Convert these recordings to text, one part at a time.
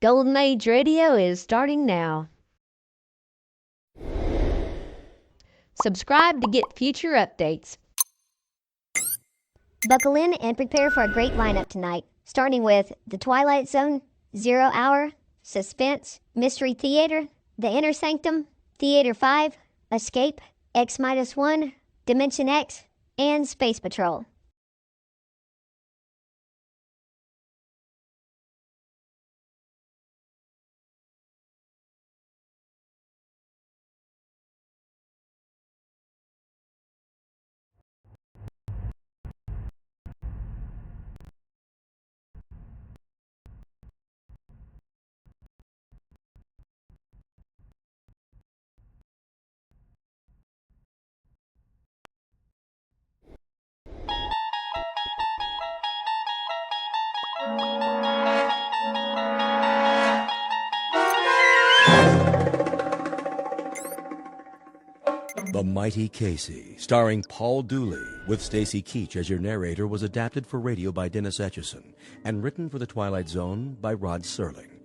Golden Age Radio is starting now. Subscribe to get future updates. Buckle in and prepare for a great lineup tonight, starting with The Twilight Zone, ZeroHour, Suspense, Mystery Theater, The Inner Sanctum, Theater 5, Escape, X-1, Dimension X, and Space Patrol. The Mighty Casey, starring Paul Dooley, with Stacy Keach as your narrator, was adapted for radio by Dennis Etchison and written for The Twilight Zone by Rod Serling.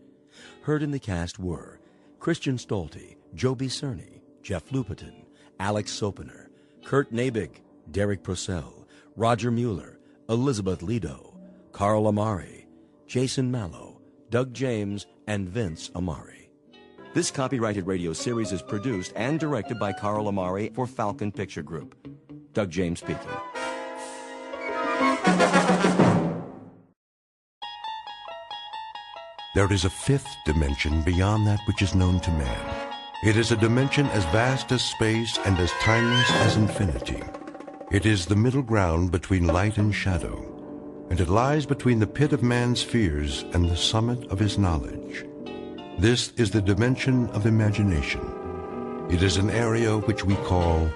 Heard in the cast were Christian Stolte, Joby Cerny, Jeff Lupetin, Alex Sopener, Kurt Nabig, Derek Purcell, Roger Mueller, Elizabeth Lido, Carl Amari, Jason Mallow, Doug James, and Vince Amari. This copyrighted radio series is produced and directed by Carl Amari for Falcon Picture Group. Doug James speaking. There is a fifth dimension beyond that which is known to man. It is a dimension as vast as space and as timeless as infinity. It is the middle ground between light and shadow, and it lies between the pit of man's fears and the summit of his knowledge. This is the dimension of imagination. It is an area which we call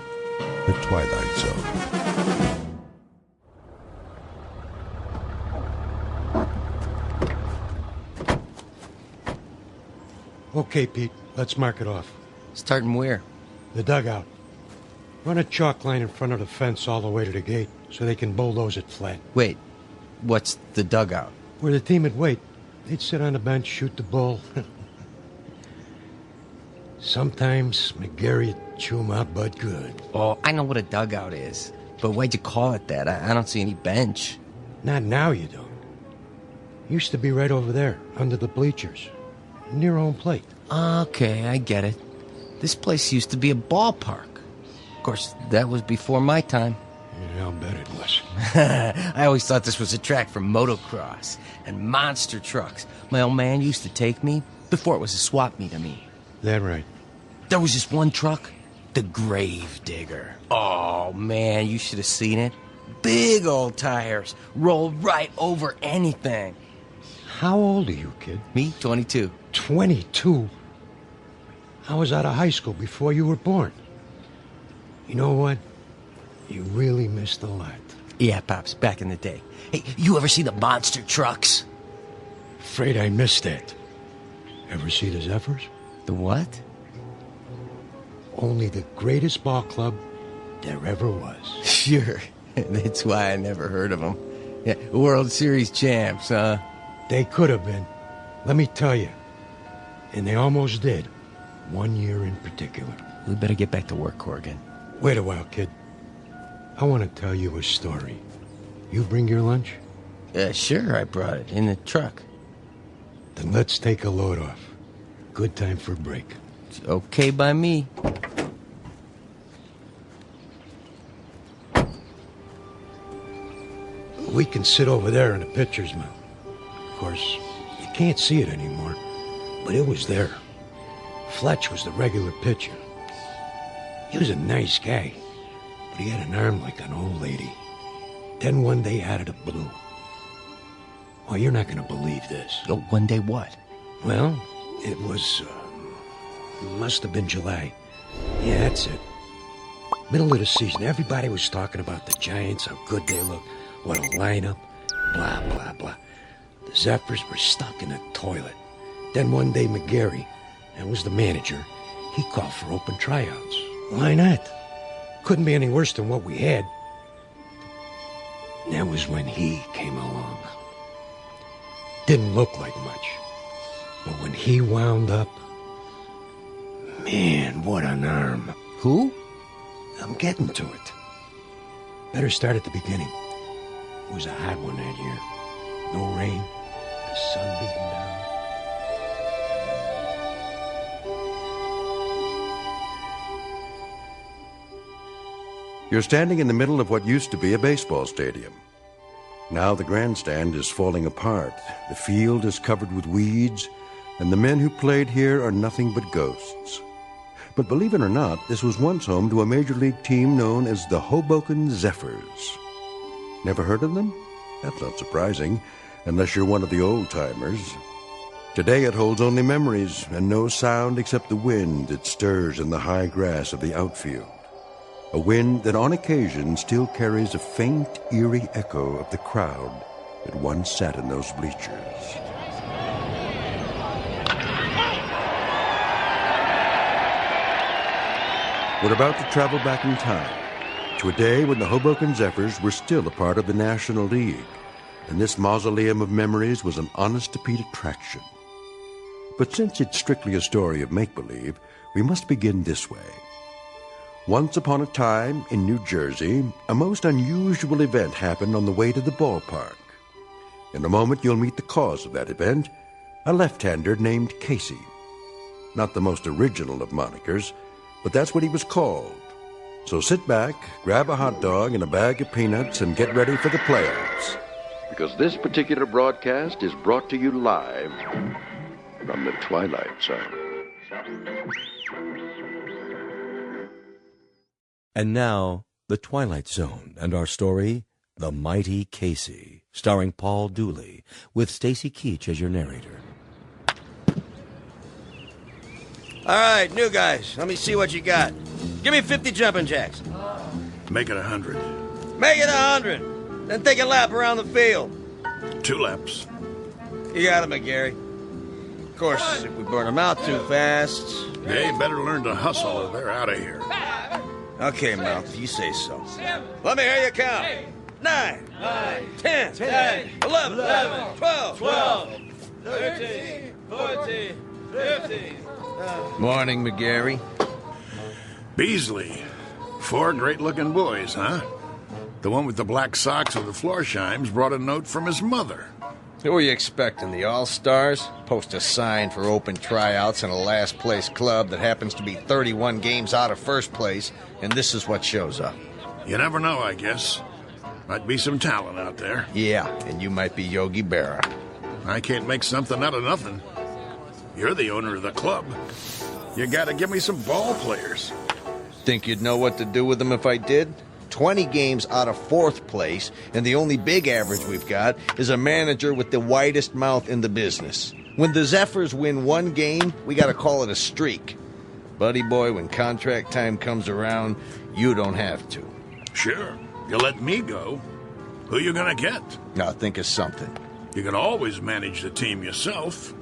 the Twilight Zone. Okay, Pete, let's mark it off. Starting where? The dugout. Run a chalk line in front of the fence all the way to the gate so they can bulldoze it flat. Wait, what's the dugout? Where the team would wait. They'd sit on the bench, shoot the bull. Sometimes McGarry'd chew 'em out, but good. Oh, I know what a dugout is. But why'd you call it that? I don't see any bench. Not now, you don't. Used to be right over there, under the bleachers, near home plate. Okay, I get it. This place used to be a ballpark. Of course, that was before my time. Yeah, I'll bet it was. I always thought this was a track for motocross and monster trucks. My old man used to take me before it was a swap meet of me. That right. There was this one truck, the Grave Digger. Oh, man, you should have seen it. Big old tires, rolled right over anything. How old are you, kid? Me, 22. 22? I was out of high school before you were born. You know what? You really missed a lot. Yeah, Pops, back in the day. Hey, you ever see the monster trucks? Afraid I missed that. Ever see the Zephyrs? The what? Only the greatest ball club there ever was. Sure. That's why I never heard of them. Yeah, World Series champs, huh? They could have been. Let me tell you. And they almost did. 1 year in particular. We better get back to work, Corrigan. Wait a while, kid. I want to tell you a story. You bring your lunch? Sure, I brought it in the truck. Then let's take a load off. Good time for a break. It's okay by me. We can sit over there in the pitcher's mound. Of course, you can't see it anymore, but it was there. Fletch was the regular pitcher. He was a nice guy, but he had an arm like an old lady. Then one day out of the blue. Oh, you're not going to believe this. Oh, one day what? Well, it was, must have been July. Yeah, that's it. Middle of the season, everybody was talking about the Giants, how good they look, what a lineup, blah, blah, blah. The Zephyrs were stuck in a toilet. Then one day McGarry, that was the manager, he called for open tryouts. Why not? Couldn't be any worse than what we had. And that was when he came along. Didn't look like much. But when he wound up, man, what an arm. Who? I'm getting to it. Better start at the beginning. It was a hot one that year. No rain, the sun beating down. You're standing in the middle of what used to be a baseball stadium. Now the grandstand is falling apart, the field is covered with weeds, and the men who played here are nothing but ghosts. But believe it or not, this was once home to a major league team known as the Hoboken Zephyrs. Never heard of them? That's not surprising, unless you're one of the old-timers. Today it holds only memories and no sound except the wind that stirs in the high grass of the outfield. A wind that on occasion still carries a faint, eerie echo of the crowd that once sat in those bleachers. We're about to travel back in time to a day when the Hoboken Zephyrs were still a part of the National League, and this mausoleum of memories was an honest-to-Pete attraction. But since it's strictly a story of make-believe, we must begin this way. Once upon a time, in New Jersey, a most unusual event happened on the way to the ballpark. In a moment, you'll meet the cause of that event, a left-hander named Casey. Not the most original of monikers, but that's what he was called. So sit back, grab a hot dog and a bag of peanuts, and get ready for the playoffs. Because this particular broadcast is brought to you live from the Twilight Zone. And now, The Twilight Zone and our story, The Mighty Casey, starring Paul Dooley, with Stacy Keach as your narrator. All right, new guys, let me see what you got. Give me 50 jumping jacks. Make it 100. Make it 100. Then take a lap around the field. 2 laps. You got it, McGarry. Of course, if we burn them out too fast... They better learn to hustle or they're out of here. Okay, Mouth, you say so. Let me hear you count. 9, 10, 11, 12, 13, 14, 15... Morning, McGarry. Beasley. 4 great-looking boys, huh? The one with the black socks with the floor shimes brought a note from his mother. Who are you expecting, the All-Stars? Post a sign for open tryouts in a last-place club that happens to be 31 games out of first place, and this is what shows up. You never know, I guess. Might be some talent out there. Yeah, and you might be Yogi Berra. I can't make something out of nothing. You're the owner of the club. You gotta give me some ball players. Think you'd know what to do with them if I did? 20 games out of fourth place, and the only big average we've got is a manager with the widest mouth in the business. When the Zephyrs win 1 game, we gotta call it a streak. Buddy boy, when contract time comes around, you don't have to. Sure. You let me go. Who you gonna get? Now think of something. You can always manage the team yourself.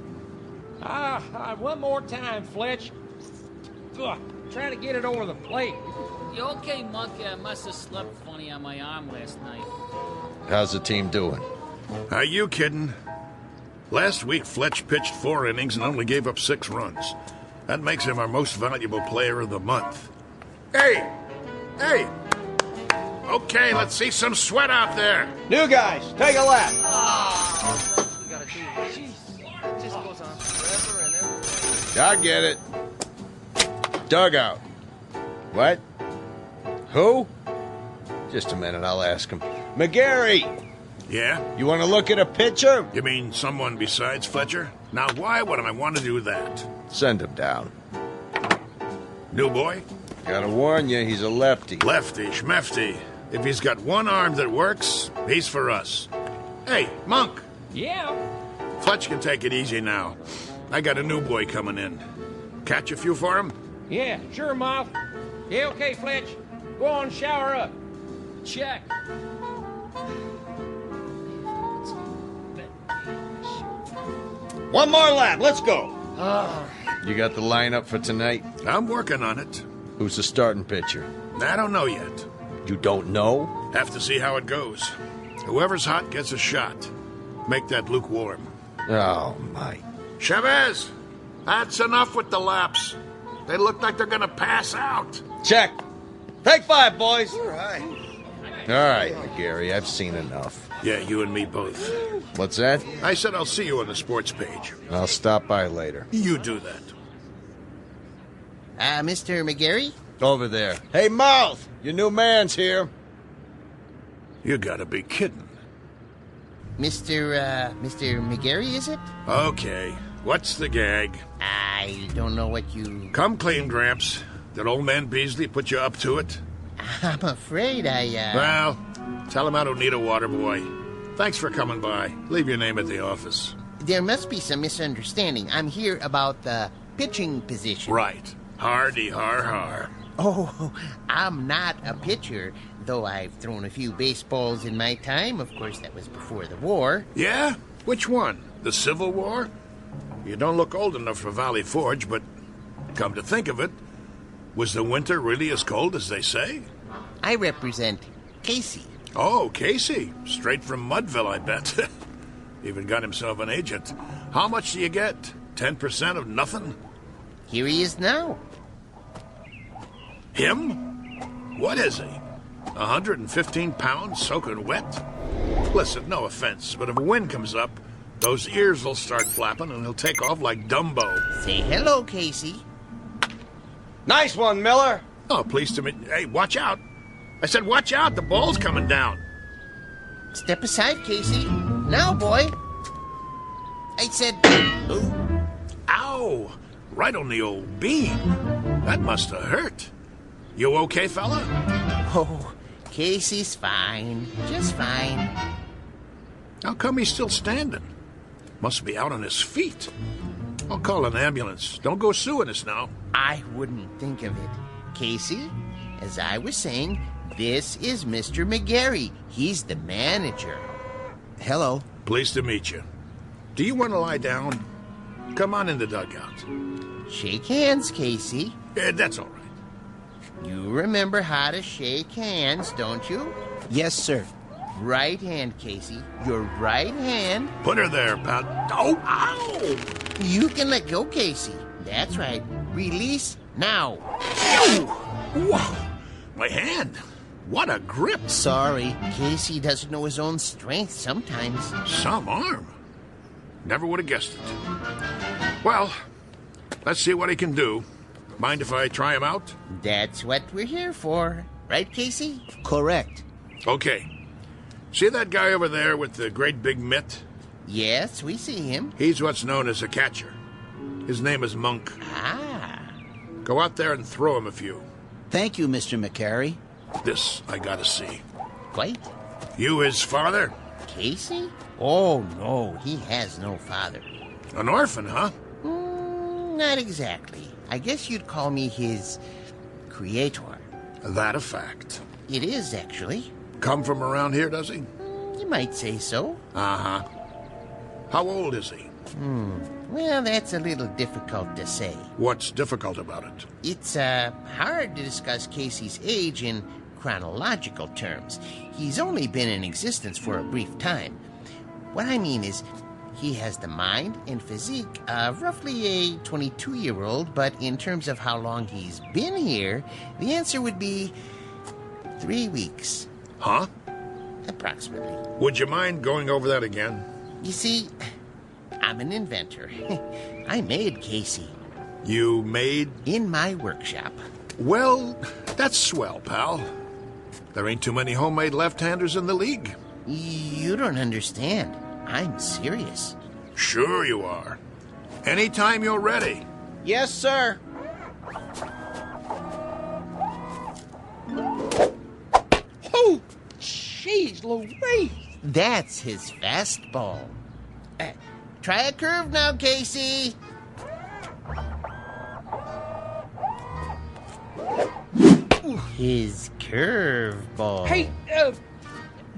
One more time, Fletch. Ugh, trying to get it over the plate. You okay, Monkey? I must have slept funny on my arm last night. How's the team doing? Are you kidding? Last week, Fletch pitched 4 innings and only gave up 6 runs. That makes him our most valuable player of the month. Hey! Okay, let's see some sweat out there. New guys, take a lap. I get it. Dugout. What? Who? Just a minute, I'll ask him. McGarry! Yeah? You want to look at a pitcher? You mean someone besides Fletcher? Now, why would I want to do that? Send him down. New boy? Gotta warn you, he's a lefty. Lefty, schmefty. If he's got one arm that works, he's for us. Hey, Monk! Yeah? Fletch can take it easy now. I got a new boy coming in. Catch a few for him? Yeah, sure, Mouth. Yeah, okay, Fletch. Go on, shower up. Check. One more lap, let's go. You got the lineup for tonight? I'm working on it. Who's the starting pitcher? I don't know yet. You don't know? Have to see how it goes. Whoever's hot gets a shot. Make that lukewarm. Oh, Mike. Chavez, that's enough with the laps. They look like they're gonna pass out. Check. Take 5, boys. All right. All right, Gary, I've seen enough. Yeah, you and me both. What's that? I said I'll see you on the sports page. I'll stop by later. You do that. Mr. McGarry? Over there. Hey, Mouth! Your new man's here. You gotta be kidding. Mr. McGarry, is it? Okay, what's the gag? I don't know what you... Come clean, Gramps. Did old man Beasley put you up to it? I'm afraid Well, tell him I don't need a water boy. Thanks for coming by. Leave your name at the office. There must be some misunderstanding. I'm here about the pitching position. Right. Hardy har har. Oh, I'm not a pitcher, though I've thrown a few baseballs in my time. Of course, that was before the war. Yeah? Which one? The Civil War? You don't look old enough for Valley Forge, but come to think of it, was the winter really as cold as they say? I represent Casey. Oh, Casey. Straight from Mudville, I bet. Even got himself an agent. How much do you get? 10% of nothing? Here he is now. Him? What is he? 115 pounds soaking wet? Listen, no offense, but if a wind comes up, those ears will start flapping and he'll take off like Dumbo. Say hello, Casey. Nice one, Miller. Oh, pleased to meet... Hey, watch out. I said watch out, the ball's coming down. Step aside, Casey. Now, boy. I said... Ooh. Ow! Right on the old bean. That must have hurt. You okay, fella? Oh, Casey's fine. Just fine. How come he's still standing? Must be out on his feet. I'll call an ambulance. Don't go suing us now. I wouldn't think of it. Casey, as I was saying, this is Mr. McGarry. He's the manager. Hello. Pleased to meet you. Do you want to lie down? Come on in the dugout. Shake hands, Casey. That's all right. You remember how to shake hands, don't you? Yes, sir. Right hand, Casey. Your right hand. Put her there, pal. Oh, ow! You can let go, Casey. That's right. Release now. Whoa! My hand. What a grip. Sorry, Casey doesn't know his own strength sometimes. Some arm. Never would have guessed it. Well, let's see what he can do. Mind if I try him out? That's what we're here for. Right, Casey? Correct. Okay. See that guy over there with the great big mitt? Yes, we see him. He's what's known as a catcher. His name is Monk. Ah. Go out there and throw him a few. Thank you, Mr. McCary. This I gotta see. Quite. You his father? Casey? Oh, no, he has no father. An orphan, huh? Not exactly. I guess you'd call me his creator. That a fact. It is, actually. Come from around here, does he? You might say so. Uh-huh. How old is he? Well, that's a little difficult to say. What's difficult about it? It's hard to discuss Casey's age in chronological terms. He's only been in existence for a brief time. What I mean is, he has the mind and physique of roughly a 22-year-old, but in terms of how long he's been here, the answer would be 3 weeks. Huh? Approximately. Would you mind going over that again? You see, I'm an inventor. I made Casey. You made? In my workshop. Well, that's swell, pal. There ain't too many homemade left-handers in the league. You don't understand. I'm serious. Sure you are. Anytime you're ready. Yes, sir. Oh, jeez Louise. That's his fastball. Try a curve now, Casey. His curveball. Hey,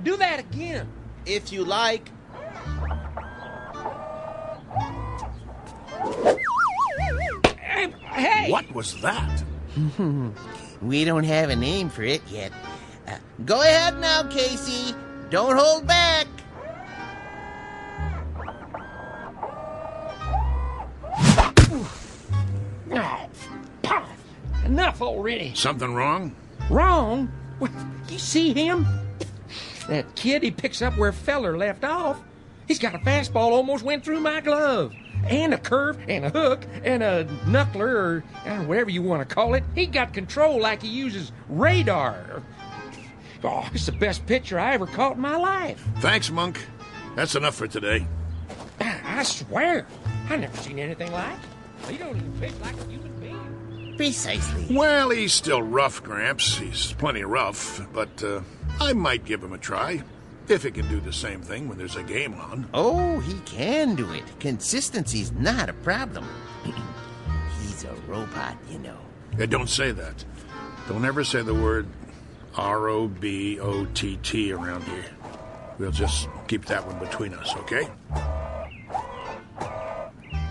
do that again. If you like. Hey! What was that? We don't have a name for it yet. Go ahead now, Casey. Don't hold back. off already. Something wrong? Wrong? What, you see him? That kid, he picks up where Feller left off. He's got a fastball almost went through my glove. And a curve, and a hook, and a knuckler, or whatever you want to call it. He got control like he uses radar. Oh, it's the best pitcher I ever caught in my life. Thanks, Monk. That's enough for today. I swear, I never seen anything like it. He don't even pitch like a human being. Precisely. Well, he's still rough, Gramps. He's plenty rough, but I might give him a try. If he can do the same thing when there's a game on. Oh, he can do it. Consistency's not a problem. He's a robot, you know. Yeah, don't say that. Don't ever say the word R-O-B-O-T-T around here. We'll just keep that one between us, okay?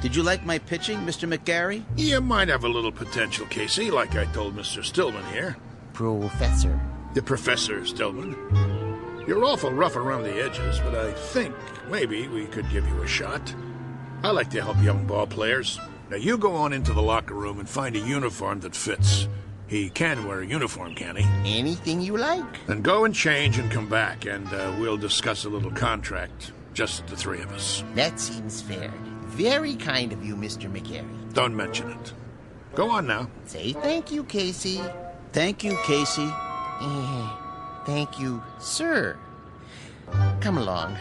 Did you like my pitching, Mr. McGarry? You might have a little potential, Casey, like I told Mr. Stillman here. Professor. The Professor Stillman. You're awful rough around the edges, but I think maybe we could give you a shot. I like to help young ball players. Now, you go on into the locker room and find a uniform that fits. He can wear a uniform, can he? Anything you like. Then go and change and come back, and we'll discuss a little contract. Just the three of us. That seems fair. Very kind of you, Mr. McGarry. Don't mention it. Go on now. Say thank you, Casey. Thank you, Casey. Thank you, sir. Come along.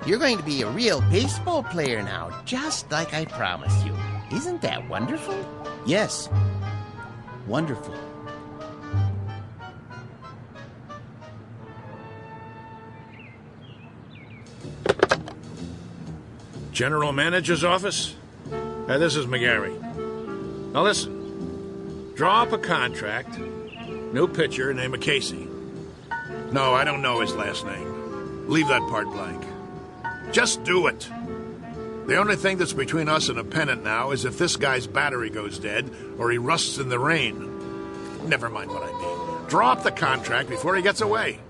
You're going to be a real baseball player now, just like I promised you. Isn't that wonderful? Yes. Wonderful. General Manager's office? This is McGarry. Now listen. Draw up a contract. New pitcher, name of Casey. No, I don't know his last name. Leave that part blank. Just do it. The only thing that's between us and a pennant now is if this guy's battery goes dead or he rusts in the rain. Never mind what I mean. Draw up the contract before he gets away.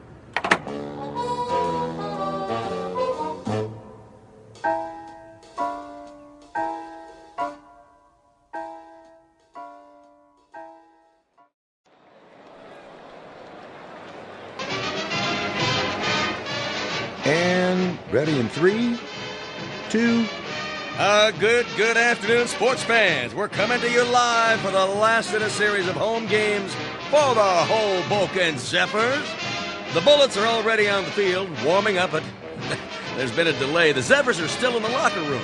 And ready in 3, 2. Good afternoon, sports fans. We're coming to you live for the last in a series of home games for the Hoboken Zephyrs. The Bullets are already on the field, warming up, but there's been a delay. The Zephyrs are still in the locker room.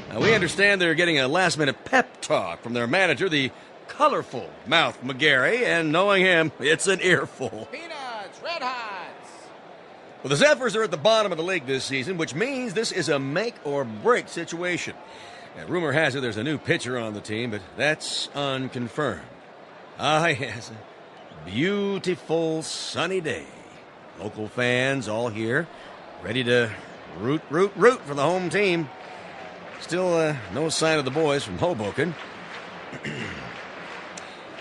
Now, we understand they're getting a last-minute pep talk from their manager, the colorful Mouth McGarry, and knowing him, it's an earful. Peanuts, Red Hots. Well, the Zephyrs are at the bottom of the league this season, which means this is a make-or-break situation. Now, rumor has it there's a new pitcher on the team, but that's unconfirmed. Ah, yes, a beautiful sunny day. Local fans all here, ready to root for the home team. Still, no sign of the boys from Hoboken.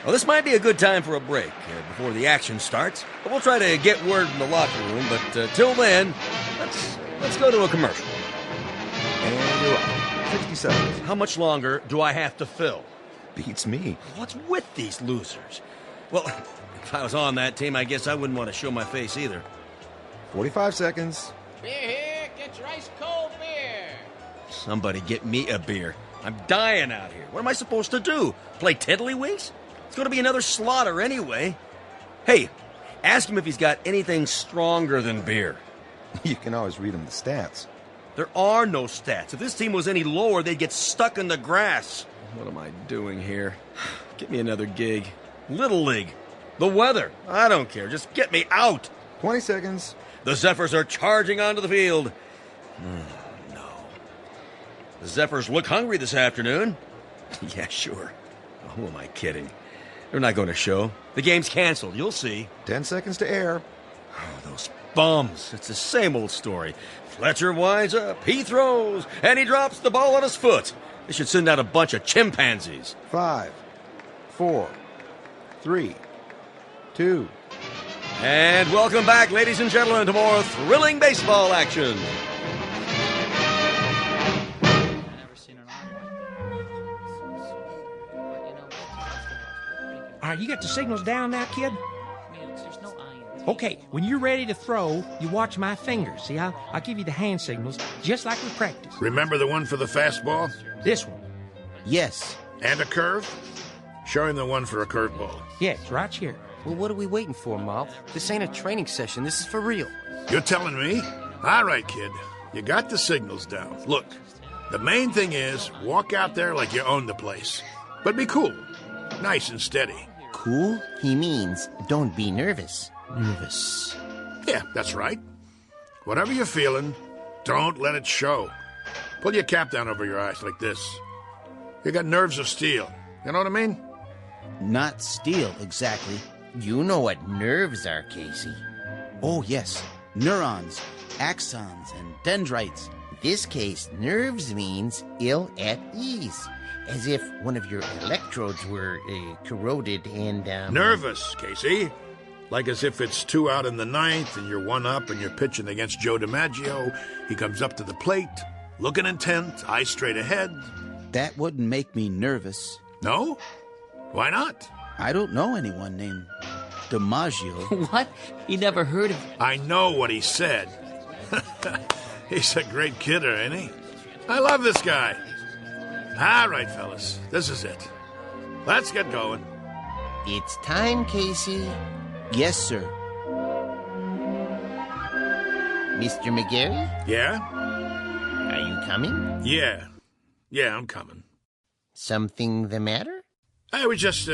Well, this might be a good time for a break before the action starts. But we'll try to get word from the locker room, but till then, let's go to a commercial. And you're on. 60 seconds. How much longer do I have to fill? Beats me. What's with these losers? Well, if I was on that team, I guess I wouldn't want to show my face either. 45 seconds. Beer here, get your ice cold beer. Somebody get me a beer. I'm dying out here. What am I supposed to do? Play tiddlywinks? It's going to be another slaughter anyway. Hey, ask him if he's got anything stronger than beer. You can always read him the stats. There are no stats. If this team was any lower, they'd get stuck in the grass. What am I doing here? Get me another gig. Little League. The weather. I don't care. Just get me out. 20 seconds. The Zephyrs are charging onto the field. No. The Zephyrs look hungry this afternoon. Yeah, sure. Who am I kidding? They're not going to show. The game's canceled. You'll see. 10 seconds to air. Oh, those bums. It's the same old story. Fletcher winds up, he throws, and he drops the ball on his foot. They should send out a bunch of chimpanzees. 5, 4, 3, 2. And welcome back, ladies and gentlemen, to more thrilling baseball action. right, you got the signals down now, kid? Man, there's no irons. Okay, when you're ready to throw, you watch my fingers. See, I'll give you the hand signals, just like we practiced. Remember the one for the fastball? This one. Yes. And a curve? Show him the one for a curveball. Yeah, it's right here. Well, what are we waiting for, Mom? This ain't a training session. This is for real. You're telling me? All right, kid. You got the signals down. Look, the main thing is walk out there like you own the place. But be cool. Nice and steady. Cool? He means don't be nervous. Nervous. Yeah, that's right. Whatever you're feeling, don't let it show. Pull your cap down over your eyes like this. You got nerves of steel. You know what I mean? Not steel, exactly. You know what nerves are, Casey. Oh, yes. Neurons, axons, and dendrites. This case, nerves means ill at ease. As if one of your electrodes were corroded and, Nervous, Casey. Like as if it's 2 out in the ninth and you're 1 up and you're pitching against Joe DiMaggio. He comes up to the plate, looking intent, eyes straight ahead. That wouldn't make me nervous. No? Why not? I don't know anyone named DiMaggio. What? He never heard of... I know what he said. He's a great kidder, ain't he? I love this guy. All right, fellas, this is it. Let's get going. It's time, Casey. Yes, sir. Mr. McGarry? Yeah? Are you coming? Yeah. Yeah, I'm coming. Something the matter? I was just,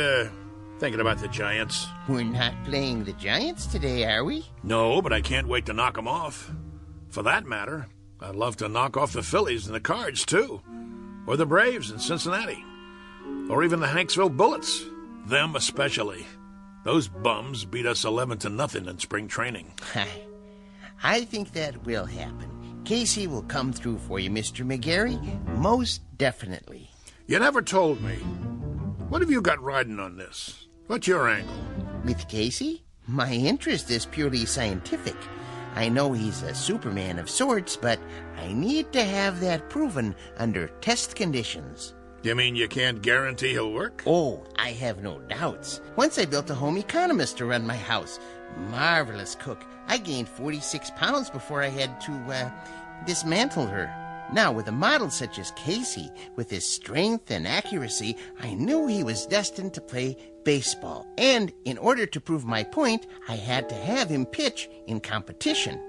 thinking about the Giants. We're not playing the Giants today, are we? No, but I can't wait to knock them off. For that matter, I'd love to knock off the Phillies and the Cards, too. Or the Braves in Cincinnati. Or even the Hanksville Bullets. Them especially. Those bums beat us 11-0 in spring training. I think that will happen. Casey will come through for you, Mr. McGarry. Most definitely. You never told me. What have you got riding on this? What's your angle? With Casey? My interest is purely scientific. I know he's a Superman of sorts, but I need to have that proven under test conditions. You mean you can't guarantee he'll work? Oh, I have no doubts. Once I built a home economist to run my house. Marvelous cook. I gained 46 pounds before I had to, dismantle her. Now, with a model such as Casey, with his strength and accuracy, I knew he was destined to play baseball. And in order to prove my point, I had to have him pitch in competition.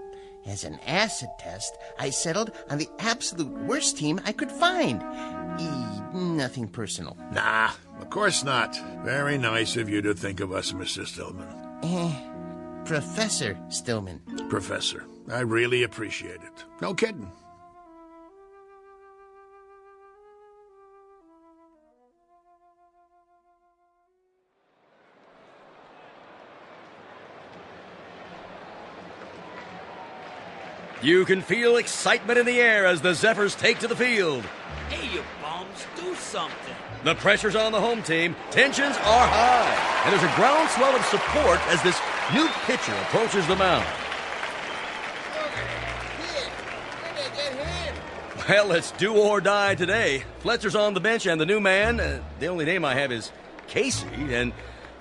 As an acid test, I settled on the absolute worst team I could find. Nothing personal. Nah, of course not. Very nice of you to think of us, Mr. Stillman. Professor Stillman. Professor, I really appreciate it. No kidding. You can feel excitement in the air as the Zephyrs take to the field. Hey, you bums, do something. The pressure's on the home team, tensions are high, and there's a groundswell of support as this new pitcher approaches the mound. Well, it's do or die today. Fletcher's on the bench, and the new man, the only name I have is Casey, and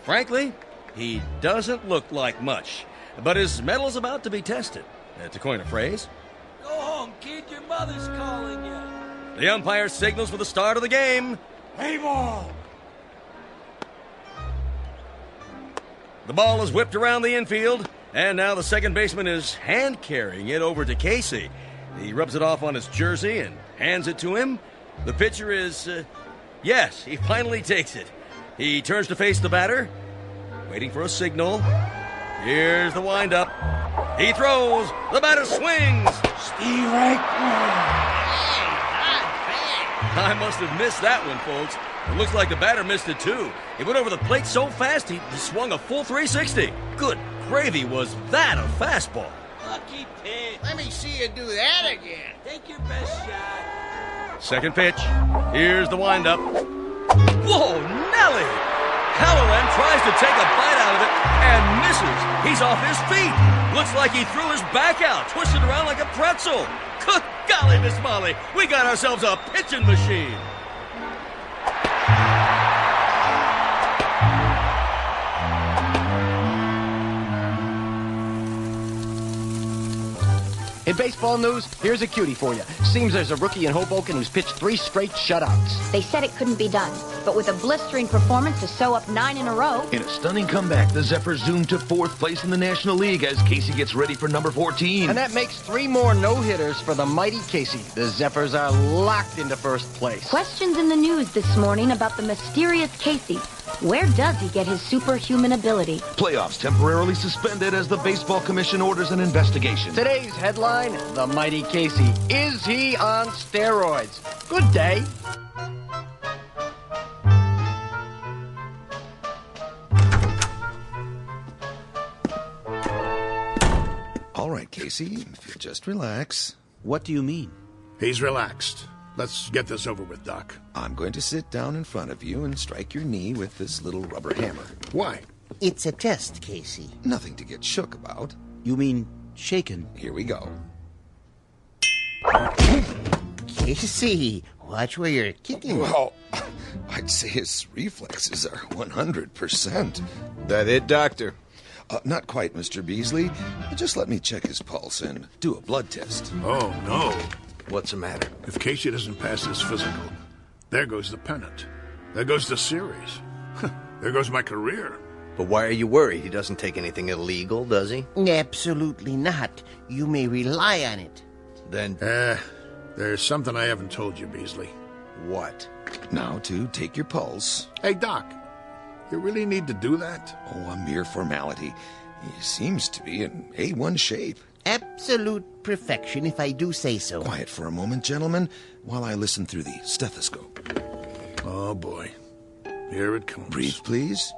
frankly, he doesn't look like much. But his metal's about to be tested, to coin a phrase. Go home, kid. Your mother's calling you. The umpire signals for the start of the game. Play ball. The ball is whipped around the infield, and now the second baseman is hand-carrying it over to Casey. He rubs it off on his jersey and hands it to him. The pitcher is, yes, he finally takes it. He turns to face the batter, waiting for a signal. Here's the windup. He throws. The batter swings. Steve right. I must have missed that one, folks. It looks like the batter missed it, too. He went over the plate so fast, he swung a full 360. Good gravy, was that a fastball? Lucky pitch. Let me see you do that again. Take your best shot. Second pitch. Here's the windup. Whoa, Nelly! Halloran tries to take a bite out of it and misses. He's off his feet. Looks like he threw his back out, twisted around like a pretzel. Good golly, Miss Molly, we got ourselves a pitching machine. In baseball news, here's a cutie for you. Seems there's a rookie in Hoboken who's pitched 3 straight shutouts. They said it couldn't be done, but with a blistering performance to sew up 9 in a row. In a stunning comeback, the Zephyrs zoom to 4th place in the National League as Casey gets ready for number 14. And that makes 3 more no-hitters for the mighty Casey. The Zephyrs are locked into 1st place. Questions in the news this morning about the mysterious Casey. Where does he get his superhuman ability? Playoffs temporarily suspended as the Baseball Commission orders an investigation. Today's headline, the mighty Casey. Is he on steroids? Good day. All right, Casey, if you just relax. What do you mean? He's relaxed. Let's get this over with, Doc. I'm going to sit down in front of you and strike your knee with this little rubber hammer. Why? It's a test, Casey. Nothing to get shook about. You mean shaken? Here we go. Casey, watch where you're kicking. Well, I'd say his reflexes are 100%. That it, Doctor? Not quite, Mr. Beasley. Just let me check his pulse and do a blood test. Oh, no. What's the matter? If Casey doesn't pass his physical, there goes the pennant. There goes the series. There goes my career. But why are you worried? He doesn't take anything illegal, does he? Absolutely not. You may rely on it. Then... there's something I haven't told you, Beasley. What? Now to take your pulse. Hey, Doc, you really need to do that? Oh, a mere formality. He seems to be in A1 shape. Absolute perfection, if I do say so. Quiet for a moment, gentlemen, while I listen through the stethoscope. Oh, boy. Here it comes. Breathe, please.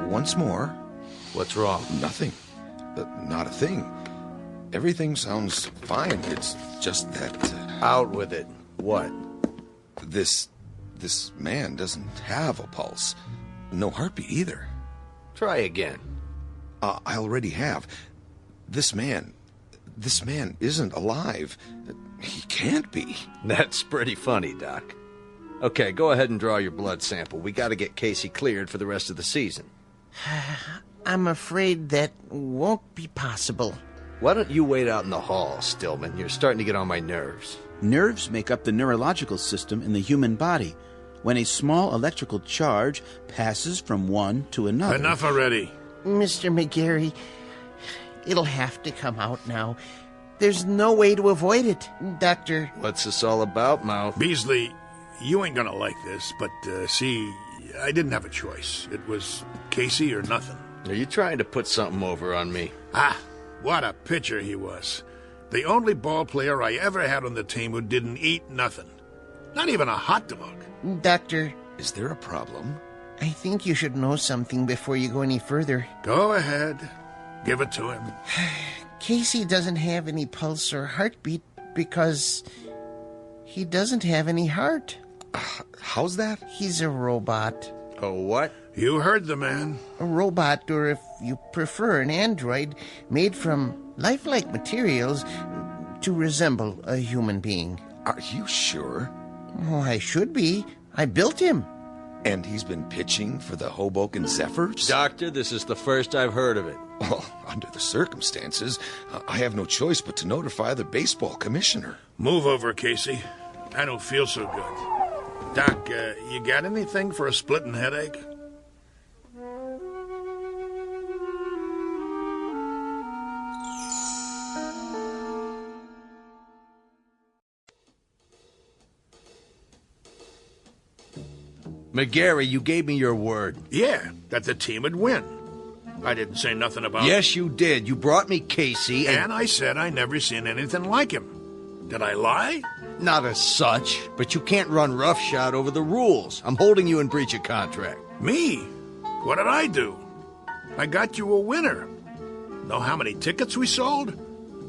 Once more. What's wrong? Nothing. Not a thing. Everything sounds fine. It's just that... Out with it. What? This man doesn't have a pulse. No heartbeat either. Try again. I already have. This man isn't alive. He can't be. That's pretty funny, Doc. Okay, go ahead and draw your blood sample. We gotta get Casey cleared for the rest of the season. I'm afraid that won't be possible. Why don't you wait out in the hall, Stillman? You're starting to get on my nerves. Nerves make up the neurological system in the human body. When a small electrical charge passes from one to another... Enough already. Mr. McGarry, it'll have to come out now. There's no way to avoid it, Doctor. What's this all about, Mouth? Beasley, you ain't gonna like this, but, see, I didn't have a choice. It was Casey or nothing. Are you trying to put something over on me? Ah, what a pitcher he was. The only ball player I ever had on the team who didn't eat nothing. Not even a hot dog. Doctor. Is there a problem? I think you should know something before you go any further. Go ahead. Give it to him. Casey doesn't have any pulse or heartbeat because he doesn't have any heart. How's that? He's a robot. A what? You heard the man. A robot, or if you prefer, an android made from lifelike materials to resemble a human being. Are you sure? Oh, I should be. I built him. And he's been pitching for the Hoboken Zephyrs? Doctor, this is the first I've heard of it. Well, under the circumstances, I have no choice but to notify the baseball commissioner. Move over, Casey. I don't feel so good. Doc, you got anything for a splitting headache? McGarry, you gave me your word. Yeah, that the team would win. I didn't say nothing about... Yes, you did. You brought me Casey and I said I never seen anything like him. Did I lie? Not as such, but you can't run roughshod over the rules. I'm holding you in breach of contract. Me? What did I do? I got you a winner. Know how many tickets we sold?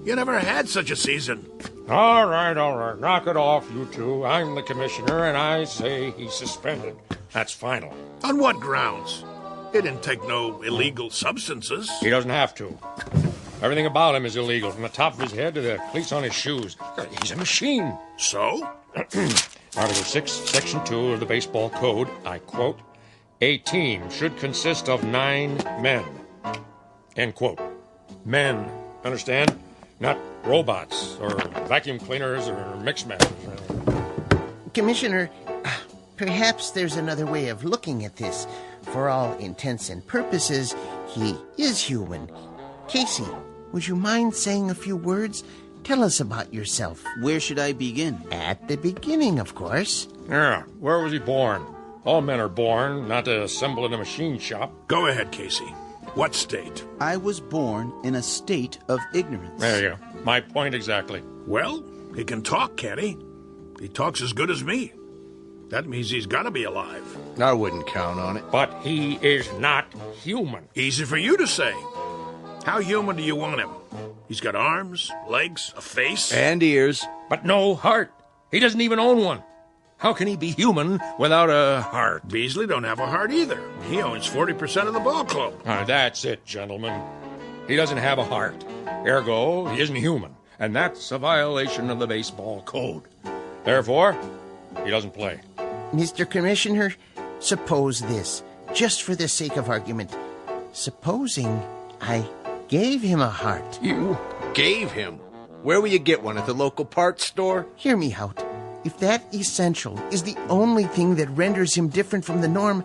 You never had such a season. All right. Knock it off, you two. I'm the commissioner, and I say he's suspended. That's final. On what grounds? He didn't take no illegal substances. He doesn't have to. Everything about him is illegal, from the top of his head to the cleats on his shoes. He's a machine. So? Article 6, Section 2 of the Baseball Code, I quote, "A team should consist of 9 men. End quote. Men, understand? Not robots or vacuum cleaners or mix masters. Commissioner, perhaps there's another way of looking at this. For all intents and purposes, he is human. Casey, would you mind saying a few words? Tell us about yourself. Where should I begin? At the beginning, of course. Yeah, where was he born? All men are born, not to assemble in a machine shop. Go ahead, Casey. What state? I was born in a state of ignorance. There you go. My point exactly. Well, he can talk, can't he? He talks as good as me. That means he's got to be alive. I wouldn't count on it. But he is not human. Easy for you to say. How human do you want him? He's got arms, legs, a face. And ears. But no heart. He doesn't even own one. How can he be human without a heart? Beasley don't have a heart either. He owns 40% of the ball club. That's it, gentlemen. He doesn't have a heart. Ergo, he isn't human. And that's a violation of the baseball code. Therefore, he doesn't play. Mr. Commissioner, suppose this, just for the sake of argument. Supposing I gave him a heart. You gave him? Where will you get one? At the local parts store? Hear me out. If that essential is the only thing that renders him different from the norm,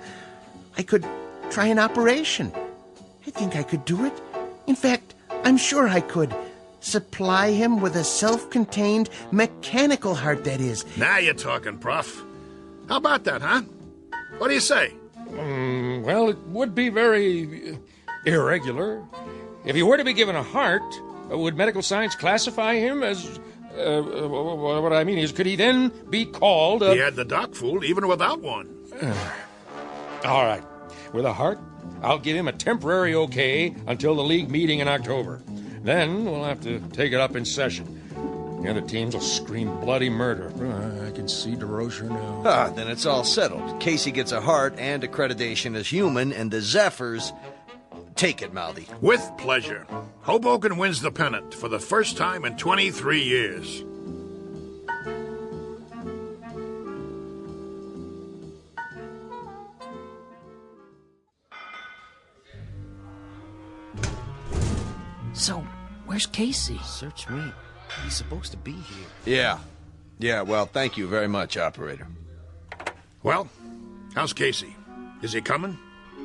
I could try an operation. I think I could do it. In fact, I'm sure I could. Supply him with a self-contained mechanical heart, that is. Now you're talking, Prof. How about that, huh? What do you say? Well, it would be very irregular. If he were to be given a heart, would medical science classify him as... what I mean is, could he then be called... He had the doc fooled even without one. All right. With a heart, I'll give him a temporary okay until the league meeting in October. Then we'll have to take it up in session. The other teams will scream bloody murder. I can see DeRocher now. Then it's all settled. Casey gets a heart and accreditation as human, and the Zephyrs... Take it, Mouthy. With pleasure. Hoboken wins the pennant for the first time in 23 years. So, where's Casey? Search me. He's supposed to be here. Yeah, well, thank you very much, operator. Well, how's Casey? Is he coming?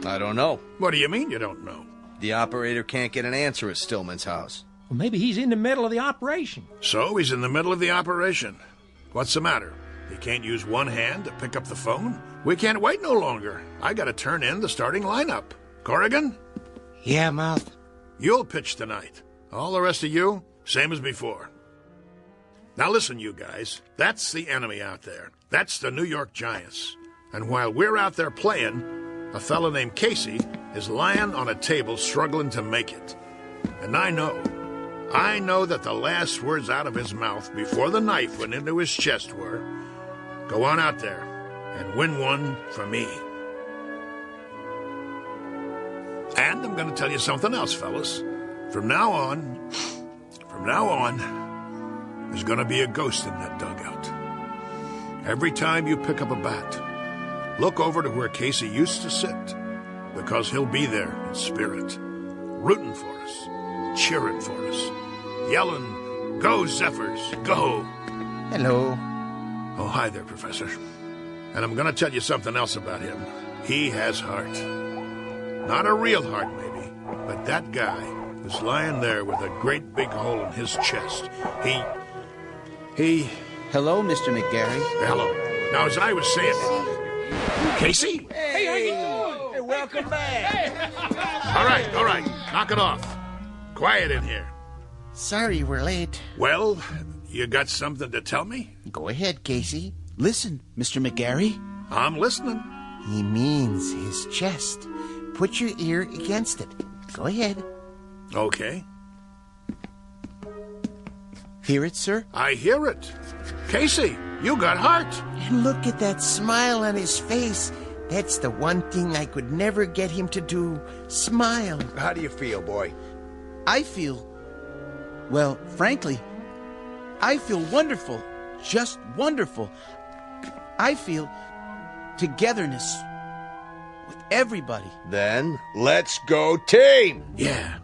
I don't know. What do you mean you don't know? The operator can't get an answer at Stillman's house. Well, maybe he's in the middle of the operation. So he's in the middle of the operation. What's the matter? He can't use one hand to pick up the phone? We can't wait no longer. I gotta turn in the starting lineup. Corrigan? Yeah, Mouth. You'll pitch tonight. All the rest of you, same as before. Now listen, you guys. That's the enemy out there. That's the New York Giants. And while we're out there playing, a fellow named Casey is lying on a table struggling to make it. And I know that the last words out of his mouth before the knife went into his chest were, "Go on out there and win one for me." And I'm going to tell you something else, fellas. From now on, there's going to be a ghost in that dugout. Every time you pick up a bat, look over to where Casey used to sit, because he'll be there in spirit, rooting for us, cheering for us, yelling, "Go, Zephyrs, go!" Hello. Oh, hi there, Professor. And I'm going to tell you something else about him. He has heart. Not a real heart, maybe, but that guy who's lying there with a great big hole in his chest, he... Hello, Mr. McGarry. Hello. Now, as I was saying... Casey? Hey, how you doing? Hey, welcome back. All right. Knock it off. Quiet in here. Sorry we're late. Well, you got something to tell me? Go ahead, Casey. Listen, Mr. McGarry. I'm listening. He means his chest. Put your ear against it. Go ahead. Okay. Hear it, sir? I hear it. Casey, you got heart. And look at that smile on his face. That's the one thing I could never get him to do. Smile. How do you feel, boy? I feel... Well, frankly, I feel wonderful. Just wonderful. I feel togetherness with everybody. Then, let's go team! Yeah,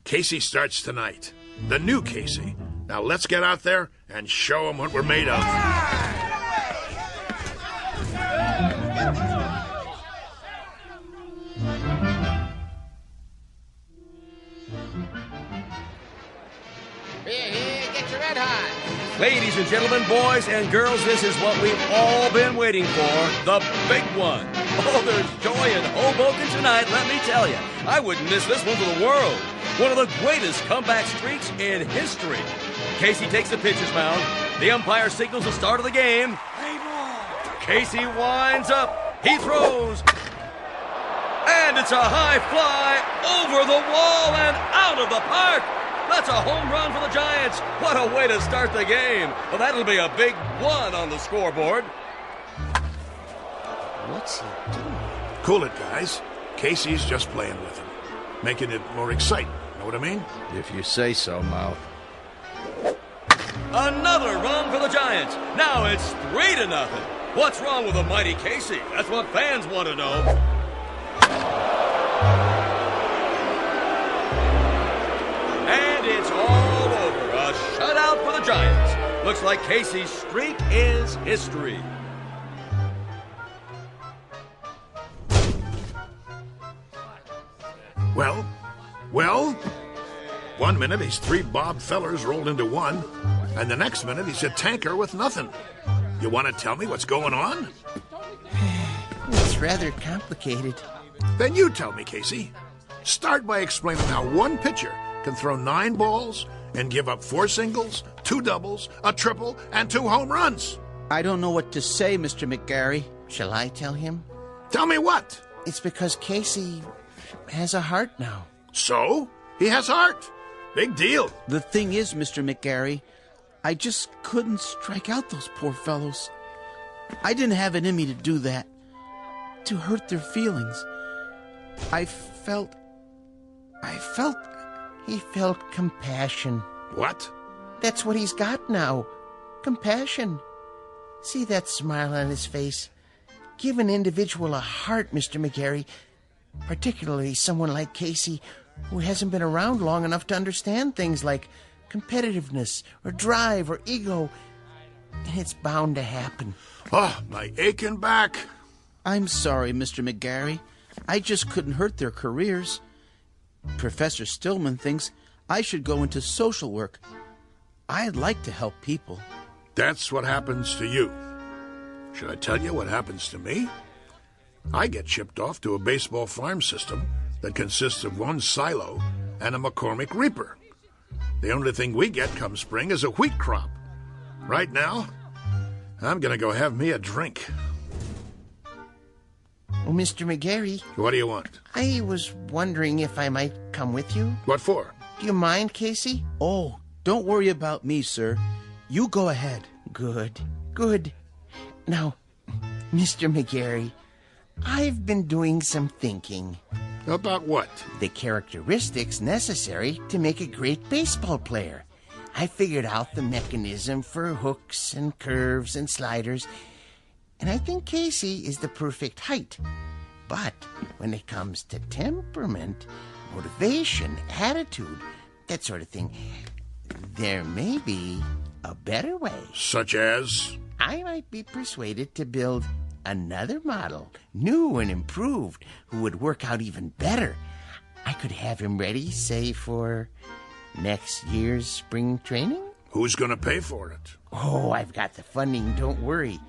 Casey starts tonight. The new Casey. Now let's get out there and show him what we're made of. Here, get your red hot. Ladies and gentlemen, boys and girls, this is what we've all been waiting for, the big one. Oh, there's joy in Hoboken tonight, let me tell you. I wouldn't miss this one for the world. One of the greatest comeback streaks in history. Casey takes the pitcher's mound. The umpire signals the start of the game. Casey winds up. He throws. And it's a high fly over the wall and out of the park. That's a home run for the Giants. What a way to start the game. Well, that'll be a big one on the scoreboard. What's he doing? Cool it, guys. Casey's just playing with him. Making it more exciting. Know what I mean? If you say so, Mouth. Another run for the Giants. Now it's 3-0. What's wrong with the mighty Casey? That's what fans want to know. And it's all over. A shutout for the Giants. Looks like Casey's streak is history. Well, 1 minute he's 3 Bob Fellers rolled into one, and the next minute he's a tanker with nothing. You want to tell me what's going on? It's rather complicated. Then you tell me, Casey. Start by explaining how one pitcher can throw 9 balls and give up 4 singles, 2 doubles, a triple, and 2 home runs. I don't know what to say, Mr. McGarry. Shall I tell him? Tell me what? It's because Casey has a heart now. So? He has heart. Big deal. The thing is, Mr. McGarry, I just couldn't strike out those poor fellows. I didn't have it in me to do that, to hurt their feelings. I felt... He felt compassion. What? That's what he's got now. Compassion. See that smile on his face? Give an individual a heart, Mr. McGarry. Particularly someone like Casey, who hasn't been around long enough to understand things like competitiveness or drive or ego. And it's bound to happen. Oh, my aching back. I'm sorry, Mr. McGarry. I just couldn't hurt their careers. Professor Stillman thinks I should go into social work. I'd like to help people. That's what happens to you. Should I tell you what happens to me? I get shipped off to a baseball farm system that consists of 1 silo and a McCormick Reaper. The only thing we get come spring is a wheat crop. Right now, I'm going to go have me a drink. Oh, Mr. McGarry. What do you want? I was wondering if I might come with you. What for? Do you mind, Casey? Oh, don't worry about me, sir. You go ahead. Good. Now, Mr. McGarry, I've been doing some thinking. About what? The characteristics necessary to make a great baseball player. I figured out the mechanism for hooks and curves and sliders, and I think Casey is the perfect height. But when it comes to temperament, motivation, attitude, that sort of thing, there may be a better way. Such as? I might be persuaded to build another model, new and improved, who would work out even better. I could have him ready, say, for next year's spring training. Who's going to pay for it? Oh, I've got the funding, don't worry.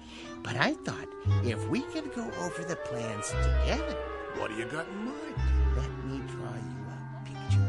But I thought if we could go over the plans together. What do you got in mind? Let me draw you a picture.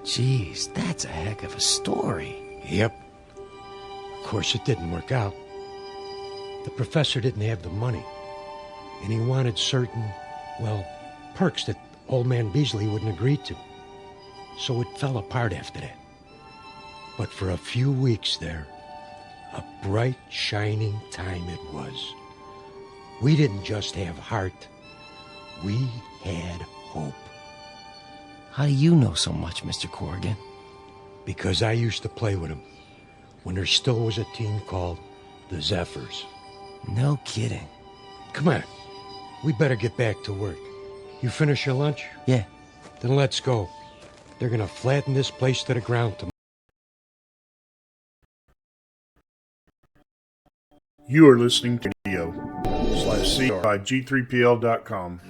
Geez, that's a heck of a story. Yep. Of course, it didn't work out. The professor didn't have the money, and he wanted certain, well, perks that old man Beasley wouldn't agree to. So it fell apart after that. But for a few weeks there, A bright, shining time it was. We didn't just have heart. We had hope. How do you know so much, Mr. Corrigan? Because I used to play with them when there still was a team called the Zephyrs. No kidding. Come on. We better get back to work. You finish your lunch? Yeah. Then let's go. They're gonna flatten this place to the ground tomorrow. You are listening to radio/CR by G3PL.com.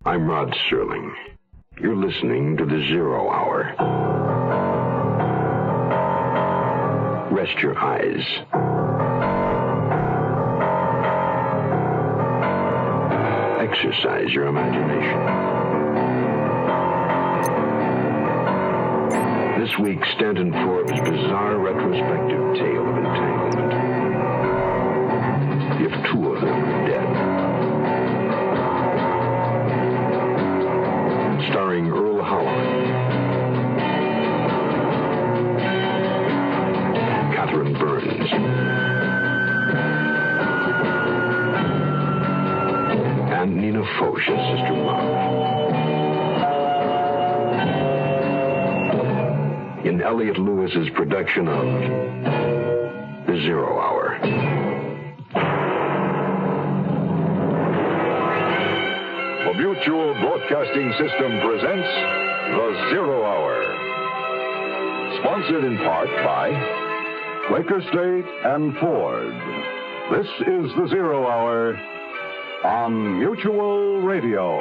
I'm Rod Serling. You're listening to the Zero Hour. Rest your eyes. Exercise your imagination. This week, Stanton Forbes' bizarre retrospective tale of entanglement. If two of them are dead. Starring Earl Howard, Catherine Burns, and Nina Foch as Sister Maud. In Elliot Lewis's production of The Zero Hour. The Mutual Broadcasting System presents The Zero Hour. Sponsored in part by Quaker State and Ford. This is The Zero Hour on Mutual Radio.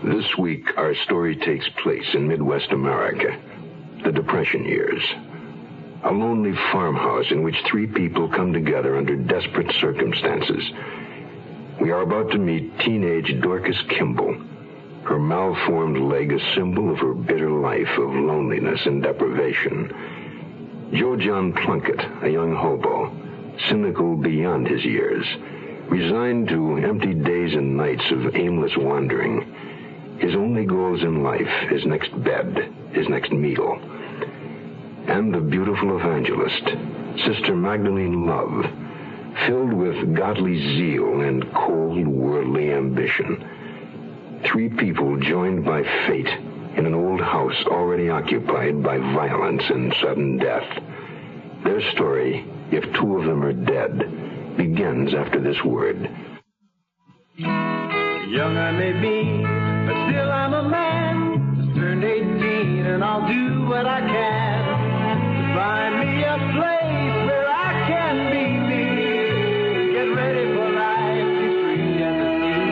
This week, our story takes place in Midwest America, the Depression years. A lonely farmhouse in which three people come together under desperate circumstances. We are about to meet teenage Dorcas Kimball, her malformed leg a symbol of her bitter life of loneliness and deprivation. Joe John Plunkett, a young hobo, cynical beyond his years, resigned to empty days and nights of aimless wandering. His only goals in life, his next bed, his next meal. And the beautiful evangelist, Sister Magdalene Love, filled with godly zeal and cold worldly ambition. Three people joined by fate in an old house already occupied by violence and sudden death. Their story, if two of them are dead, begins after this word. Young I may be, but still I'm a man. Just turned 18 and I'll do what I can to find me a place where I can be me. Get ready for life, be free and the sea.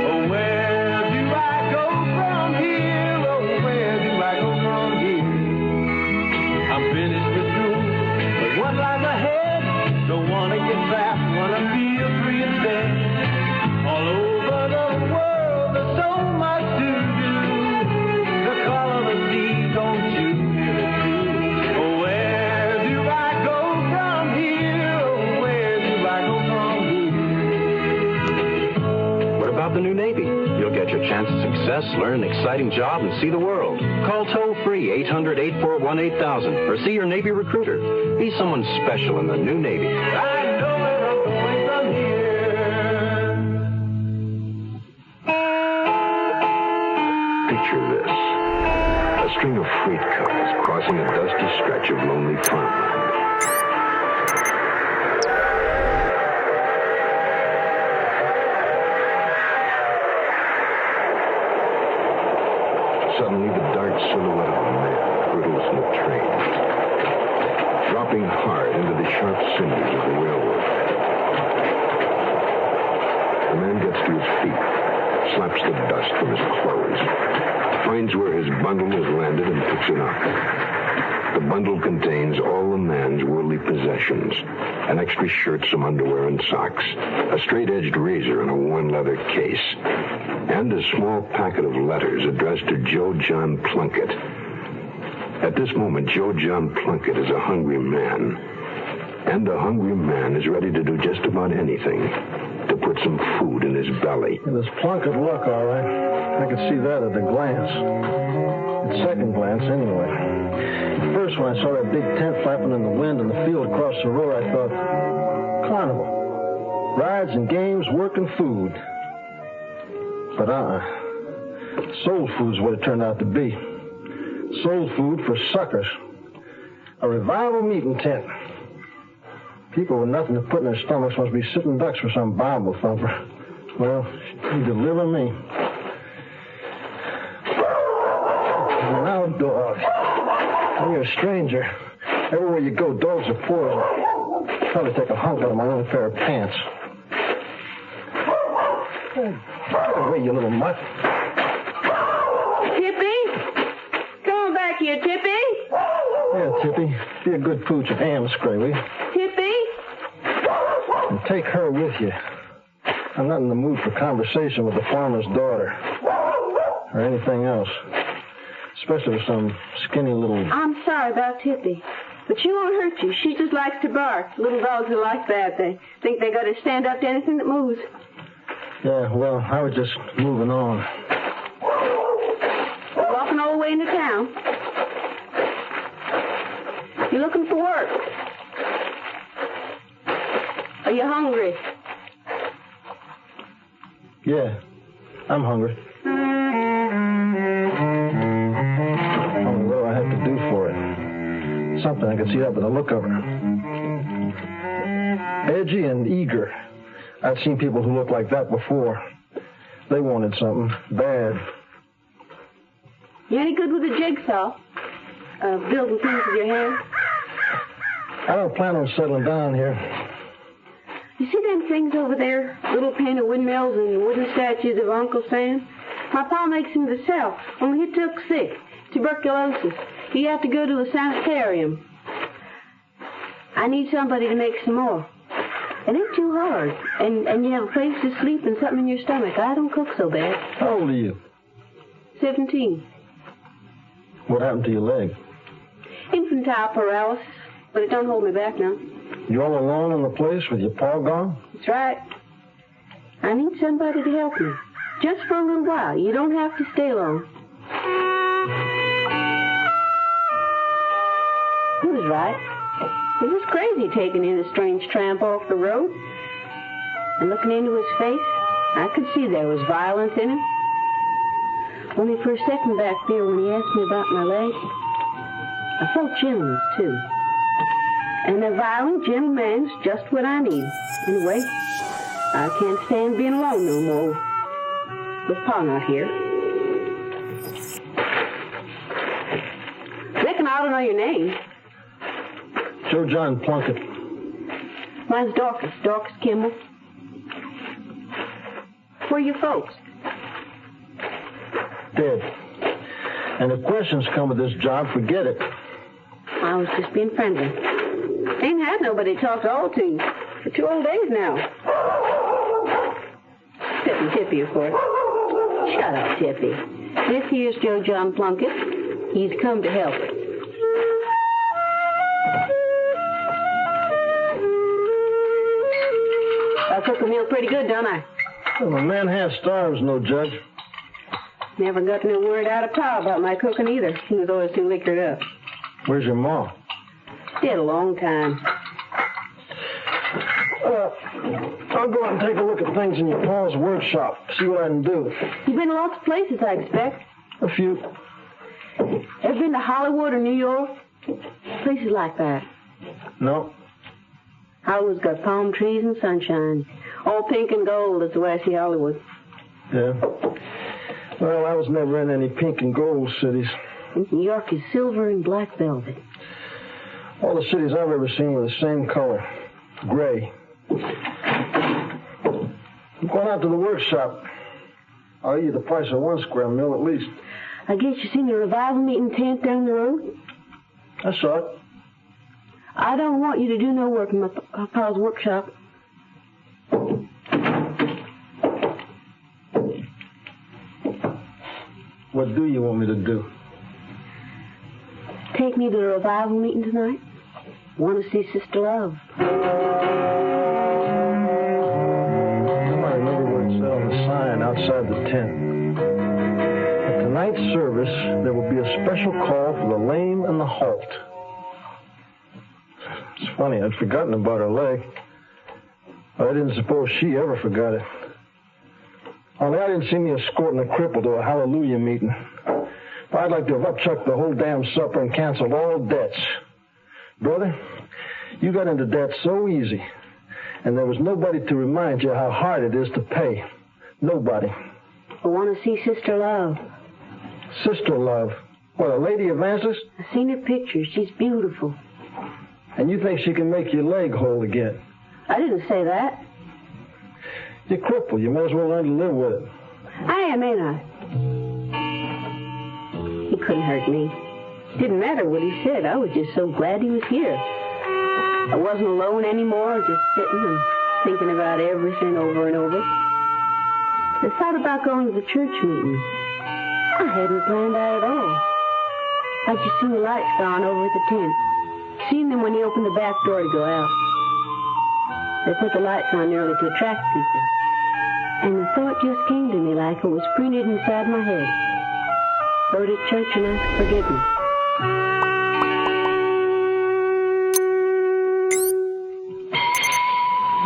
Oh, where do I go from here? Oh, where do I go from here? I'm finished with school, but what lies ahead? Don't wanna get trapped, wanna feel free instead. All over the world, there's so much to do. The call of the sea, don't you hear it too? Oh, where do I go from here? Oh, where do I go from here? What about the new Navy? You'll get your chance at success, learn an exciting job, and see the world. Call toll-free 800-841-8000 or see your Navy recruiter. Be someone special in the new Navy. I know where I'm going from here. Picture this. A string of freight cars crossing a dusty stretch of lonely farmland. Suddenly, the dark silhouette of a man hurtles from the train, dropping hard into the sharp cinders of the railroad bed. The man gets to his feet, slaps the dust from his clothes, finds where his bundle has landed and picks it up. The bundle contains all the man's worldly possessions, an extra shirt, some underwear and socks, a straight-edged razor in a worn leather case. and a small packet of letters addressed to Joe John Plunkett. At this moment, Joe John Plunkett is a hungry man, and a hungry man is ready to do just about anything to put some food in his belly. It was Plunkett luck, all right. I could see that at a glance. At second glance, anyway. At first, when I saw that big tent flapping in the wind in the field across the road, I thought, carnival. Rides and games, work and food. But soul food's what it turned out to be. Soul food for suckers. A revival meeting tent. People with nothing to put in their stomachs must be sitting ducks for some Bible thumper. Well, you deliver me. Now, dog. When you're a stranger, everywhere you go, dogs are poison. Probably take a hunk out of my own pair of pants. Get away, you little mutt. Tippy? Come on back here, Tippy. Yeah, Tippy. Be a good pooch of ham scray, will you? Tippy? And take her with you. I'm not in the mood for conversation with the farmer's daughter. Or anything else. Especially with some skinny little... I'm sorry about Tippy, but she won't hurt you. She just likes to bark. Little dogs are like that. They think they got to stand up to anything that moves. Yeah, well, I was just moving on. Walking all the way into town. You looking for work? Are you hungry? Yeah, I'm hungry. What do I have to do for it? Something I could see that by the look of her. Edgy and eager. I've seen people who look like that before. They wanted something bad. You any good with a jigsaw? Building things with your hands? I don't plan on settling down here. You see them things over there? Little painted windmills and wooden statues of Uncle Sam? My pa makes them himself, only he took sick. Tuberculosis. He had to go to a sanitarium. I need somebody to make some more. It ain't too hard. And you have a place to sleep and something in your stomach. I don't cook so bad. How old are you? 17. What happened to your leg? Infantile paralysis, but it don't hold me back now. You all alone in the place with your paw gone? That's right. I need somebody to help me. Just for a little while. You don't have to stay long. He was right. He was crazy taking in a strange tramp off the road. And looking into his face, I could see there was violence in him. Only for a second back there when he asked me about my leg, I felt gentleness, too. And a violent, gentle man's just what I need. Anyway, I can't stand being alone no more with Pa not here. Reckon I ought to know your name. Joe John Plunkett. Mine's Dorcas Kimball. Where are your folks? Dead. And if questions come with this job, forget it. I was just being friendly. Ain't had nobody to talk to all to for 2 whole days now. Except for Tippy, of course. Shut up, Tippy. This here's Joe John Plunkett. He's come to help. I cook a meal pretty good, don't I? Well, a man half starves, no judge. Never got no word out of Pa about my cooking either. He was always too liquored up. Where's your ma? Dead a long time. I'll go out and take a look at things in your pa's workshop, see what I can do. You've been to lots of places, I expect. A few. Ever been to Hollywood or New York? Places like that. No. Hollywood's got palm trees and sunshine. All pink and gold is the way I see Hollywood. Yeah. Well, I was never in any pink and gold cities. New York is silver and black velvet. All the cities I've ever seen were the same color. Gray. I'm going out to the workshop. I'll owe you the price of 1 square mil at least. I guess you seen the revival meeting tent down the road? I saw it. I don't want you to do no work in my pa's workshop. What do you want me to do? Take me to the revival meeting tonight. Want to see Sister Love. I remember where it said on the sign outside the tent. At tonight's service, there will be a special call for the lame and the halt. It's funny, I'd forgotten about her leg. But I didn't suppose she ever forgot it. Only I didn't see me escorting a cripple to a hallelujah meeting. I'd like to have upchucked the whole damn supper and canceled all debts. Brother, you got into debt so easy, and there was nobody to remind you how hard it is to pay. Nobody. I want to see Sister Love. Sister Love? What, a lady evangelist? I've seen her picture. She's beautiful. And you think she can make your leg whole again? I didn't say that. You're crippled. You may as well learn to live with it. I am, ain't I? He couldn't hurt me. Didn't matter what he said. I was just so glad he was here. I wasn't alone anymore, just sitting and thinking about everything over and over. I thought about going to the church meeting. I hadn't planned that at all. I just seen the lights gone over at the tent. Seen them when he opened the back door to go out. They put the lights on nearly to attract people. And the thought just came to me like it was printed inside my head. Go to church and ask forgiveness.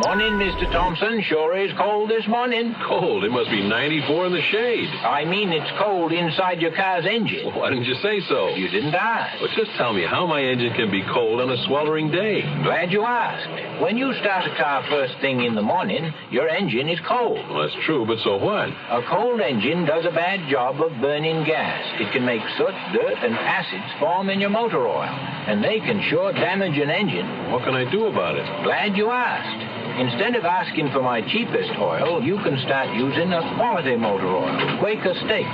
Morning, Mr. Thompson. Sure is cold this morning. Cold? It must be 94 in the shade. I mean, it's cold inside your car's engine. Well, why didn't you say so? You didn't ask. Well, just tell me how my engine can be cold on a sweltering day. Glad you asked. When you start a car first thing in the morning, your engine is cold. Well, that's true, but so what? A cold engine does a bad job of burning gas. It can make soot, dirt, and acids form in your motor oil, and they can sure damage an engine. What can I do about it? Glad you asked. Instead of asking for my cheapest oil, you can start using a quality motor oil, Quaker State.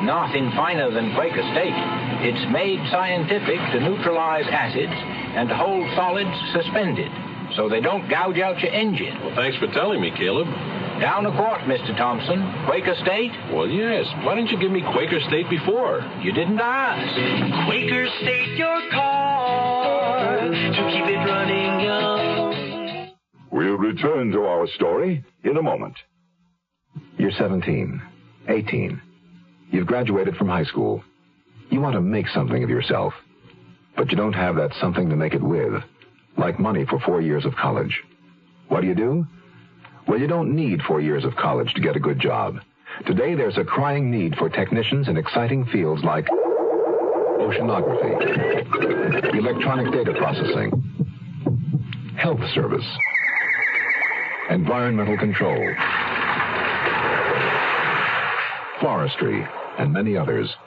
Nothing finer than Quaker State. It's made scientific to neutralize acids and to hold solids suspended, so they don't gouge out your engine. Well, thanks for telling me, Caleb. Down a quart, Mr. Thompson. Quaker State? Well, yes. Why didn't you give me Quaker State before? You didn't ask. Quaker State your car to keep it running young. We'll return to our story in a moment. You're 17, 18. You've graduated from high school. You want to make something of yourself, but you don't have that something to make it with, like money for 4 years of college. What do? Well, you don't need 4 years of college to get a good job. Today, there's a crying need for technicians in exciting fields like oceanography, electronic data processing, health service, environmental control, forestry, and many others.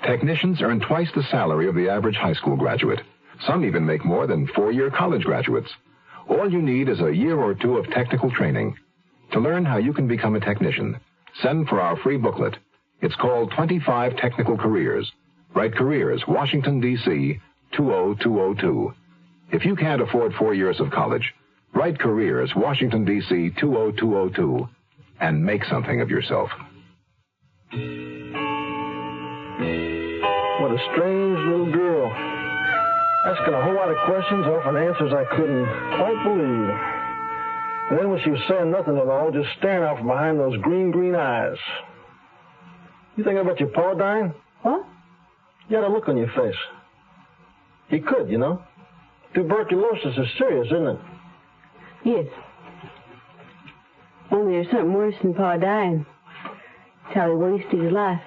Technicians earn twice the salary of the average high school graduate. Some even make more than 4-year college graduates. All you need is a year or two of technical training. To learn how you can become a technician, send for our free booklet. It's called 25 Technical Careers. Write Careers, Washington, D.C., 20202. If you can't afford 4 years of college, write Careers, Washington, D.C., 20202, and make something of yourself. What a strange little girl. Asking a whole lot of questions, offering answers I couldn't quite believe. And then when she was saying nothing at all, just staring out from behind those green eyes. You thinking about your pa dying? What? You got a look on your face. He could, you know. Tuberculosis is serious, isn't it? Yes. Only there's something worse than Pa dying. It's how he wasted his life.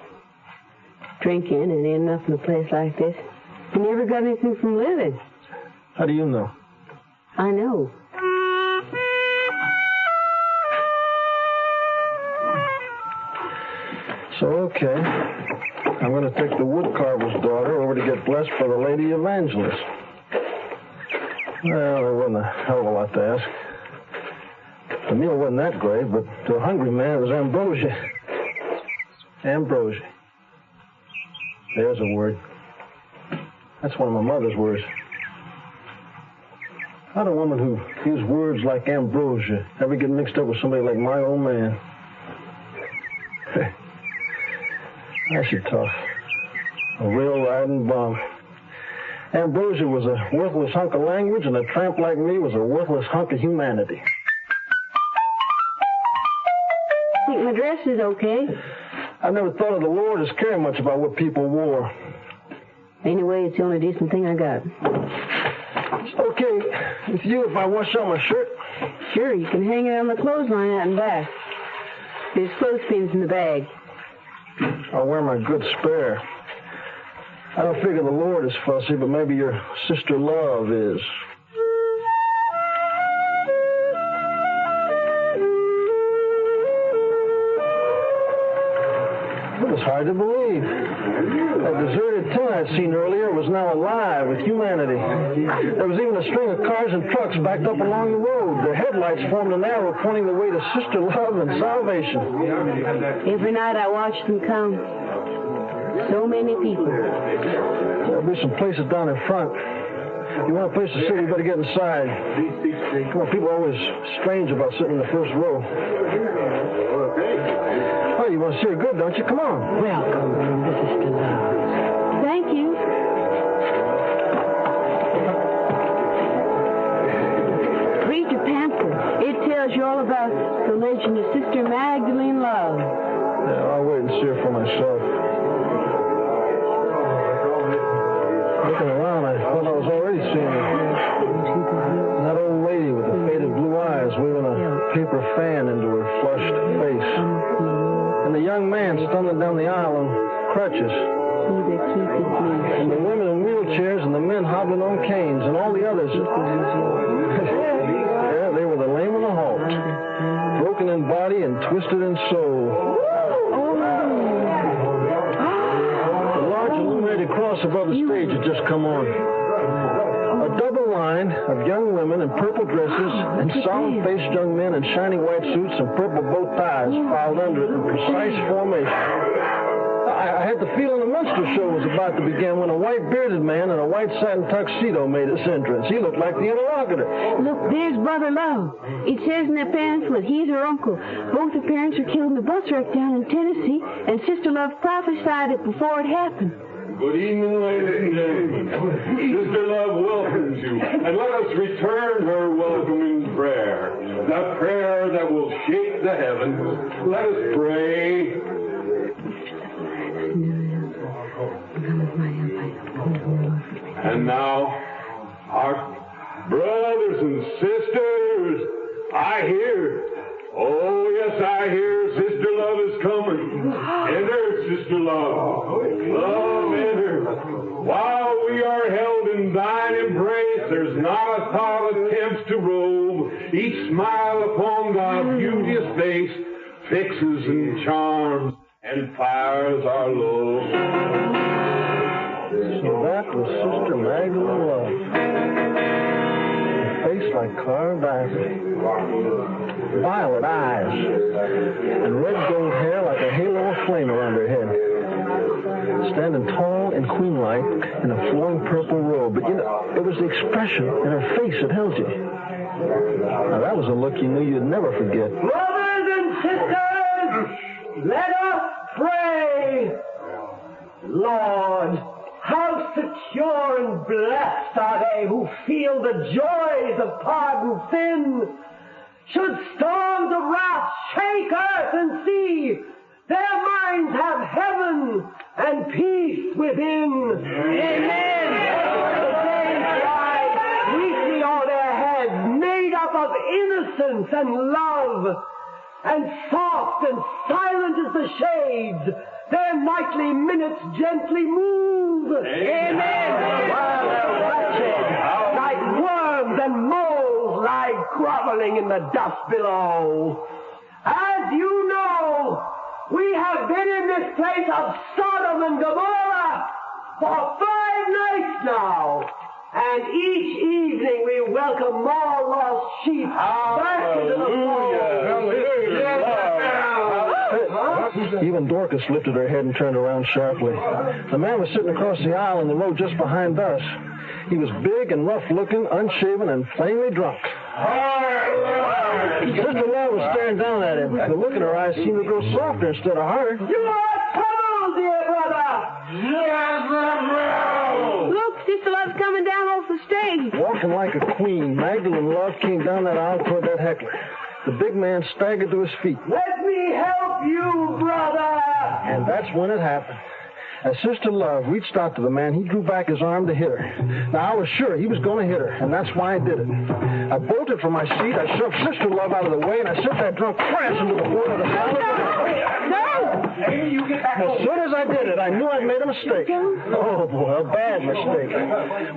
Drinking and ending up in a place like this. He never got anything from living. How do you know? I know. So, okay. I'm going to take the woodcarver's daughter over to get blessed for the lady evangelist. Well, there wasn't a hell of a lot to ask. The meal wasn't that great, but to a hungry man, it was ambrosia. Ambrosia. There's a word. That's one of my mother's words. How'd a woman who used words like ambrosia ever get mixed up with somebody like my old man? That's your tough. A real riding bum. Ambrosia was a worthless hunk of language, and a tramp like me was a worthless hunk of humanity. I think my dress is okay. I never thought of the Lord as caring much about what people wore. Anyway, it's the only decent thing I got. It's okay with you if I wash out my shirt? Sure, you can hang it on the clothesline out in back. There's clothespins in the bag. I'll wear my good spare. I don't figure the Lord is fussy, but maybe your sister Love is. It was hard to believe. That deserted town I'd seen earlier was now alive with humanity. There was even a string of cars and trucks backed up along the road. Their headlights formed an arrow pointing the way to sister love and salvation. Every night I watch them come. So many people. There'll be some places down in front. If you want a place to sit, you better get inside. Come on, people are always strange about sitting in the first row. Oh, you want to see her good, don't you? Come on. Welcome, Sister Love. Thank you. Read your pamphlet. It tells you all about the legend of Sister Magdalene Love. Yeah, I'll wait and see her for myself. Looking around, I thought I was already seeing her. That old lady with the faded blue eyes waving a paper fan into her flushed face. And the young man stumbling down the aisle on crutches. And the women in wheelchairs and the men hobbling on canes and all the others. Yeah, they were the lame and the halt. Broken in body and twisted in soul. The large illuminated cross above the stage had just come on. A double line of young women in purple dresses and solemn-faced young men in shining white suits and purple bow ties filed under it in precise formation. I had the feeling the minstrel show was about to begin when a white-bearded man in a white satin tuxedo made his entrance. He looked like the interrogator. Look, there's Brother Love. It says in the pamphlet he's her uncle. Both her parents were killed in the bus wreck down in Tennessee, and Sister Love prophesied it before it happened. Good evening, ladies and gentlemen. Sister Love welcomes you, and let us return her welcoming prayer. The prayer that will shake the heavens. Let us pray. And now, our brothers and sisters, I hear, oh yes, I hear Sister Love is coming. Enter, Sister Love. Love, enter. While we are held in thine embrace, there's not a thought attempts to rove. Each smile upon thy beauteous face fixes and charms and fires our love. So that was Sister Magdalene Love. A face like carved ivory. Violet eyes. And red gold hair like a halo of flame around her head. Standing tall and queen-like in a flowing purple robe. But, you know, it was the expression in her face that held you. Now, that was a look you knew you'd never forget. Brothers and sisters, let us pray. Lord, how secure and blessed are they who feel the joys of pardon sin. Should storms of wrath shake earth and sea, their minds have heaven and peace within. Amen. The same pride weekly on their heads, made up of innocence and love, and soft and silent as the shades, their nightly minutes gently move. Amen. While they're wretched, like worms and moles, lie groveling in the dust below. As you know, we have been in this place of Sodom and Gomorrah for 5 nights now. And each evening we welcome more lost sheep back into the fold. Even Dorcas lifted her head and turned around sharply. The man was sitting across the aisle in the row just behind us. He was big and rough-looking, unshaven, and plainly drunk. Sister Love was staring down at him. The look in her eyes seemed to grow softer instead of harder. You are troubled, dear brother. Jezebel! Look, Sister Love's coming down off the stage. Walking like a queen, Magdalene Love came down that aisle toward that heckler. The big man staggered to his feet. Let me help you, brother! And that's when it happened. As Sister Love reached out to the man, he drew back his arm to hit her. Now, I was sure he was going to hit her, and that's why I did it. I bolted from my seat, I shoved Sister Love out of the way, and I sent that drunk crash into the floor of the house. As soon as I did it, I knew I'd made a mistake. Oh, boy, a bad mistake.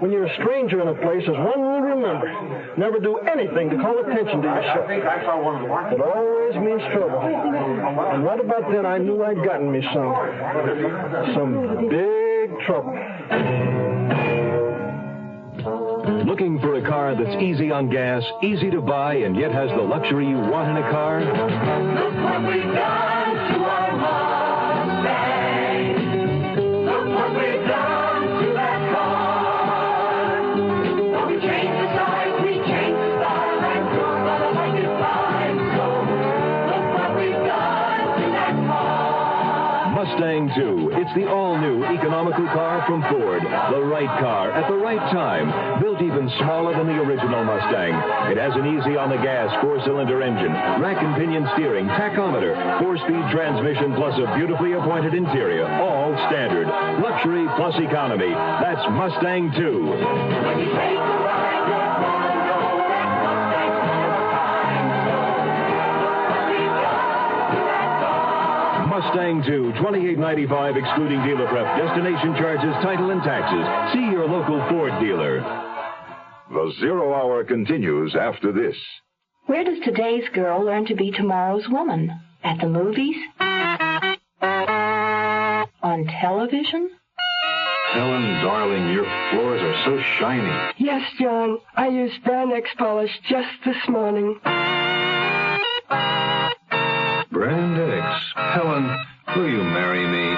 When you're a stranger in a place, there's one rule to remember. Never do anything to call attention to yourself. It always means trouble. And right about then, I knew I'd gotten me some big trouble. Looking for a car that's easy on gas, easy to buy, and yet has the luxury you want in a car? Look what we've done to our Mustang. Look what we've done to that car. Well, we changed the size, we changed the style, and your brother liked it fine. So, look what we've done to that car. Mustang 2. It's the all-new economical car from Ford. The right car at the right time. Built even smaller than the original Mustang. It has an easy-on-the-gas 4-cylinder engine, rack and pinion steering, tachometer, 4-speed transmission, plus a beautifully appointed interior. All standard. Luxury plus economy. That's Mustang 2. Mustang 2, $28.95 excluding dealer prep, destination charges, title, and taxes. See your local Ford dealer. The Zero Hour continues after this. Where does today's girl learn to be tomorrow's woman? At the movies? On television? Helen, darling, your floors are so shiny. Yes, John. I used Brandex polish just this morning. Brandex. Helen, will you marry me?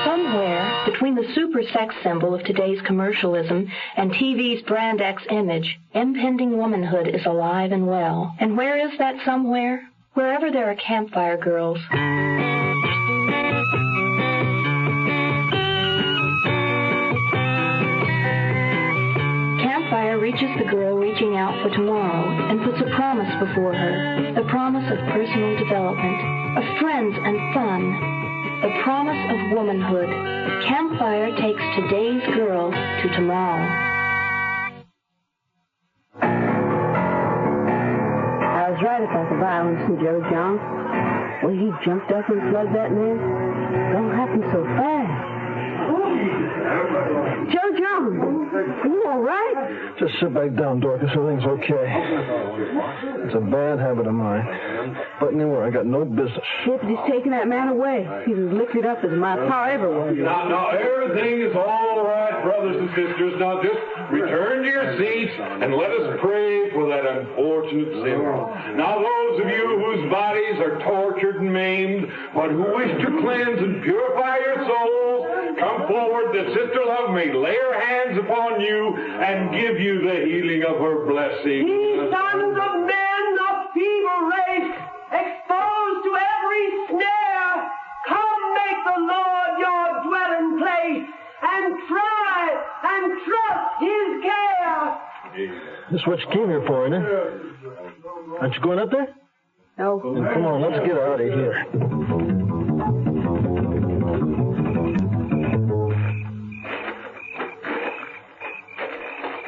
Somewhere between the super sex symbol of today's commercialism and TV's Brandex image, impending womanhood is alive and well. And where is that somewhere? Wherever there are campfire girls. Campfire reaches the girl reaching out for tomorrow and puts a promise before her. The promise of personal development, of friends and fun. The promise of womanhood. Campfire takes today's girl to tomorrow. I was right about the violence in Joe John. When he jumped up and slugged that man, it don't happen so fast. Joe John, you all right? Just sit back down, Dorcas. Everything's okay. It's a bad habit of mine. But anyway, I got no business. Yeah, but he's taking that man away. He's as liquored up as my pa ever was. Now, everything is all right, brothers and sisters. Now, just return to your seats and let us pray for that unfortunate sinner. Now, those of you whose bodies are tortured and maimed, but who wish to cleanse and purify your souls, come forward that Sister Love may lay her hands upon you and give you the healing of her blessing. Ye sons of men of feeble race, exposed to every snare, come make the Lord your dwelling place, and try and trust his care. This is what you came here for, isn't it? Aren't you going up there? No. Then come on, let's get out of here.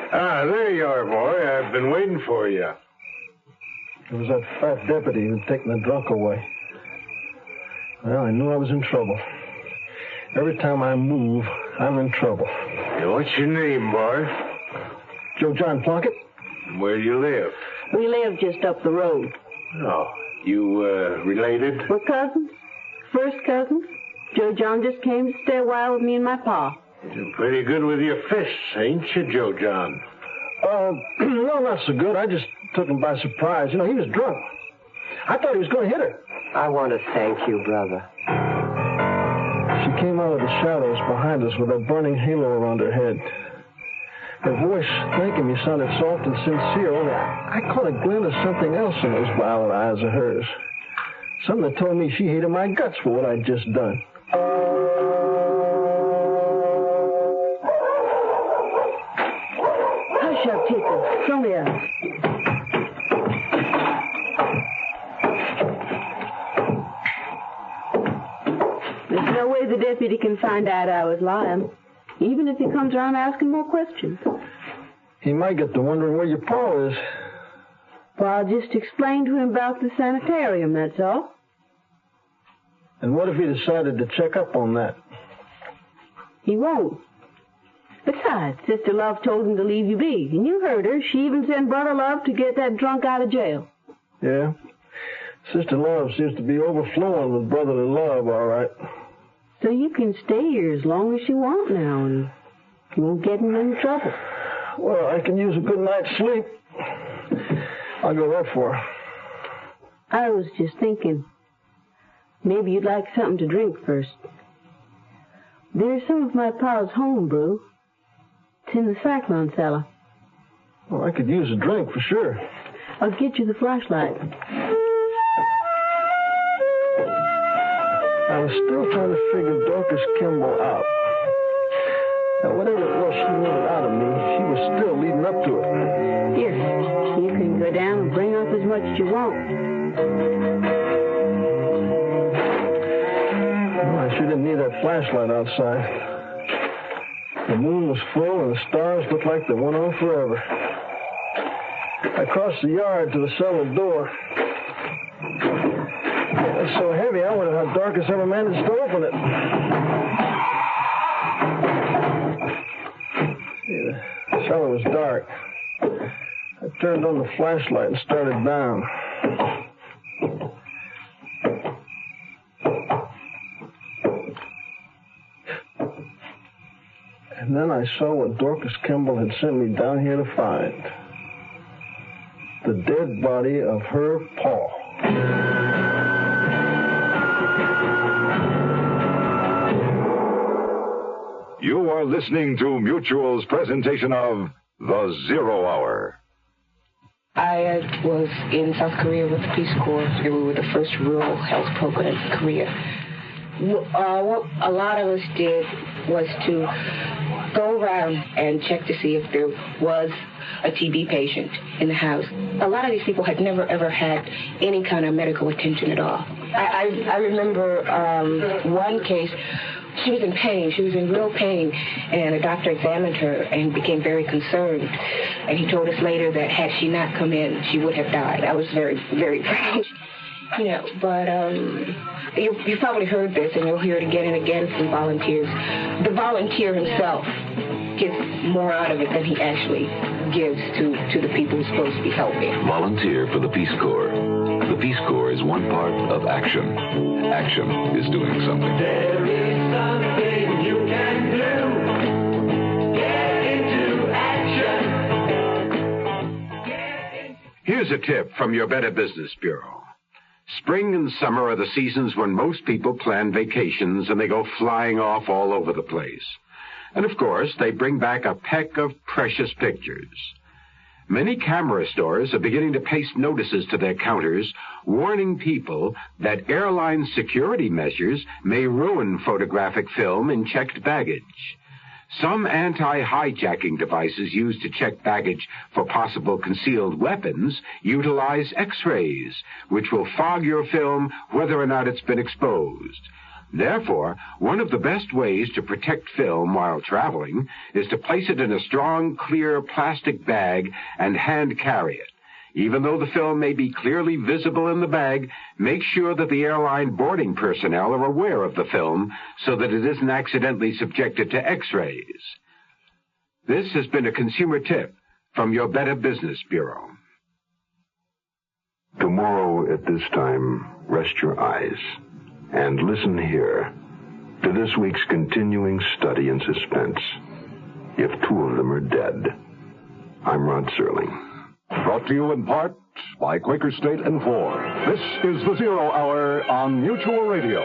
Ah, there you are, boy. I've been waiting for you. It was that fat deputy who'd taken the drunk away. Well, I knew I was in trouble. Every time I move, I'm in trouble. What's your name, boy? Joe John Plunkett. Where do you live? We live just up the road. Oh, you, related? We're cousins. First cousins. Joe John just came to stay a while with me and my pa. You're pretty good with your fists, ain't you, Joe John? No, not so good. I just took him by surprise. You know, he was drunk. I thought he was going to hit her. I want to thank you, brother. She came out of the shadows behind us with a burning halo around her head. Her voice, thanking me, sounded soft and sincere, only I caught a glint of something else in those violet eyes of hers. Something that told me she hated my guts for what I'd just done. Hush up, Tickle. Show me up. There's no way the deputy can find out I was lying, even if he comes around asking more questions. He might get to wondering where your pa is. Well, I'll just explain to him about the sanitarium, that's all. And what if he decided to check up on that? He won't. Besides, Sister Love told him to leave you be, and you heard her. She even sent Brother Love to get that drunk out of jail. Yeah? Sister Love seems to be overflowing with brotherly love, all right. So you can stay here as long as you want now, and you won't get in any trouble. Well, I can use a good night's sleep. I'll go up for her. I was just thinking, maybe you'd like something to drink first. There's some of my pa's home brew. It's in the cyclone cellar. Well, I could use a drink for sure. I'll get you the flashlight. I was still trying to figure Dorcas Kimball out. Now, whatever it was she wanted out of me, she was still leading up to it. Here, you can go down and bring up as much as you want. Well, I sure didn't need that flashlight outside. The moon was full and the stars looked like they went on forever. I crossed the yard to the cellar door. It was so heavy, I wondered how Dorcas ever managed to open it. The cellar was dark. I turned on the flashlight and started down. And then I saw what Dorcas Kimball had sent me down here to find. The dead body of her pa. You are listening to Mutual's presentation of The Zero Hour. I was in South Korea with the Peace Corps, and we were the first rural health program in Korea. What a lot of us did was to go around and check to see if there was a TB patient in the house. A lot of these people had never, ever had any kind of medical attention at all. I remember one case. She was in pain. She was in real pain, and a doctor examined her and became very concerned. And he told us later that had she not come in, she would have died. I was very, very proud, you know. But you probably heard this, and you'll hear it again and again from volunteers. The volunteer himself gets more out of it than he actually gives to the people he's supposed to be helping. Volunteer for the Peace Corps. The Peace Corps is one part of action. Action is doing something. There is something you can do. Get into action. Here's a tip from your Better Business Bureau. Spring and summer are the seasons when most people plan vacations and they go flying off all over the place. And of course, they bring back a peck of precious pictures. Many camera stores are beginning to paste notices to their counters warning people that airline security measures may ruin photographic film in checked baggage. Some anti-hijacking devices used to check baggage for possible concealed weapons utilize X-rays, which will fog your film whether or not it's been exposed. Therefore, one of the best ways to protect film while traveling is to place it in a strong, clear plastic bag and hand carry it. Even though the film may be clearly visible in the bag, make sure that the airline boarding personnel are aware of the film so that it isn't accidentally subjected to X-rays. This has been a consumer tip from your Better Business Bureau. Tomorrow at this time, rest your eyes and listen here to this week's continuing study in suspense. If two of them are dead. I'm Rod Serling. Brought to you in part by Quaker State and Ford. This is the Zero Hour on Mutual Radio.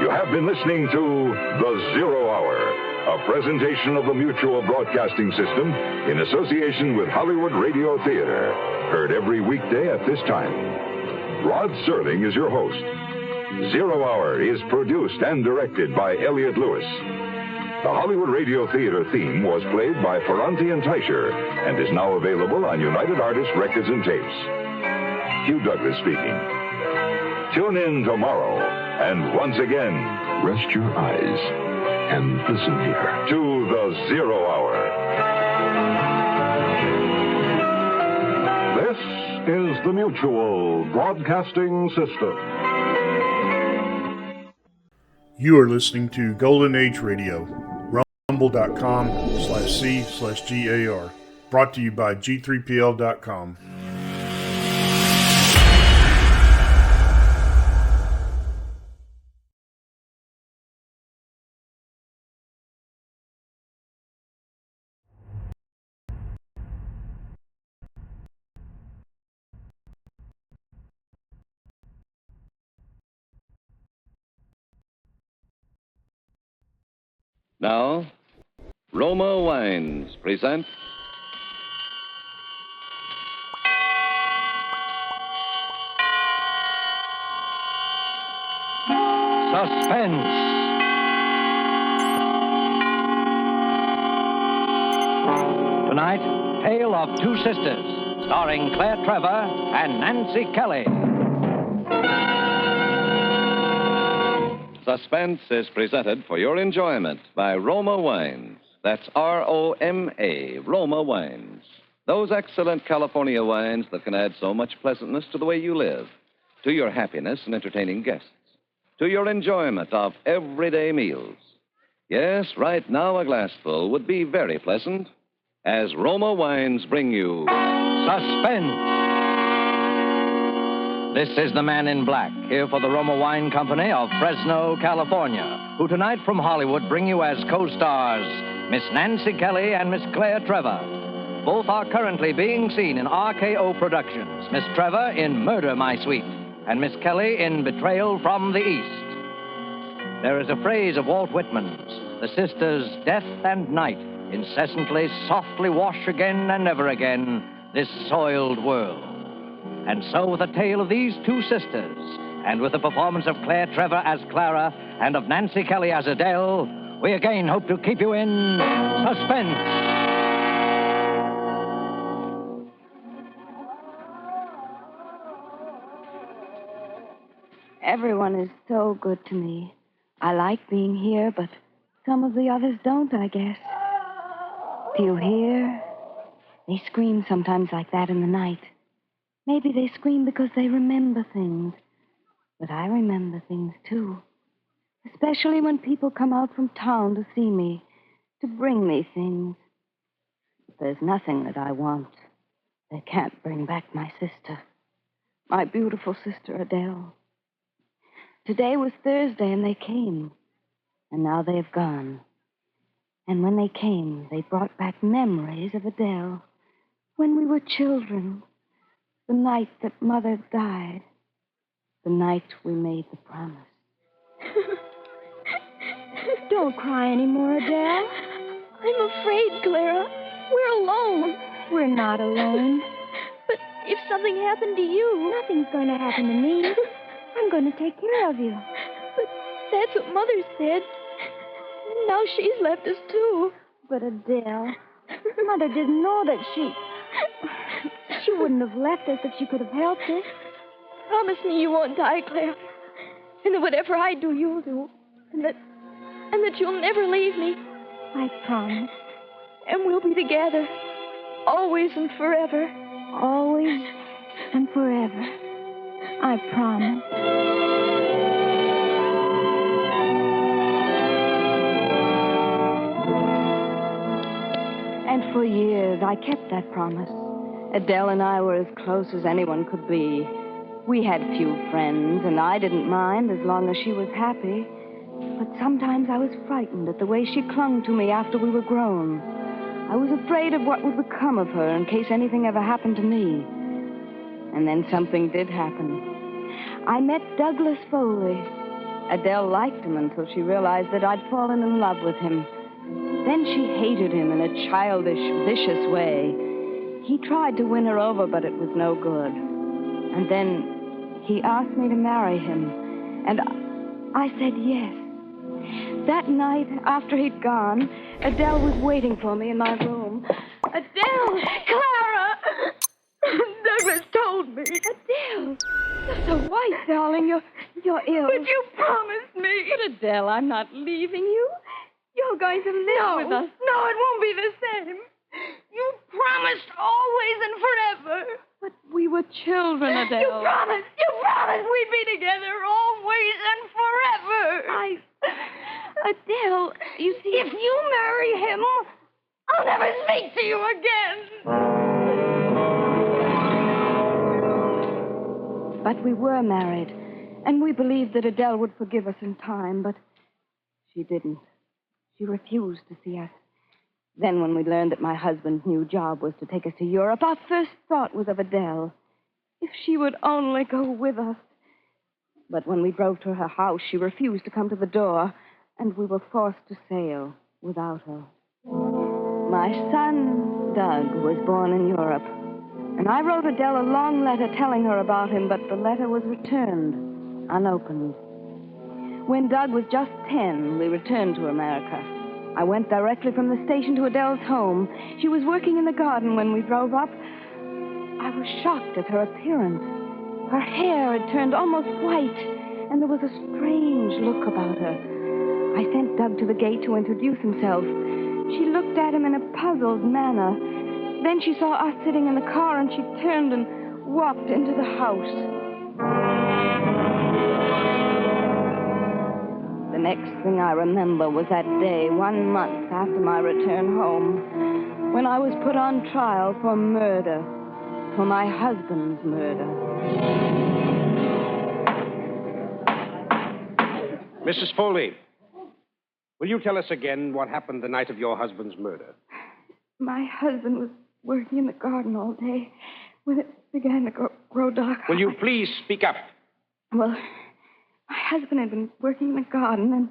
You have been listening to The Zero Hour, a presentation of the Mutual Broadcasting System in association with Hollywood Radio Theater. Heard every weekday at this time. Rod Serling is your host. Zero Hour is produced and directed by Elliot Lewis. The Hollywood Radio Theater theme was played by Ferranti and Teicher and is now available on United Artists Records and Tapes. Hugh Douglas speaking. Tune in tomorrow, and once again, rest your eyes and listen here to The Zero Hour. This is the Mutual Broadcasting System. You are listening to Golden Age Radio, rumble.com/C/GAR, brought to you by G3PL.com. Now, Roma Wines present Suspense. Tonight, Tale of Two Sisters, starring Claire Trevor and Nancy Kelly. Suspense is presented for your enjoyment by Roma Wines. That's R-O-M-A, Roma Wines. Those excellent California wines that can add so much pleasantness to the way you live, to your happiness in entertaining guests, to your enjoyment of everyday meals. Yes, right now a glassful would be very pleasant as Roma Wines bring you Suspense. This is the Man in Black, here for the Roma Wine Company of Fresno, California, who tonight from Hollywood bring you as co-stars Miss Nancy Kelly and Miss Claire Trevor. Both are currently being seen in RKO Productions. Miss Trevor in Murder, My Sweet, and Miss Kelly in Betrayal from the East. There is a phrase of Walt Whitman's, the sisters death and night incessantly softly wash again and ever again this soiled world. And so with the tale of these two sisters, and with the performance of Claire Trevor as Clara and of Nancy Kelly as Adele, we again hope to keep you in suspense. Everyone is so good to me. I like being here, but some of the others don't, I guess. Do you hear? They scream sometimes like that in the night. Maybe they scream because they remember things. But I remember things, too. Especially when people come out from town to see me, to bring me things. But there's nothing that I want that can't bring back my sister. My beautiful sister, Adele. Today was Thursday, and they came. And now they've gone. And when they came, they brought back memories of Adele. When we were children. The night that Mother died. The night we made the promise. Don't cry anymore, Adele. I'm afraid, Clara. We're alone. We're not alone. But if something happened to you... Nothing's going to happen to me. I'm going to take care of you. But that's what Mother said. Now she's left us, too. But Adele, Mother didn't know that she wouldn't have left us if she could have helped us. Promise me you won't die, Claire. And that whatever I do, you'll do. And that you'll never leave me. I promise. And we'll be together. Always and forever. Always and forever. I promise. And for years, I kept that promise. Adele and I were as close as anyone could be. We had few friends, and I didn't mind as long as she was happy. But sometimes I was frightened at the way she clung to me after we were grown. I was afraid of what would become of her in case anything ever happened to me. And then something did happen. I met Douglas Foley. Adele liked him until she realized that I'd fallen in love with him. Then she hated him in a childish, vicious way. He tried to win her over, but it was no good. And then he asked me to marry him, and I said yes. That night, after he'd gone, Adele was waiting for me in my room. Adele! Clara! Douglas told me. Adele! You're so white, darling. You're ill. But you promised me. But, Adele, I'm not leaving you. You're going to live with us. No, it won't be the same. You promised always and forever. But we were children, Adele. You promised we'd be together always and forever. Adele, you see... If you marry him, I'll never speak to you again. But we were married, and we believed that Adele would forgive us in time, but she didn't. She refused to see us. Then when we learned that my husband's new job was to take us to Europe, our first thought was of Adele. If she would only go with us. But when we drove to her house, she refused to come to the door, and we were forced to sail without her. My son, Doug, was born in Europe, and I wrote Adele a long letter telling her about him, but the letter was returned, unopened. When Doug was just 10, we returned to America. I went directly from the station to Adele's home. She was working in the garden when we drove up. I was shocked at her appearance. Her hair had turned almost white, and there was a strange look about her. I sent Doug to the gate to introduce himself. She looked at him in a puzzled manner. Then she saw us sitting in the car, and she turned and walked into the house. The next thing I remember was that day, 1 month after my return home, when I was put on trial for murder, for my husband's murder. Mrs. Foley, will you tell us again what happened the night of your husband's murder? My husband was working in the garden all day when it began to grow dark. Will you please speak up? Well, my husband had been working in the garden, and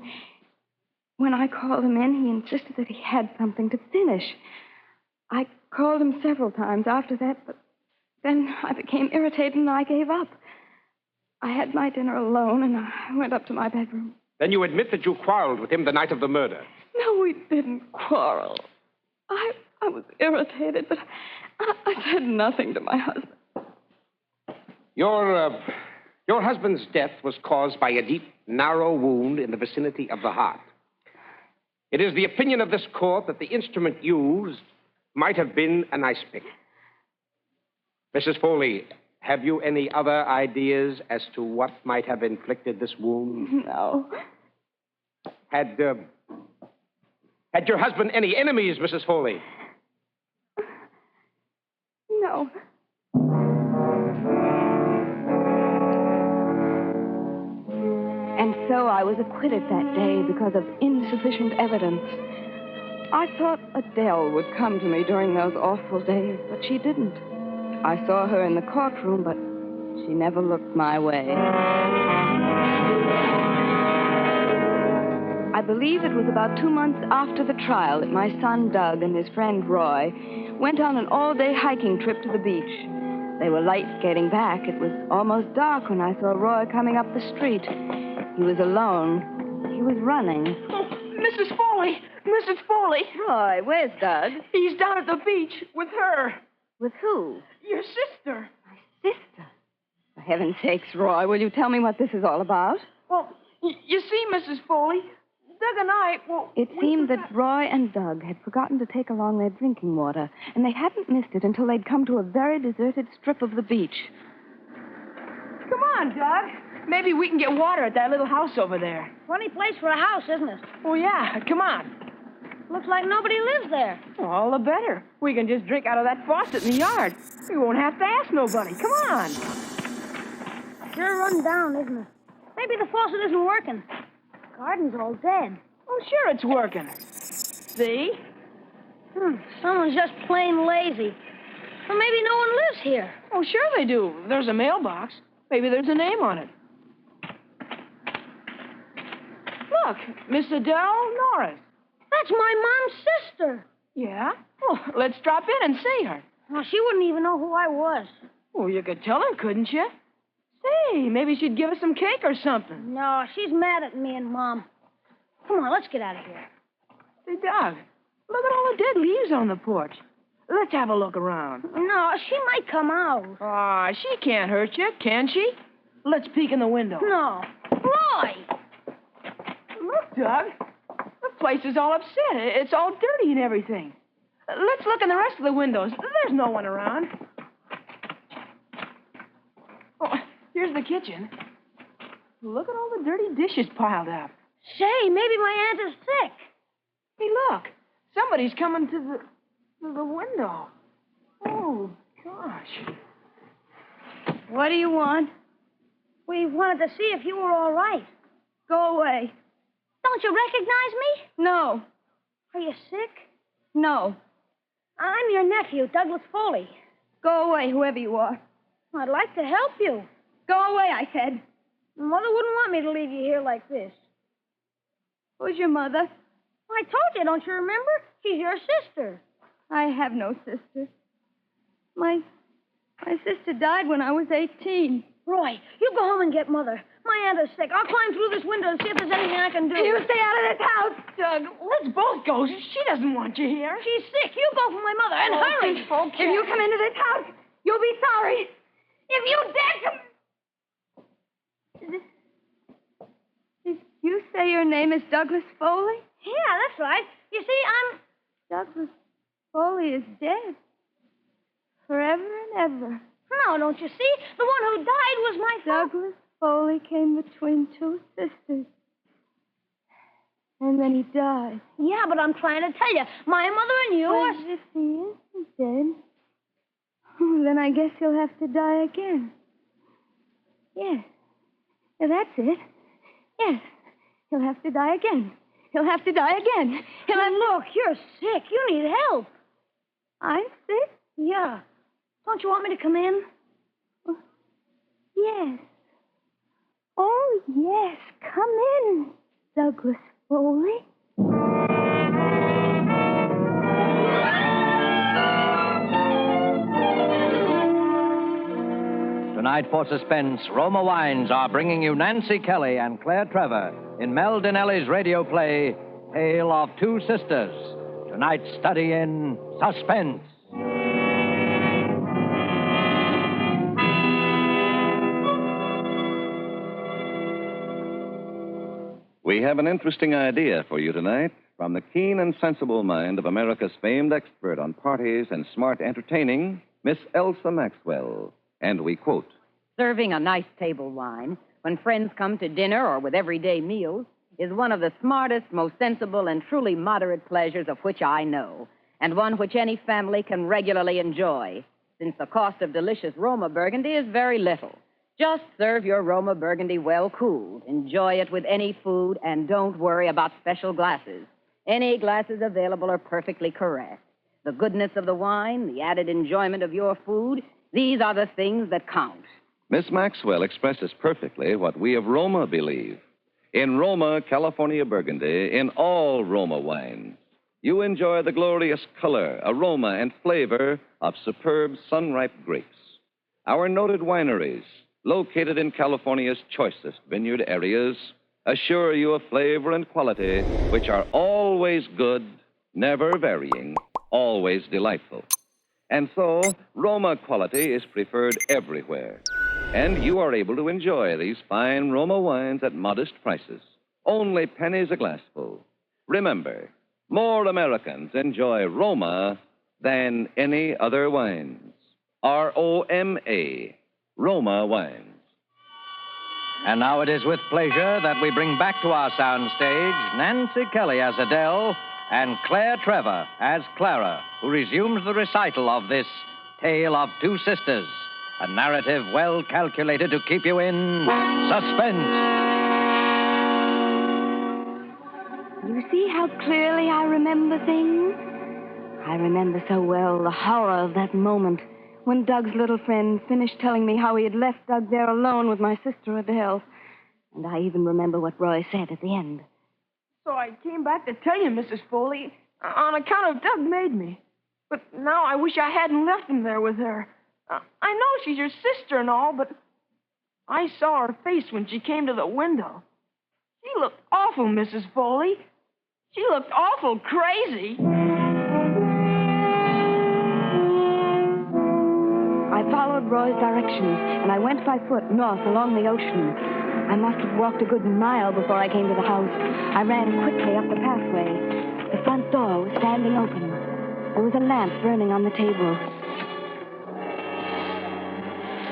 when I called him in, he insisted that he had something to finish. I called him several times after that, but then I became irritated and I gave up. I had my dinner alone, and I went up to my bedroom. Then you admit that you quarreled with him the night of the murder. No, we didn't quarrel. I was irritated, but I said nothing to my husband. Your husband's death was caused by a deep, narrow wound in the vicinity of the heart. It is the opinion of this court that the instrument used might have been an ice pick. Mrs. Foley, have you any other ideas as to what might have inflicted this wound? No. Had your husband any enemies, Mrs. Foley? No. And so I was acquitted that day because of insufficient evidence. I thought Adele would come to me during those awful days, but she didn't. I saw her in the courtroom, but she never looked my way. I believe it was about 2 months after the trial that my son Doug and his friend Roy went on an all-day hiking trip to the beach. They were light skating back. It was almost dark when I saw Roy coming up the street. He was alone. He was running. Oh, Mrs. Foley! Mrs. Foley! Roy, where's Doug? He's down at the beach with her. With who? Your sister. My sister? For heaven's sakes, Roy, will you tell me what this is all about? Well, you see, Mrs. Foley, Doug and I, It seemed that Roy and Doug had forgotten to take along their drinking water, and they hadn't missed it until they'd come to a very deserted strip of the beach. Come on, Doug. Maybe we can get water at that little house over there. Funny place for a house, isn't it? Oh, yeah. Come on. Looks like nobody lives there. Well, all the better. We can just drink out of that faucet in the yard. We won't have to ask nobody. Come on. Sure run down, isn't it? Maybe the faucet isn't working. Garden's all dead. Oh, sure it's working. See? Someone's just plain lazy. Or maybe no one lives here. Oh, sure they do. There's a mailbox. Maybe there's a name on it. look, Miss Adele Norris. That's my mom's sister. Yeah? Well, let's drop in and see her. Well, she wouldn't even know who I was. Well, you could tell her, couldn't you? Say, maybe she'd give us some cake or something. No, she's mad at me and Mom. Come on, let's get out of here. Say, Doug, look at all the dead leaves on the porch. Let's have a look around. No, she might come out. Ah, she can't hurt you, can she? Let's peek in the window. No. Roy! Look, Doug. The place is all upset. It's all dirty and everything. Let's look in the rest of the windows. There's no one around. Oh, here's the kitchen. Look at all the dirty dishes piled up. Say, maybe my aunt is sick. Hey, look. Somebody's coming to the window. Oh, gosh. What do you want? We wanted to see if you were all right. Go away. Don't you recognize me? No. Are you sick? No. I'm your nephew, Douglas Foley. Go away, whoever you are. I'd like to help you. Go away, I said. Mother wouldn't want me to leave you here like this. Who's your mother? I told you, don't you remember? She's your sister. I have no sister. My sister died when I was 18. Roy, you go home and get Mother. My aunt is sick. I'll climb through this window and see if there's anything I can do. You stay out of this house. Doug, let's both go. She doesn't want you here. She's sick. You go for my mother, and hurry. Okay. If you come into this house, you'll be sorry. If you dare come... Did you say your name is Douglas Foley? Yeah, that's right. You see, I'm... Douglas Foley is dead. Forever and ever. No, don't you see? The one who died was my father. Douglas Foley came between two sisters. And then he died. Yeah, but I'm trying to tell you, my mother and you are... Well, if he isn't dead, then I guess he'll have to die again. Yes. Yeah, that's it. Yes. He'll have to die again. He'll have to die again. Look, you're sick. You need help. I'm sick? Yeah. Don't you want me to come in? Yes. Oh, yes. Come in, Douglas Foley. Tonight for Suspense, Roma Wines are bringing you Nancy Kelly and Claire Trevor in Mel Dinelli's radio play, Tale of Two Sisters. Tonight's study in Suspense. We have an interesting idea for you tonight from the keen and sensible mind of America's famed expert on parties and smart entertaining, Miss Elsa Maxwell. And we quote, Serving a nice table wine when friends come to dinner or with everyday meals is one of the smartest, most sensible, and truly moderate pleasures of which I know, and one which any family can regularly enjoy, since the cost of delicious Roma Burgundy is very little. Just serve your Roma Burgundy well cooled. Enjoy it with any food, and don't worry about special glasses. Any glasses available are perfectly correct. The goodness of the wine, the added enjoyment of your food, these are the things that count. Miss Maxwell expresses perfectly what we of Roma believe. In Roma, California Burgundy, in all Roma wines, you enjoy the glorious color, aroma, and flavor of superb sun-ripe grapes. Our noted wineries, located in California's choicest vineyard areas, assure you of flavor and quality which are always good, never varying, always delightful. And so, Roma quality is preferred everywhere. And you are able to enjoy these fine Roma wines at modest prices, only pennies a glassful. Remember, more Americans enjoy Roma than any other wines. R-O-M-A, Roma wines. And now it is with pleasure that we bring back to our soundstage Nancy Kelly as Adele and Claire Trevor as Clara, who resumes the recital of this Tale of Two Sisters, a narrative well calculated to keep you in suspense. You see how clearly I remember things? I remember so well the horror of that moment when Doug's little friend finished telling me how he had left Doug there alone with my sister Adele. And I even remember what Roy said at the end. So I came back to tell you, Mrs. Foley, on account of Doug made me. But now I wish I hadn't left him there with her. I know she's your sister and all, but I saw her face when she came to the window. She looked awful, Mrs. Foley. She looked awful crazy. I followed Roy's directions, and I went by foot north along the ocean. I must have walked a good mile before I came to the house. I ran quickly up the pathway. The front door was standing open. There was a lamp burning on the table.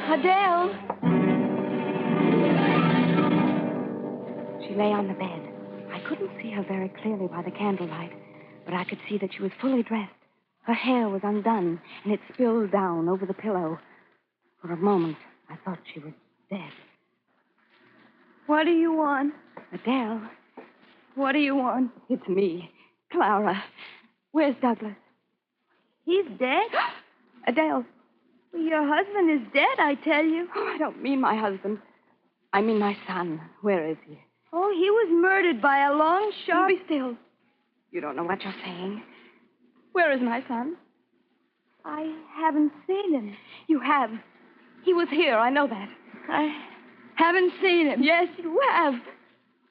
Adele! She lay on the bed. I couldn't see her very clearly by the candlelight, but I could see that she was fully dressed. Her hair was undone, and it spilled down over the pillow. For a moment, I thought she was dead. What do you want? Adele. What do you want? It's me, Clara. Where's Douglas? He's dead? Adele. Well, your husband is dead, I tell you. Oh, I don't mean my husband. I mean my son. Where is he? Oh, he was murdered by a long shot. Be still. You don't know what you're saying. Where is my son? I haven't seen him. You have. He was here, I know that. I haven't seen him. Yes, you have.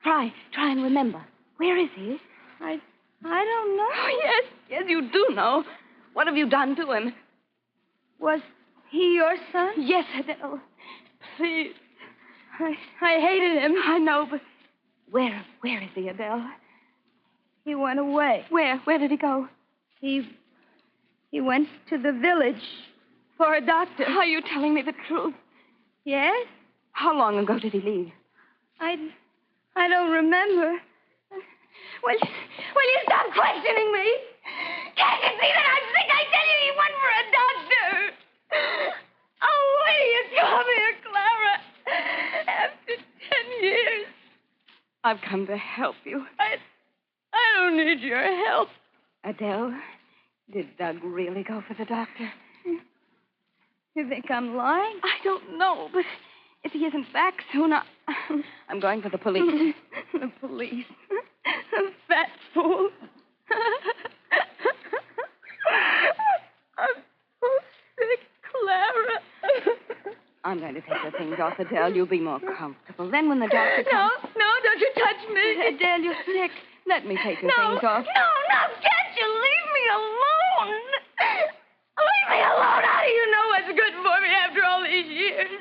Try and remember. Where is he? I don't know. Oh, yes, you do know. What have you done to him? Was he your son? Yes, Adele. Please. I hated him. I know, but where is he, Adele? He went away. Where? Where did he go? He went to the village for a doctor. Are you telling me the truth? Yes. How long ago did he leave? I don't remember. Will you stop questioning me? Can't you see that I'm sick? I tell you, he went for a doctor. Oh, why do you come here, Clara? After 10 years. I've come to help you. I don't need your help. Adele, did Doug really go for the doctor? You think I'm lying? I don't know, but if he isn't back soon, I'm going for the police. The police? Fat fool. I'm so sick, Clara. I'm going to take the things off, Adele. You'll be more comfortable. Then when the doctor comes... No, don't you touch me. Adele, you're sick. Let me take your things off. No, can't you leave me alone? Leave me alone. How do you know what's good for me after all these years?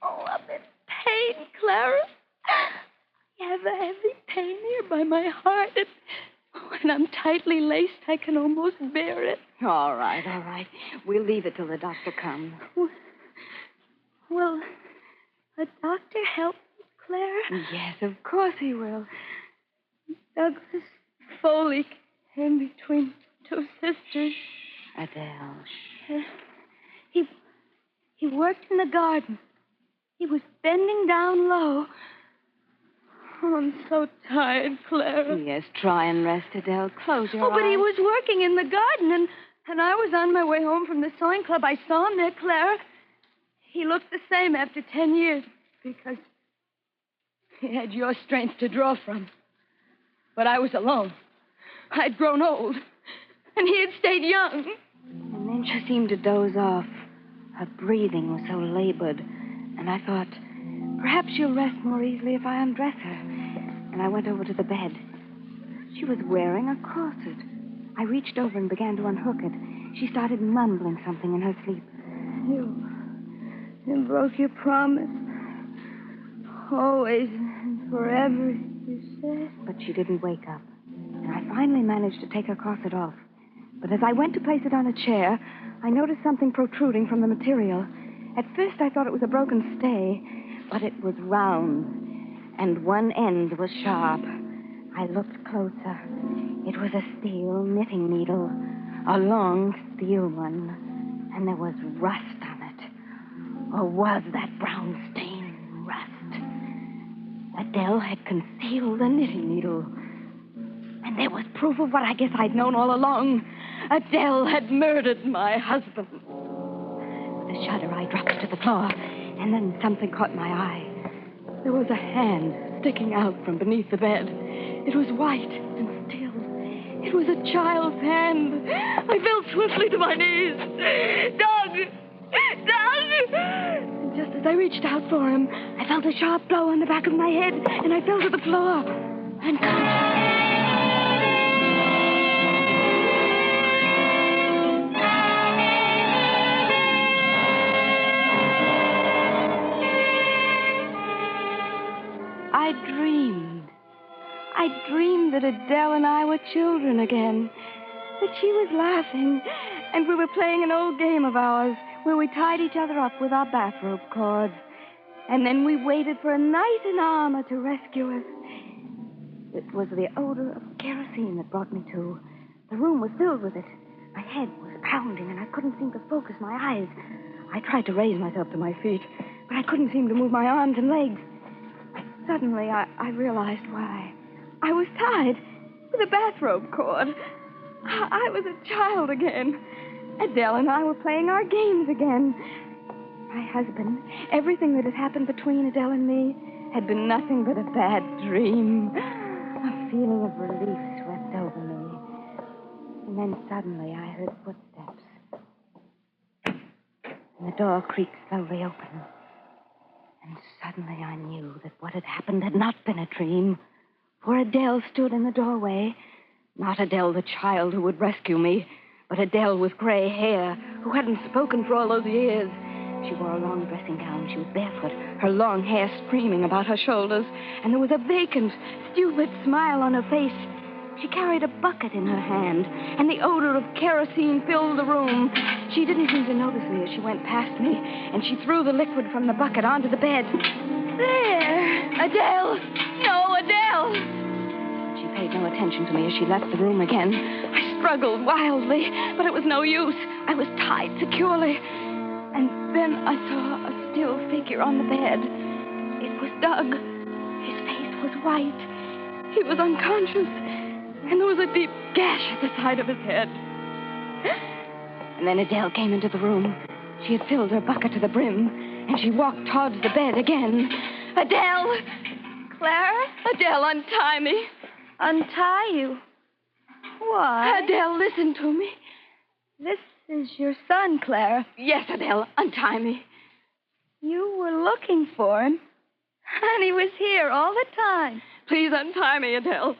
Oh, I'm in pain, Clara. I have a heavy pain here by my heart. When I'm tightly laced, I can almost bear it. All right. We'll leave it till the doctor comes. Will a doctor help me, Clara? Yes, of course he will. Douglas Foley came between two sisters. Adele. He worked in the garden. He was bending down low. Oh, I'm so tired, Clara. Yes, try and rest, Adele. Close your eyes. But he was working in the garden, and I was on my way home from the sewing club. I saw him there, Clara. He looked the same after 10 years because he had your strength to draw from. But I was alone. I'd grown old, and he had stayed young. And then she seemed to doze off. Her breathing was so labored, and I thought, perhaps she'll rest more easily if I undress her. And I went over to the bed. She was wearing a corset. I reached over and began to unhook it. She started mumbling something in her sleep. You broke your promise. Always and forever, you said. But she didn't wake up. And I finally managed to take her corset off. But as I went to place it on a chair, I noticed something protruding from the material. At first, I thought it was a broken stay, but it was round, and one end was sharp. I looked closer. It was a steel knitting needle, a long steel one, and there was rust on it. Or was that brown stain rust? Adele had concealed the knitting needle. And there was proof of what I guess I'd known all along. Adele had murdered my husband. With a shudder, I dropped to the floor, and then something caught my eye. There was a hand sticking out from beneath the bed. It was white and still. It was a child's hand. I fell swiftly to my knees. Doug! Doug! And just as I reached out for him, I felt a sharp blow on the back of my head, and I fell to the floor. Unconscious. I dreamed that Adele and I were children again, that she was laughing, and we were playing an old game of ours where we tied each other up with our bathrobe cords, and then we waited for a knight in armor to rescue us. It was the odor of kerosene that brought me to. The room was filled with it. My head was pounding, and I couldn't seem to focus my eyes. I tried to raise myself to my feet, but I couldn't seem to move my arms and legs. Suddenly, I realized why. I was tied with a bathrobe cord. I was a child again. Adele and I were playing our games again. My husband, everything that had happened between Adele and me had been nothing but a bad dream. A feeling of relief swept over me. And then suddenly I heard footsteps. And the door creaked slowly open. And suddenly I knew that what had happened had not been a dream. For Adele stood in the doorway. Not Adele, the child who would rescue me, but Adele with gray hair, who hadn't spoken for all those years. She wore a long dressing gown. She was barefoot, her long hair streaming about her shoulders, and there was a vacant, stupid smile on her face. She carried a bucket in her hand, and the odor of kerosene filled the room. She didn't seem to notice me as she went past me, and she threw the liquid from the bucket onto the bed. There! Adele! No, Adele! She paid no attention to me as she left the room again. I struggled wildly, but it was no use. I was tied securely. And then I saw a still figure on the bed. It was Doug. His face was white. He was unconscious. And there was a deep gash at the side of his head. And then Adele came into the room. She had filled her bucket to the brim, and she walked towards the bed again. Adele! Clara? Adele, untie me. Untie you? Why? Adele, listen to me. This is your son, Clara. Yes, Adele, untie me. You were looking for him, and he was here all the time. Please untie me, Adele.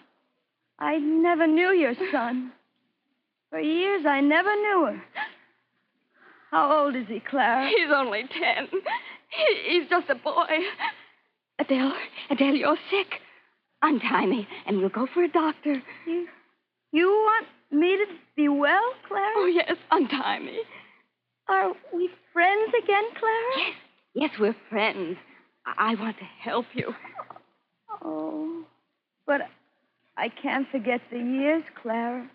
I never knew your son. For years, I never knew him. How old is he, Clara? He's only 10. He's just a boy. Adele, you're sick. Untie me, and we'll go for a doctor. You want me to be well, Clara? Oh, yes, untie me. Are we friends again, Clara? Yes, we're friends. I want to help you. Oh, but I can't forget the years, Clara.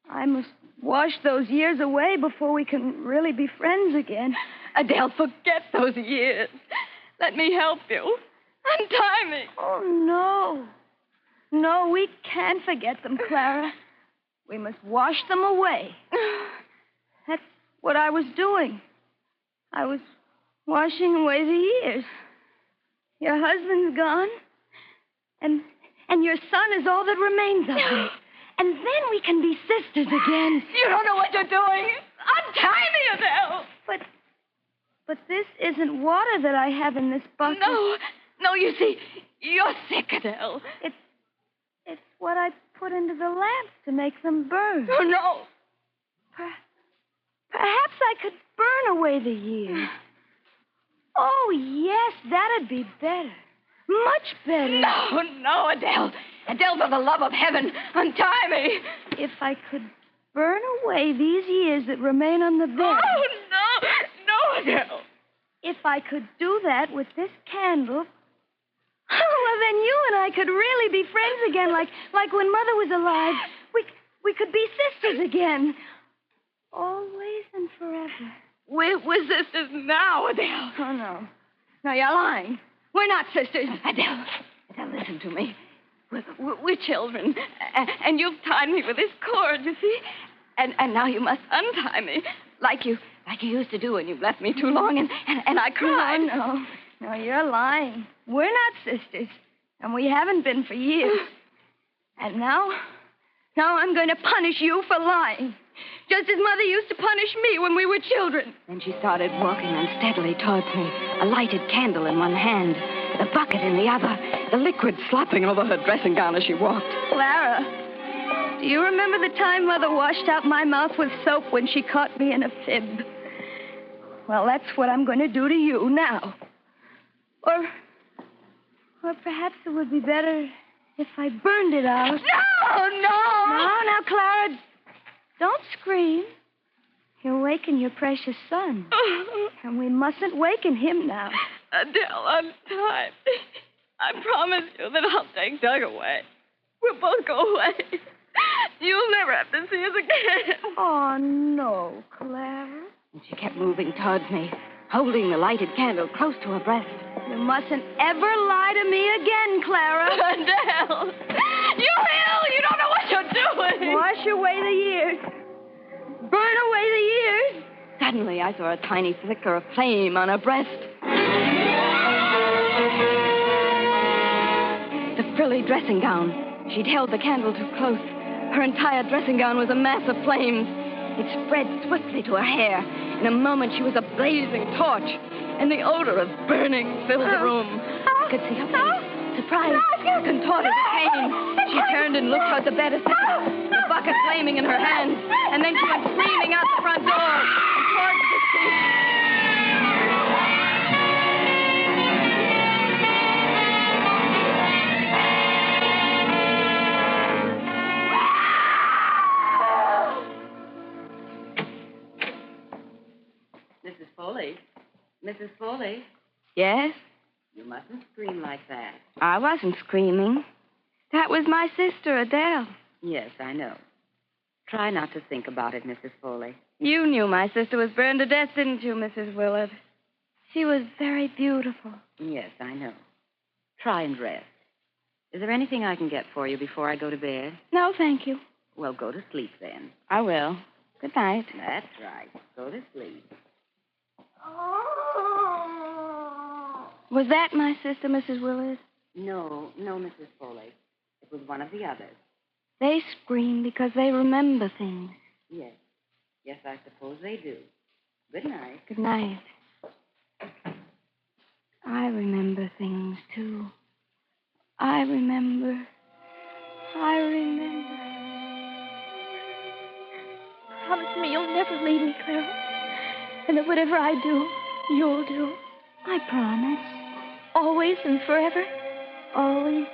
I must wash those years away before we can really be friends again. Adele, forget those years. Let me help you. Untie me. Oh, no. No, we can't forget them, Clara. We must wash them away. That's what I was doing. I was washing away the years. Your husband's gone, and your son is all that remains of me. And then we can be sisters again. You don't know what you're doing. Untie me, Adele. But this isn't water that I have in this bucket. No, you see, you're sick, Adele. It's what I put into the lamps to make them burn. Oh, no. Perhaps I could burn away the years. Oh, yes, that'd be better. Much better. No, Adele. Adele, for the love of heaven, untie me. If I could burn away these years that remain on the bed. Oh, no, Adele. If I could do that with this candle, well, then you and I could really be friends again, like when Mother was alive. We could be sisters again. Always and forever. We're sisters now, Adele. Oh, no. No, you're lying. We're not sisters. Adele, listen to me. We're children, and you've tied me with this cord, you see? And now you must untie me, like you used to do when you left me too long, and I cried. No, you're lying. We're not sisters. And we haven't been for years. And now I'm going to punish you for lying. Just as Mother used to punish me when we were children. Then she started walking unsteadily towards me, a lighted candle in one hand, the bucket in the other, the liquid slopping over her dressing gown as she walked. Clara, do you remember the time Mother washed out my mouth with soap when she caught me in a fib? Well, that's what I'm going to do to you now. Or perhaps it would be better if I burned it out. No! Now, Clara, don't scream. You'll waken your precious son. And we mustn't waken him now. Adele, I'm tired. I promise you that I'll take Doug away. We'll both go away. You'll never have to see us again. Oh, no, Clara. And she kept moving towards me, holding the lighted candle close to her breast. You mustn't ever lie to me again, Clara. Adele! You ill! You don't know what you're doing! Wash away the years. Burn away the years. Suddenly, I saw a tiny flicker of flame on her breast. The frilly dressing gown. She'd held the candle too close. Her entire dressing gown was a mass of flames. It spread swiftly to her hair. In a moment, she was a blazing torch, and the odor of burning filled the room. I could see her face, surprised, contorted with pain. She turned and looked toward the bed of sickness, the bucket flaming in her hands, and then she went screaming out the front door and towards the street. Mrs. Foley. Mrs. Foley, Yes? you mustn't scream like that. I wasn't screaming. That was my sister, Adele. Yes, I know. Try not to think about it, Mrs. Foley. You knew my sister was burned to death, didn't you, Mrs. Willard? She was very beautiful. Yes, I know. Try and rest. Is there anything I can get for you before I go to bed? No, thank you. Well, go to sleep then. I will. Good night. That's right. Go to sleep. Was that my sister, Mrs. Willard? No, Mrs. Foley. It was one of the others. They scream because they remember things. Yes. Yes, I suppose they do. Good night. Good night. I remember things, too. I remember. Promise me you'll never leave me, Clara. And that whatever I do, you'll do. I promise. Always and forever. Always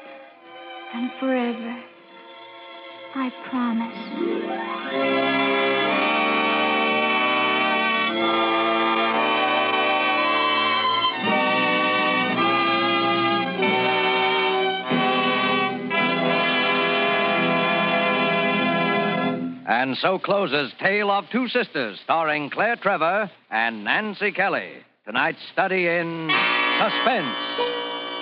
and forever. I promise. And so closes Tale of Two Sisters, starring Claire Trevor and Nancy Kelly. Tonight's study in Suspense.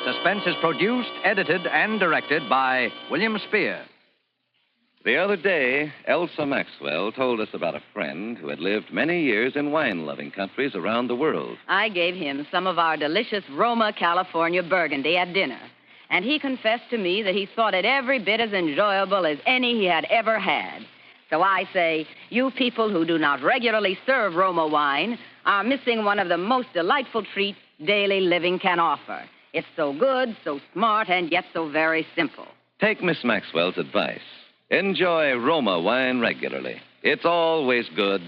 Suspense is produced, edited, and directed by William Spear. The other day, Elsa Maxwell told us about a friend who had lived many years in wine-loving countries around the world. I gave him some of our delicious Roma, California Burgundy at dinner. And he confessed to me that he thought it every bit as enjoyable as any he had ever had. So I say, you people who do not regularly serve Roma wine are missing one of the most delightful treats daily living can offer. It's so good, so smart, and yet so very simple. Take Miss Maxwell's advice. Enjoy Roma wine regularly. It's always good,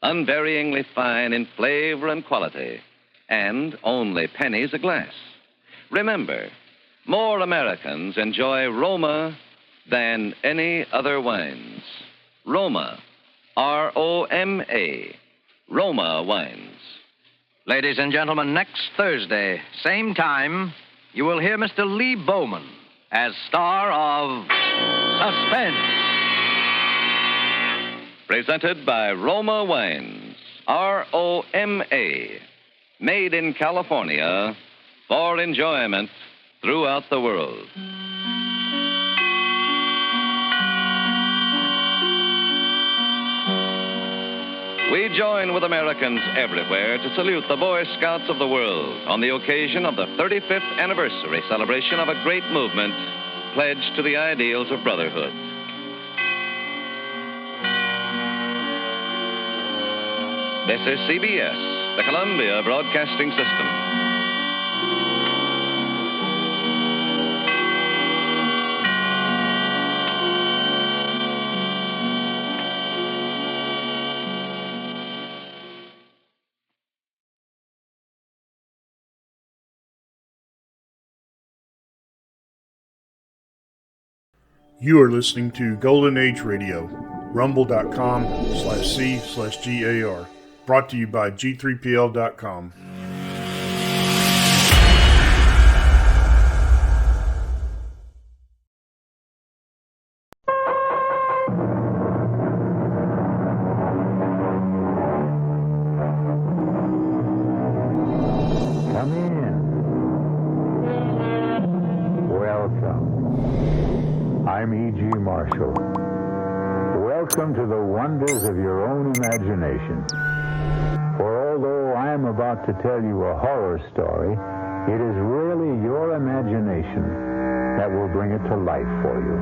unvaryingly fine in flavor and quality, and only pennies a glass. Remember, more Americans enjoy Roma than any other wines. Roma, R-O-M-A, Roma wines. Ladies and gentlemen, next Thursday, same time, you will hear Mr. Lee Bowman as star of Suspense. Presented by Roma Wines, R-O-M-A, made in California for enjoyment throughout the world. We join with Americans everywhere to salute the Boy Scouts of the world on the occasion of the 35th anniversary celebration of a great movement pledged to the ideals of brotherhood. This is CBS, the Columbia Broadcasting System. You are listening to Golden Age Radio, rumble.com/C/GAR. Brought to you by G3PL.com. Come in. Welcome. I'm E.G. Marshall. Welcome to the wonders of your own imagination. For although I am about to tell you a horror story, it is really your imagination that will bring it to life for you.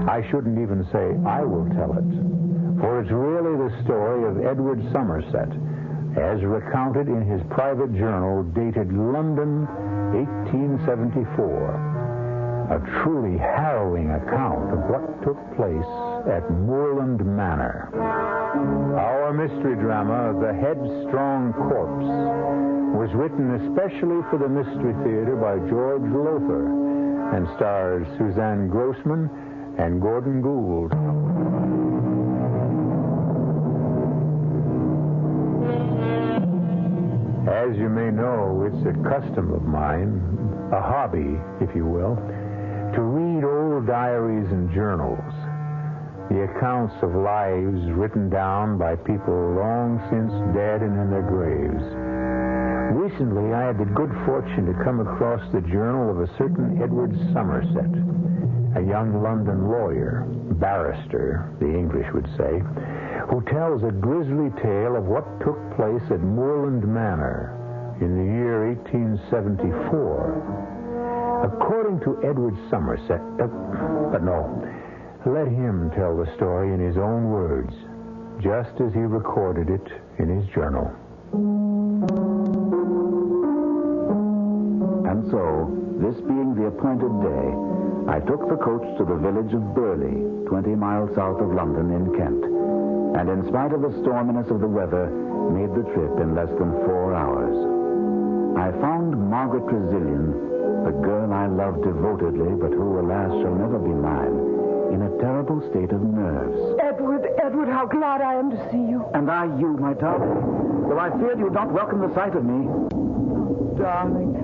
I shouldn't even say I will tell it, for it's really the story of Edward Somerset, as recounted in his private journal dated London, 1874. A truly harrowing account of what took place at Moorland Manor. Our mystery drama, The Headstrong Corpse, was written especially for the Mystery Theater by George Lothar and stars Suzanne Grossman and Gordon Gould. As you may know, it's a custom of mine, a hobby, if you will, to read old diaries and journals, the accounts of lives written down by people long since dead and in their graves. Recently, I had the good fortune to come across the journal of a certain Edward Somerset, a young London lawyer, barrister, the English would say, who tells a grisly tale of what took place at Moorland Manor in the year 1874. According to Edward Somerset, but no, let him tell the story in his own words, just as he recorded it in his journal. And so, this being the appointed day, I took the coach to the village of Burley, 20 miles south of London in Kent, and in spite of the storminess of the weather, made the trip in less than 4 hours. I found Margaret Trezilian, the girl I loved devotedly, but who, alas, shall never be mine, in a terrible state of nerves. Edward, how glad I am to see you. And I you, my darling. Though I feared you'd not welcome the sight of me. Darling,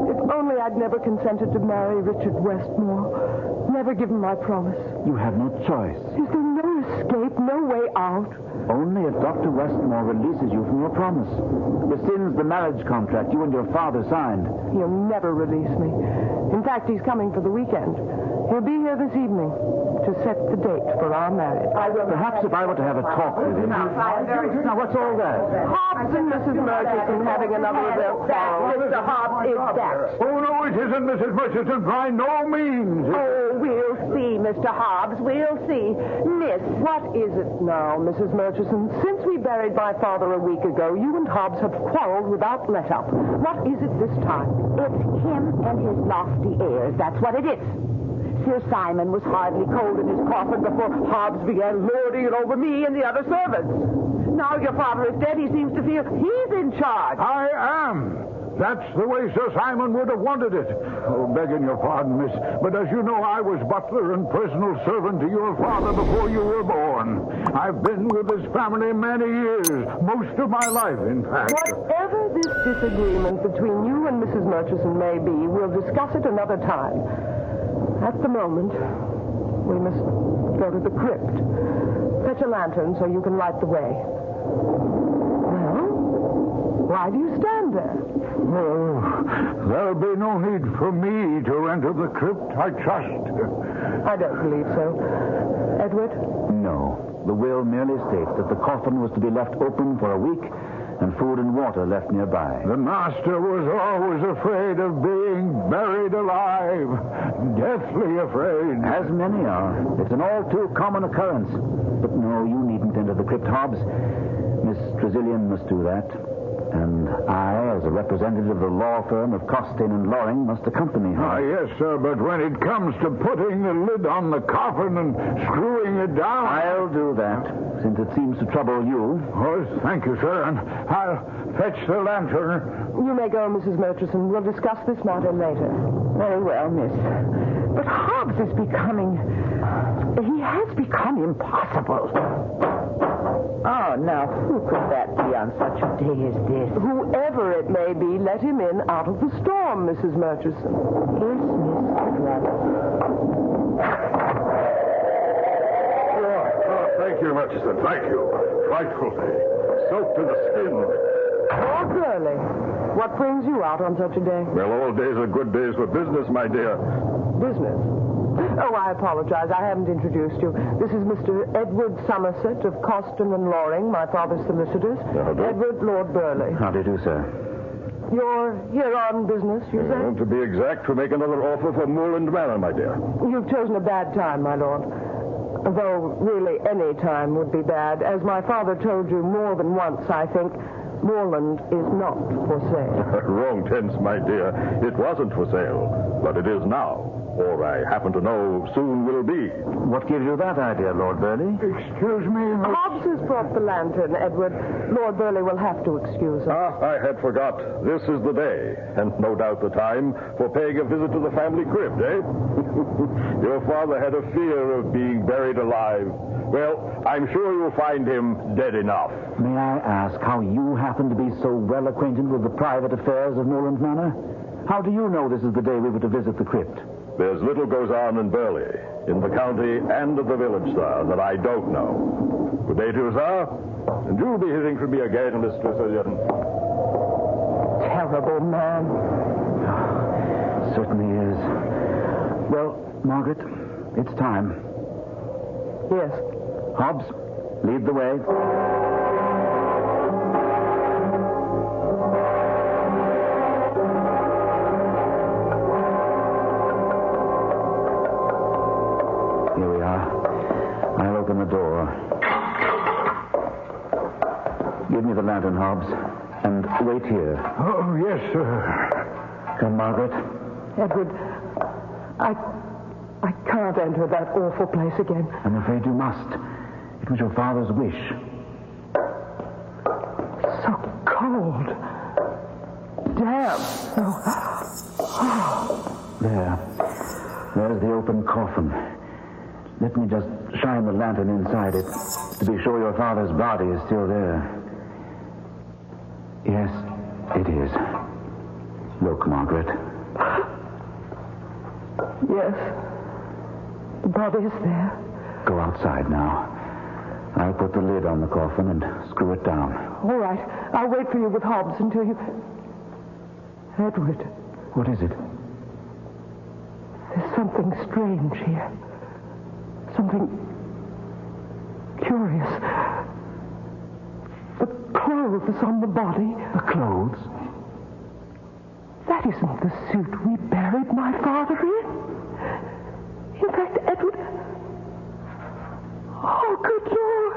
if only I'd never consented to marry Richard Westmore. Never given my promise. You have no choice. Is there no escape, no way out? Only if Dr. Westmore releases you from your promise. Rescinds the marriage contract you and your father signed. He'll never release me. In fact, he's coming for the weekend. He'll be here this evening to set the date for our marriage. Perhaps if I were to have a talk with him. Now, what's all that? Hobbs and Mrs. Murchison having another of their quarrels. Mr. Hobbs is that. Oh, no, it isn't, Mrs. Murchison, by no means. Oh, we'll see, Mr. Hobbs, we'll see. Miss, what is it now, Mrs. Murchison? Since we buried my father a week ago, you and Hobbs have quarreled without let-up. What is it this time? It's him and his lofty airs, that's what it is. Sir Simon was hardly cold in his coffin before Hobbs began lording it over me and the other servants. Now your father is dead, he seems to feel he's in charge. I am. That's the way Sir Simon would have wanted it. Oh, begging your pardon, miss, but as you know, I was butler and personal servant to your father before you were born. I've been with this family many years, most of my life, in fact. Whatever this disagreement between you and Mrs. Murchison may be, we'll discuss it another time. At the moment, we must go to the crypt. Fetch a lantern so you can light the way. Well, Why do you stand there? Oh, there'll be no need for me to enter the crypt, I trust. I don't believe so. Edward? No. The will merely states that the coffin was to be left open for a week and food and water left nearby. The master was always afraid of being buried alive. Deathly afraid. As many are. It's an all too common occurrence. But no, you needn't enter the crypt, Hobbs. Miss Trezilian must do that. And I, as a representative of the law firm of Costain and Loring, must accompany her. Ah, yes, sir, but when it comes to putting the lid on the coffin and screwing it down... I'll do that, since it seems to trouble you. Oh, thank you, sir, and I'll fetch the lantern. You may go, Mrs. Murchison. We'll discuss this matter later. Very well, miss. But Hobbs is becoming... He has become impossible. Oh, now, who could that be on such a day as this? Whoever it may be, let him in out of the storm, Mrs. Murchison. Yes, Miss Edward. Thank you, Murchison. Thank you. Frightfully. Soaked to the skin. Lord Burley, what brings you out on such a day? Well, all days are good days for business, my dear. Business? Oh, I apologize. I haven't introduced you. This is Mr. Edward Somerset of Costain and Loring, my father's solicitors. Edward Lord Burley. How do you do, sir? You're here on business, you say? To be exact, to make another offer for Moorland Manor, my dear. You've chosen a bad time, my lord. Though really any time would be bad. As my father told you more than once, I think, Moorland is not for sale. Wrong tense, my dear. It wasn't for sale, but it is now. Or I happen to know soon will be. What gives you that idea, Lord Burley? Excuse me, Hobbs has brought the lantern, Edward. Lord Burley will have to excuse us. I had forgot. This is the day, and no doubt the time, for paying a visit to the family crypt, eh? Your father had a fear of being buried alive. Well, I'm sure you'll find him dead enough. May I ask how you happen to be so well acquainted with the private affairs of Moorland Manor? How do you know this is the day we were to visit the crypt? There's little goes on in Burley, in the county and at the village, sir, that I don't know. Good day to you, sir. And you'll be hearing from me again, Miss Trezilian. Terrible man. Certainly is. Well, Margaret, it's time. Yes. Hobbs, lead the way. Here we are. I'll open the door. Give me the lantern, Hobbs, and wait here. Oh, yes, sir. Come, Margaret. Edward, I can't enter that awful place again. I'm afraid you must. It was your father's wish. So cold. Damp. There's the open coffin. Let me just shine the lantern inside it to be sure your father's body is still there. Yes, it is. Look, Margaret. Yes. The body is there. Go outside now. I'll put the lid on the coffin and screw it down. All right. I'll wait for you with Hobbs until you... Edward. What is it? There's something strange here. Something curious. The clothes on the body. The clothes? That isn't the suit we buried my father in. In fact, Edward... Oh, good Lord.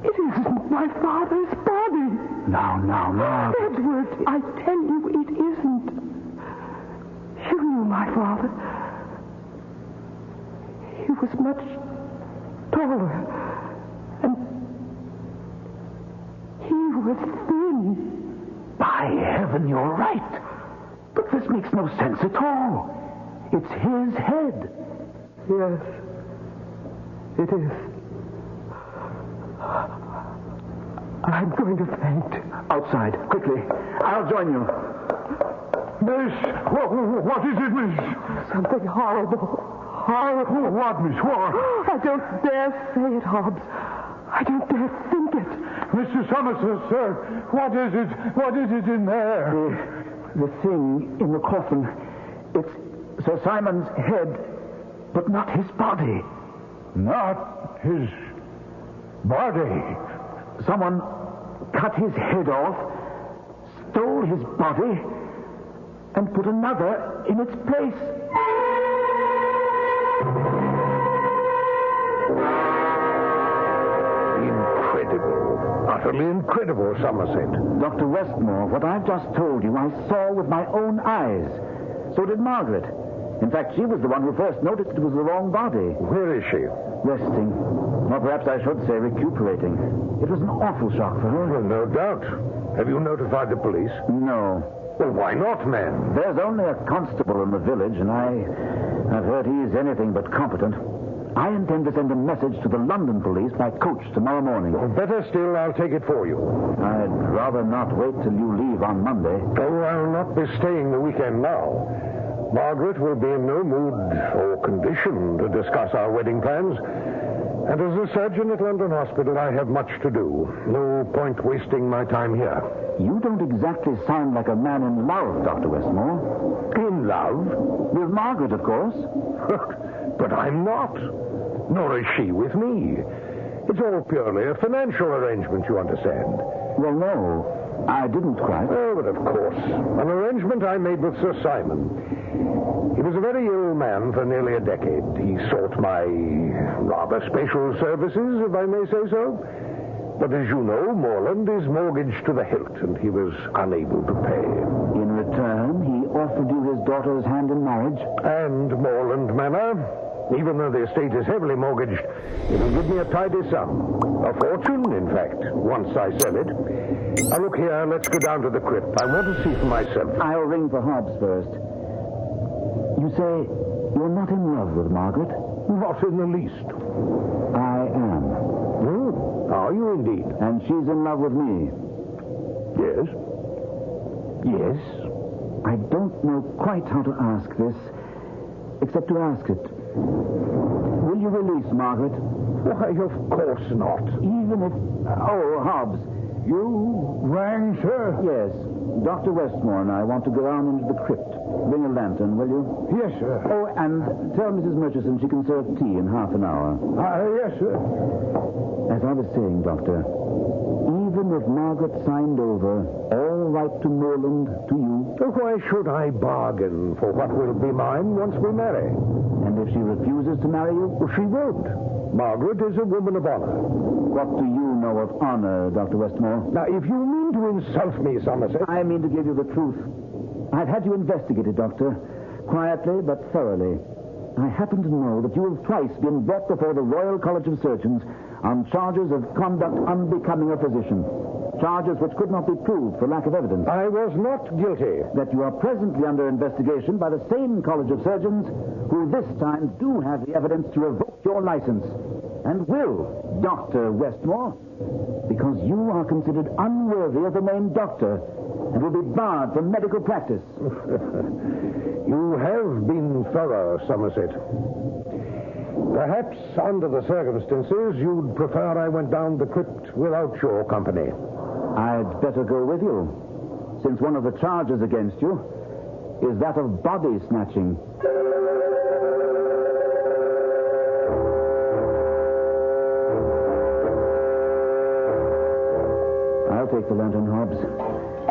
It isn't my father's body. Now. Edward, I tell you, it isn't. You knew my father. He was much taller. And he was thin. By heaven, you're right. But this makes no sense at all. It's his head. Yes, it is. I'm going to faint. Outside, quickly. I'll join you. Miss, what is it, miss? Something horrible. Horrible. What, miss? What? I don't dare say it, Hobbs. I don't dare think it. Mr. Somerset, sir, what is it? What is it in there? The thing in the coffin, it's Sir Simon's head, but not his body. Not his body? Someone cut his head off, stole his body, and put another in its place. Incredible. Utterly incredible, Somerset. Dr. Westmore, what I've just told you, I saw with my own eyes. So did Margaret. In fact, she was the one who first noticed it was the wrong body. Where is she? Resting. Or perhaps I should say recuperating. It was an awful shock for her. Well, no doubt. Have you notified the police? No. Well, why not, man? There's only a constable in the village, and I've heard he's anything but competent. I intend to send a message to the London police by coach tomorrow morning. Well, better still, I'll take it for you. I'd rather not wait till you leave on Monday. Oh, I'll not be staying the weekend now. Margaret will be in no mood or condition to discuss our wedding plans. And as a surgeon at London Hospital, I have much to do. No point wasting my time here. You don't exactly sound like a man in love, Dr. Westmore. In love? With Margaret, of course. But I'm not. Nor is she with me. It's all purely a financial arrangement, you understand. Well, no, I didn't quite. Oh, but of course. An arrangement I made with Sir Simon. He was a very ill man for nearly a decade. He sought my rather special services, if I may say so. But as you know, Morland is mortgaged to the hilt, and he was unable to pay. In return, he offered you his daughter's hand in marriage? And Morland Manor. Even though the estate is heavily mortgaged, it will give me a tidy sum. A fortune, in fact, once I sell it. Now, look here, let's go down to the crypt. I want to see for myself. I'll ring for Hobbs first. You say you're not in love with Margaret? Not in the least. I am. Are you indeed? And she's in love with me? Yes. Yes. I don't know quite how to ask this, except to ask it. Will you release Margaret? Why, of course not. Even if... Oh, Hobbs. You rang, sir? Yes. Dr. Westmore and I want to go down into the crypt. Bring a lantern, will you? Yes, sir. Oh, and tell Mrs. Murchison she can serve tea in half an hour. Yes, sir. As I was saying, Doctor, even if Margaret signed over all right to Morland, to you... Why should I bargain for what will be mine once we marry? And if she refuses to marry you? Well, she won't. Margaret is a woman of honor. What do you know of honor, Dr. Westmore? Now, if you mean to insult me, Somerset... I mean to give you the truth. I've had you investigated, Doctor. Quietly, but thoroughly. I happen to know that you have twice been brought before the Royal College of Surgeons on charges of conduct unbecoming a physician. Charges which could not be proved for lack of evidence. I was not guilty. That you are presently under investigation by the same College of Surgeons who this time do have the evidence to revoke your license. And will, Dr. Westmore, because you are considered unworthy of the name doctor and will be barred from medical practice. You have been thorough, Somerset. Perhaps, under the circumstances, you'd prefer I went down the crypt without your company. I'd better go with you, since one of the charges against you is that of body snatching. I'll take the lantern, Hobbs.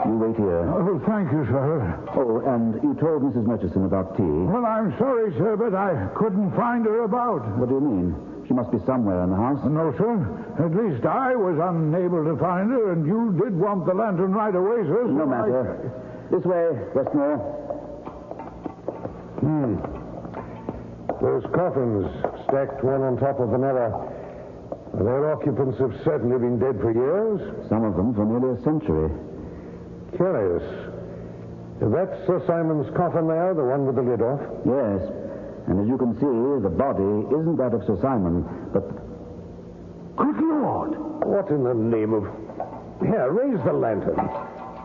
You wait here. Oh, thank you, sir. Oh, and you told Mrs. Murchison about tea. Well, I'm sorry, sir, but I couldn't find her about. What do you mean? She must be somewhere in the house. No, sir. At least I was unable to find her, and you did want the lantern right away, sir. So no matter. This way, Westmore. Those coffins stacked one on top of another. Their occupants have certainly been dead for years. Some of them for nearly a century. Curious. That's Sir Simon's coffin there, the one with the lid off? Yes. And as you can see, the body isn't that of Sir Simon, but... Good Lord! What in the name of... Here, raise the lantern.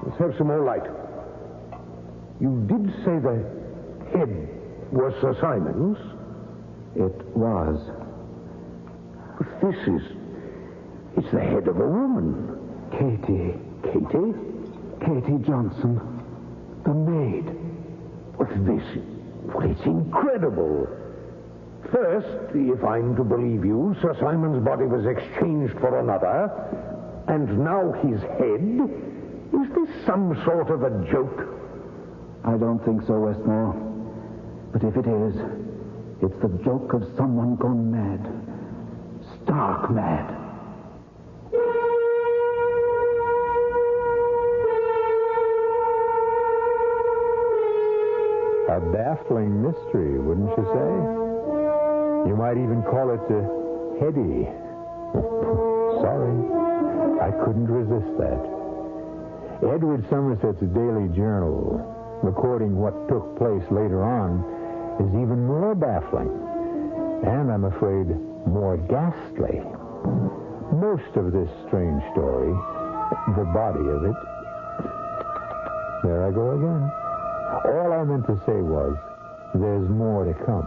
Let's have some more light. You did say the head was Sir Simon's? It was. But this is... It's the head of a woman. Katie. Katie? Katie Johnson. The maid. It's incredible. First, if I'm to believe you, Sir Simon's body was exchanged for another, and now his head? Is this some sort of a joke? I don't think so, Westmore. But if it is, it's the joke of someone gone mad. Stark mad. A baffling mystery, wouldn't you say? You might even call it heady. Sorry, I couldn't resist that. Edward Somerset's daily journal, recording what took place later on, is even more baffling, and I'm afraid more ghastly. Most of this strange story, the body of it... There I go again. All I meant to say was, there's more to come.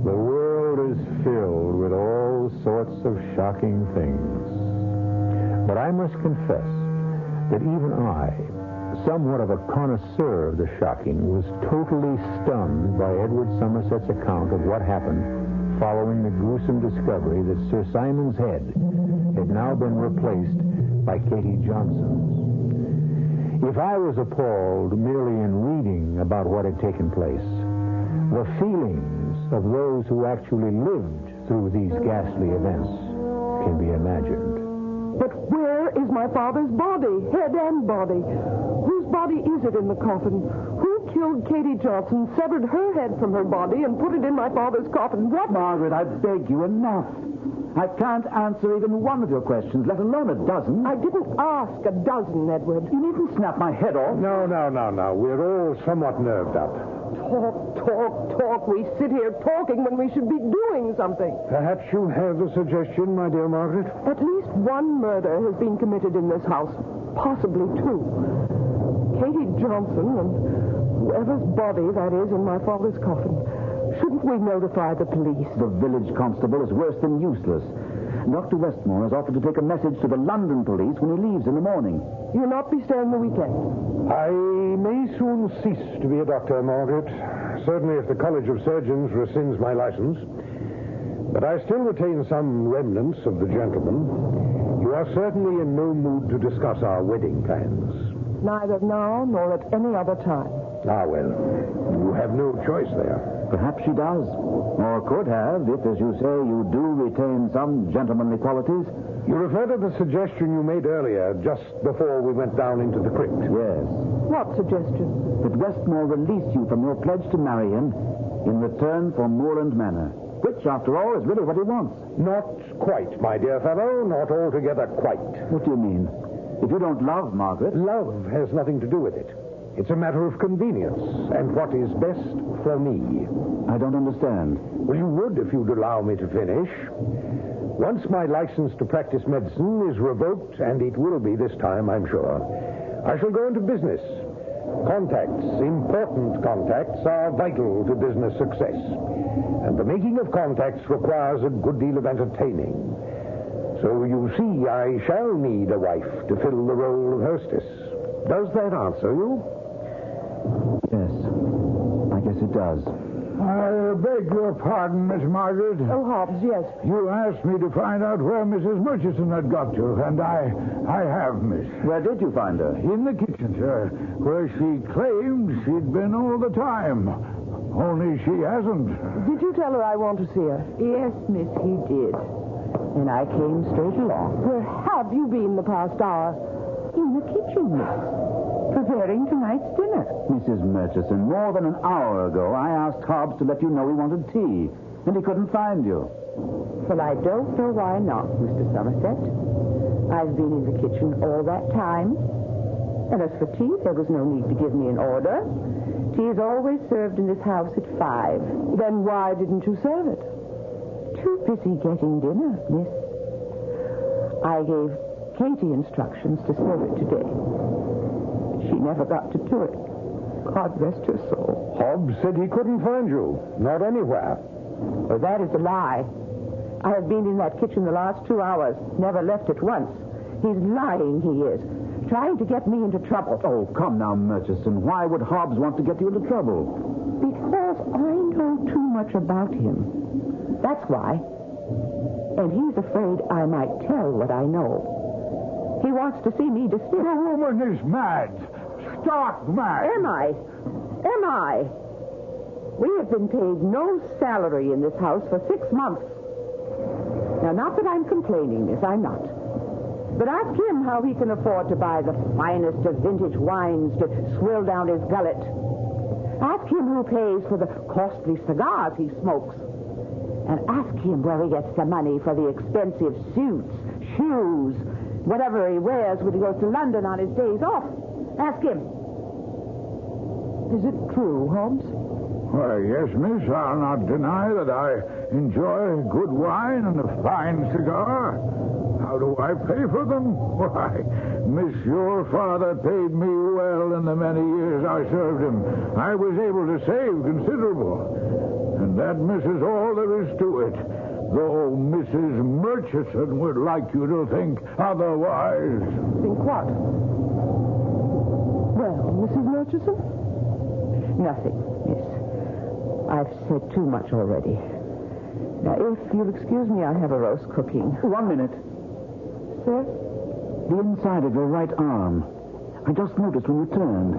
The world is filled with all sorts of shocking things. But I must confess that even I, somewhat of a connoisseur of the shocking, was totally stunned by Edward Somerset's account of what happened following the gruesome discovery that Sir Simon's head had now been replaced by Katie Johnson. If I was appalled merely in reading about what had taken place, the feelings of those who actually lived through these ghastly events can be imagined. But where is my father's body, head and body? Whose body is it in the coffin? Who killed Katie Johnson, severed her head from her body, and put it in my father's coffin? What? Margaret, I beg you, enough. I can't answer even one of your questions, let alone a dozen. I didn't ask a dozen, Edward. You needn't snap my head off. No. We're all somewhat nerved up. Talk. We sit here talking when we should be doing something. Perhaps you have a suggestion, my dear Margaret? At least one murder has been committed in this house. Possibly two. Katie Johnson and whoever's body that is in my father's coffin. Shouldn't we notify the police? The village constable is worse than useless. Dr. Westmore has offered to take a message to the London police when he leaves in the morning. You'll not be staying the weekend? I may soon cease to be a doctor, Margaret. Certainly if the College of Surgeons rescinds my license. But I still retain some remnants of the gentleman. You are certainly in no mood to discuss our wedding plans. Neither now nor at any other time. Ah, well, you have no choice there. Perhaps she does. Or could have, if, as you say, you do retain some gentlemanly qualities. You refer to the suggestion you made earlier, just before we went down into the crypt. Yes. What suggestion? That Westmore release you from your pledge to marry him in return for Moorland Manor. Which, after all, is really what he wants. Not quite, my dear fellow. Not altogether quite. What do you mean? If you don't love Margaret... Love has nothing to do with it. It's a matter of convenience and what is best for me. I don't understand. Well, you would if you'd allow me to finish. Once my license to practice medicine is revoked, and it will be this time, I'm sure, I shall go into business. Contacts, important contacts, are vital to business success. And the making of contacts requires a good deal of entertaining. So you see, I shall need a wife to fill the role of hostess. Does that answer you? Yes, I guess it does. I beg your pardon, Miss Margaret. Oh, Hobbs, yes. You asked me to find out where Mrs. Murchison had got to, and I have, miss. Where did you find her? In the kitchen, sir, where she claimed she'd been all the time. Only she hasn't. Did you tell her I want to see her? Yes, miss, he did. And I came straight along. Where have you been the past hour? In the kitchen, miss. Preparing tonight's dinner. Mrs. Murchison, more than an hour ago, I asked Hobbs to let you know he wanted tea, and he couldn't find you. Well, I don't know why not, Mr. Somerset. I've been in the kitchen all that time. And as for tea, there was no need to give me an order. Tea is always served in this house at 5. Then why didn't you serve it? Too busy getting dinner, miss. I gave Katie instructions to serve it today. She never got to do it. God rest her soul. Hobbs said he couldn't find you. Not anywhere. Well, that is a lie. I have been in that kitchen the last 2 hours. Never left it once. He's lying, he is. Trying to get me into trouble. Oh, come now, Murchison. Why would Hobbs want to get you into trouble? Because I know too much about him. That's why. And he's afraid I might tell what I know. He wants to see me dismissed. The woman is mad. Stark mad. Am I? Am I? We have been paid no salary in this house for 6 months. Now, not that I'm complaining, miss. I'm not. But ask him how he can afford to buy the finest of vintage wines to swill down his gullet. Ask him who pays for the costly cigars he smokes. And ask him where he gets the money for the expensive suits, shoes, whatever he wears when he goes to London on his days off. Ask him. Is it true, Holmes? Why, yes, miss. I'll not deny that I enjoy good wine and a fine cigar. How do I pay for them? Why, miss, your father paid me well in the many years I served him. I was able to save considerable. And that, miss, is all there is to it. Though Mrs. Murchison would like you to think otherwise. Think what? Well, Mrs. Murchison? Nothing, miss. I've said too much already. Now, if you'll excuse me, I have a roast cooking. 1 minute. Sir? The inside of your right arm. I just noticed when you turned.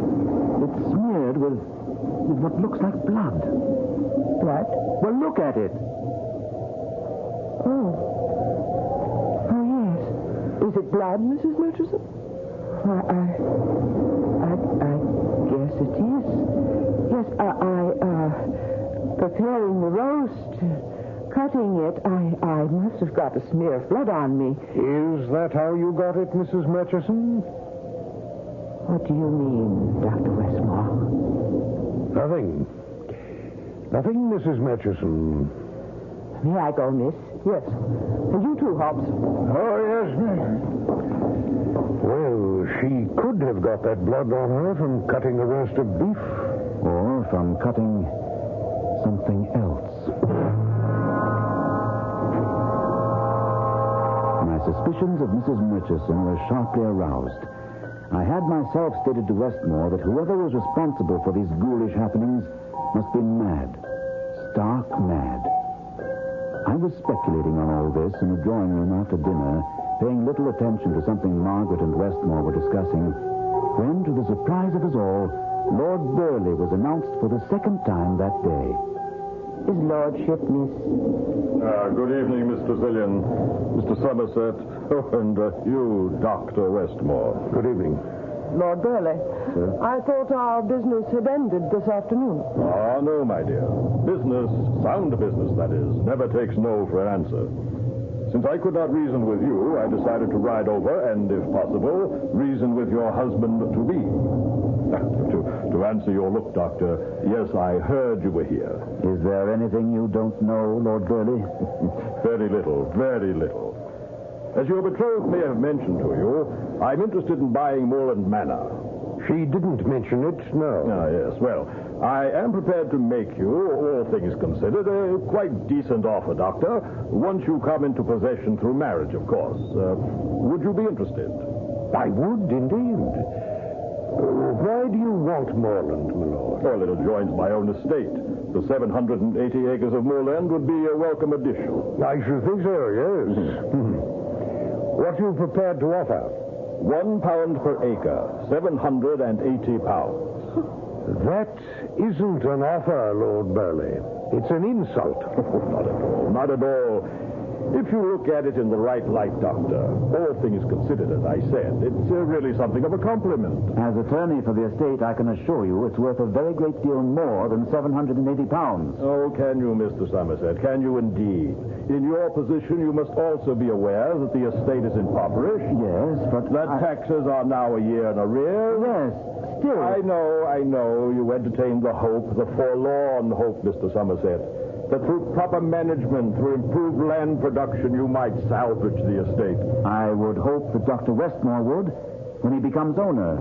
It's smeared with what looks like blood. Blood? Well, look at it. Oh. Oh, yes. Is it blood, Mrs. Murchison? I guess it is. Yes, preparing the roast, cutting it, I must have got a smear of blood on me. Is that how you got it, Mrs. Murchison? What do you mean, Dr. Westmore? Nothing. Nothing, Mrs. Murchison. May I go, miss? Yes. And you too, Hobbs. Oh, yes, miss. Well, she could have got that blood on her from cutting a roast of beef. Or from cutting something else. My suspicions of Mrs. Murchison were sharply aroused. I had myself stated to Westmore that whoever was responsible for these ghoulish happenings must be mad. Stark mad. I was speculating on all this in the drawing room after dinner, paying little attention to something Margaret and Westmore were discussing, when, to the surprise of us all, Lord Burleigh was announced for the second time that day. His lordship, miss. Good evening, Mr. Zillion, Mr. Somerset, and you, Dr. Westmore. Good evening. Lord Burleigh, I thought our business had ended this afternoon. Ah, no, my dear. Business, sound business, that is, never takes no for an answer. Since I could not reason with you, I decided to ride over and, if possible, reason with your husband-to-be. To answer your look, Doctor, yes, I heard you were here. Is there anything you don't know, Lord Burleigh? Very little, very little. As your betrothed may have mentioned to you, I'm interested in buying Moorland Manor. She didn't mention it, no. Ah, yes. Well, I am prepared to make you, all things considered, a quite decent offer, Doctor, once you come into possession through marriage, of course. Would you be interested? I would, indeed. Why do you want moorland, my lord? Well, it adjoins my own estate. The 780 acres of moorland would be a welcome addition. I should think so, yes. What are you prepared to offer? £1 per acre, 780 pounds. That isn't an offer, Lord Burleigh. It's an insult. Not at all, not at all. If you look at it in the right light, Doctor, all things considered, as I said, it's really something of a compliment. As attorney for the estate, I can assure you it's worth a very great deal more than £780. Oh, can you, Mr. Somerset? Can you indeed? In your position, you must also be aware that the estate is impoverished. Yes, but... That taxes are now a year in arrears. Yes, still... I know. You entertain the hope, the forlorn hope, Mr. Somerset, that through proper management, through improved land production, you might salvage the estate. I would hope that Dr. Westmore would, when he becomes owner.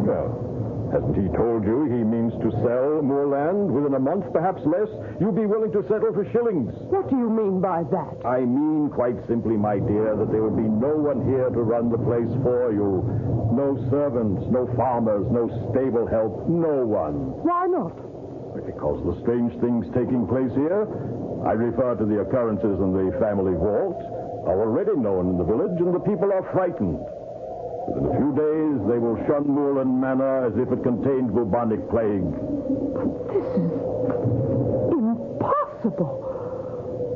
Well, hasn't he told you he means to sell more land within a month, perhaps less? You'll be willing to settle for shillings. What do you mean by that? I mean, quite simply, my dear, that there would be no one here to run the place for you. No servants, no farmers, no stable help, no one. Why not? Because the strange things taking place here, I refer to the occurrences in the family vault, are already known in the village, and the people are frightened. Within a few days, they will shun Moorland Manor as if it contained bubonic plague. This is impossible.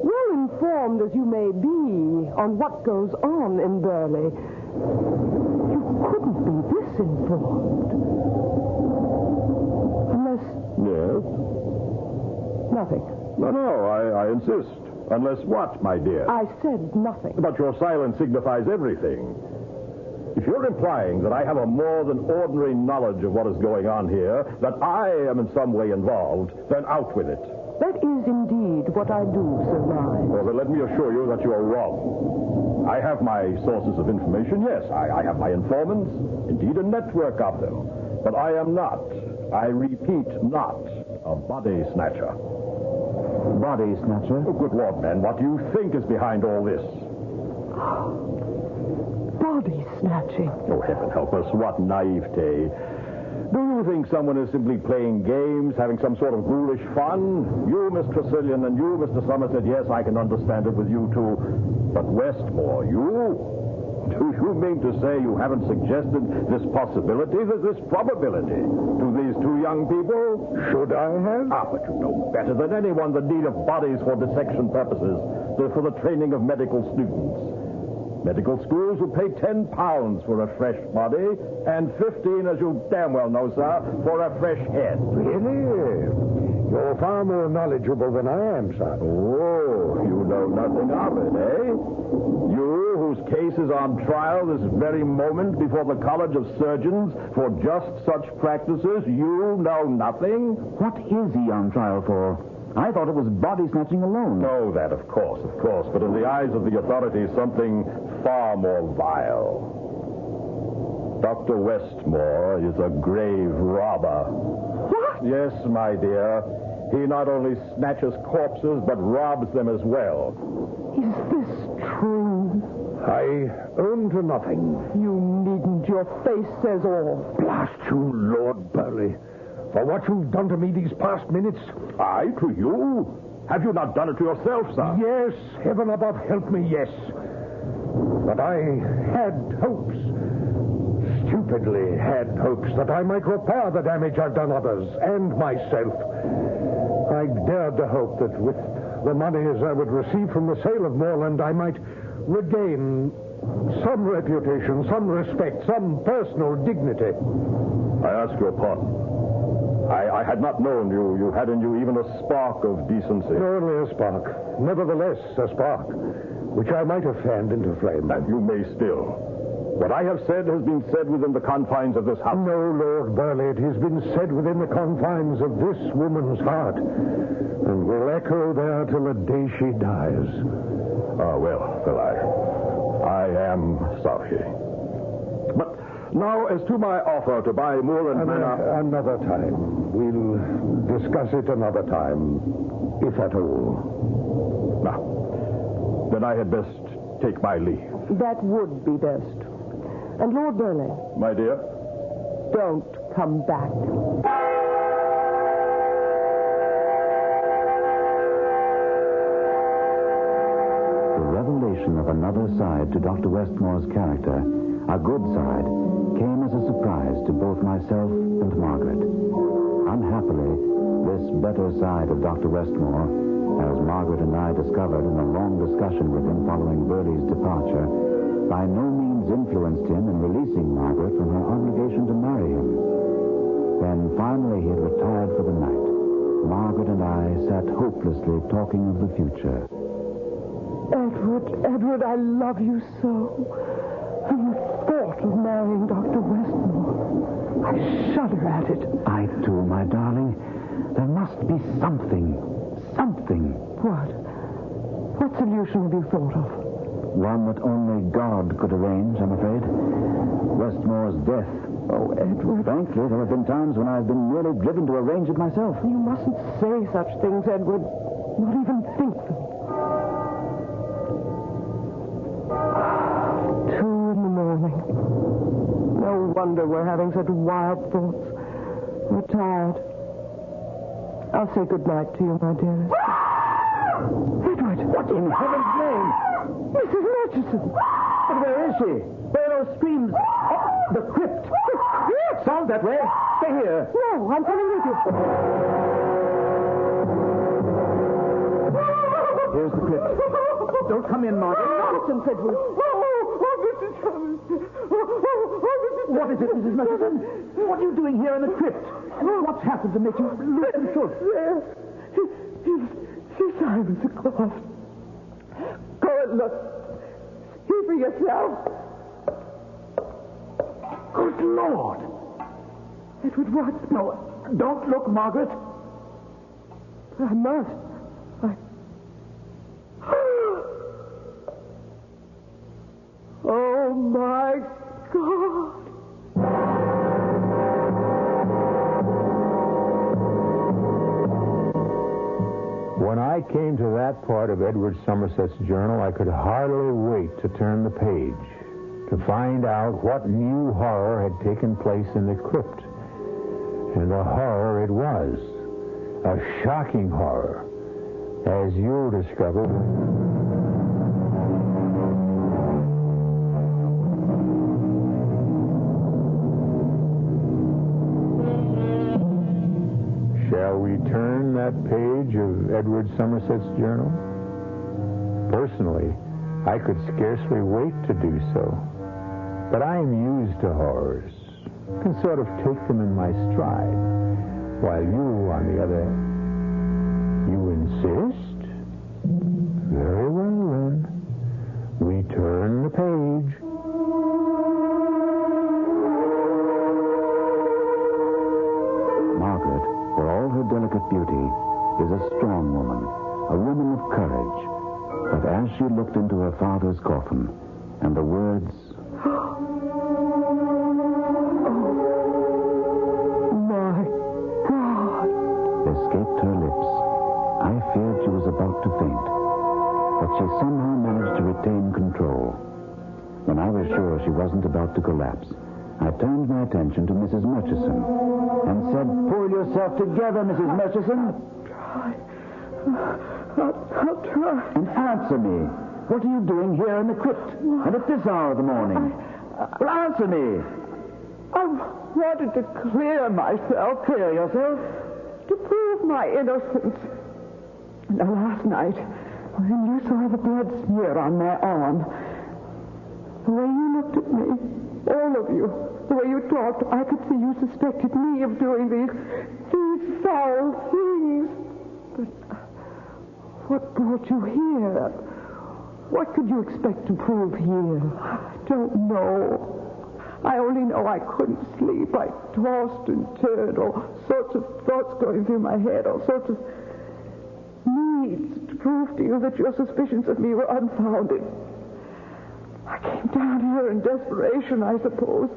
Well informed as you may be on what goes on in Burley, you couldn't be this informed. Unless... Yes? Nothing. No, I insist. Unless what, my dear? I said nothing. But your silence signifies everything. If you're implying that I have a more than ordinary knowledge of what is going on here, that I am in some way involved, then out with it. That is indeed what I do surmise. Well, then let me assure you that you are wrong. I have my sources of information, yes. I have my informants, indeed a network of them. But I am not, I repeat, not a body snatcher. Body snatcher? Oh, good Lord, man, what do you think is behind all this? Body snatching. Oh, heaven help us, what naivete. Do you think someone is simply playing games, having some sort of ghoulish fun? You, Miss Tressilian, and you, Mr. Somerset, yes, I can understand it with you two. But Westmore, you? Do you mean to say you haven't suggested this possibility, this probability, to these two young people? Should I have? But you know better than anyone the need of bodies for dissection purposes, for the training of medical students. Medical schools will pay £10 for a fresh body, and 15, as you damn well know, sir, for a fresh head. Really? You're far more knowledgeable than I am, sir. Oh, you know nothing of it, eh? You, whose case is on trial this very moment before the College of Surgeons for just such practices, you know nothing? What is he on trial for? I thought it was body snatching alone. No, that, of course. But in the eyes of the authorities, something far more vile. Dr. Westmore is a grave robber. What? Yes, my dear. He not only snatches corpses, but robs them as well. Is this true? I own to nothing. You needn't. Your face says all. Blast you, Lord Burley. For what you've done to me these past minutes. I to you? Have you not done it to yourself, sir? Yes, heaven above help me, yes. But I had hopes, stupidly had hopes, that I might repair the damage I've done others and myself. I dared to hope that with the monies I would receive from the sale of Moorland, I might regain some reputation, some respect, some personal dignity. I ask your pardon. I had not known you had in you even a spark of decency. Only a spark. Nevertheless, a spark, which I might have fanned into flame. And you may still. What I have said has been said within the confines of this house. No, Lord Burley, it has been said within the confines of this woman's heart, and will echo there till the day she dies. Well, I am sorry. But now, as to my offer to buy Moorland Manor... Another time. We'll discuss it another time, if at all. Now, then I had best take my leave. That would be best. And Lord Burley. My dear? Don't come back. The revelation of another side to Dr. Westmore's character, a good side, came as a surprise to both myself and Margaret. Unhappily, this better side of Dr. Westmore, as Margaret and I discovered in a long discussion with him following Burley's departure, by no means influenced him in releasing Margaret from her obligation to marry him. When finally he had retired for the night, Margaret and I sat hopelessly talking of the future. Edward, I love you so. And the thought of marrying Dr. Westmore, I shudder at it. I too, my darling. There must be something. What? What solution have you thought of? one that only God could arrange, I'm afraid. Westmore's death. Oh, Edward. Frankly, there have been times when I've been nearly driven to arrange it myself. You mustn't say such things, Edward. Not even think them. 2 a.m. No wonder we're having such wild thoughts. We're tired. I'll say good night to you, my dearest. Edward! What in heaven's name? Mrs. Murchison! But where is she? Where are those screams? Oh, the crypt! Sound that way. Stay here. No, I'm coming with you. Here's the crypt. Don't come in, Margaret. Nonsense, Edward. Mrs. Thomas. What is it, Mrs. Murchison? What are you doing here in the crypt? What's happened to make you look and shoot? There. He's Simon the Claus. Go and look. See for yourself. Good Lord. Edward, what? No, don't look, Margaret. I must. Oh, my God. When I came to that part of Edward Somerset's journal, I could hardly wait to turn the page, to find out what new horror had taken place in the crypt. And a horror it was. A shocking horror, as you'll discover. Shall we turn that page of Edward Somerset's journal? Personally, I could scarcely wait to do so. But I am used to horrors, can sort of take them in my stride. While you, on the other, you insist? Very well, then. We turn the page. Margaret, for all her delicate beauty, is a strong woman, a woman of courage. But as she looked into her father's coffin, and the words, My God, escaped her lips, I feared she was about to faint. But she somehow managed to retain control. When I was sure she wasn't about to collapse, I turned my attention to Mrs. Murchison and said, "Pull yourself together, Mrs. Murchison." I'll try. And answer me. What are you doing here in the crypt? And at this hour of the morning? Well, answer me. I wanted to clear myself. Clear yourself? To prove my innocence. Now, last night, when you saw the blood smear on my arm, the way you looked at me, all of you, the way you talked, I could see you suspected me of doing these foul things. But what brought you here? What could you expect to prove here? I don't know. I only know I couldn't sleep. I tossed and turned, all sorts of thoughts going through my head, all sorts of needs to prove to you that your suspicions of me were unfounded. I came down here in desperation, I suppose,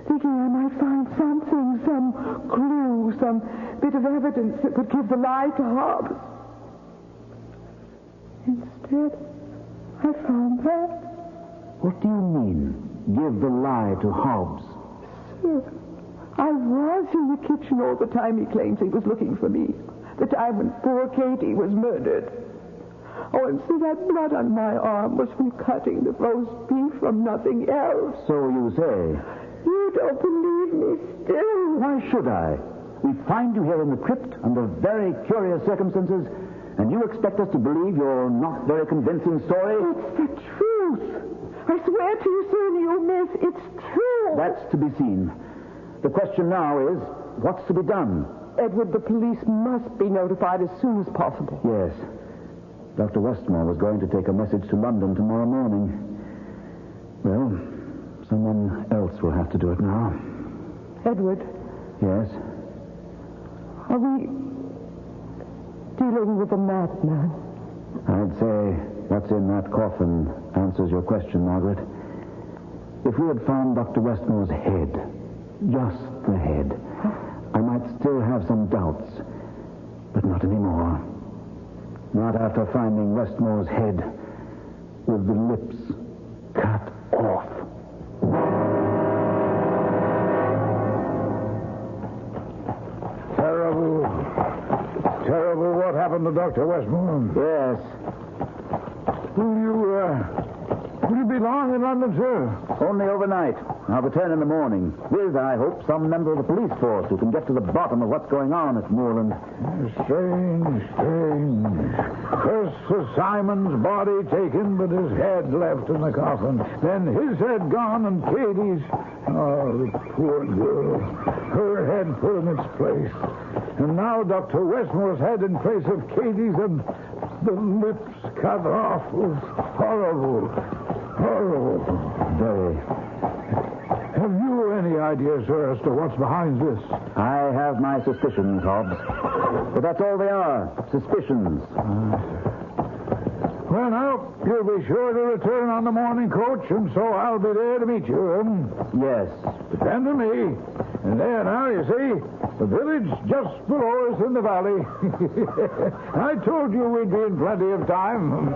thinking I might find something, some clue, some bit of evidence that would give the lie to Hobbs. Instead, I found that. What do you mean, give the lie to Hobbs? Sir, I was in the kitchen all the time he claims he was looking for me. The time when poor Katie was murdered. Oh, and so that blood on my arm was from cutting the roast beef from nothing else. So you say. You don't believe me still. Why should I? We find you here in the crypt under very curious circumstances, and you expect us to believe your not very convincing story? It's the truth. I swear to you, sir, you miss. It's true. That's to be seen. The question now is, what's to be done? Edward, the police must be notified as soon as possible. Yes. Dr. Westmore was going to take a message to London tomorrow morning. Well, someone else will have to do it now. Edward? Yes? Are we dealing with a madman? I'd say what's in that coffin answers your question, Margaret. If we had found Dr. Westmore's head, just the head, I might still have some doubts, but not anymore. Not after finding Westmore's head with the lips cut off. Terrible what happened to Dr. Westmore. Yes. Will you be long in London, sir? Only overnight. I'll return in the morning. With, I hope, some member of the police force who can get to the bottom of what's going on at Moorland. Strange. First Sir Simon's body taken, but his head left in the coffin. Then his head gone and Katie's... Oh, the poor girl. Her head put in its place. And now Dr. Westmore's head in place of Katie's and the lips cut off. Horrible. Very. Have you any idea, sir, as to what's behind this? I have my suspicions, Hobbs. But that's all they are. Suspicions. Well, now, you'll be sure to return on the morning coach, and so I'll be there to meet you. Yes. Depend on me. And there now, you see, the village just below us in the valley. I told you we'd be in plenty of time.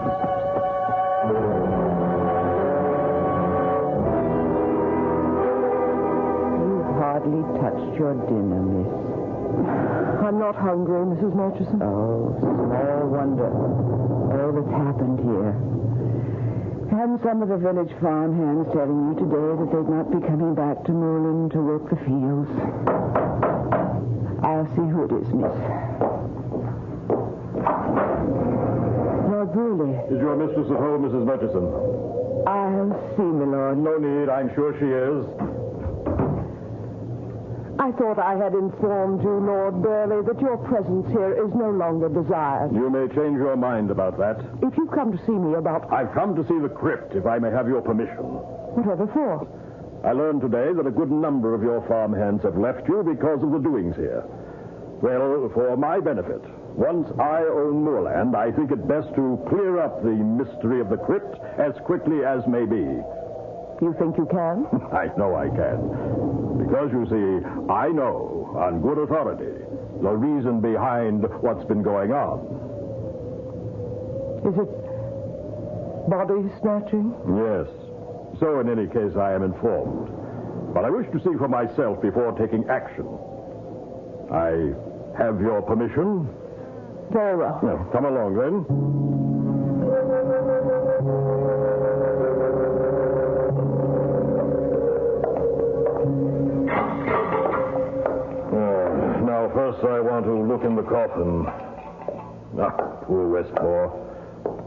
You've hardly touched your dinner, miss. I'm not hungry, Mrs. Murchison. Oh, small wonder. All that's happened here. And some of the village farmhands telling you today that they'd not be coming back to Moorland to work the fields. I'll see who it is, miss. Lord Burley. Is your mistress at home, Mrs. Murchison? I'll see, my lord. No need. I'm sure she is. I thought I had informed you, Lord Burley, that your presence here is no longer desired. You may change your mind about that. If you've come to see me about... I've come to see the crypt, if I may have your permission. Whatever for? I learned today that a good number of your farmhands have left you because of the doings here. Well, for my benefit, once I own moorland, I think it best to clear up the mystery of the crypt as quickly as may be. You think you can? I know I can. Because, you see, I know, on good authority, the reason behind what's been going on. Is it body snatching? Yes. So, in any case, I am informed. But I wish to see for myself before taking action. I have your permission? Very well. Well, come along, then. First, I want to look in the coffin. Poor Westmore.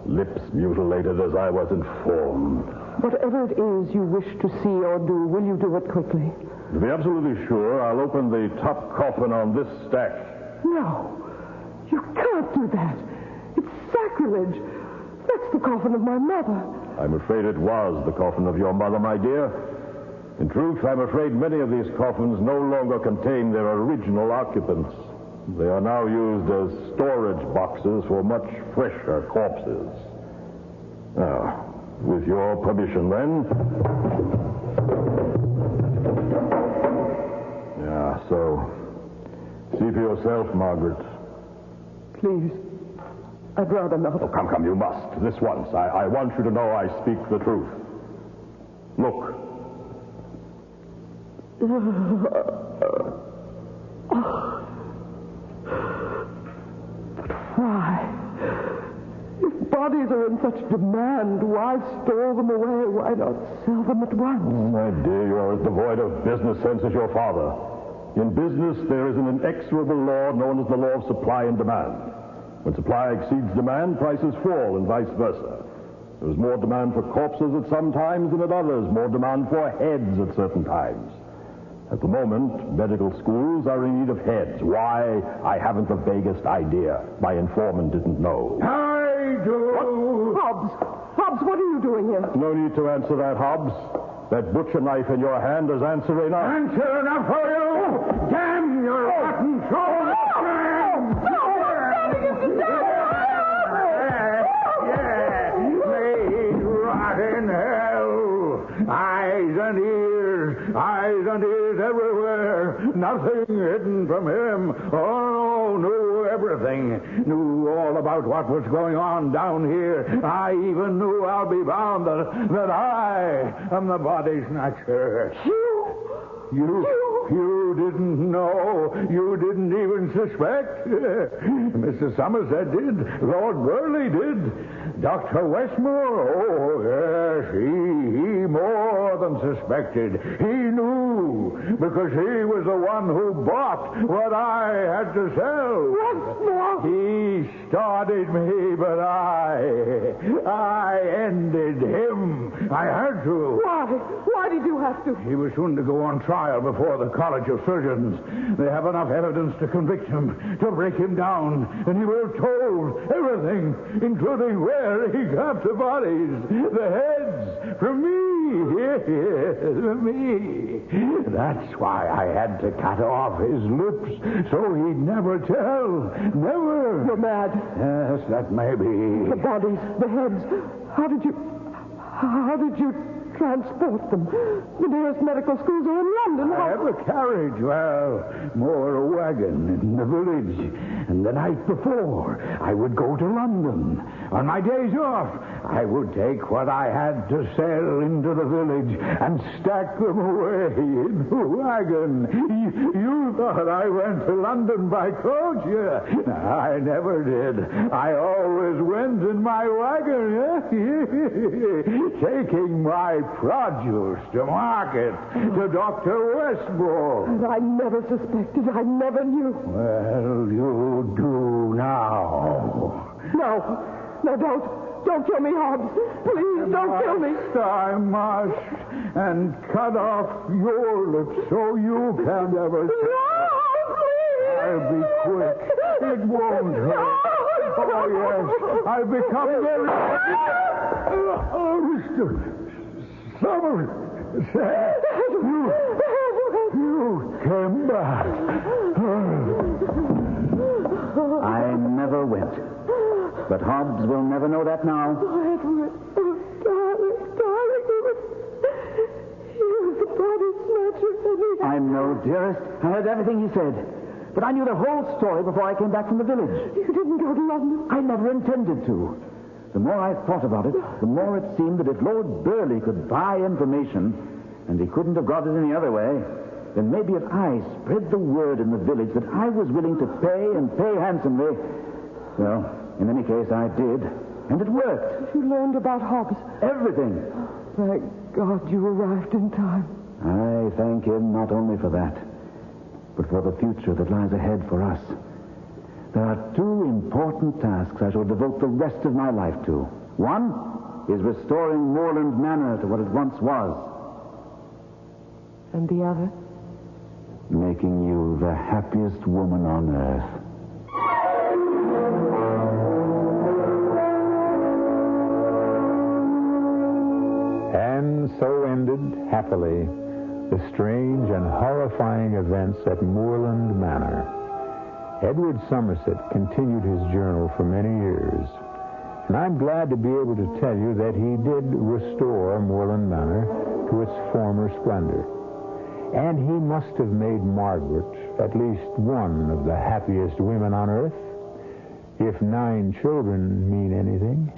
Lips mutilated as I was informed. Whatever it is you wish to see or do, will you do it quickly? To be absolutely sure, I'll open the top coffin on this stack. No. You can't do that. It's sacrilege. That's the coffin of my mother. I'm afraid it was the coffin of your mother, my dear. In truth, I'm afraid many of these coffins no longer contain their original occupants. They are now used as storage boxes for much fresher corpses. Now, with your permission, then. Yeah, so see for yourself, Margaret. Please. I'd rather not. Oh, come, you must. This once. I want you to know I speak the truth. Look. But why? If bodies are in such demand, why store them away? Why not sell them at once? Oh, my dear, you're as devoid of business sense as your father. In business, there is an inexorable law known as the law of supply and demand. When supply exceeds demand, prices fall, and vice versa. There's more demand for corpses at some times than at others, more demand for heads at certain times. At the moment, medical schools are in need of heads. Why? I haven't the vaguest idea. My informant didn't know. I do. What? Hobbs, what are you doing here? No need to answer that, Hobbs. That butcher knife in your hand is answer enough. Answer enough for you! Damn your rotten soul! everywhere. Nothing hidden from him. Oh, knew everything. Knew all about what was going on down here. I even knew, I'll be bound, that I am the body snatcher. You didn't know. You didn't even suspect. Mrs. Somerset did. Lord Burleigh did. Dr. Westmore, oh, yes, he more than suspected. He knew, because he was the one who bought what I had to sell. Westmore! He started me, but I ended him. I had to. Why? Why did you have to? He was soon to go on trial before the College of Surgeons. They have enough evidence to convict him, to break him down, and he will have told everything, including where he got the bodies, the heads, from me. Yes, from me. That's why I had to cut off his lips, so he'd never tell. Never. You're mad. Yes, that may be. The bodies, the heads. How did you transport them? The nearest medical schools are in London. I have a carriage, more a wagon in the village. And the night before, I would go to London. On my days off, I would take what I had to sell into the village and stack them away in the wagon. You thought I went to London by coach? I never did. I always went in my wagon, taking my produce to market, to Dr. Westmore. And I never suspected. I never knew. Well, you do now. No, don't kill me, Hobbs. Please, don't kill me. I must. And cut off your lips so you can't ever say. No, please. I'll be quick. It won't hurt. Oh, yes. I've become very... Oh, Mr. Somerset, you came back. I never went. But Hobbs will never know that now. Edward, darling, he was the body snatcher. I know, dearest. I heard everything he said. But I knew the whole story before I came back from the village. You didn't go to London? I never intended to. The more I thought about it, the more it seemed that if Lord Burleigh could buy information, and he couldn't have got it any other way, then maybe if I spread the word in the village that I was willing to pay and pay handsomely, well, in any case, I did. And it worked. You learned about Hobbs? Everything. Thank God you arrived in time. I thank him not only for that, but for the future that lies ahead for us. There are two important tasks I shall devote the rest of my life to. One is restoring Moorland Manor to what it once was. And the other? Making you the happiest woman on earth. And so ended, happily, the strange and horrifying events at Moorland Manor. Edward Somerset continued his journal for many years, and I'm glad to be able to tell you that he did restore Moorland Manor to its former splendor. And he must have made Margaret at least one of the happiest women on earth, if 9 children mean anything.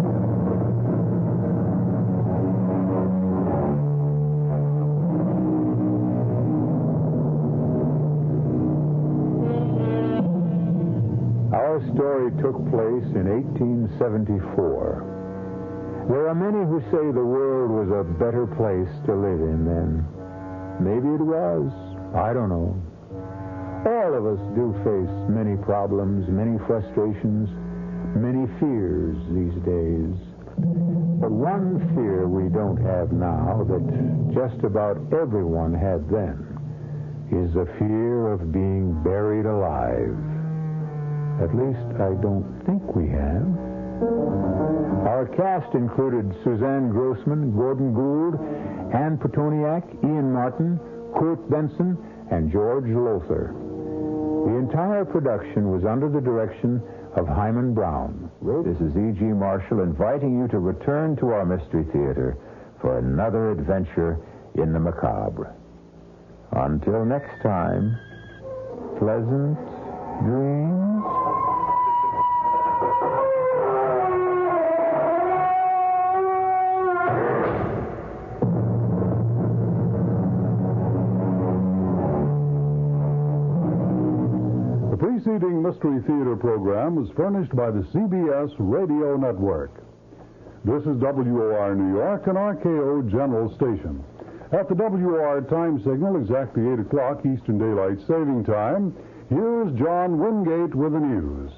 Our story took place in 1874. There are many who say the world was a better place to live in then. Maybe it was. I don't know. All of us do face many problems, many frustrations, many fears these days. But one fear we don't have now that just about everyone had then is the fear of being buried alive. At least I don't think we have. Our cast included Suzanne Grossman, Gordon Gould, Anne Petoniak, Ian Martin, Kurt Benson, and George Lothar. The entire production was under the direction of Hyman Brown. This is E.G. Marshall inviting you to return to our Mystery Theater for another adventure in the macabre. Until next time, pleasant dreams. The preceding Mystery Theater program was furnished by the CBS Radio Network. This is WOR New York and RKO General Station. At the WOR time signal, exactly 8 o'clock Eastern Daylight Saving Time, here's John Wingate with the news.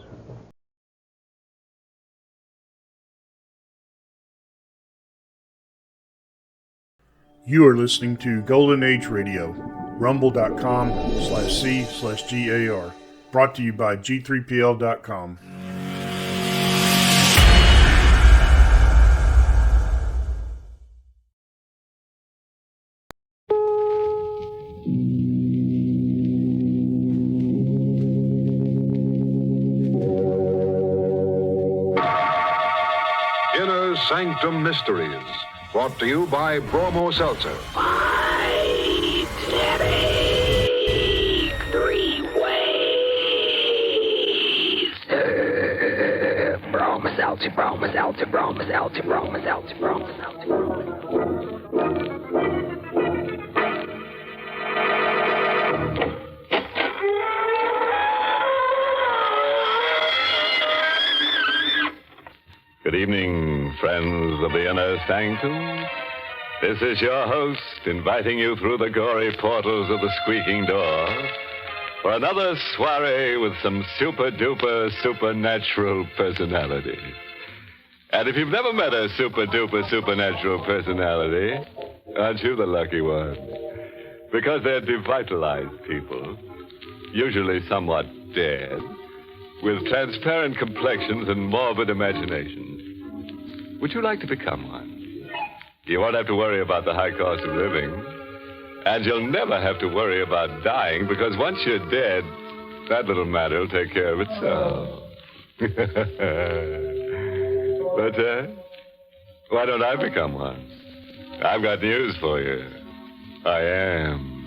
You are listening to Golden Age Radio, rumble.com/C/GAR. Brought to you by G3PL.com. Inner Sanctum Mysteries, brought to you by Bromo Seltzer. Good evening, friends of the Inner Sanctum. This is your host, inviting you through the gory portals of the squeaking door for another soiree with some super-duper supernatural personality. And if you've never met a super-duper supernatural personality, aren't you the lucky one? Because they're devitalized people, usually somewhat dead, with transparent complexions and morbid imaginations. Would you like to become one? You won't have to worry about the high cost of living. And you'll never have to worry about dying, because once you're dead, that little matter will take care of itself. But, why don't I become one? I've got news for you. I am.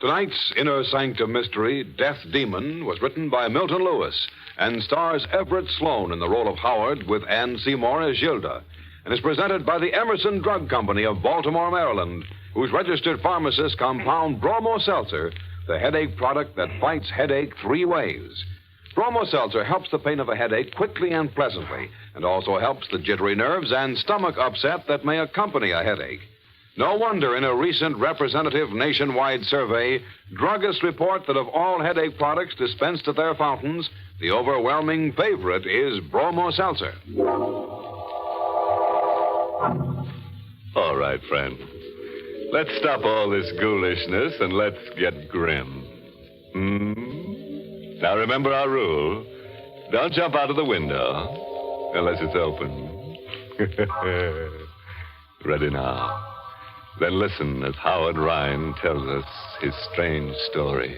Tonight's Inner Sanctum mystery, Death Demon, was written by Milton Lewis and stars Everett Sloan in the role of Howard with Ann Seymour as Gilda, and is presented by the Emerson Drug Company of Baltimore, Maryland, whose registered pharmacists compound Bromo Seltzer, the headache product that fights headache 3 ways. Bromo Seltzer helps the pain of a headache quickly and pleasantly, and also helps the jittery nerves and stomach upset that may accompany a headache. No wonder in a recent representative nationwide survey, druggists report that of all headache products dispensed at their fountains, the overwhelming favorite is Bromo Seltzer. All right, friend. Let's stop all this ghoulishness and let's get grim. Now remember our rule. Don't jump out of the window unless it's open. Ready now. Then listen as Howard Rhine tells us his strange story.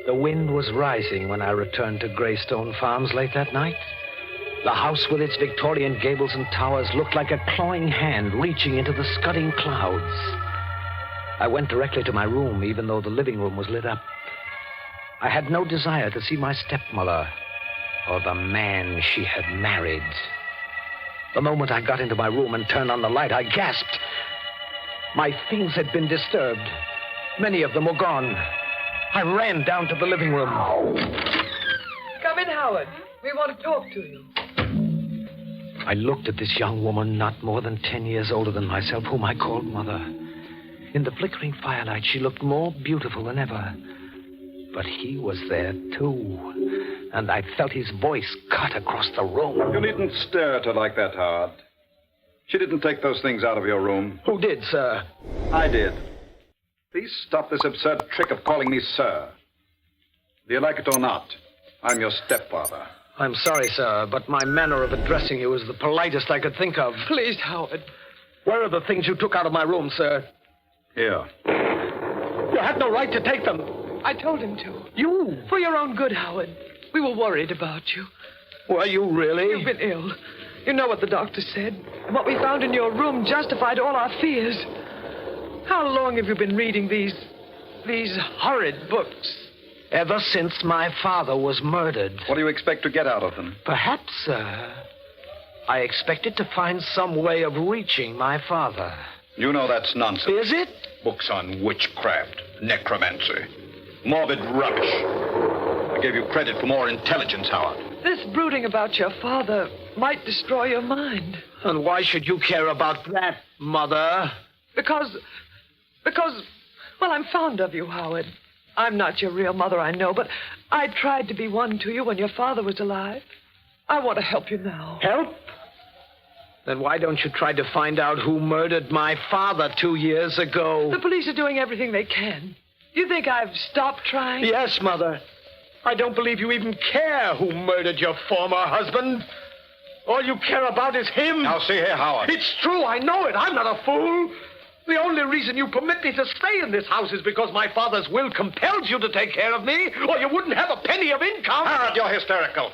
The wind was rising when I returned to Greystone Farms late that night. The house with its Victorian gables and towers looked like a clawing hand reaching into the scudding clouds. I went directly to my room, even though the living room was lit up. I had no desire to see my stepmother or the man she had married. The moment I got into my room and turned on the light, I gasped. My things had been disturbed. Many of them were gone. I ran down to the living room. Come in, Howard. We want to talk to you. I looked at this young woman, not more than 10 years older than myself, whom I called Mother. In the flickering firelight, she looked more beautiful than ever. But he was there, too. And I felt his voice cut across the room. You needn't stare at her like that, Howard. She didn't take those things out of your room. Who did, sir? I did. Please stop this absurd trick of calling me sir. Do you like it or not? I'm your stepfather. I'm sorry, sir, but my manner of addressing you is the politest I could think of. Please, Howard. Where are the things you took out of my room, sir? Here. You had no right to take them. I told him to. You? For your own good, Howard. We were worried about you. Were you really? You've been ill. You know what the doctor said. What we found in your room justified all our fears. How long have you been reading these horrid books? Ever since my father was murdered. What do you expect to get out of them? Perhaps, sir, I expected to find some way of reaching my father. You know that's nonsense. Is it? Books on witchcraft, necromancy, morbid rubbish. I gave you credit for more intelligence, Howard. This brooding about your father might destroy your mind. And why should you care about that, Mother? Because, well, I'm fond of you, Howard. I'm not your real mother, I know, but I tried to be one to you when your father was alive. I want to help you now. Help? Then why don't you try to find out who murdered my father 2 years ago? The police are doing everything they can. You think I've stopped trying? Yes, Mother. I don't believe you even care who murdered your former husband. All you care about is him. Now, see here, Howard. It's true, I know it. I'm not a fool. The only reason you permit me to stay in this house is because my father's will compels you to take care of me, or you wouldn't have a penny of income. Howard, you're hysterical.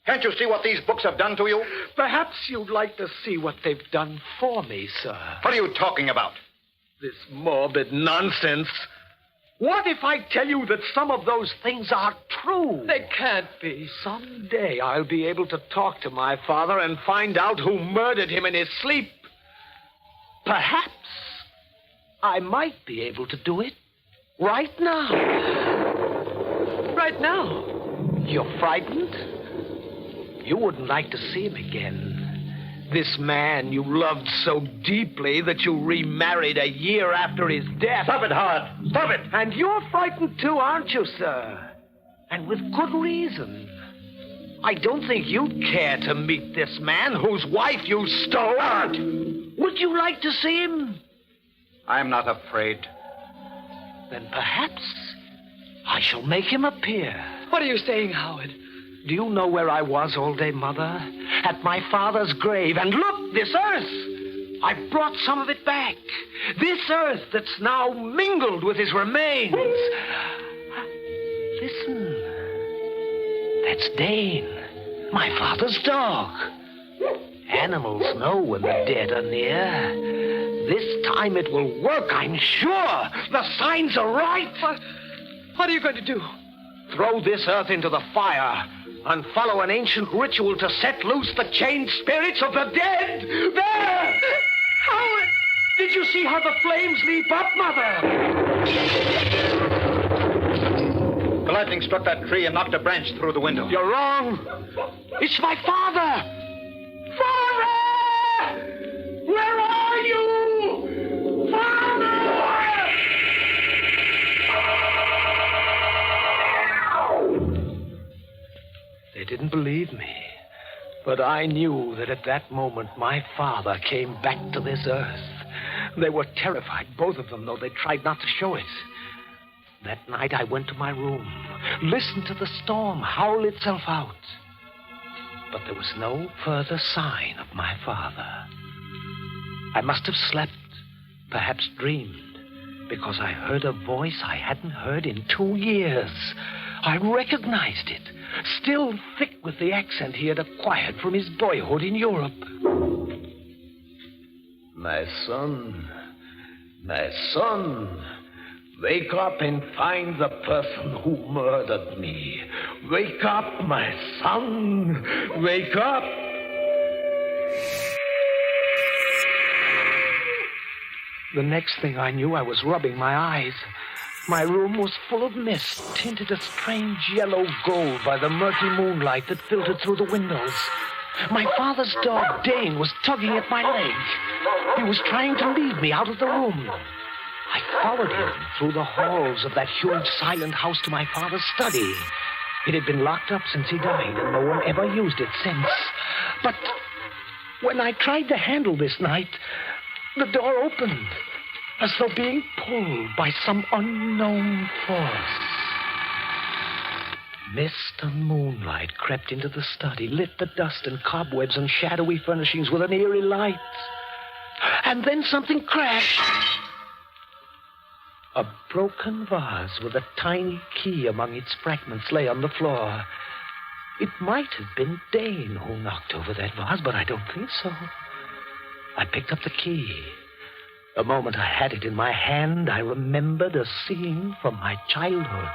Can't you see what these books have done to you? Perhaps you'd like to see what they've done for me, sir. What are you talking about? This morbid nonsense. What if I tell you that some of those things are true? They can't be. Someday I'll be able to talk to my father and find out who murdered him in his sleep. Perhaps I might be able to do it right now. Right now? You're frightened? You wouldn't like to see him again. This man you loved so deeply that you remarried a year after his death. Stop it, Howard. Stop it. And you're frightened too, aren't you, sir? And with good reason. I don't think you'd care to meet this man whose wife you stole. Howard. Would you like to see him? I'm not afraid. Then perhaps I shall make him appear. What are you saying, Howard? Do you know where I was all day, Mother? At my father's grave. And look, this earth. I brought some of it back. This earth that's now mingled with his remains. Listen. That's Dane, my father's dog. Animals know when the dead are near. This time it will work, I'm sure. The signs are right. What are you going to do? Throw this earth into the fire and follow an ancient ritual to set loose the chained spirits of the dead. There! Howard! Did you see how the flames leap up, Mother? The lightning struck that tree and knocked a branch through the window. You're wrong. It's my father! Father! Where are you? Father! They didn't believe me. But I knew that at that moment my father came back to this earth. They were terrified, both of them, though they tried not to show it. That night I went to my room, listened to the storm howl itself out. But there was no further sign of my father. I must have slept, perhaps dreamed, because I heard a voice I hadn't heard in 2 years. I recognized it, still thick with the accent he had acquired from his boyhood in Europe. My son, wake up and find the person who murdered me. Wake up, my son, wake up. The next thing I knew, I was rubbing my eyes. My room was full of mist, tinted a strange yellow gold by the murky moonlight that filtered through the windows. My father's dog, Dane, was tugging at my leg. He was trying to lead me out of the room. I followed him through the halls of that huge silent house to my father's study. It had been locked up since he died, and no one ever used it since. But when I tried the handle this night, the door opened, as though being pulled by some unknown force. Mist and moonlight crept into the study, lit the dust and cobwebs and shadowy furnishings with an eerie light. And then something crashed. A broken vase with a tiny key among its fragments lay on the floor. It might have been Dane who knocked over that vase, but I don't think so. I picked up the key. The moment I had it in my hand, I remembered a scene from my childhood.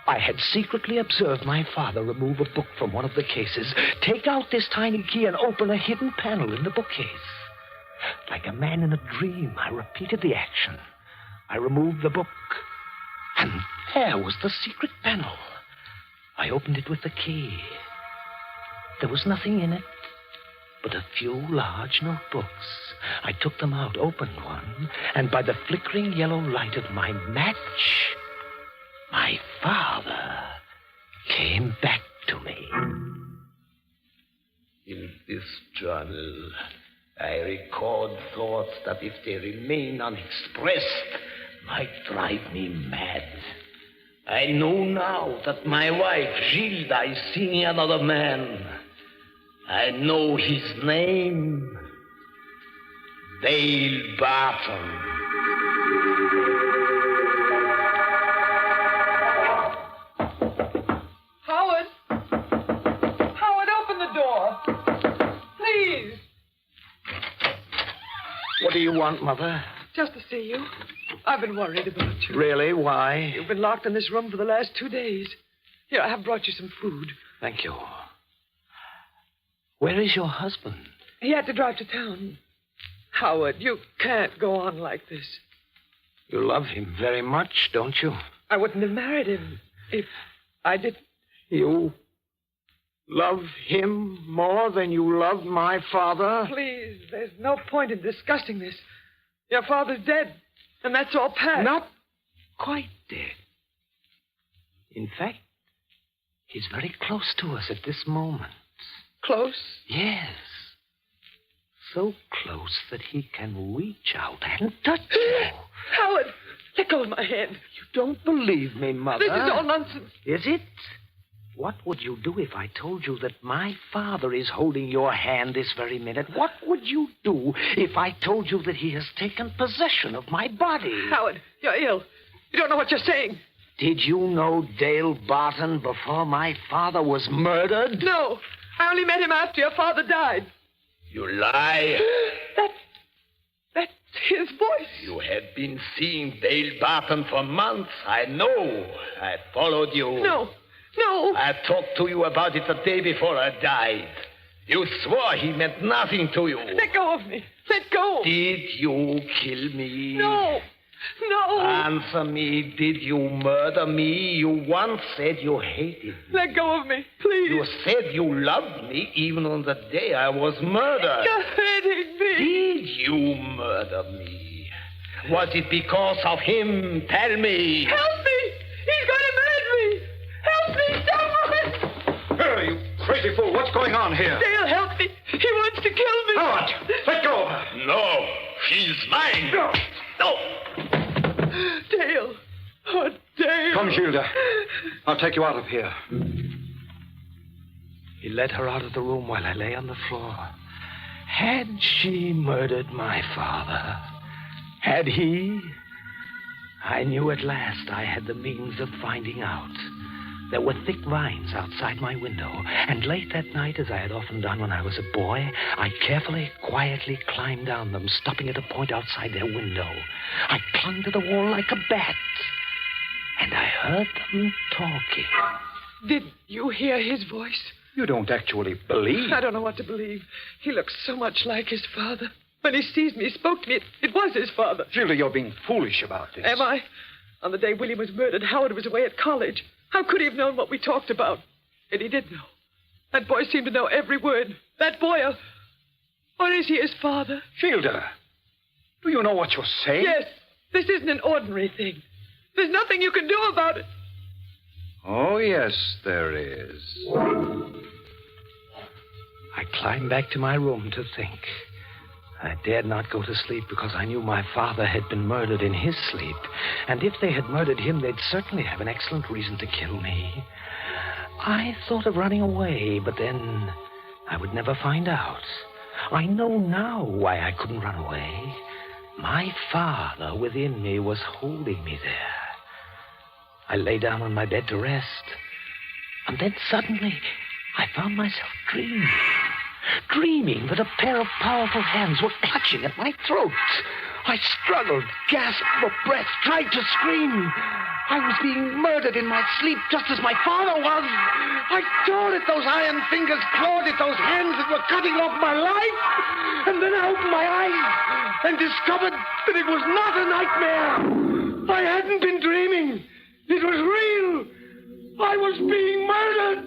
I had secretly observed my father remove a book from one of the cases, take out this tiny key, and open a hidden panel in the bookcase. Like a man in a dream, I repeated the action. I removed the book, and there was the secret panel. I opened it with the key. There was nothing in it but a few large notebooks. I took them out, opened one, and by the flickering yellow light of my match, my father came back to me. In this journal, I record thoughts that, if they remain unexpressed, might drive me mad. I know now that my wife, Gilda, is seeing another man. I know his name. Dale Barton. Howard! Howard, open the door. Please. What do you want, Mother? Just to see you. I've been worried about you. Really? Why? You've been locked in this room for the last 2 days. Here, I have brought you some food. Thank you. Where is your husband? He had to drive to town. Howard, you can't go on like this. You love him very much, don't you? I wouldn't have married him if I didn't. You love him more than you love my father? Please, there's no point in discussing this. Your father's dead, and that's all past. Not quite dead. In fact, he's very close to us at this moment. Close? Yes. So close that he can reach out and touch you. Howard, let go of my hand. You don't believe me, Mother. This is all nonsense. Is it? What would you do if I told you that my father is holding your hand this very minute? What would you do if I told you that he has taken possession of my body? Howard, you're ill. You don't know what you're saying. Did you know Dale Barton before my father was murdered? No. I only met him after your father died. You lie. That's his voice. You had been seeing Dale Barton for months. I know. I followed you. No. I talked to you about it the day before I died. You swore he meant nothing to you. Let go of me. Let go. Did you kill me? No. Answer me. Did you murder me? You once said you hated me. Let go of me, please. You said you loved me even on the day I was murdered. You're hurting me. Did you murder me? Was it because of him? Tell me. Help me. He's going to murder me. Help me, someone. Where are you, crazy fool? What's going on here? Dale, help me. He wants to kill me. Howard, let go of her. No, she's mine. No. Dale. Oh, Dale. Come, Gilda. I'll take you out of here. He led her out of the room while I lay on the floor. Had she murdered my father? Had he? I knew at last I had the means of finding out. There were thick vines outside my window, and late that night, as I had often done when I was a boy, I carefully, quietly climbed down them, stopping at a point outside their window. I clung to the wall like a bat, and I heard them talking. Did you hear his voice? You don't actually believe. I don't know what to believe. He looks so much like his father. When he sees me, he spoke to me. It was his father. Gilda, you're being foolish about this. Am I? On the day William was murdered, Howard was away at college. How could he have known what we talked about? And he did know. That boy seemed to know every word. That boy, or is he his father? Gilda, do you know what you're saying? Yes. This isn't an ordinary thing. There's nothing you can do about it. Oh, yes, there is. I climbed back to my room to think. I dared not go to sleep because I knew my father had been murdered in his sleep. And if they had murdered him, they'd certainly have an excellent reason to kill me. I thought of running away, but then I would never find out. I know now why I couldn't run away. My father within me was holding me there. I lay down on my bed to rest. And then suddenly, I found myself dreaming that a pair of powerful hands were clutching at my throat. I struggled, gasped for breath, tried to scream. I was being murdered in my sleep just as my father was. I tore at those iron fingers, clawed at those hands that were cutting off my life. And then I opened my eyes and discovered that it was not a nightmare. I hadn't been dreaming. It was real. I was being murdered.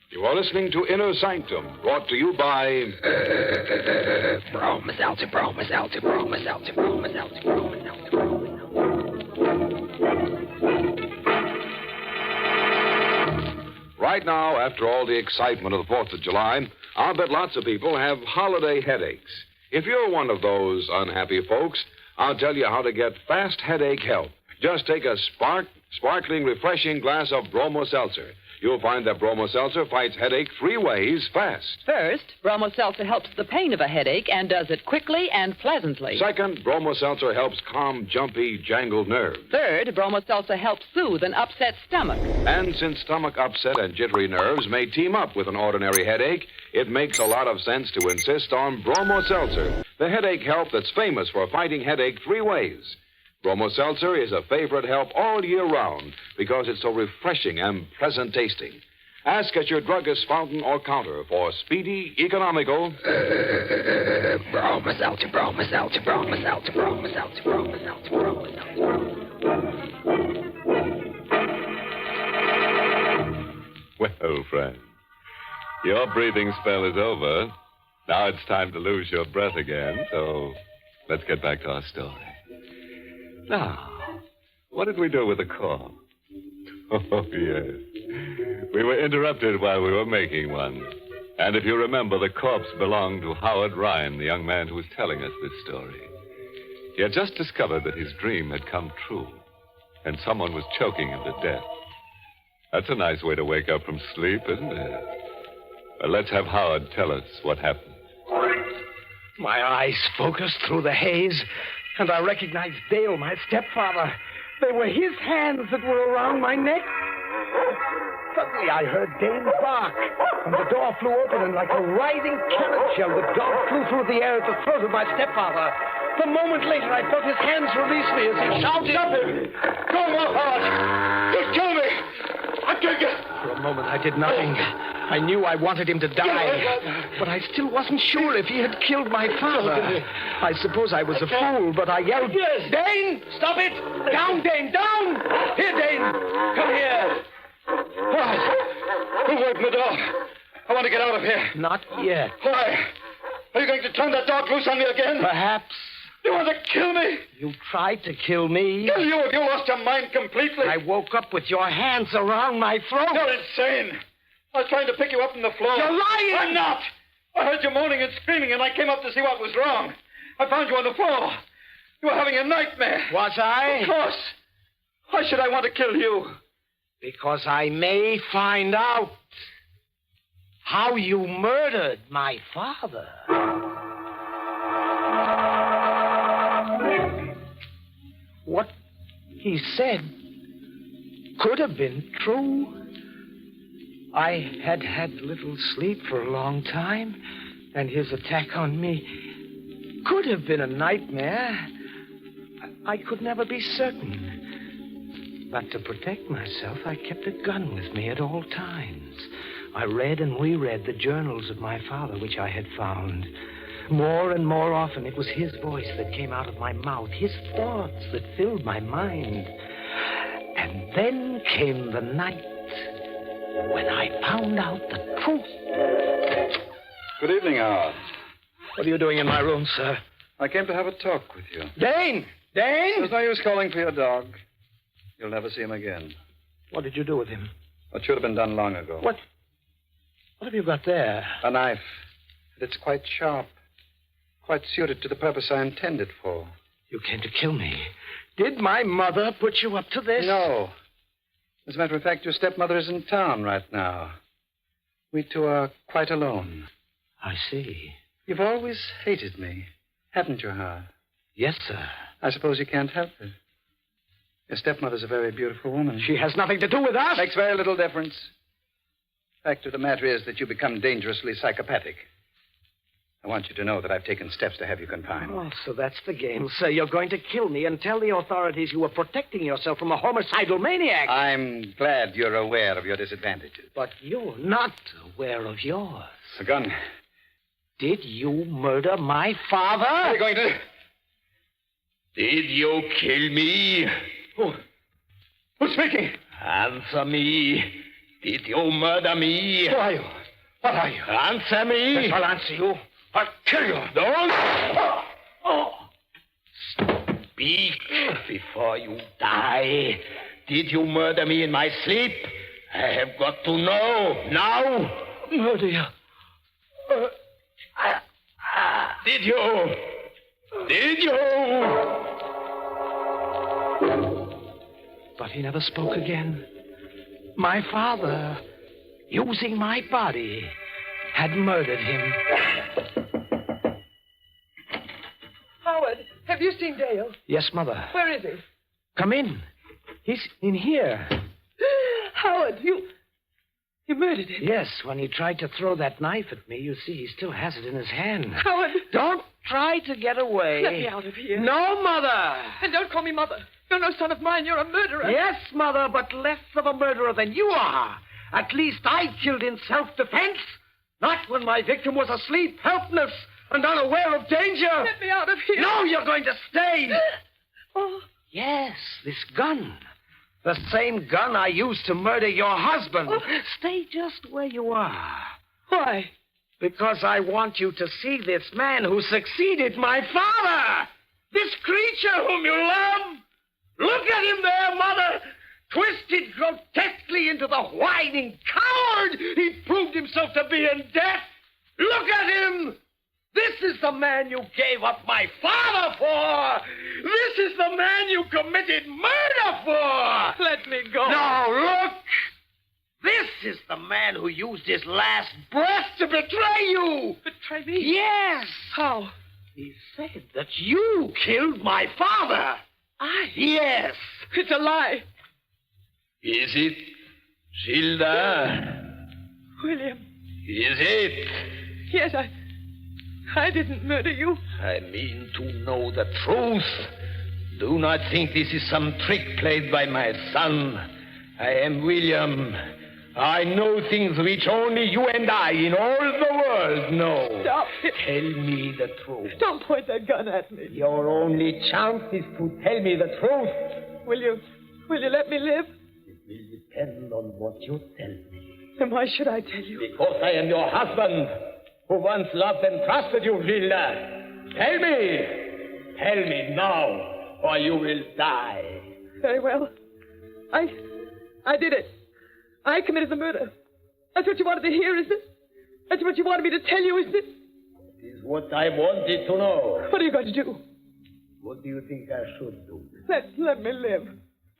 You are listening to Inner Sanctum, brought to you by... Right now, after all the excitement of the 4th of July, I'll bet lots of people have holiday headaches. If you're one of those unhappy folks, I'll tell you how to get fast headache help. Just take a sparkling, refreshing glass of Bromo Seltzer. You'll find that Bromo Seltzer fights headache 3 ways fast. First, Bromo Seltzer helps the pain of a headache and does it quickly and pleasantly. Second, Bromo Seltzer helps calm jumpy, jangled nerves. Third, Bromo Seltzer helps soothe an upset stomach. And since stomach upset and jittery nerves may team up with an ordinary headache, it makes a lot of sense to insist on Bromo Seltzer, the headache help that's famous for fighting headache 3 ways. Bromo Seltzer is a favorite help all year round because it's so refreshing and pleasant tasting. Ask at your druggist's fountain or counter for speedy, economical... Bromo Seltzer, Bromo Seltzer, Bromo Seltzer, Bromo Seltzer, Bromo Seltzer, Bromo Seltzer. Well, friend, your breathing spell is over. Now it's time to lose your breath again, so let's get back to our story. Now, what did we do with the corpse? Oh, yes. We were interrupted while we were making one. And if you remember, the corpse belonged to Howard Ryan, the young man who was telling us this story. He had just discovered that his dream had come true, and someone was choking him to death. That's a nice way to wake up from sleep, isn't it? Well, let's have Howard tell us what happened. My eyes focused through the haze, and I recognized Dale, my stepfather. They were his hands that were around my neck. Suddenly I heard Dane bark, and the door flew open, and like a rising cannon shell, the dog flew through the air at the throat of my stepfather. A moment later, I felt his hands release me as he shouted. Stop him! Don't walk hard! Just kill me! I'll kill you! For a moment, I did nothing. I knew I wanted him to die, but I still wasn't sure if he had killed my father. I suppose I was a fool, but I yelled, Yes. Dane, stop it! Down, Dane, down! Here, Dane, come here. All right. Who opened the door? I want to get out of here. Not yet. Why? Are you going to turn that dog loose on me again? Perhaps. You want to kill me? You tried to kill me. Kill you if you lost your mind completely. I woke up with your hands around my throat. You're insane. I was trying to pick you up from the floor. You're lying! I'm not. I heard you moaning and screaming, and I came up to see what was wrong. I found you on the floor. You were having a nightmare. Was I? Of course. Why should I want to kill you? Because I may find out how you murdered my father. What he said could have been true. I had had little sleep for a long time, and his attack on me could have been a nightmare. I could never be certain. But to protect myself, I kept a gun with me at all times. I read and reread the journals of my father, which I had found. More and more often, it was his voice that came out of my mouth, his thoughts that filled my mind. And then came the night when I found out the truth. Good evening, Howard. What are you doing in my room, sir? I came to have a talk with you. Dane! Dane! There's no use calling for your dog. You'll never see him again. What did you do with him? What should have been done long ago. What have you got there? A knife. It's quite sharp. Quite suited to the purpose I intend it for. You came to kill me. Did my mother put you up to this? No. As a matter of fact, your stepmother is in town right now. We two are quite alone. I see. You've always hated me, haven't you, Howard? Yes, sir. I suppose you can't help it. Your stepmother's a very beautiful woman. She has nothing to do with us. Makes very little difference. Fact of the matter is that you become dangerously psychopathic. I want you to know that I've taken steps to have you confined. Oh, so that's the game, sir. You're going to kill me and tell the authorities you were protecting yourself from a homicidal maniac. I'm glad you're aware of your disadvantages. But you're not aware of yours. A gun. Did you murder my father? Are you going to... Did you kill me? Who's speaking? Answer me. Did you murder me? Who are you? What are you? Answer me. Yes, I'll answer you. I'll kill you. Don't. Speak before you die. Did you murder me in my sleep? I have got to know. Now. Murder you? Did you? Did you? But he never spoke again. My father, using my body, had murdered him. Howard, have you seen Dale? Yes, Mother. Where is he? Come in. He's in here. Howard, you murdered him. Yes, when he tried to throw that knife at me, you see, he still has it in his hand. Howard! Don't try to get away. Let me out of here. No, Mother! And don't call me Mother. You're no son of mine. You're a murderer. Yes, Mother, but less of a murderer than you are. At least I killed in self-defense. Not when my victim was asleep, helpless, and unaware of danger. Let me out of here. No, you're going to stay. Oh. Yes, this gun. The same gun I used to murder your husband. Oh. Stay just where you are. Why? Because I want you to see this man who succeeded my father. This creature whom you love. Look at him there, Mother. Twisted grotesquely into the whining coward he proved himself to be in death. Look at him. This is the man you gave up my father for. This is the man you committed murder for. Let me go. No, look. This is the man who used his last breath to betray you. Betray me? Yes. How? He said that you killed my father. I? Yes. It's a lie. Is it, Gilda? William. Is it? Yes, I didn't murder you. I mean to know the truth. Do not think this is some trick played by my son. I am William. I know things which only you and I in all the world know. Stop it. Tell me the truth. Don't point that gun at me. Your only chance is to tell me the truth. Will you let me live? It will depend on what you tell me. Then why should I tell you? Because I am your husband, who once loved and trusted you, Gilda. Tell me. Tell me now, or you will die. Very well. I did it. I committed the murder. That's what you wanted to hear, isn't it? That's what you wanted me to tell you, isn't it? It is what I wanted to know. What are you going to do? What do you think I should do? Let me live.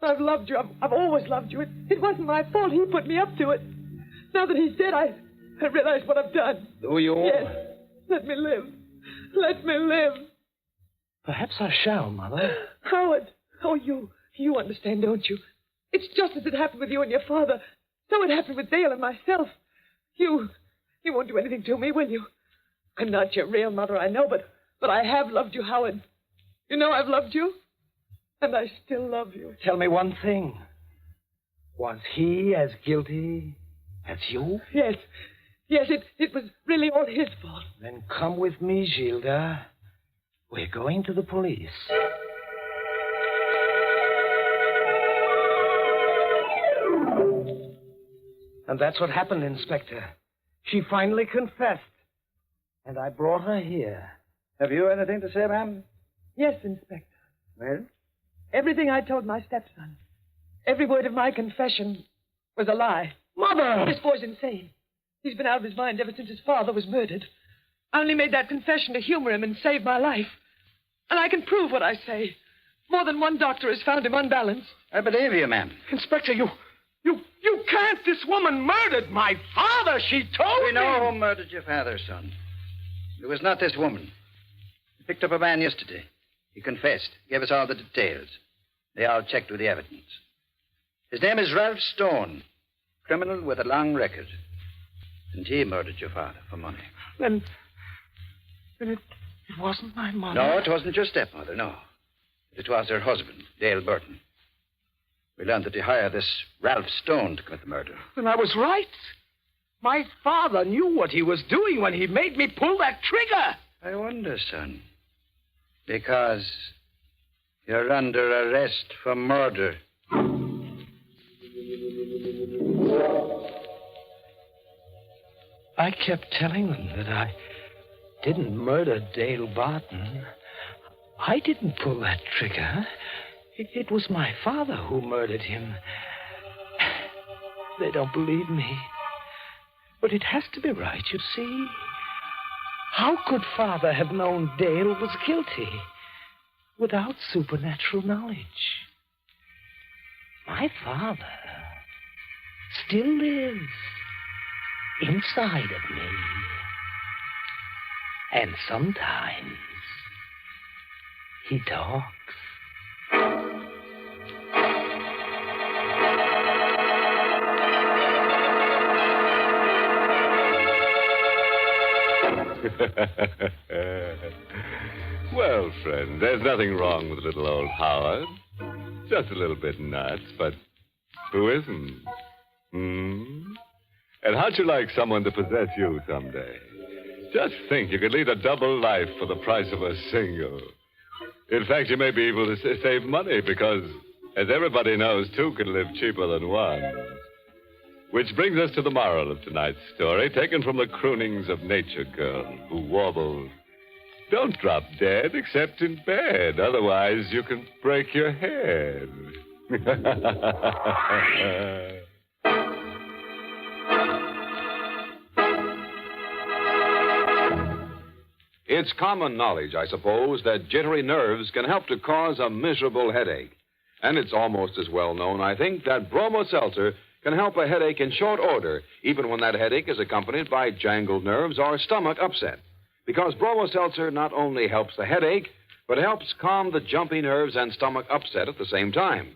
I've loved you. I've always loved you. It wasn't my fault. He put me up to it. Now that he's dead, I realize what I've done. Do you? Yes. Let me live. Let me live. Perhaps I shall, Mother. Howard. Oh, you understand, don't you? It's just as it happened with you and your father. So it happened with Dale and myself. You won't do anything to me, will you? I'm not your real mother, I know, but I have loved you, Howard. You know I've loved you, and I still love you. Tell me one thing. Was he as guilty as you? Yes, it was really all his fault. Then come with me, Gilda. We're going to the police. And that's what happened, Inspector. She finally confessed. And I brought her here. Have you anything to say, ma'am? Yes, Inspector. Well? Everything I told my stepson. Every word of my confession was a lie. Mother! This boy's insane. He's been out of his mind ever since his father was murdered. I only made that confession to humor him and save my life. And I can prove what I say. More than one doctor has found him unbalanced. I believe you, ma'am. Inspector, you can't. This woman murdered my father, she told me. We know who murdered your father, son. It was not this woman. We picked up a man yesterday. He confessed, gave us all the details. They all checked with the evidence. His name is Ralph Stone, criminal with a long record. And he murdered your father for money. Then it wasn't my mother. No, it wasn't your stepmother, no. It was her husband, Dale Burton. We learned that he hired this Ralph Stone to commit the murder. Then I was right. My father knew what he was doing when he made me pull that trigger. I wonder, son. Because you're under arrest for murder. I kept telling them that I didn't murder Dale Barton. I didn't pull that trigger. It was my father who murdered him. They don't believe me. But it has to be right, you see. How could Father have known Dale was guilty without supernatural knowledge? My father still lives inside of me. And sometimes he talks. Well, friend, there's nothing wrong with little old Howard. Just a little bit nuts, but who isn't? And how'd you like someone to possess you someday? Just think, you could lead a double life for the price of a single. In fact, you may be able to save money because, as everybody knows, two can live cheaper than one. Which brings us to the moral of tonight's story, taken from the croonings of Nature Girl, who warbled, "Don't drop dead except in bed, otherwise you can break your head." It's common knowledge, I suppose, that jittery nerves can help to cause a miserable headache. And it's almost as well known, I think, that Bromo Seltzer can help a headache in short order, even when that headache is accompanied by jangled nerves or stomach upset. Because Bromo Seltzer not only helps the headache, but helps calm the jumpy nerves and stomach upset at the same time.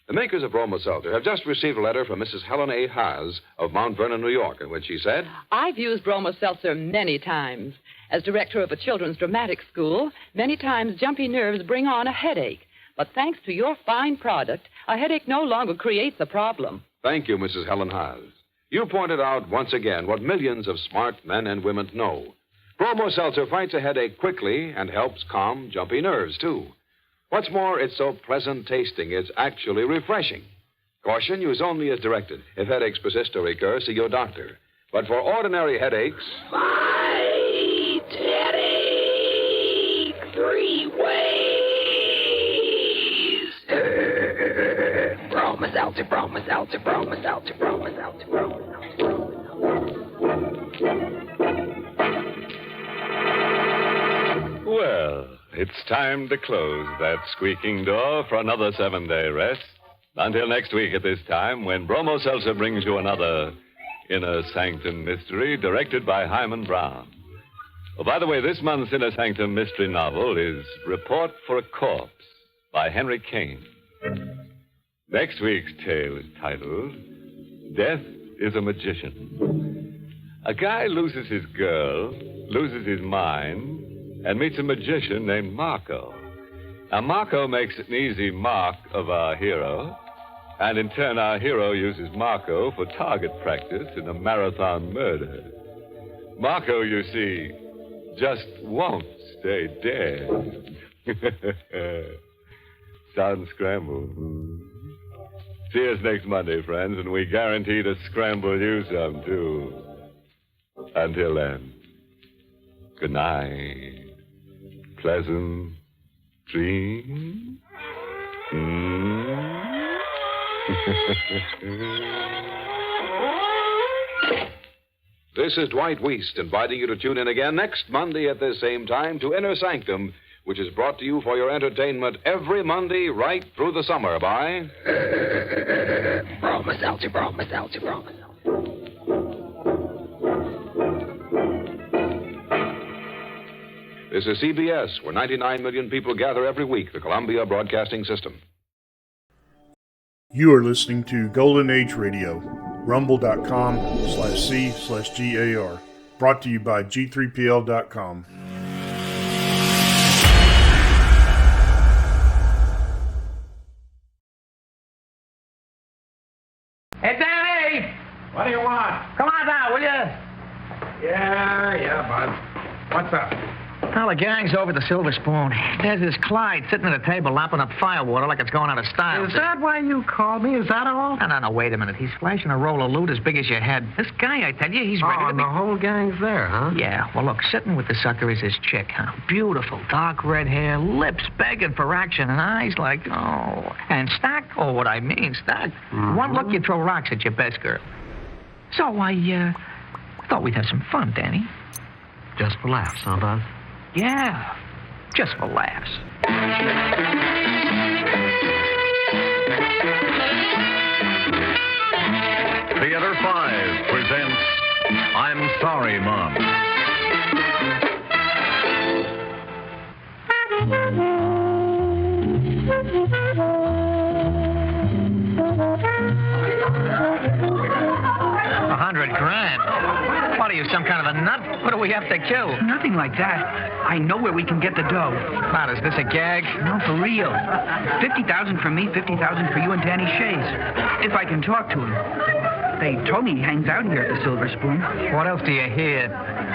The makers of Bromo Seltzer have just received a letter from Mrs. Helen A. Haas of Mount Vernon, New York, in which she said, I've used Bromo Seltzer many times. As director of a children's dramatic school, many times jumpy nerves bring on a headache. But thanks to your fine product, a headache no longer creates a problem. Thank you, Mrs. Helen Haas. You pointed out once again what millions of smart men and women know. Bromo Seltzer fights a headache quickly and helps calm jumpy nerves, too. What's more, it's so pleasant tasting, it's actually refreshing. Caution, use only as directed. If headaches persist or recur, see your doctor. But for ordinary headaches... Fight headache 3 ways. Bromo Seltzer, Bromo Seltzer, Bromo Seltzer, Bromo Seltzer, Bromo Seltzer. Well, it's time to close that squeaking door for another 7-day rest. Until next week at this time, when Bromo Seltzer brings you another Inner Sanctum Mystery, directed by Hyman Brown. Oh, by the way, this month's Inner Sanctum Mystery novel is Report for a Corpse by Henry Kane. Next week's tale is titled Death is a Magician. A guy loses his girl, loses his mind, and meets a magician named Marco. Now, Marco makes an easy mark of our hero, and in turn, our hero uses Marco for target practice in a marathon murder. Marco, you see, just won't stay dead. Sound scrambled. See us next Monday, friends, and we guarantee to scramble you some, too. Until then, good night. Pleasant dreams. This is Dwight Weist inviting you to tune in again next Monday at this same time to Inner Sanctum, which is brought to you for your entertainment every Monday right through the summer by... Bromo Seltzer, Bromo Seltzer, Bromo Seltzer. This is CBS, where 99 million people gather every week, the Columbia Broadcasting System. You are listening to Golden Age Radio, rumble.com/C/GAR. Brought to you by G3PL.com. Hey, Danny! What do you want? Come on down, will you? Yeah, bud. What's up? Well, the gang's over at the Silver Spoon. There's this Clyde sitting at a table lapping up firewater like it's going out of style. Is that why you called me? Is that all? No, wait a minute. He's flashing a roll of loot as big as your head. This guy, I tell you, he's ready to and be... the whole gang's there, huh? Yeah, well, look, sitting with the sucker is his chick, huh? Beautiful, dark red hair, lips begging for action, and eyes like, oh. And stacked, oh, what I mean, stacked. One look, you throw rocks at your best girl. So I thought we'd have some fun, Danny. Just for laughs, huh, Buzz? Yeah, just for laughs. Theater 5 presents I'm Sorry, Mom. 100 grand. What are you, some kind of a nut? What do we have to kill? Nothing like that. I know where we can get the dough. What, is this a gag? No, for real. 50,000 for me, 50,000 for you and Danny Shays. If I can talk to him. They told me he hangs out here at the Silver Spoon. What else do you hear?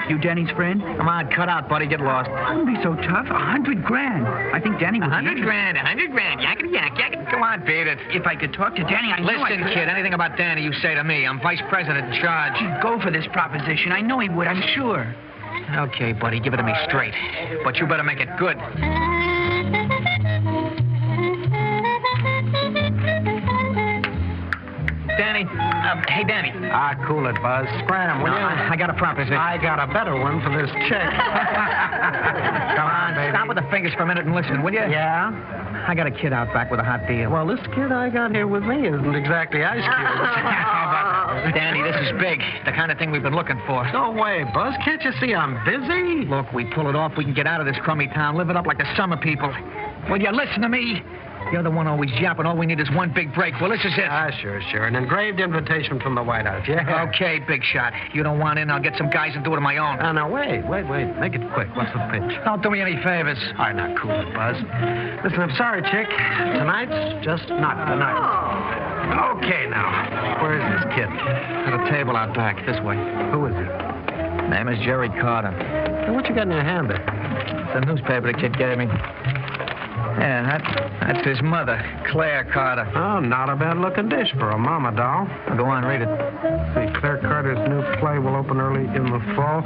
You Danny's friend? Come on, cut out, buddy. Get lost. Don't be so tough. 100 grand. I think Danny would 100 grand, 100 grand. Yakety yak, yakety. Come on, beat it. If I could talk to Danny, I know Listen, kid, anything about Danny you say to me. I'm vice president in charge. He'd go for this proposition. I know he would, I'm sure. Okay, buddy, give it to me straight. But you better make it good. Danny. Hey, Danny. Cool it, Buzz. Scram, will you? I got a proposition. I got a better one for this chick. Come on, baby. Stop with the fingers for a minute and listen, will you? Yeah? I got a kid out back with a hot deal. Well, this kid I got here with me isn't exactly ice cubes. Danny, this is big. The kind of thing we've been looking for. No way, Buzz. Can't you see I'm busy? Look, we pull it off. We can get out of this crummy town, live it up like the summer people. Will you listen to me? You're the one always yapping. All we need is one big break. Well, this is it. Sure. An engraved invitation from the White House, yeah? Okay, big shot. You don't want in, I'll get some guys and do it on my own. Now, wait. Make it quick. What's the pitch? Don't do me any favors. All right, now, cool it, Buzz. Listen, I'm sorry, chick. Tonight's just not the night. Okay, now. Where is this kid? At a table out back, this way. Who is it? Name is Jerry Carter. Hey, what you got in your hand there? It's a newspaper the kid gave me. Yeah, that's his mother, Claire Carter. Oh, not a bad-looking dish for a mama doll. Go on, read it. See, Claire Carter's new play will open early in the fall.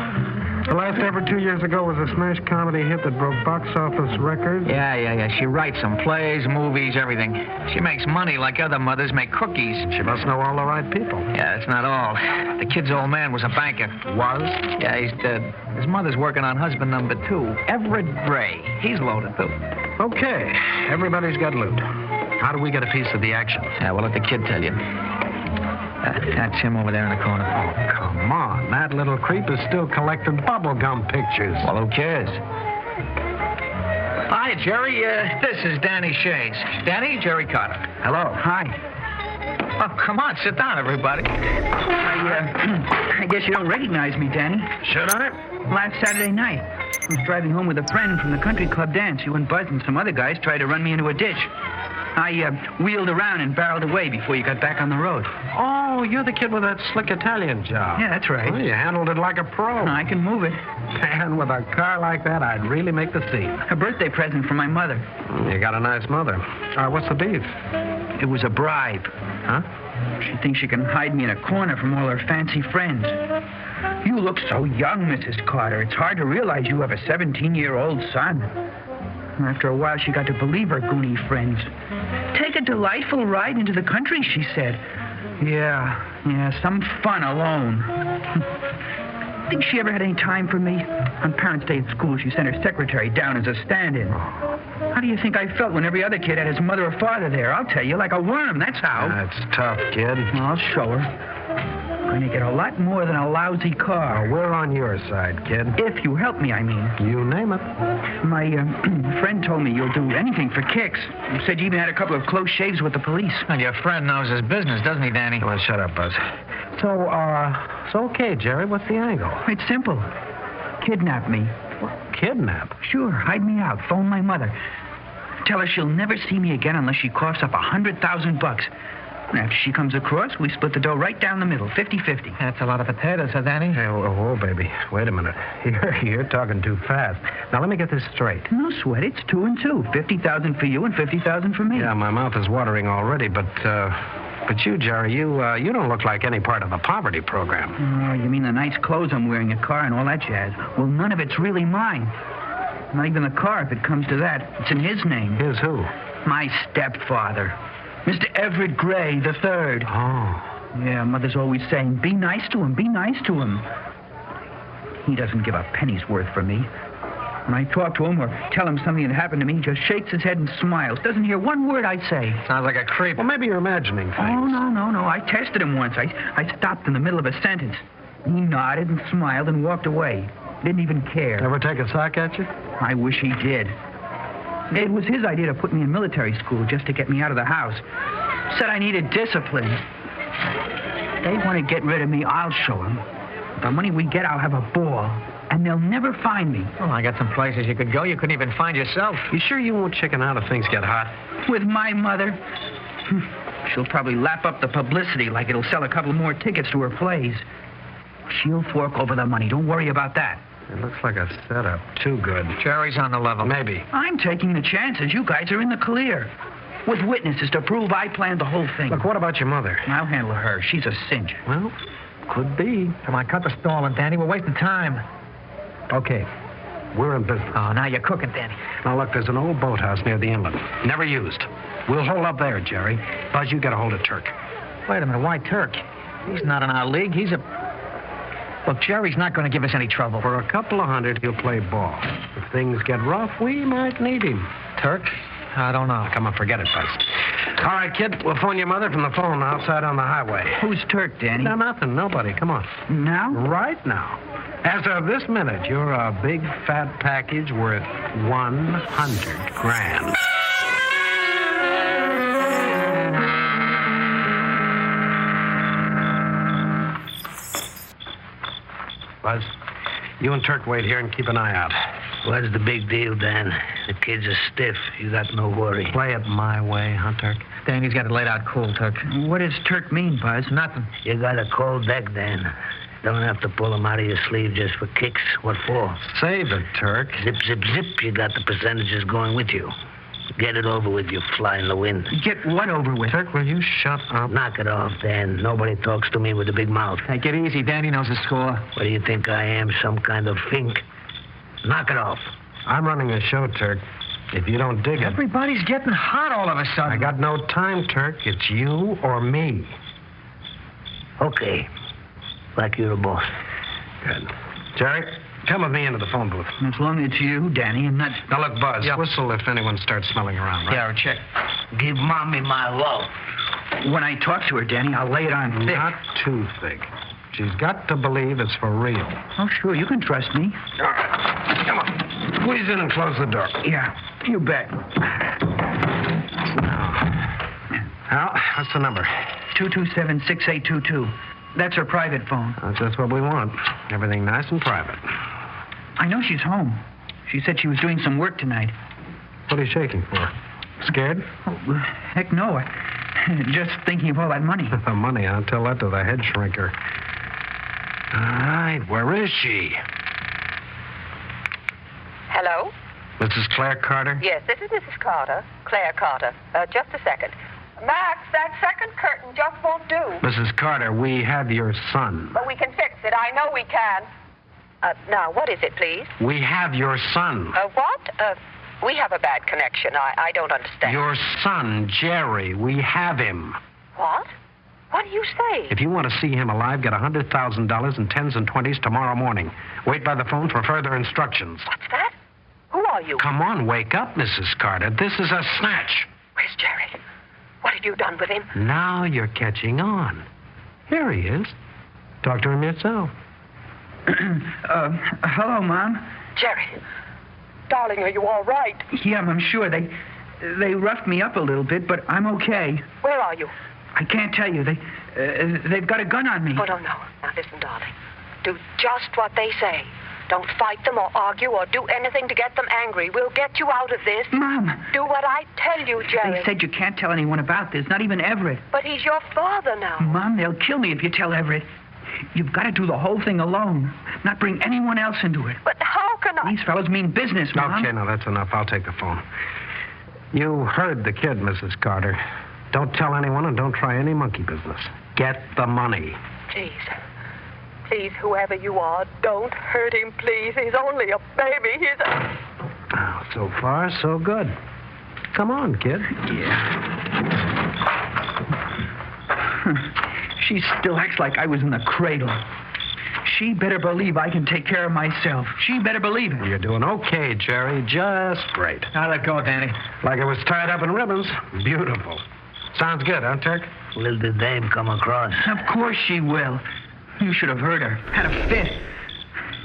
The last ever 2 years ago was a smash comedy hit that broke box office records. Yeah. She writes some plays, movies, everything. She makes money like other mothers make cookies. She must know all the right people. Yeah, that's not all. The kid's old man was a banker. Was? Yeah, he's dead. His mother's working on husband number 2, Everett Gray. He's loaded, too. Okay, everybody's got loot. How do we get a piece of the action? Yeah, we'll let the kid tell you. That's him over there in the corner. Oh, come on. That little creep is still collecting bubblegum pictures. Well, who cares? Hi, Jerry. This is Danny Shays. Danny, Jerry Carter. Hello. Hi. Oh, come on. Sit down, everybody. I guess you don't recognize me, Danny. Should I? Last Saturday night. I was driving home with a friend from the country club dance. You and Buzz and some other guys tried to run me into a ditch. I wheeled around and barreled away before you got back on the road. Oh, you're the kid with that slick Italian job. Yeah, that's right. Well, you handled it like a pro. I can move it. Man, with a car like that, I'd really make the scene. A birthday present from my mother. You got a nice mother. What's the beef? It was a bribe. Huh? She thinks she can hide me in a corner from all her fancy friends. You look so young, Mrs. Carter. It's hard to realize you have a 17-year-old son. After a while, she got to believe her goony friends. Take a delightful ride into the country, she said. Yeah, some fun alone. Think she ever had any time for me? On Parents' Day at school, she sent her secretary down as a stand-in. How do you think I felt when every other kid had his mother or father there? I'll tell you, like a worm, that's how. That's tough, kid. I'll show her. going to get a lot more than a lousy car. Well, we're on your side, kid. If you help me, I mean. You name it. My friend told me you'll do anything for kicks. He said you even had a couple of close shaves with the police. And your friend knows his business, doesn't he, Danny? Well, shut up, Buzz. So, okay, Jerry. What's the angle? It's simple. Kidnap me. Kidnap? Sure, hide me out. Phone my mother. Tell her she'll never see me again unless she coughs up $100,000. And after she comes across, we split the dough right down the middle, 50-50. That's a lot of potatoes, huh, Danny? Hey, whoa, baby. Wait a minute. You're talking too fast. Now, let me get this straight. No sweat. It's 2 and 2. 50,000 for you and 50,000 for me. Yeah, my mouth is watering already, but you, Jerry, you don't look like any part of the poverty program. Oh, you mean the nice clothes I'm wearing, a car, and all that jazz? Well, none of it's really mine. Not even the car, if it comes to that. It's in his name. His who? My stepfather. Mr. Everett Gray III. Oh. Yeah, Mother's always saying, be nice to him, be nice to him. He doesn't give a penny's worth for me. When I talk to him or tell him something that happened to me, he just shakes his head and smiles. Doesn't hear one word I say. Sounds like a creep. Well, maybe you're imagining things. Oh, no. I tested him once. I stopped in the middle of a sentence. He nodded and smiled and walked away. Didn't even care. Ever take a sock at you? I wish he did. It was his idea to put me in military school just to get me out of the house. Said I needed discipline. They want to get rid of me, I'll show them. The money we get, I'll have a ball. And they'll never find me. Well, I got some places you could go you couldn't even find yourself. You sure you won't chicken out if things get hot? With my mother? She'll probably lap up the publicity like it'll sell a couple more tickets to her plays. She'll fork over the money. Don't worry about that. It looks like a setup. Too good. Jerry's on the level. Maybe. I'm taking the chances. You guys are in the clear. With witnesses to prove I planned the whole thing. Look, what about your mother? I'll handle her. She's a cinch. Well, could be. Come on, cut the stalling, Danny. We're wasting time. Okay. We're in business. Oh, now you're cooking, Danny. Now, look, there's an old boathouse near the inlet. Never used. We'll hold up there, Jerry. Buzz, you get a hold of Turk. Wait a minute. Why Turk? He's not in our league. He's a... Look, Jerry's not going to give us any trouble. For a couple of $100, he'll play ball. If things get rough, we might need him. Turk? I don't know. Come on, forget it, Buzz. All right, kid, we'll phone your mother from the phone outside on the highway. Who's Turk, Danny? No, nothing. Nobody. Come on. Now? Right now. As of this minute, you're a big, fat package worth $100,000. Buzz, you and Turk wait here and keep an eye out. What's the big deal, Dan? The kids are stiff. You got no worry. Play it my way, huh, Turk? Danny's got it laid out cool, Turk. What does Turk mean, Buzz? Nothing. You got a cold deck, Dan. Don't have to pull them out of your sleeve just for kicks. What for? Save it, Turk. Zip, zip, zip. You got the percentages going with you. Get it over with, you fly in the wind. Get what over with? Turk, will you shut up? Knock it off, Dan. Nobody talks to me with a big mouth. Take it easy. Danny knows the score. What do you think I am, some kind of fink? Knock it off. I'm running a show, Turk. If you don't dig it... Everybody's getting hot all of a sudden. I got no time, Turk. It's you or me. Okay. Like you're a boss. Good. Jerry, come with me into the phone booth. As long as it's you, Danny, and not... Now, look, Buzz, whistle if anyone starts smelling around, right? Yeah, check. Give Mommy my love. When I talk to her, Danny, I'll lay it on thick. Not too thick. She's got to believe it's for real. Oh, sure, you can trust me. All right. Come on. Squeeze in and close the door. Yeah, you bet. Al, what's the number? 227-6822. That's her private phone. That's just what we want. Everything nice and private. I know she's home. She said she was doing some work tonight. What are you shaking for? Scared? Oh, heck no. Just thinking of all that money. The money, I'll tell that to the head shrinker. All right, where is she? Hello? Mrs. Claire Carter? Yes, this is Mrs. Carter, Claire Carter. Just a second. Max, that second curtain just won't do. Mrs. Carter, we have your son. But we can fix it. I know we can. Now, what is it, please? We have your son. What? We have a bad connection. I don't understand. Your son, Jerry. We have him. What? What do you say? If you want to see him alive, get $100,000 in 10s and 20s tomorrow morning. Wait by the phone for further instructions. What's that? Who are you? Come on, wake up, Mrs. Carter. This is a snatch. Where's Jerry? What have you done with him? Now you're catching on. Here he is. Talk to him yourself. Hello, Mom. Jerry. Darling, are you all right? Yeah, I'm sure. They roughed me up a little bit, but I'm okay. Where are you? I can't tell you. They've got a gun on me. Oh, no. Now, listen, darling. Do just what they say. Don't fight them or argue or do anything to get them angry. We'll get you out of this. Mom. Do what I tell you, Jerry. They said you can't tell anyone about this, not even Everett. But he's your father now. Mom, they'll kill me if you tell Everett. You've got to do the whole thing alone, not bring anyone else into it. But how can I... These fellows mean business, Mom. Okay, now that's enough. I'll take the phone. You heard the kid, Mrs. Carter. Don't tell anyone and don't try any monkey business. Get the money. Please, whoever you are, don't hurt him, please. He's only a baby. He's a... Oh, so far, so good. Come on, kid. She still acts like I was in the cradle. She better believe I can take care of myself. She better believe it. You're doing okay, Jerry. Just great. How'd it go, Danny? Like it was tied up in ribbons. Beautiful. Sounds good, huh, Turk? Will the dame come across? Of course she will. You should have heard her. Had a fit.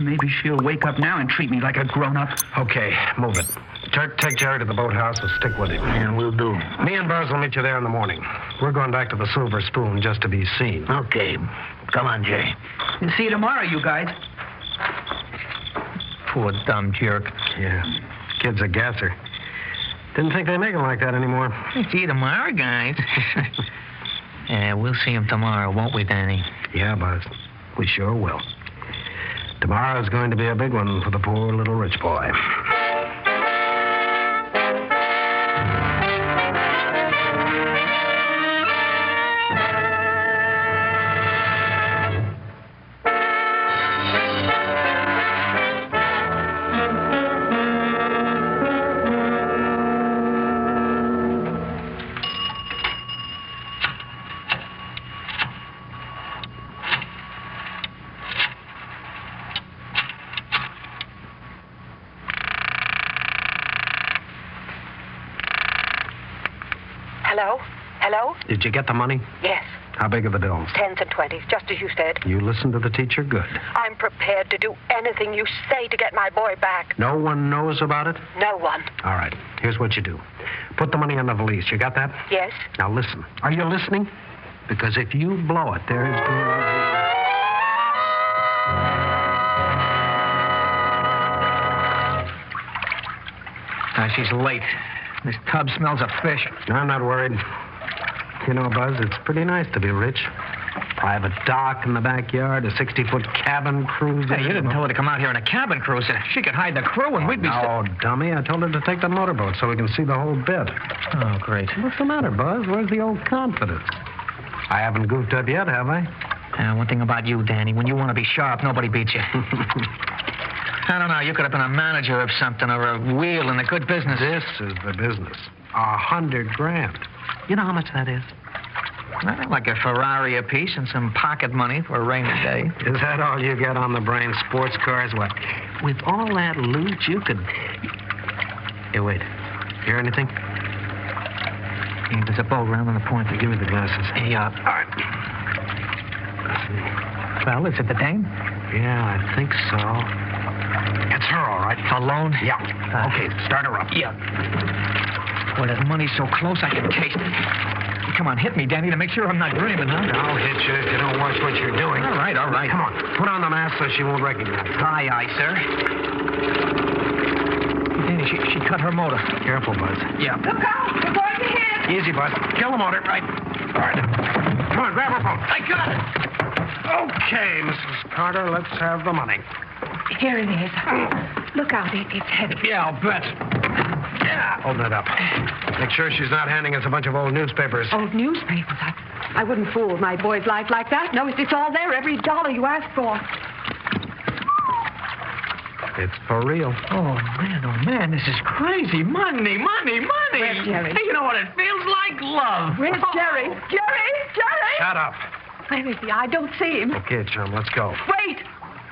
Maybe she'll wake up now and treat me like a grown-up. Okay, move it. Turk, take Jerry to the boathouse and stick with him. Yeah, we'll do. Me and Buzz will meet you there in the morning. We're going back to the Silver Spoon just to be seen. Okay. Come on, Jerry. And see you tomorrow, you guys. Poor dumb jerk. Yeah, kid's a gasser. Didn't think they make him like that anymore. See you tomorrow, guys. Yeah, we'll see him tomorrow, won't we, Danny? Yeah, Buzz. We sure will. Tomorrow's going to be a big one for the poor little rich boy. Hello? Did you get the money? Yes. How big are the bills? 10s and 20s, just as you said. You listened to the teacher? Good. I'm prepared to do anything you say to get my boy back. No one knows about it? No one. All right. Here's what you do. Put the money on the valise. You got that? Yes. Now listen. Are you listening? Because if you blow it, there is... She's late. This tub smells of fish. I'm not worried. You know, Buzz, it's pretty nice to be rich. Private dock in the backyard, a 60-foot cabin cruiser. Hey, you didn't tell her to come out here in a cabin cruiser. She could hide the crew and we'd be... No, dummy. I told her to take the motorboat so we can see the whole bit. Oh, great. What's the matter, Buzz? Where's the old confidence? I haven't goofed up yet, have I? One thing about you, Danny. When you want to be sharp, nobody beats you. I don't know. You could have been a manager of something or a wheel in a good business. This is the business. $100,000. You know how much that is? Well, like a Ferrari apiece and some pocket money for a rainy day. Is that all you get on the brain? Sports cars? What? With all that loot, you could... Hey, wait. Hear anything? Yeah, there's a boat round on the point. Give me the glasses. Yeah. All right. Well, is it the dame? Yeah, I think so. It's her, all right. Alone? Yeah. Okay, start her up. Yeah. Boy, that money's so close I can taste it. Come on, hit me, Danny, to make sure I'm not dreaming, huh? I'll hit you if you don't watch what you're doing. All right. Come on, put on the mask so she won't recognize you. Aye, sir. Danny, she cut her motor. Careful, Buzz. Yeah. Look out! We're going to hit! Easy, Buzz. Kill the motor. Right. All right. Come on, grab her phone. I got it! Okay, Mrs. Carter, let's have the money. Here it is. Look out, it's heavy. Yeah, I'll bet. Yeah. Open it up. Make sure she's not handing us a bunch of old newspapers. Old newspapers? I wouldn't fool my boy's life like that. No, it's all there, every dollar you ask for. It's for real. Oh, man, this is crazy. Money. Where's Jerry? Hey, you know what it feels like? Love. Where's Jerry? Jerry! Shut up. Where is he? I don't see him. Okay, chum, let's go. Wait!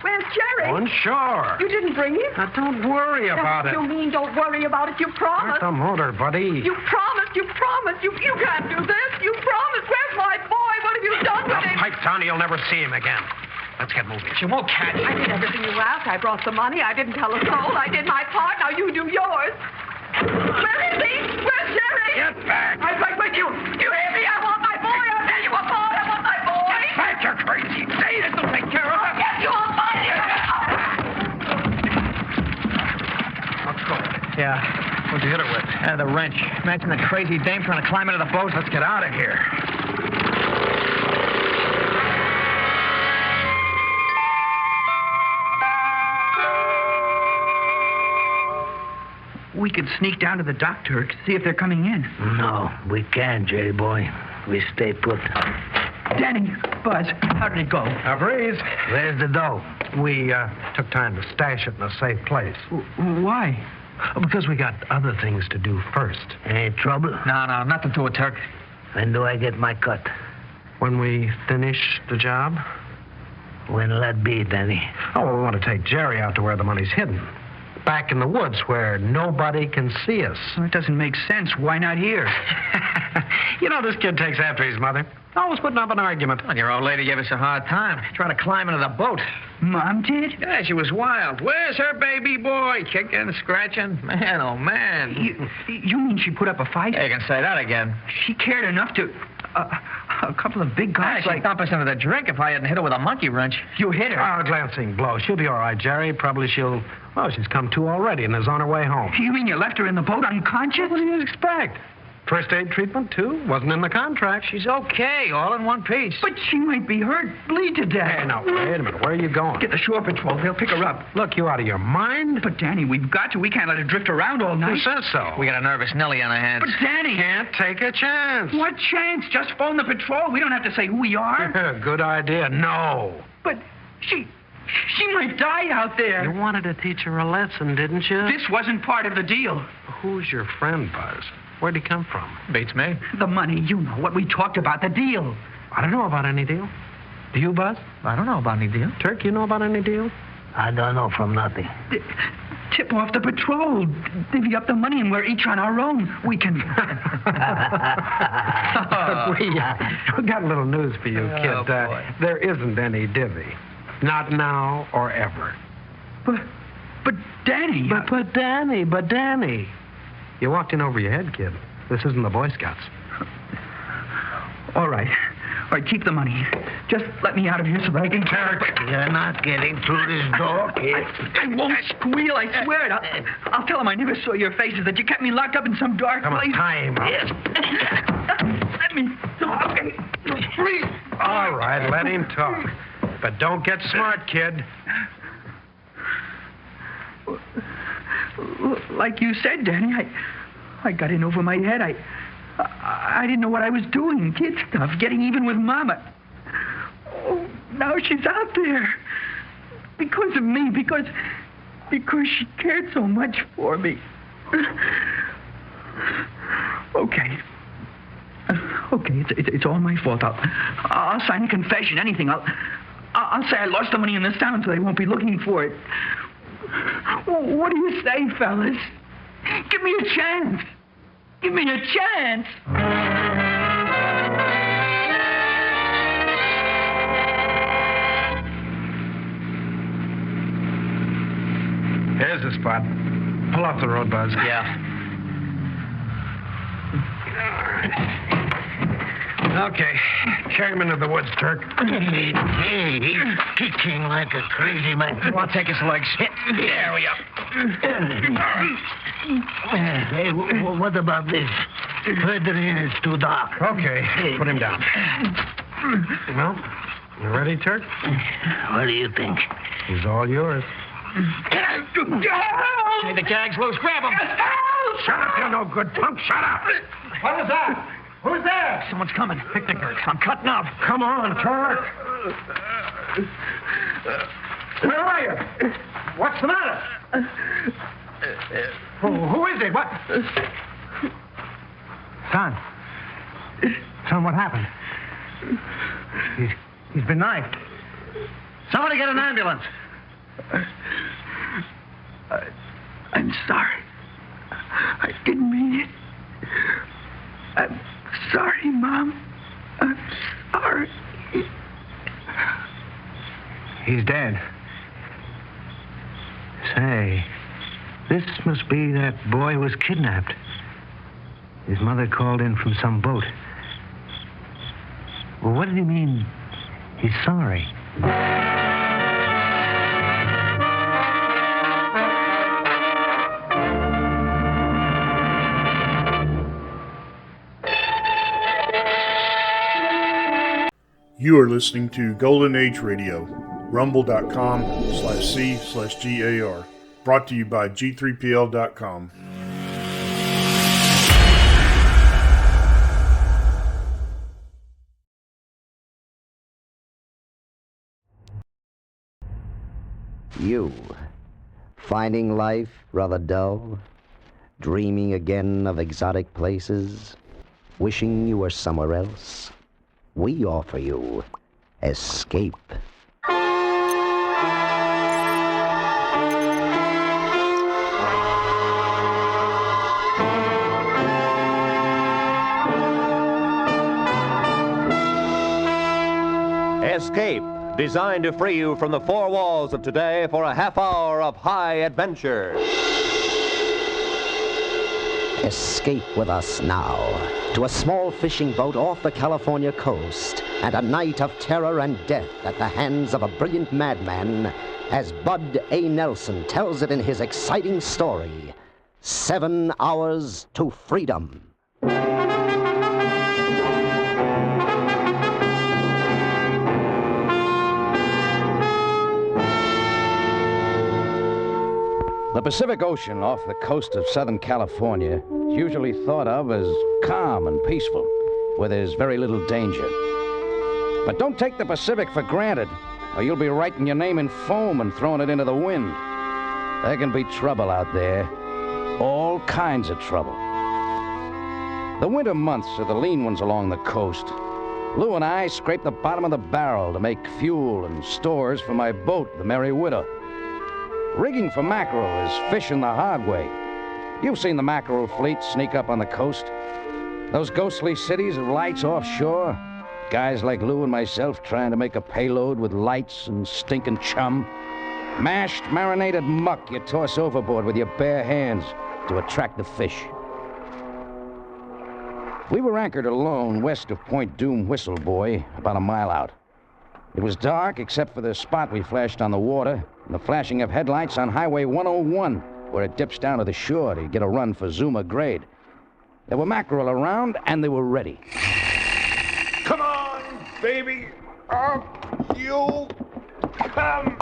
Where's Jerry? Oh, sure. You didn't bring him? Now, don't worry about it. You mean don't worry about it? You promised. Start the motor, buddy. You promised. You can't do this. You promised. Where's my boy? What have you done with him? Pipe down, you'll never see him again. Let's get moving. She won't catch. I did everything you asked. I brought the money. I didn't tell a soul. I did my part. Now you do yours. Where is he? Where's Jerry? Get back. I'm right with you. You hear me? I want my boy. I'll tell you what for. I want my boy. Get back, you're crazy. Say this will take care of it. Yes, you'll find him. Let's go. Yeah. What'd you hit her with? The wrench. Imagine the crazy dame trying to climb into the boat. Let's get out of here. We could sneak down to the dock, Turk, see if they're coming in. No, we can't, Jerry boy. We stay put. Danny, Buzz, how did it go? A breeze. Where's the dough? We took time to stash it in a safe place. Why? Because we got other things to do first. Any trouble? No, nothing to it, Turk. When do I get my cut? When we finish the job? When'll that be, Danny? Oh, well, we want to take Jerry out to where the money's hidden. Back in the woods where nobody can see us. Well, it doesn't make sense. Why not here? You know, this kid takes after his mother. Always putting up an argument. Well, your old lady gave us a hard time. Trying to climb into the boat. Mom did? Yeah, she was wild. Where's her baby boy? Kicking, scratching. Man, oh, man. You mean she put up a fight? Yeah, you can say that again. She cared enough to... a couple of big guys she'd dump us into the drink if I hadn't hit her with a monkey wrench. You hit her? Oh, a glancing blow. She'll be all right, Jerry. Probably she'll... Well, she's come to already and is on her way home. You mean you left her in the boat unconscious? What do you expect? First aid treatment, too. Wasn't in the contract. She's okay, all in one piece. But she might be hurt, bleed to death. Hey, now, wait a minute. Where are you going? Get the shore patrol. They'll pick her up. Look, you out of your mind? But, Danny, we've got to. We can't let her drift around all night. Who says so? We got a nervous Nellie on our hands. But, Danny... Can't take a chance. What chance? Just phone the patrol. We don't have to say who we are. Good idea. No. But she might die out there. You wanted to teach her a lesson, didn't you? This wasn't part of the deal. Who's your friend, Buzz? Where'd he come from? Beats me. The money, you know, what we talked about, the deal. I don't know about any deal. Do you, Buzz? I don't know about any deal. Turk, you know about any deal? I don't know from nothing. Tip off the patrol. Divvy up the money and we're each on our own. We can... We got a little news for you, kid. There isn't any divvy. Not now or ever. But Danny... But Danny... You walked in over your head, kid. This isn't the Boy Scouts. All right, keep the money. Just let me out of here so that I can... Turk, you're not getting through this door, kid. I won't squeal, I swear it. I'll tell him I never saw your faces, that you kept me locked up in some dark place. Come on, time. Yes. Let me talk. Please. All right, let him talk. But don't get smart, kid. Like you said, Danny, I got in over my head. I didn't know what I was doing. Kid stuff, getting even with Mama. Oh, now she's out there. Because of me, because she cared so much for me. Okay, it's all my fault. I'll sign a confession, anything. I'll say I lost the money in this town so they won't be looking for it. What do you say, fellas? Give me a chance. Give me a chance. Here's the spot. Pull off the road, Buzz. Yeah. Okay. Carry him into the woods, Turk. Hey, he's kicking like a crazy man. Come on, take his legs. There we are. Hey, what about this? Further in, it's too dark. Okay, put him down. Well, you ready, Turk? What do you think? He's all yours. Say the gag's loose. Grab him. Shut up, you no good punk. Shut up. What was that? Who's there? Someone's coming. Picnickers. I'm cutting up. Come on, Turk. Where are you? What's the matter? Who is it? What? Son, what happened? He's been knifed. Somebody get an ambulance. I'm sorry. I didn't mean it. I'm sorry, Mom. I'm sorry. He's dead. Say, this must be that boy who was kidnapped. His mother called in from some boat. Well, what did he mean? He's sorry. You are listening to Golden Age Radio, rumble.com/C/GAR. Brought to you by G3PL.com. You, finding life rather dull? Dreaming again of exotic places? Wishing you were somewhere else? We offer you escape. Escape, designed to free you from the four walls of today for a half hour of high adventure. Escape with us now to a small fishing boat off the California coast and a night of terror and death at the hands of a brilliant madman, as Bud A. Nelson tells it in his exciting story, 7 Hours to Freedom. The Pacific Ocean off the coast of Southern California is usually thought of as calm and peaceful, where there's very little danger. But don't take the Pacific for granted, or you'll be writing your name in foam and throwing it into the wind. There can be trouble out there, all kinds of trouble. The winter months are the lean ones along the coast. Lou and I scrape the bottom of the barrel to make fuel and stores for my boat, the Merry Widow. Rigging for mackerel is fishing the hard way. You've seen the mackerel fleet sneak up on the coast. Those ghostly cities of lights offshore. Guys like Lou and myself trying to make a payload with lights and stinking chum. Mashed, marinated muck you toss overboard with your bare hands to attract the fish. We were anchored alone west of Point Doom Whistle Boy, about a mile out. It was dark except for the spot we flashed on the water and the flashing of headlights on Highway 101, where it dips down to the shore to get a run for Zuma Grade. There were mackerel around, and they were ready. Come on, baby. Up you come.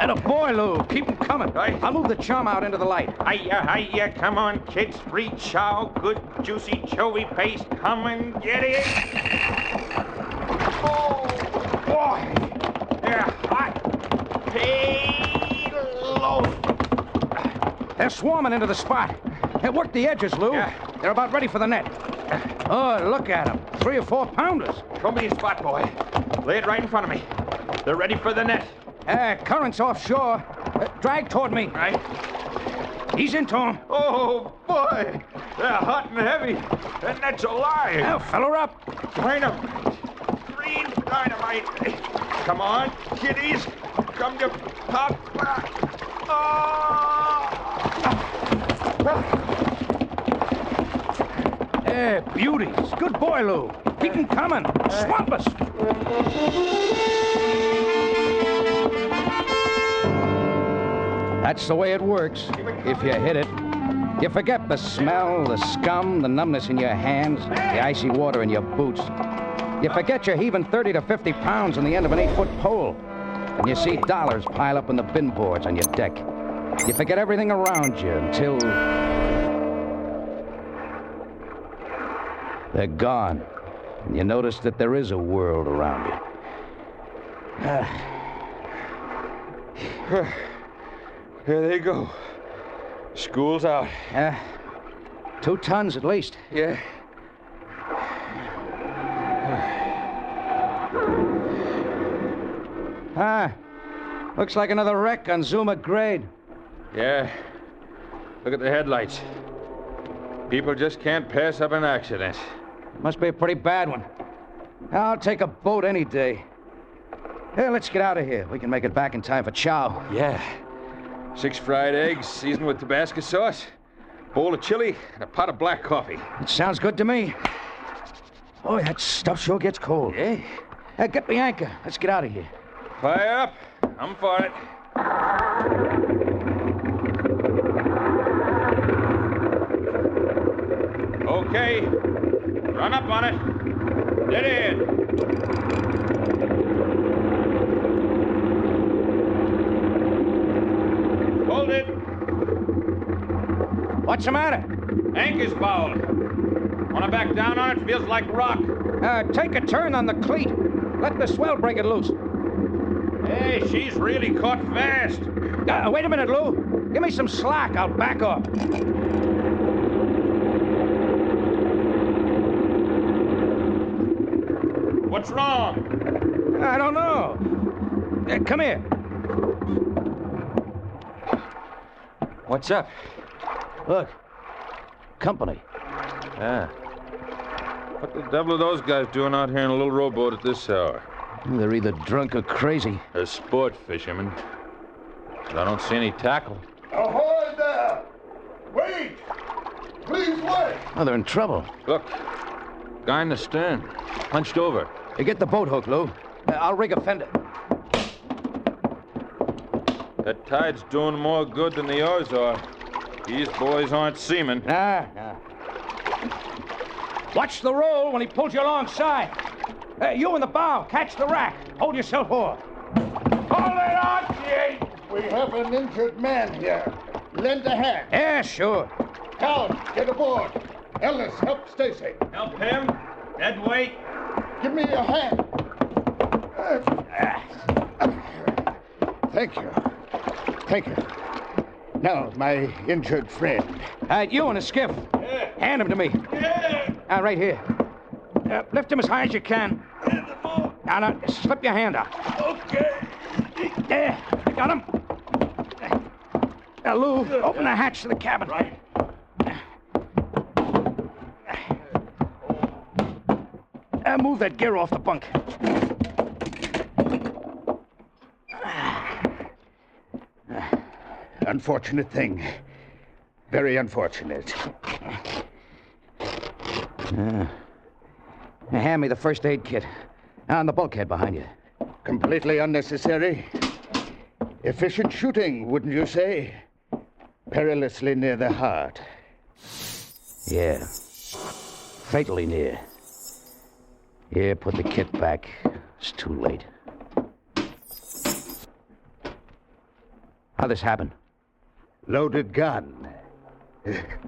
And a boy, Lou. Keep them coming. I'll move the chum out into the light. Hiya. Come on, kids. Free chow. Good, juicy, chovy paste. Come and get it. Oh, boy. They're hot. Payload. They're swarming into the spot. Hey, work the edges, Lou. Yeah. They're about ready for the net. Oh, look at them. 3 or 4 pounders. Show me a spot, boy. Lay it right in front of me. They're ready for the net. Current's offshore. Drag toward me. Right. He's into him. Oh, boy. They're hot and heavy. That net's alive. Now, fill her up. Dynamite. Green dynamite. Come on, kiddies. Come to pop back. Beauties. Good boy, Lou. Keep him coming. Swamp us. That's the way it works, if you hit it. You forget the smell, the scum, the numbness in your hands, the icy water in your boots. You forget you're heaving 30 to 50 pounds on the end of an 8-foot pole. And you see dollars pile up in the bin boards on your deck. You forget everything around you until they're gone. And you notice that there is a world around you. Here they go. School's out. 2 tons at least. Yeah. Looks like another wreck on Zuma Grade. Yeah. Look at the headlights. People just can't pass up an accident. Must be a pretty bad one. I'll take a boat any day. Yeah, let's get out of here. We can make it back in time for chow. Yeah. 6 fried eggs, seasoned with Tabasco sauce, bowl of chili, and a pot of black coffee. It sounds good to me. Oh, that stuff sure gets cold. Yeah. Get the anchor. Let's get out of here. Fire up. I'm for it. Okay. Run up on it. Dead ahead. Hold it. What's the matter? Anchor's fouled. Want to back down on it? Feels like rock. Take a turn on the cleat. Let the swell break it loose. Hey, she's really caught fast. Wait a minute, Lou. Give me some slack. I'll back up. What's wrong? I don't know. Come here. What's up? Look. Company. Yeah. What the devil are those guys doing out here in a little rowboat at this hour? They're either drunk or crazy. They're sport fishermen. But I don't see any tackle. Ahoy there! Wait! Please wait! Oh, they're in trouble. Look. Guy in the stern. Hunched over. Hey, get the boat hook, Lou. I'll rig a fender. That tide's doing more good than the oars are. These boys aren't seamen. Nah. Watch the roll when he pulls you alongside. You in the bow, catch the rack. Hold yourself over. Hold it on, Jake! We have an injured man here. Lend a hand. Yeah, sure. Howard, get aboard. Ellis, help Stacy. Help him? Dead weight. Give me a hand. Thank you. Thank you. Now, my injured friend. You in a skiff. Yeah. Hand him to me. Yeah. Right here. Lift him as high as you can. Now, slip your hand out. Okay. There. You got him? Now, Lou, open the hatch to the cabin. Right. Move that gear off the bunk. Unfortunate thing. Very unfortunate. Hand me the first aid kit. On the bulkhead behind you. Completely unnecessary. Efficient shooting, wouldn't you say? Perilously near the heart. Yeah. Fatally near. Here, put the kit back. It's too late. How'd this happen? Loaded gun.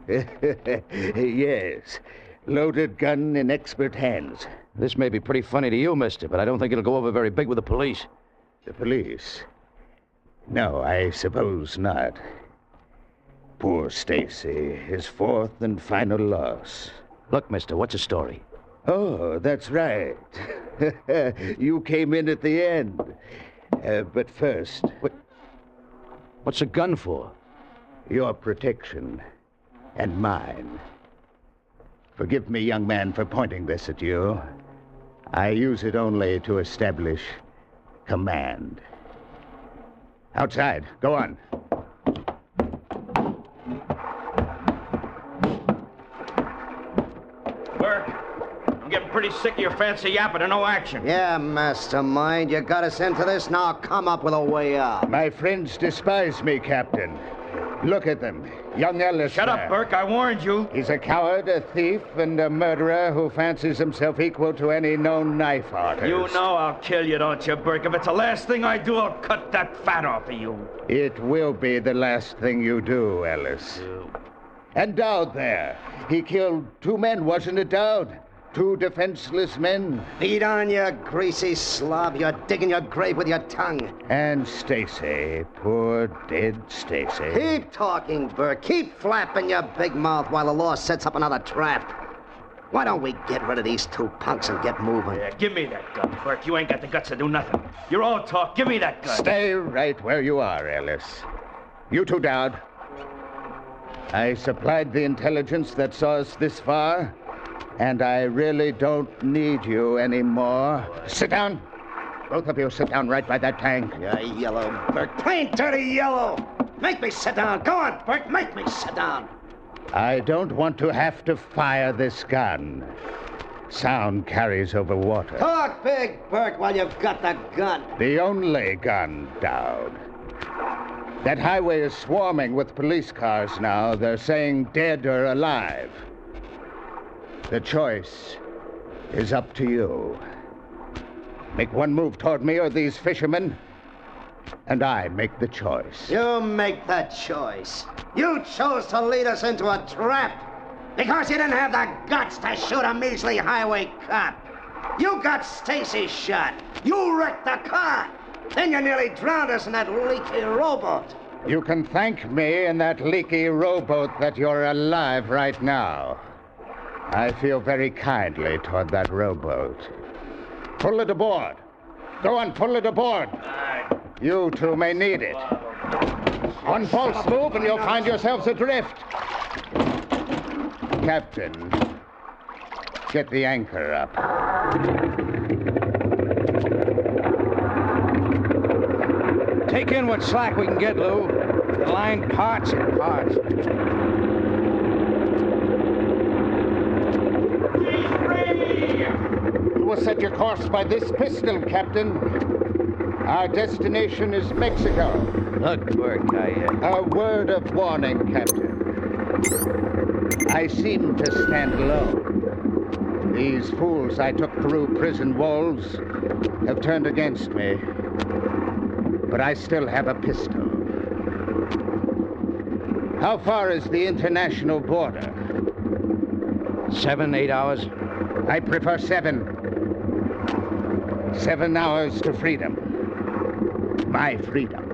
Yes. Loaded gun in expert hands. This may be pretty funny to you, mister, but I don't think it'll go over very big with the police. The police? No, I suppose not. Poor Stacy, his fourth and final loss. Look, mister, what's the story? Oh, that's right. You came in at the end. But first... What's a gun for? Your protection. And mine. Forgive me, young man, for pointing this at you. I use it only to establish command. Outside. Go on. Burke, I'm getting pretty sick of your fancy yapping and no action. Yeah, mastermind. You got us into this. Now come up with a way out. My friends despise me, Captain. Look at them. Young Ellis. Shut up, Burke. I warned you. He's a coward, a thief, and a murderer who fancies himself equal to any known knife artist. You know I'll kill you, don't you, Burke? If it's the last thing I do, I'll cut that fat off of you. It will be the last thing you do, Ellis. And Dowd there. He killed 2 men, wasn't it, Dowd? 2 defenseless men. Feed on, you greasy slob. You're digging your grave with your tongue. And Stacy, poor dead Stacy. Keep talking, Burke. Keep flapping your big mouth while the law sets up another trap. Why don't we get rid of these 2 punks and get moving? Yeah, give me that gun, Burke. You ain't got the guts to do nothing. You're all talk. Give me that gun. Stay right where you are, Ellis. You too, Dowd. I supplied the intelligence that saw us this far, and I really don't need you anymore. Sit down. Both of you sit down right by that tank. Yeah, yellow, Bert. Plain dirty yellow. Make me sit down. Go on, Bert. Make me sit down. I don't want to have to fire this gun. Sound carries over water. Talk big, Bert, while you've got the gun. The only gun down. That highway is swarming with police cars now. They're saying dead or alive. The choice is up to you. Make one move toward me or these fishermen, and I make the choice. You make the choice. You chose to lead us into a trap because you didn't have the guts to shoot a measly highway cop. You got Stacy shot. You wrecked the car. Then you nearly drowned us in that leaky rowboat. You can thank me in that leaky rowboat that you're alive right now. I feel very kindly toward that rowboat. Pull it aboard. Go on, pull it aboard. You two may need it. One false move and you'll find yourselves adrift. Captain, get the anchor up. Take in what slack we can get, Lou. The line parts and parts. You will set your course by this pistol, Captain. Our destination is Mexico. Look, Bert, A word of warning, Captain. I seem to stand alone. These fools I took through prison walls have turned against me. But I still have a pistol. How far is the international border? 7, 8 hours. I prefer 7. 7 hours to freedom. My freedom.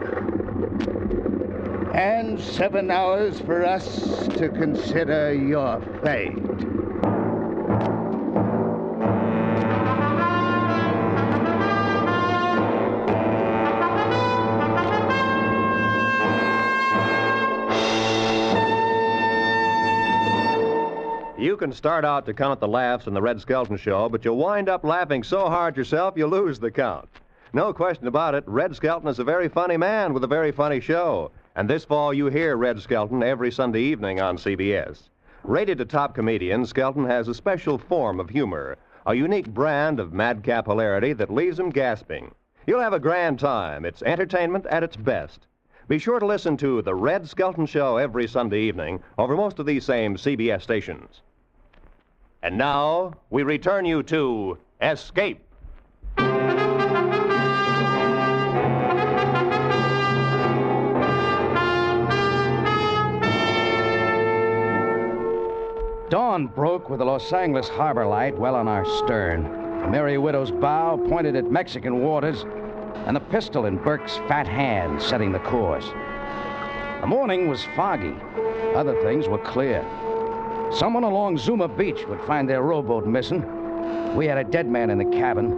And 7 hours for us to consider your fate. You can start out to count the laughs in the Red Skelton Show, but you'll wind up laughing so hard yourself you lose the count. No question about it, Red Skelton is a very funny man with a very funny show. And this fall you hear Red Skelton every Sunday evening on CBS. Rated a top comedian, Skelton has a special form of humor, a unique brand of madcap hilarity that leaves him gasping. You'll have a grand time. It's entertainment at its best. Be sure to listen to The Red Skelton Show every Sunday evening over most of these same CBS stations. And now, we return you to Escape. Dawn broke with the Los Angeles harbor light well on our stern. The Merry Widow's bow pointed at Mexican waters, and the pistol in Burke's fat hand setting the course. The morning was foggy. Other things were clear. Someone along Zuma Beach would find their rowboat missing. We had a dead man in the cabin,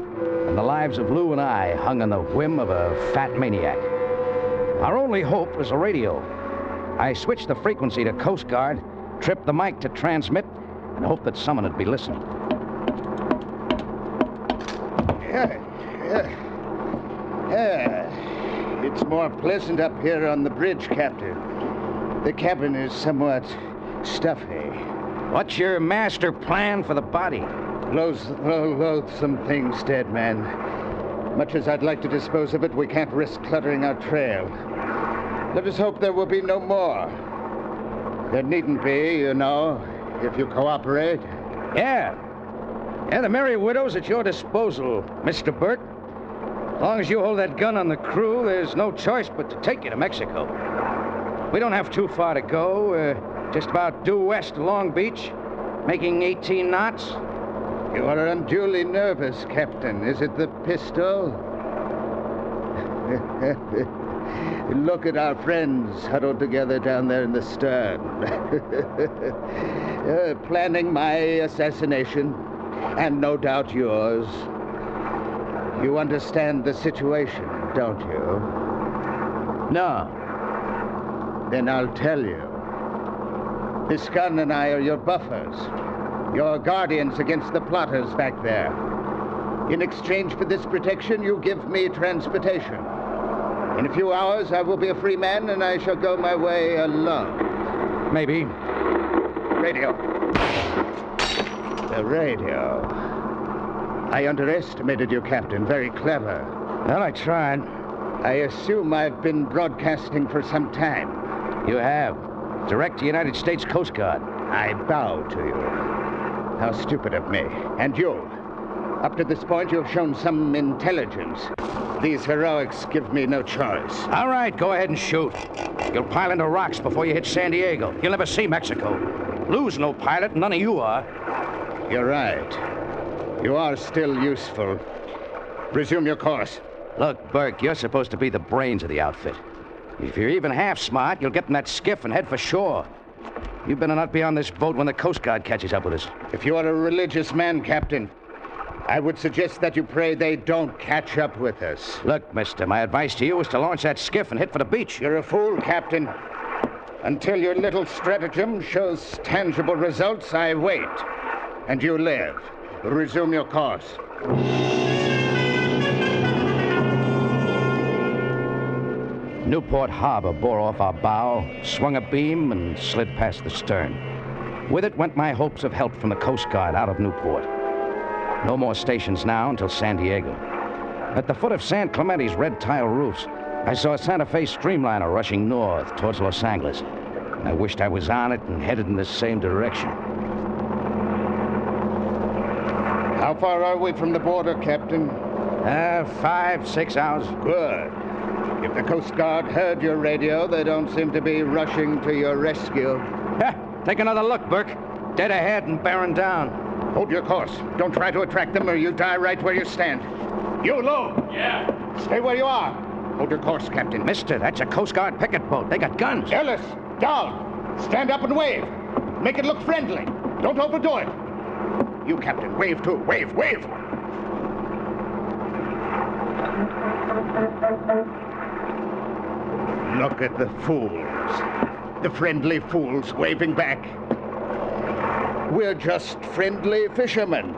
and the lives of Lou and I hung on the whim of a fat maniac. Our only hope was a radio. I switched the frequency to Coast Guard, tripped the mic to transmit, and hoped that someone would be listening. It's more pleasant up here on the bridge, Captain. The cabin is somewhat stuffy. What's your master plan for the body? Loathsome things, dead man. Much as I'd like to dispose of it, we can't risk cluttering our trail. Let us hope there will be no more. There needn't be, you know, if you cooperate. Yeah, the Merry Widow's at your disposal, Mr. Burt. As long as you hold that gun on the crew, there's no choice but to take you to Mexico. We don't have too far to go. Just about due west of Long Beach, making 18 knots. You are unduly nervous, Captain. Is it the pistol? Look at our friends huddled together down there in the stern. Planning my assassination, and no doubt yours. You understand the situation, don't you? No. Then I'll tell you. This gun and I are your buffers, your guardians against the plotters back there. In exchange for this protection, you give me transportation. In a few hours, I will be a free man, and I shall go my way alone. Maybe. Radio. The radio. I underestimated you, Captain. Very clever. Well, I tried. I assume I've been broadcasting for some time. You have. Direct to United States Coast Guard. I bow to you. How stupid of me. And you. Up to this point, you've shown some intelligence. These heroics give me no choice. All right, go ahead and shoot. You'll pile into rocks before you hit San Diego. You'll never see Mexico. Lou's no pilot, none of you are. You're right. You are still useful. Resume your course. Look, Burke, you're supposed to be the brains of the outfit. If you're even half smart, you'll get in that skiff and head for shore. You better not be on this boat when the Coast Guard catches up with us. If you are a religious man, Captain, I would suggest that you pray they don't catch up with us. Look, mister, my advice to you is to launch that skiff and hit for the beach. You're a fool, Captain. Until your little stratagem shows tangible results, I wait. And you live. Resume your course. Newport Harbor bore off our bow, swung a beam, and slid past the stern. With it went my hopes of help from the Coast Guard out of Newport. No more stations now until San Diego. At the foot of San Clemente's red tile roofs, I saw a Santa Fe streamliner rushing north towards Los Angeles. I wished I was on it and headed in the same direction. How far are we from the border, Captain? 5, 6 hours. Good. If the Coast Guard heard your radio, they don't seem to be rushing to your rescue. Take another look, Burke. Dead ahead and bearing down. Hold your course. Don't try to attract them or you die right where you stand. You, Lou! Yeah? Stay where you are. Hold your course, Captain. Mister, that's a Coast Guard picket boat. They got guns. Ellis, down. Stand up and wave. Make it look friendly. Don't overdo it. You, Captain, wave too. Wave, wave. Look at the fools. The friendly fools waving back. We're just friendly fishermen.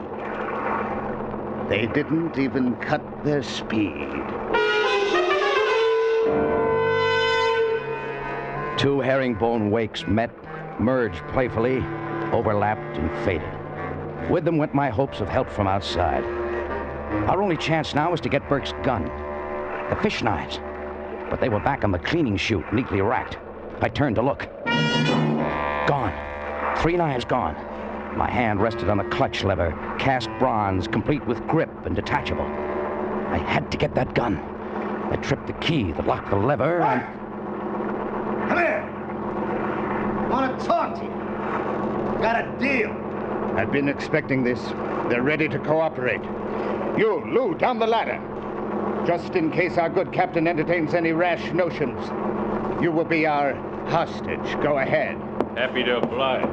They didn't even cut their speed. Two herringbone wakes met, merged playfully, overlapped, and faded. With them went my hopes of help from outside. Our only chance now was to get Burke's gun. The fish knives. But they were back on the cleaning chute, neatly racked. I turned to look. Gone. 3 knives gone. My hand rested on the clutch lever, cast bronze, complete with grip and detachable. I had to get that gun. I tripped the key that locked the lever and... Come here. I want to talk to you. Got a deal. I've been expecting this. They're ready to cooperate. You, Lou, down the ladder. Just in case our good captain entertains any rash notions. You will be our hostage. Go ahead. Happy to oblige.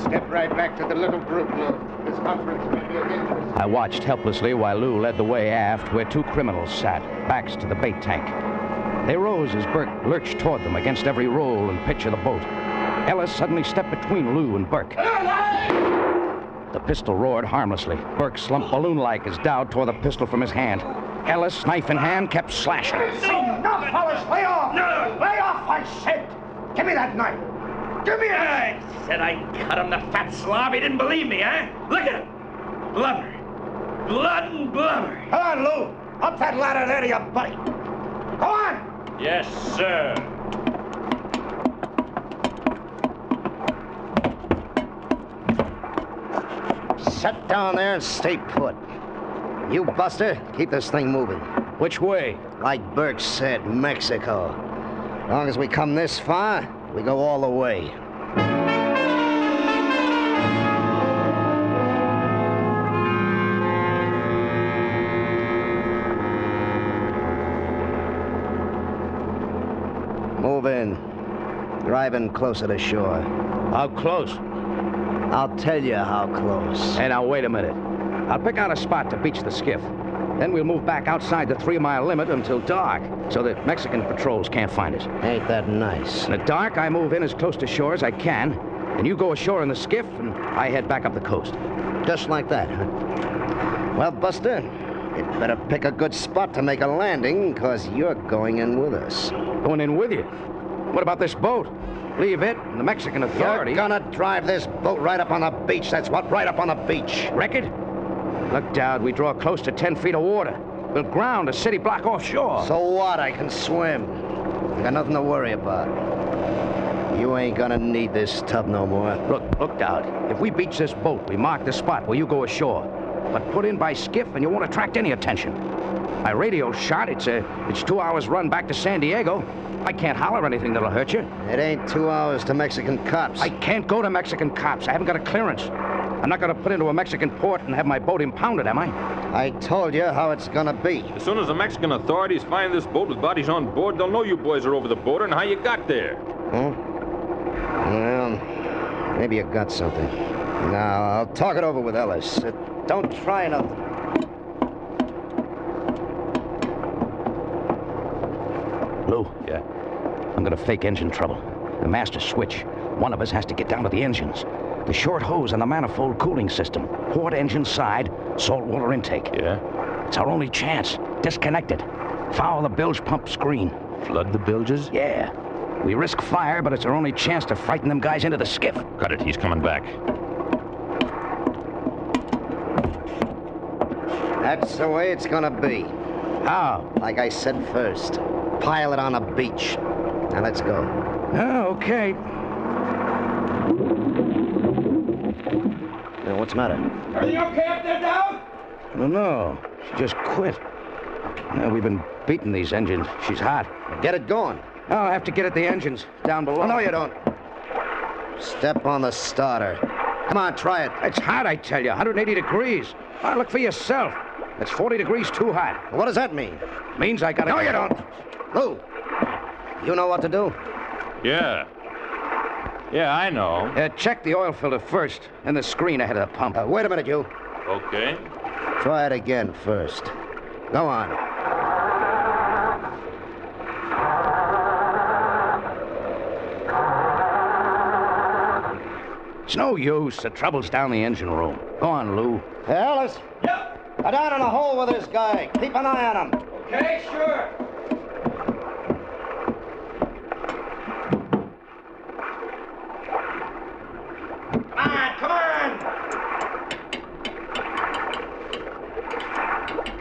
Step right back to the little group, Lou. This conference may be of interest. I watched helplessly while Lou led the way aft where 2 criminals sat, backs to the bait tank. They rose as Burke lurched toward them against every roll and pitch of the boat. Ellis suddenly stepped between Lou and Burke. The pistol roared harmlessly. Burke slumped balloon-like as Dowd tore the pistol from his hand. Ellis, knife in hand, kept slashing. Enough, fellas! Lay off! No! Lay off, I said! Give me that knife! Give me it! I said I'd cut him, the fat slob. He didn't believe me, huh? Look at him. Blubber. Blood and blubber. Come on, Lou. Up that ladder there to your buddy. Go on! Yes, sir. Sit down there and stay put. You, Buster, keep this thing moving. Which way? Like Burke said, Mexico. As long as we come this far, we go all the way. Move in. Drive in closer to shore. How close? I'll tell you how close. Hey, now, wait a minute. I'll pick out a spot to beach the skiff. Then we'll move back outside the 3-mile limit until dark, so that Mexican patrols can't find us. Ain't that nice? In the dark, I move in as close to shore as I can, And you go ashore in the skiff, and I head back up the coast. Just like that, huh? Well, Buster, you'd better pick a good spot to make a landing, because you're going in with us. Going in with you? What about this boat? Leave it and the Mexican authorities. You're gonna drive this boat right up on the beach, that's what, right up on the beach. Wreck it? Look, Dowd, we draw close to 10 feet of water. We'll ground a city block offshore. So what? I can swim. I got nothing to worry about. You ain't gonna need this tub no more. Look, Dowd. If we beach this boat, we mark the spot where you go ashore. But put in by skiff, and you won't attract any attention. My radio's shot. It's 2 hours run back to San Diego. I can't holler anything that'll hurt you. It ain't 2 hours to Mexican cops. I can't go to Mexican cops. I haven't got a clearance. I'm not going to put into a Mexican port and have my boat impounded, am I? I told you how it's going to be. As soon as the Mexican authorities find this boat with bodies on board, they'll know you boys are over the border and how you got there. Huh? Well, maybe you got something. Now, I'll talk it over with Ellis. Don't try nothing. Lou? Yeah? I'm going to fake engine trouble. The master switch. One of us has to get down to the engines. The short hose and the manifold cooling system. Port engine side, saltwater intake. Yeah? It's our only chance. Disconnect it. Foul the bilge pump screen. Flood the bilges? Yeah. We risk fire, but it's our only chance to frighten them guys into the skiff. Got it. He's coming back. That's the way it's gonna be. How? Like I said first. Pile it on the beach. Now let's go. Oh, okay. What's the matter? Everything okay up there, Dowd? No. She just quit. We've been beating these engines. She's hot. Get it going. Oh, I have to get at the engines down below. Oh, no, you don't. Step on the starter. Come on, try it. It's hot, I tell you. 180 degrees. Oh, look for yourself. It's 40 degrees too hot. What does that mean? Means I gotta... No, you don't. Lou, you know what to do? Yeah. Yeah, I know. Check the oil filter first, and the screen ahead of the pump. Wait a minute, you. Okay. Try it again first. Go on. It's no use. The trouble's down the engine room. Go on, Lou. Hey, Alice. Yep. Go down in the hole with this guy. Keep an eye on him. Okay, sure. Come on!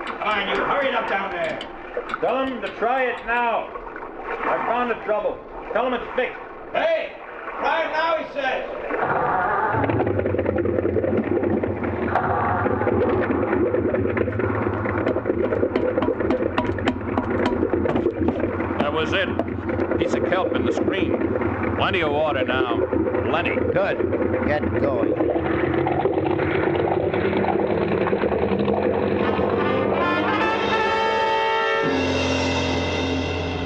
Come on, you. Hurry it up down there. Tell him to try it now. I found the trouble. Tell him it's fixed. Hey! Try it now, he says. That was it. Piece of kelp in the screen. Plenty of water now. Plenty. Good. Get going.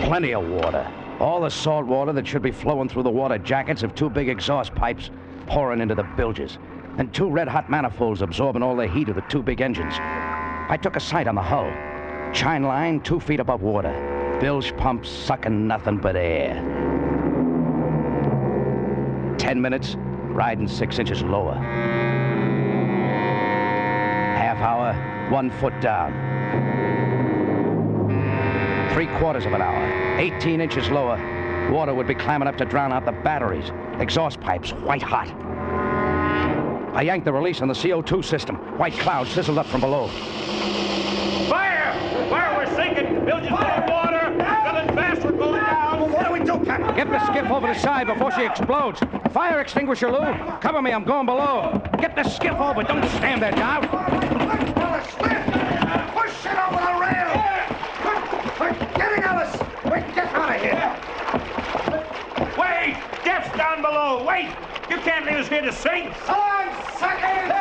Plenty of water. All the salt water that should be flowing through the water jackets of two big exhaust pipes pouring into the bilges, and two red-hot manifolds absorbing all the heat of the two big engines. I took a sight on the hull. Chine line 2 feet above water. Bilge pumps sucking nothing but air. 10 minutes, riding 6 inches lower. Half hour, 1 foot down. 3/4 of an hour, 18 inches lower. Water would be climbing up to drown out the batteries. Exhaust pipes, white hot. I yanked the release on the CO2 system. White clouds sizzled up from below. Fire! Fire, we're sinking! Bilges full of water! Filling fast, we're going down! What do we do, Captain? Get the skiff over the side before she explodes. Fire extinguisher, Lou. Cover me, I'm going below. Get the skiff over, don't stand there, Dow. Push it over the rail! We're getting Alice! Get out of here! Wait! Death's down below! Wait! You can't leave us here to sink! On, suckers!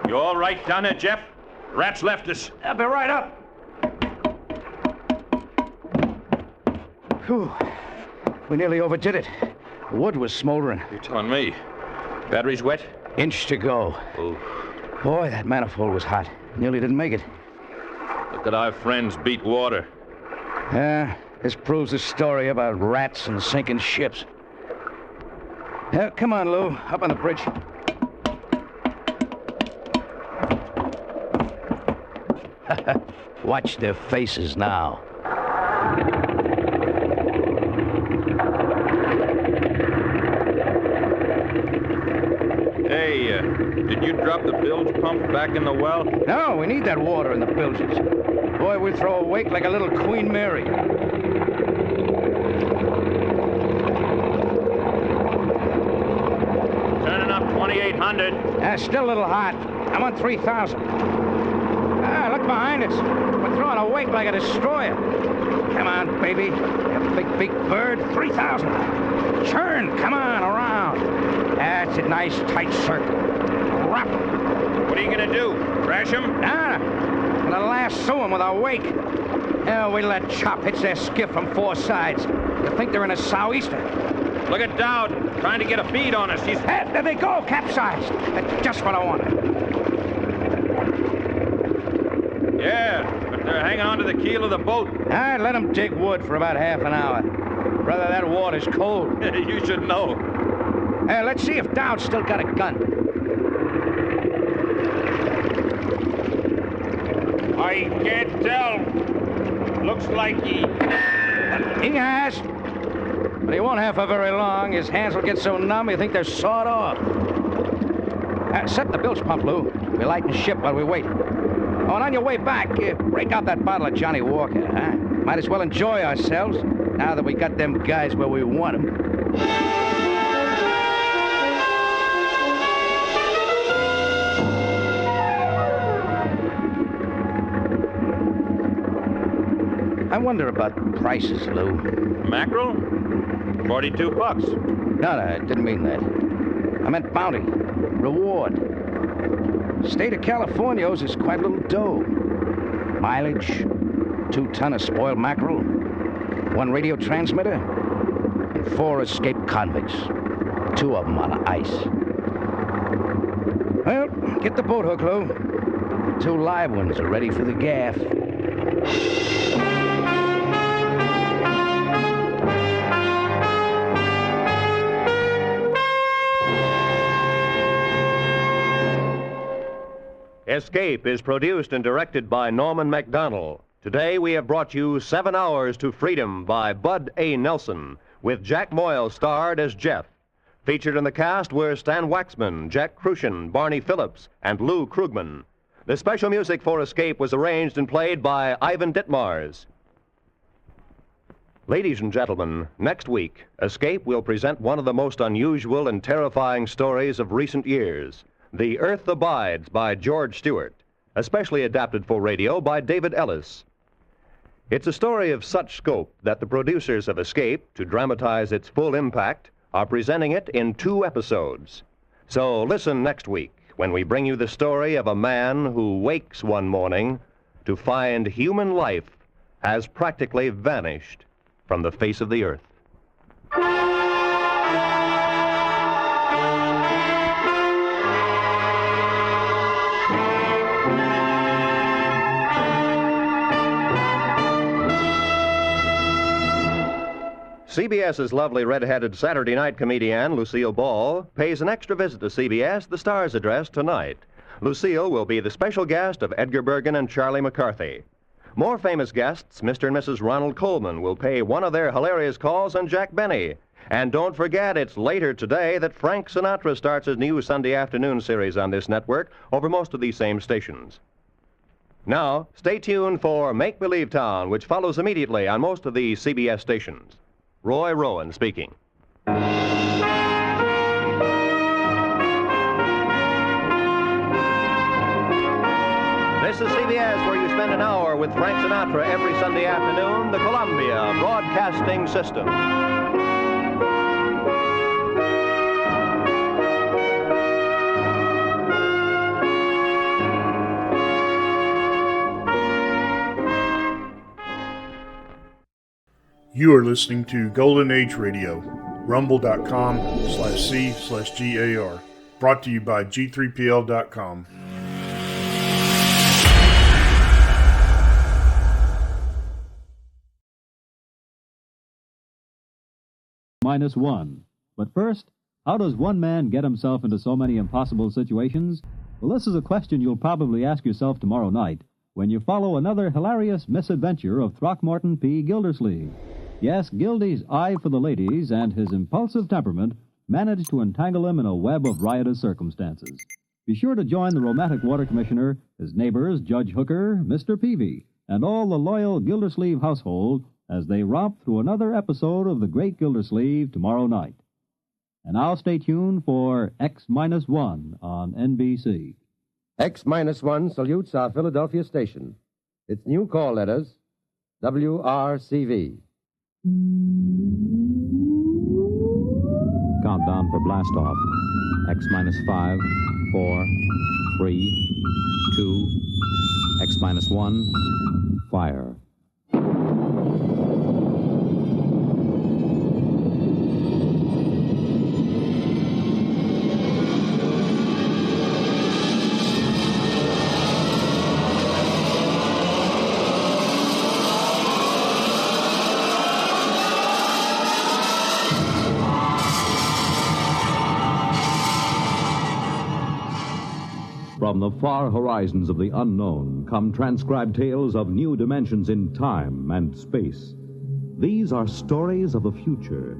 You all right down there, Jeff? Rats left us. I'll be right up. Whew. We nearly overdid it. The wood was smoldering. You're telling me. Batteries wet? Inch to go. Oh. Boy, that manifold was hot. Nearly didn't make it. Look that our friends beat water. Yeah, this proves the story about rats and sinking ships. Yeah, come on, Lou. Up on the bridge. Watch their faces now. Hey, did you drop the bilge pump back in the well? No, we need that water in the bilges. Boy, we throw a wake like a little Queen Mary. Turning up 2,800. Still a little hot. I'm on 3,000. Look behind us. We're throwing a wake like a destroyer. Come on, baby. You big bird. 3,000. Churn. Come on, around. That's a nice, tight circle. Wrap. What are you going to do? Crash him? Nah. Gonna lasso him with a wake. We let chop hits their skiff from 4 sides. You think they're in a sou'easter? Look at Dowd. Trying to get a bead on us. He's... There they go. Capsized. That's just what I wanted. Yeah, but they're hanging on to the keel of the boat. I'd let them dig wood for about half an hour. Brother, that water's cold. You should know. Let's see if Dowd's still got a gun. I can't tell. Looks like he has. But he won't have for very long. His hands will get so numb you think they're sawed off. Set the bilge pump, Lou. We lighten ship while we wait. Oh, and on your way back, break out that bottle of Johnny Walker, huh? Might as well enjoy ourselves now that we got them guys where we want them. I wonder about prices, Lou. Mackerel? $42. No, I didn't mean that. I meant bounty. Reward. State of California owes us quite a little dough. Mileage, 2 ton of spoiled mackerel, 1 radio transmitter, and 4 escaped convicts. 2 of them on ice. Well, get the boat hook, Lou. 2 live ones are ready for the gaff. Escape is produced and directed by Norman MacDonald. Today we have brought you 7 Hours to Freedom by Bud A. Nelson, with Jack Moyle starred as Jeff. Featured in the cast were Stan Waxman, Jack Crucian, Barney Phillips, and Lou Krugman. The special music for Escape was arranged and played by Ivan Ditmars. Ladies and gentlemen, next week, Escape will present one of the most unusual and terrifying stories of recent years. The Earth Abides by George Stewart, especially adapted for radio by David Ellis. It's a story of such scope that the producers of Escape, to dramatize its full impact, are presenting it in 2 episodes. So listen next week when we bring you the story of a man who wakes one morning to find human life has practically vanished from the face of the earth. CBS's lovely red-headed Saturday night comedian, Lucille Ball, pays an extra visit to CBS, the Star's address, tonight. Lucille will be the special guest of Edgar Bergen and Charlie McCarthy. More famous guests, Mr. and Mrs. Ronald Coleman, will pay one of their hilarious calls on Jack Benny. And don't forget, it's later today that Frank Sinatra starts his new Sunday afternoon series on this network over most of these same stations. Now, stay tuned for Make Believe Town, which follows immediately on most of the CBS stations. Roy Rowan speaking. This is CBS, where you spend an hour with Frank Sinatra every Sunday afternoon, the Columbia Broadcasting System. You are listening to Golden Age Radio, rumble.com/C/GAR. Brought to you by G3PL.com. X-1. But first, how does one man get himself into so many impossible situations? Well, this is a question you'll probably ask yourself tomorrow night when you follow another hilarious misadventure of Throckmorton P. Gildersleeve. Yes, Gildy's eye for the ladies and his impulsive temperament managed to entangle him in a web of riotous circumstances. Be sure to join the romantic water commissioner, his neighbors, Judge Hooker, Mr. Peavy, and all the loyal Gildersleeve household as they romp through another episode of The Great Gildersleeve tomorrow night. And now stay tuned for X-1 on NBC. X-1 salutes our Philadelphia station. Its new call letters, WRCV. Countdown for blast-off. X-5, 4, 3, 2, X-1, fire. From the far horizons of the unknown come transcribed tales of new dimensions in time and space. These are stories of the future,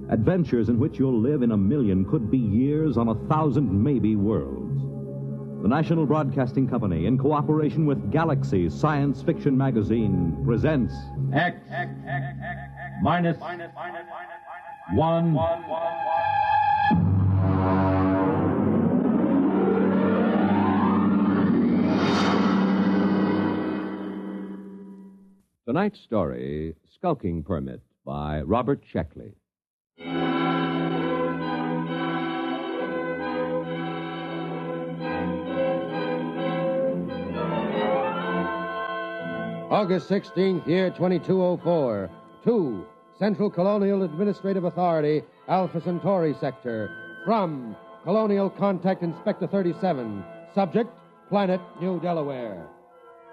adventures in which you'll live in a million could-be years on 1,000 maybe worlds. The National Broadcasting Company, in cooperation with Galaxy Science Fiction Magazine, presents X-1. Tonight's story, Skulking Permit, by Robert Sheckley. August 16th, year 2204. 2. Central Colonial Administrative Authority, Alpha Centauri Sector. From Colonial Contact Inspector 37. Subject, Planet New Delaware.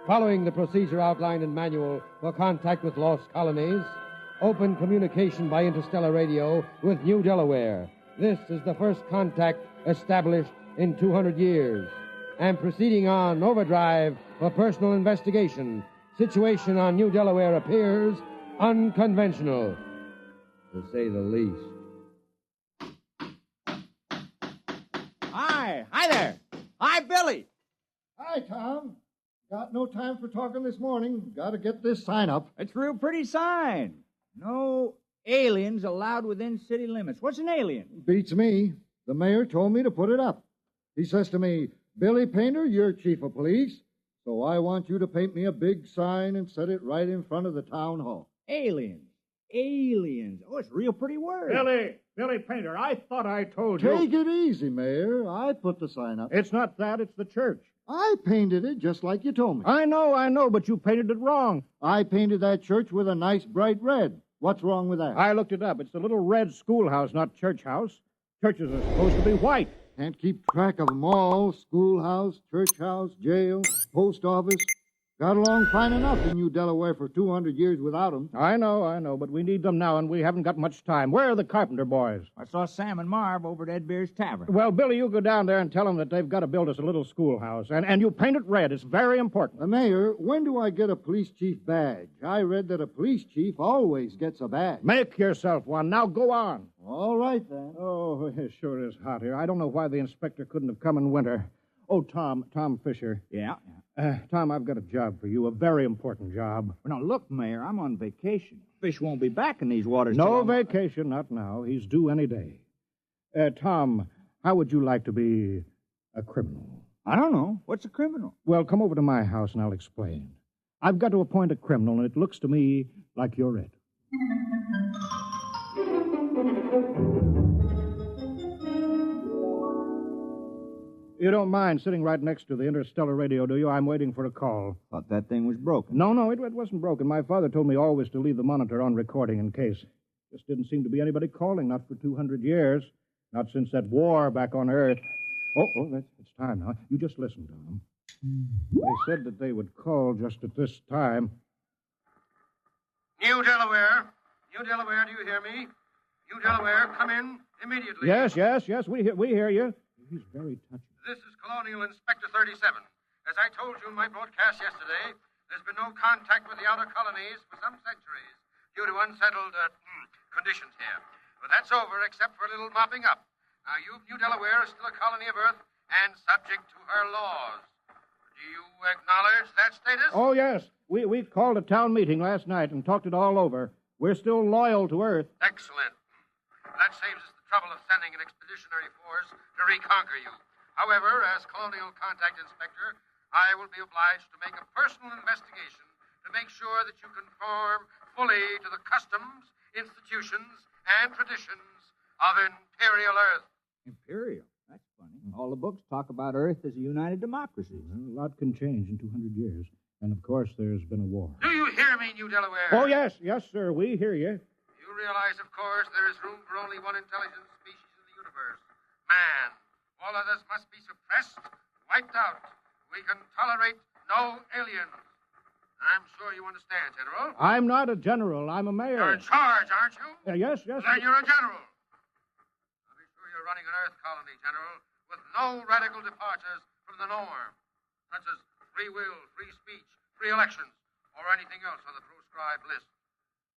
Following the procedure outlined in manual for contact with lost colonies, open communication by interstellar radio with New Delaware. This is the first contact established in 200 years. And proceeding on overdrive for personal investigation. Situation on New Delaware appears unconventional, to say the least. Hi there. Hi, Billy. Hi, Tom. Got no time for talking this morning. Got to get this sign up. It's a real pretty sign. No aliens allowed within city limits. What's an alien? Beats me. The mayor told me to put it up. He says to me, Billy Painter, you're chief of police, so I want you to paint me a big sign and set it right in front of the town hall. Aliens. Aliens. Oh, it's a real pretty word. Billy Painter, I thought I told you. Take it easy, Mayor. I put the sign up. It's not that, it's the church. I painted it just like you told me. I know, but you painted it wrong. I painted that church with a nice bright red. What's wrong with that? I looked it up. It's the little red schoolhouse, not church house. Churches are supposed to be white. Can't keep track of them all. Schoolhouse, church house, jail, post office. Got along fine enough in New Delaware for 200 years without them. I know, but we need them now, and we haven't got much time. Where are the Carpenter boys? I saw Sam and Marv over at Ed Beer's Tavern. Well, Billy, you go down there and tell them that they've got to build us a little schoolhouse, and you paint it red. It's very important. Mayor, when do I get a police chief badge? I read that a police chief always gets a badge. Make yourself one. Now go on. All right, then. Oh, it sure is hot here. I don't know why the inspector couldn't have come in winter. Oh, Tom Fisher. Yeah? Tom, I've got a job for you, a very important job. Well, now, look, Mayor, I'm on vacation. Fish won't be back in these waters. No vacation, not now. He's due any day. Tom, how would you like to be a criminal? I don't know. What's a criminal? Well, come over to my house and I'll explain. I've got to appoint a criminal, and it looks to me like you're it. You don't mind sitting right next to the interstellar radio, do you? I'm waiting for a call. Thought that thing was broken. No, it wasn't broken. My father told me always to leave the monitor on recording in case. Just didn't seem to be anybody calling, not for 200 years. Not since that war back on Earth. It's time now. You just listen, Tom. They said that they would call just at this time. New Delaware, do you hear me? You, Delaware, come in immediately. Yes. We hear you. He's very touching. This is Colonial Inspector 37. As I told you in my broadcast yesterday, there's been no contact with the outer colonies for some centuries due to unsettled conditions here. But that's over, except for a little mopping up. Now, you, New Delaware, is still a colony of Earth and subject to her laws. Do you acknowledge that status? Oh, yes. We called a town meeting last night and talked it all over. We're still loyal to Earth. Excellent. That saves us the trouble of sending an expeditionary force to reconquer you. However, as Colonial Contact Inspector, I will be obliged to make a personal investigation to make sure that you conform fully to the customs, institutions, and traditions of Imperial Earth. Imperial? That's funny. All the books talk about Earth as a united democracy. Well, a lot can change in 200 years. And, of course, there's been a war. Do you hear me, New Delaware? Oh, yes, sir. We hear you. You realize, of course, there is room for only one intelligent species in the universe. Man. All others must be suppressed, wiped out. We can tolerate no aliens. I'm sure you understand, General. I'm not a general. I'm a mayor. You're in charge, aren't you? Yes. Then you're a general. I'll be sure you're running an Earth colony, General, with no radical departures from the norm, such as free will, free speech, free elections, or anything else on the proscribed list.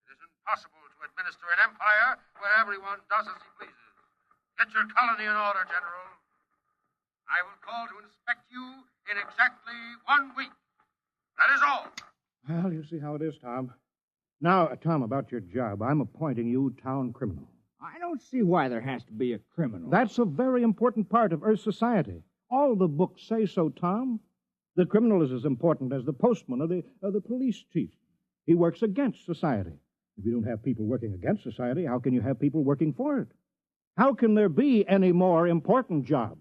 It is impossible to administer an empire where everyone does as he pleases. Get your colony in order, General. I will call to inspect you in exactly 1 week. That is all. Well, you see how it is, Tom. Now, Tom, about your job. I'm appointing you town criminal. I don't see why there has to be a criminal. That's a very important part of Earth society. All the books say so, Tom. The criminal is as important as the postman or the police chief. He works against society. If you don't have people working against society, how can you have people working for it? How can there be any more important job?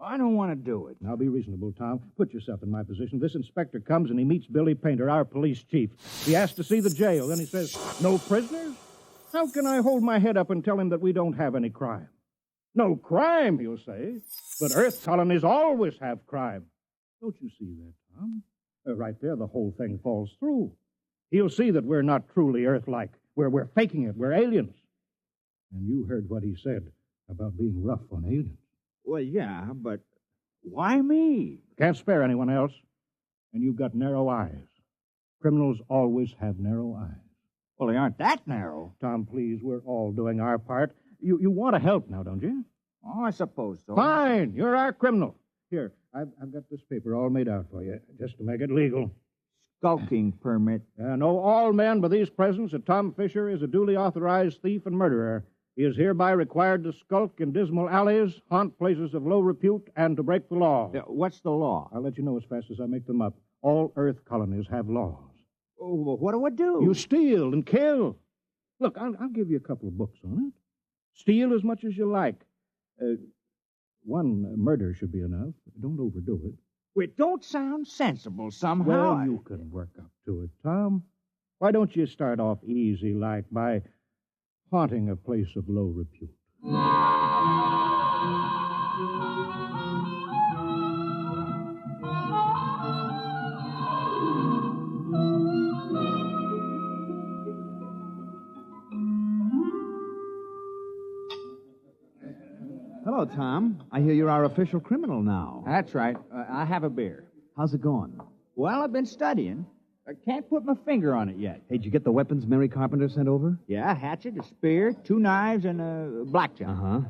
I don't want to do it. Now, be reasonable, Tom. Put yourself in my position. This inspector comes and he meets Billy Painter, our police chief. He asks to see the jail. Then he says, no prisoners? How can I hold my head up and tell him that we don't have any crime? No crime, he'll say. But Earth colonies always have crime. Don't you see that, Tom? Right there, the whole thing falls through. He'll see that we're not truly Earth-like. We're faking it. We're aliens. And you heard what he said about being rough on aliens. Well, yeah, but why me? Can't spare anyone else. And you've got narrow eyes. Criminals always have narrow eyes. Well, they aren't that narrow. Tom, please, we're all doing our part. You want to help now, don't you? Oh, I suppose so. Fine. You're our criminal. Here, I've got this paper all made out for you, just to make it legal. Skulking permit. Know all men by these presents that Tom Fisher is a duly authorized thief and murderer. He is hereby required to skulk in dismal alleys, haunt places of low repute, and to break the law. What's the law? I'll let you know as fast as I make them up. All Earth colonies have laws. Oh, well, what do I do? You steal and kill. Look, I'll give you a couple of books on it. Steal as much as you like. One murder should be enough. Don't overdo it. Well, it don't sound sensible somehow. Well, you can work up to it, Tom. Why don't you start off easy, like by haunting a place of low repute? Hello, Tom. I hear you're our official criminal now. That's right. I have a beer. How's it going? Well, I've been studying. I can't put my finger on it yet. Hey, did you get the weapons Mary Carpenter sent over? Yeah, a hatchet, a spear, 2 knives, and a blackjack. Uh-huh.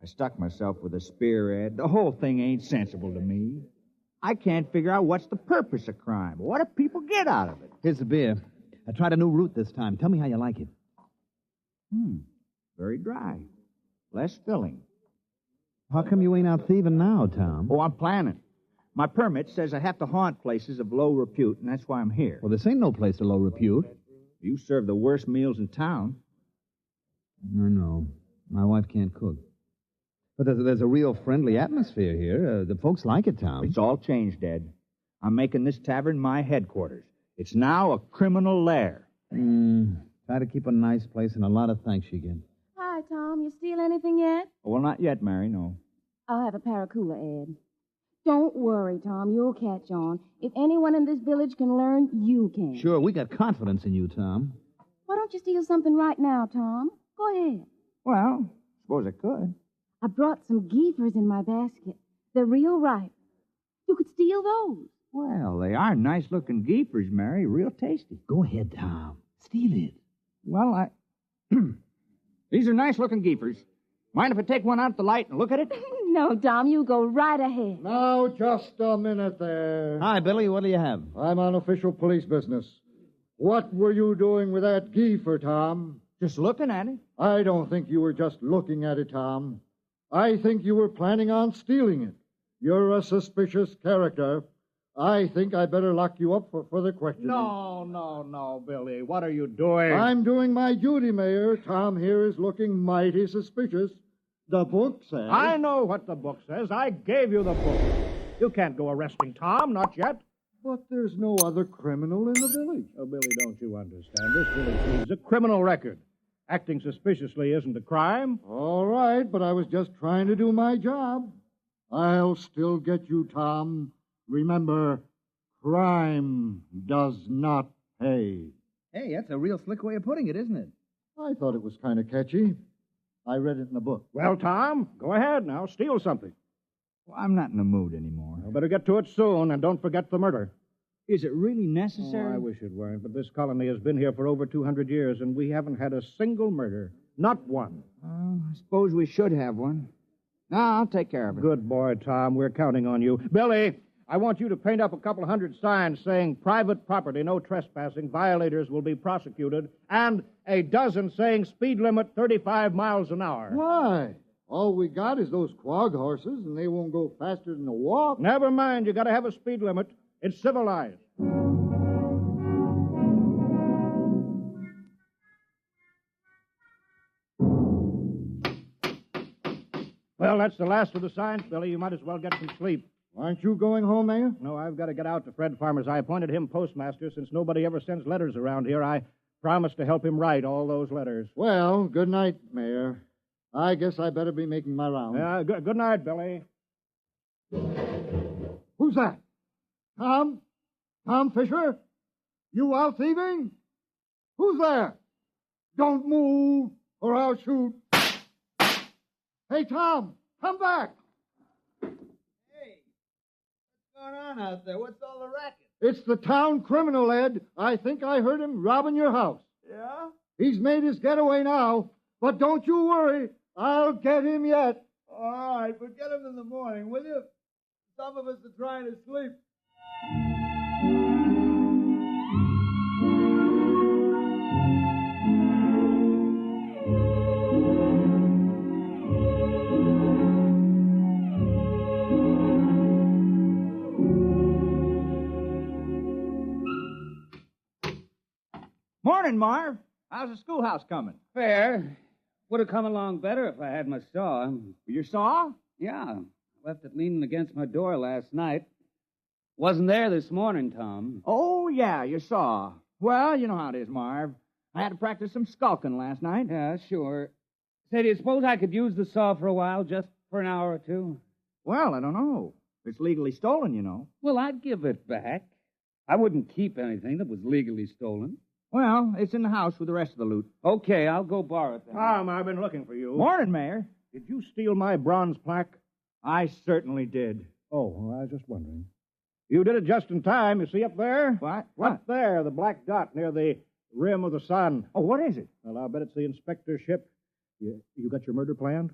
I stuck myself with a spear, Ed. The whole thing ain't sensible to me. I can't figure out what's the purpose of crime. What do people get out of it? Here's the beer. I tried a new route this time. Tell me how you like it. Very dry. Less filling. How come you ain't out thieving now, Tom? Oh, I'm planning. My permit says I have to haunt places of low repute, and that's why I'm here. Well, this ain't no place of low repute. You serve the worst meals in town. I know. My wife can't cook. But there's a real friendly atmosphere here. The folks like it, Tom. It's all changed, Ed. I'm making this tavern my headquarters. It's now a criminal lair. Try to keep a nice place, and a lot of thanks you get. Hi, Tom. You steal anything yet? Well, not yet, Mary, no. I'll have a Paracoola, Ed. Don't worry, Tom. You'll catch on. If anyone in this village can learn, you can. Sure, we got confidence in you, Tom. Why don't you steal something right now, Tom? Go ahead. Well, suppose I could. I brought some geefers in my basket. They're real ripe. You could steal those. Well, they are nice-looking geepers, Mary. Real tasty. Go ahead, Tom. Steal it. Well, These are nice-looking geepers. Mind if I take one out the light and look at it? No, Tom, you go right ahead. Now, just a minute there. Hi, Billy. What do you have? I'm on official police business. What were you doing with that geefer, Tom? Just looking at it. I don't think you were just looking at it, Tom. I think you were planning on stealing it. You're a suspicious character. I think I better lock you up for further questioning. No, Billy. What are you doing? I'm doing my duty, Mayor. Tom here is looking mighty suspicious. The book says... I know what the book says. I gave you the book. You can't go arresting Tom, not yet. But there's no other criminal in the village. Oh, Billy, don't you understand? This village needs a criminal record. Acting suspiciously isn't a crime. All right, but I was just trying to do my job. I'll still get you, Tom. Remember, crime does not pay. Hey, that's a real slick way of putting it, isn't it? I thought it was kind of catchy. I read it in the book. Well, Tom, go ahead now. Steal something. Well, I'm not in the mood anymore. I better get to it soon, and don't forget the murder. Is it really necessary? Oh, I wish it weren't, but this colony has been here for over 200 years, and we haven't had a single murder. Not one. I suppose we should have one. No, I'll take care of it. Good boy, Tom. We're counting on you. Billy, I want you to paint up a couple hundred signs saying private property, no trespassing, violators will be prosecuted, and a dozen saying speed limit 35 miles an hour. Why? All we got is those quag horses, and they won't go faster than a walk. Never mind. You got to have a speed limit. It's civilized. Well, that's the last of the signs, Billy. You might as well get some sleep. Aren't you going home, Mayor? No, I've got to get out to Fred Farmers. I appointed him postmaster. Since nobody ever sends letters around here, I promised to help him write all those letters. Well, good night, Mayor. I guess I better be making my rounds. Yeah, good night, Billy. Who's that? Tom? Tom Fisher? You out thieving? Who's there? Don't move, or I'll shoot. Hey, Tom, come back. What's going on out there? What's all the racket? It's the town criminal, Ed. I think I heard him robbing your house. Yeah? He's made his getaway now, but don't you worry. I'll get him yet. All right, but get him in the morning, will you? Some of us are trying to sleep. Morning, Marv. How's the schoolhouse coming? Fair. Would have come along better if I had my saw. Your saw? Yeah. Left it leaning against my door last night. Wasn't there this morning, Tom. Oh, yeah, your saw. Well, you know how it is, Marv. I had to practice some skulking last night. Yeah, sure. Say, do you suppose I could use the saw for a while, just for an hour or two? Well, I don't know. It's legally stolen, you know. Well, I'd give it back. I wouldn't keep anything that was legally stolen. Well, it's in the house with the rest of the loot. Okay, I'll go borrow it then. Tom, I've been looking for you. Morning, Mayor. Did you steal my bronze plaque? I certainly did. Oh, well, I was just wondering. You did it just in time. You see up there? What? Up there, the black dot near the rim of the sun. Oh, what is it? Well, I'll bet it's the inspector's ship. You got your murder planned?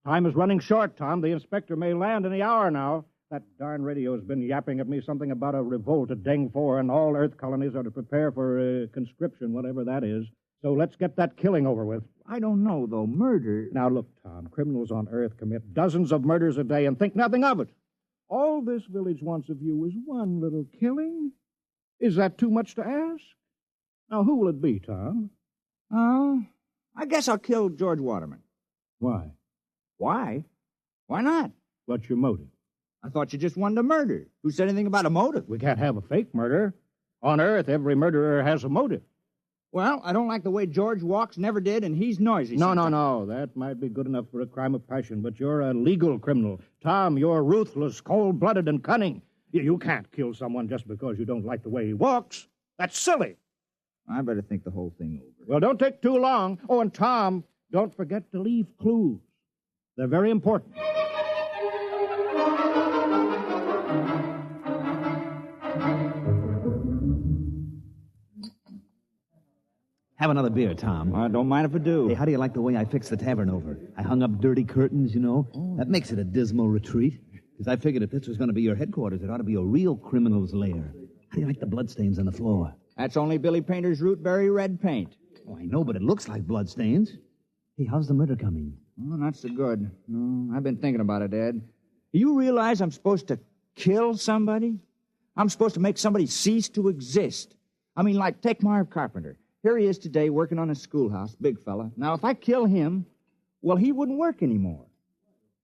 Time is running short, Tom. The inspector may land any hour now. That darn radio's been yapping at me something about a revolt at Deng 4, and all Earth colonies are to prepare for conscription, whatever that is. So let's get that killing over with. I don't know, though. Murder... Now, look, Tom, criminals on Earth commit dozens of murders a day and think nothing of it. All this village wants of you is one little killing. Is that too much to ask? Now, who will it be, Tom? Oh, I guess I'll kill George Waterman. Why? Why? Why not? What's your motive? I thought you just wanted to murder. Who said anything about a motive? We can't have a fake murder. On Earth, every murderer has a motive. Well, I don't like the way George walks, never did, and he's noisy. No. That might be good enough for a crime of passion, but you're a legal criminal. Tom, you're ruthless, cold-blooded, and cunning. You can't kill someone just because you don't like the way he walks. That's silly. I better think the whole thing over. Well, don't take too long. Oh, and Tom, Don't forget to leave clues. They're very important. Have another beer, Tom. I don't mind if I do. Hey, how do you like the way I fixed the tavern over? I hung up dirty curtains, you know. That makes it a dismal retreat. Because I figured if this was going to be your headquarters, it ought to be a real criminal's lair. How do you like the bloodstains on the floor? That's only Billy Painter's rootberry red paint. Oh, I know, but it looks like bloodstains. Hey, how's the murder coming? Oh, not so good. No, I've been thinking about it, Ed. You realize I'm supposed to kill somebody? I'm supposed to make somebody cease to exist. I mean, like, take Marv Carpenter. Here he is today working on a schoolhouse, big fella. Now, if I kill him, well, he wouldn't work anymore.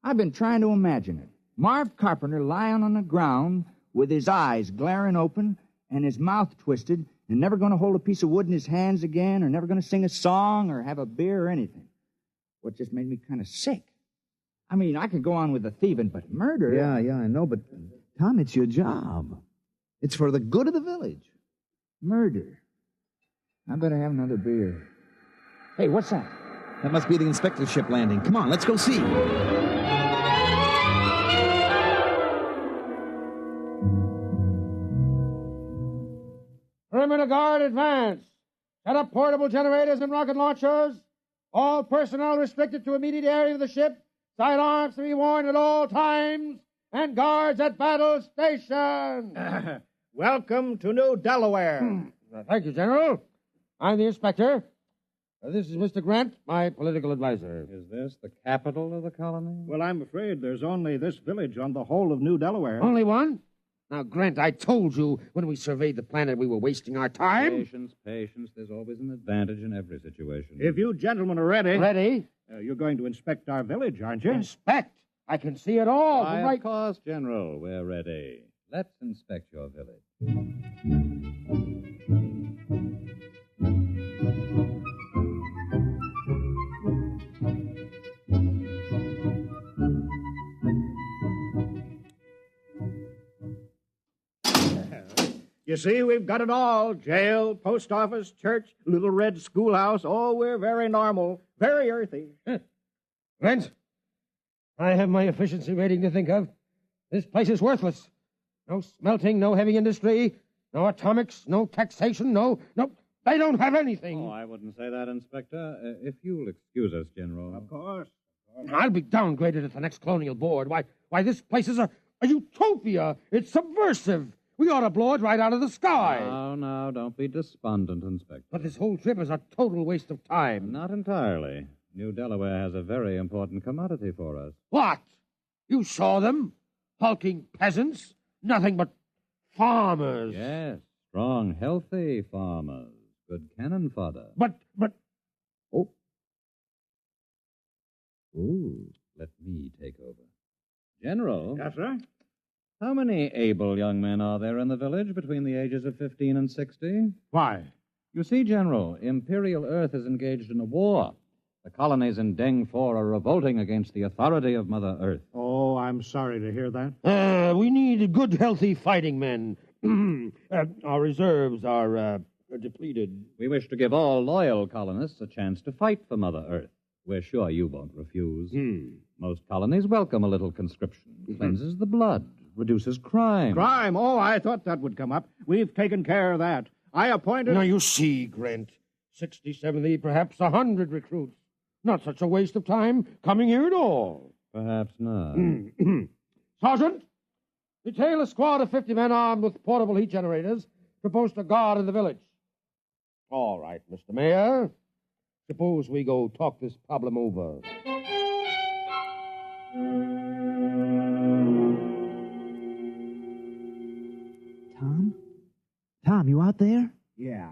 I've been trying to imagine it. Marv Carpenter lying on the ground with his eyes glaring open and his mouth twisted and never going to hold a piece of wood in his hands again or never going to sing a song or have a beer or anything. What just made me kind of sick. I mean, I could go on with the thieving, but murder... Yeah, I know, but, Tom, it's your job. It's for the good of the village. Murder. I better have another beer. Hey, what's that? That must be the inspector's ship landing. Come on, let's go see. Perimeter guard advance. Set up portable generators and rocket launchers. All personnel restricted to immediate area of the ship. Sidearms to be worn at all times. And guards at battle station. Welcome to New Delaware. Thank you, General. I'm the inspector. This is Mr. Grant, my political advisor. Is this the capital of the colony? Well, I'm afraid there's only this village on the whole of New Delaware. Only one? Now, Grant, I told you when we surveyed the planet we were wasting our time. Patience. There's always an advantage in every situation. If you gentlemen are ready... Ready? You're going to inspect our village, aren't you? Inspect? I can see it all. Why, of course, General. We're ready. Let's inspect your village. You see, we've got it all. Jail, post office, church, little red schoolhouse. Oh, we're very normal, very earthy. Grant, I have my efficiency rating to think of. This place is worthless. No smelting, no heavy industry, no atomics, no taxation, no... They don't have anything. Oh, I wouldn't say that, Inspector. If you'll excuse us, General. Of course. I'll be downgraded at the next colonial board. Why, this place is a utopia. It's subversive. We ought to blow it right out of the sky. No, don't be despondent, Inspector. But this whole trip is a total waste of time. Not entirely. New Delaware has a very important commodity for us. What? You saw them? Hulking peasants? Nothing but farmers. Yes, strong, healthy farmers. Good cannon fodder. But... Oh. Ooh, let me take over. General. Yes, sir? How many able young men are there in the village between the ages of 15 and 60? Why? You see, General, Imperial Earth is engaged in a war. The colonies in Deng 4 are revolting against the authority of Mother Earth. Oh, I'm sorry to hear that. We need good, healthy fighting men. Our reserves are depleted. We wish to give all loyal colonists a chance to fight for Mother Earth. We're sure you won't refuse. Most colonies welcome a little conscription. Cleanses the blood. Reduces crime. Crime? Oh, I thought that would come up. We've taken care of that. I appointed... Now, you see, Grant, 60, 70, perhaps 100 recruits. Not such a waste of time coming here at all. Perhaps not. Sergeant, detail a squad of 50 men armed with portable heat generators to post a guard in the village. All right, Mr. Mayor. Suppose we go talk this problem over. Tom, you out there? Yeah.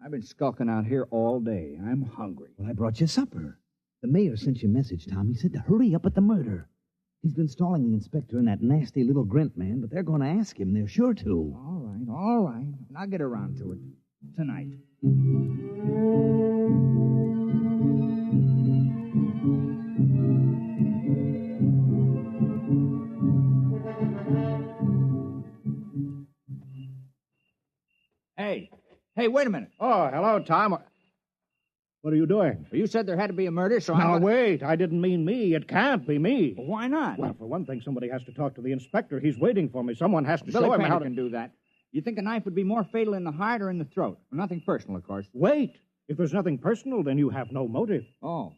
I've been skulking out here all day. I'm hungry. Well, I brought you supper. The mayor sent you a message, Tom. He said to hurry up at the murder. He's been stalling the inspector and that nasty little Grint man, but they're going to ask him. They're sure to. All right. I'll get around to it. Tonight. Hey, wait a minute. Oh, hello, Tom. What are you doing? Well, you said there had to be a murder, so Now, I'm... wait. I didn't mean me. It can't be me. Well, why not? Well, for one thing, somebody has to talk to the inspector. He's waiting for me. Someone has to Billy show him Painter how to... can do that. You think a knife would be more fatal in the heart or in the throat? Well, nothing personal, of course. Wait. If there's nothing personal, then you have no motive. Oh.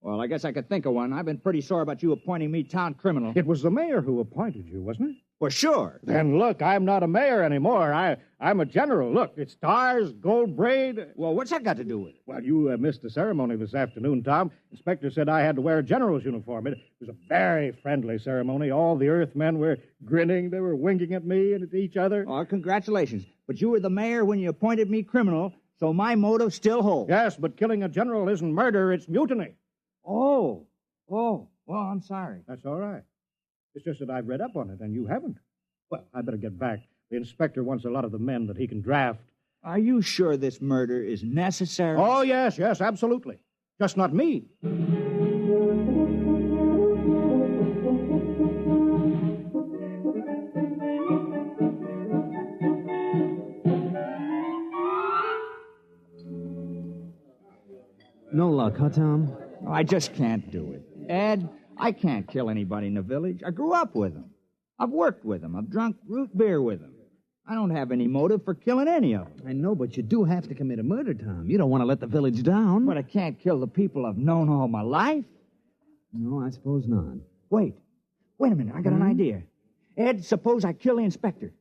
Well, I guess I could think of one. I've been pretty sore about you appointing me town criminal. It was the mayor who appointed you, wasn't it? Well, sure. Then look, I'm not a mayor anymore. I'm a general. Look, it's stars, gold braid. Well, what's that got to do with it? Well, you missed the ceremony this afternoon, Tom. Inspector said I had to wear a general's uniform. It was a very friendly ceremony. All the Earthmen were grinning. They were winking at me and at each other. Oh, congratulations. But you were the mayor when you appointed me criminal, so my motive still holds. Yes, but killing a general isn't murder, it's mutiny. Oh. Well, I'm sorry. That's all right. It's just that I've read up on it, and you haven't. Well, I better get back. The inspector wants a lot of the men that he can draft. Are you sure this murder is necessary? Oh, yes, absolutely. Just not me. No luck, huh, Tom? I just can't do it. Ed, I can't kill anybody in the village. I grew up with them. I've worked with them. I've drunk root beer with them. I don't have any motive for killing any of them. I know, but you do have to commit a murder, Tom. You don't want to let the village down. But I can't kill the people I've known all my life. No, I suppose not. Wait a minute. I got an idea. Ed, suppose I kill the inspector.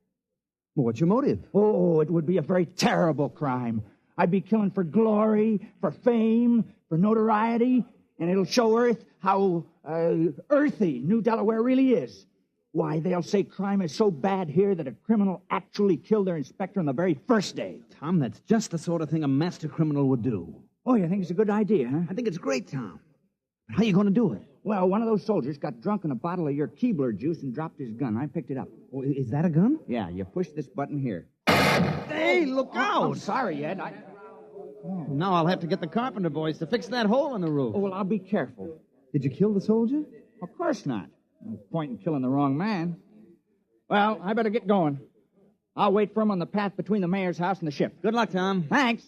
Well, what's your motive? Oh, it would be a very terrible crime. I'd be killing for glory, for fame, for notoriety, and it'll show Earth how earthy New Delaware really is. Why, they'll say crime is so bad here that a criminal actually killed their inspector on the very first day. Tom, that's just the sort of thing a master criminal would do. Oh, you think it's a good idea, huh? I think it's great, Tom. How are you going to do it? Well, one of those soldiers got drunk on a bottle of your Keebler juice and dropped his gun. I picked it up. Oh, is that a gun? Yeah, you push this button here. Hey, look out! I'm sorry, Ed. Now I'll have to get the carpenter boys to fix that hole in the roof. Oh, well, I'll be careful. Did you kill the soldier? Of course not. No point in killing the wrong man. Well, I better get going. I'll wait for him on the path between the mayor's house and the ship. Good luck, Tom. Thanks.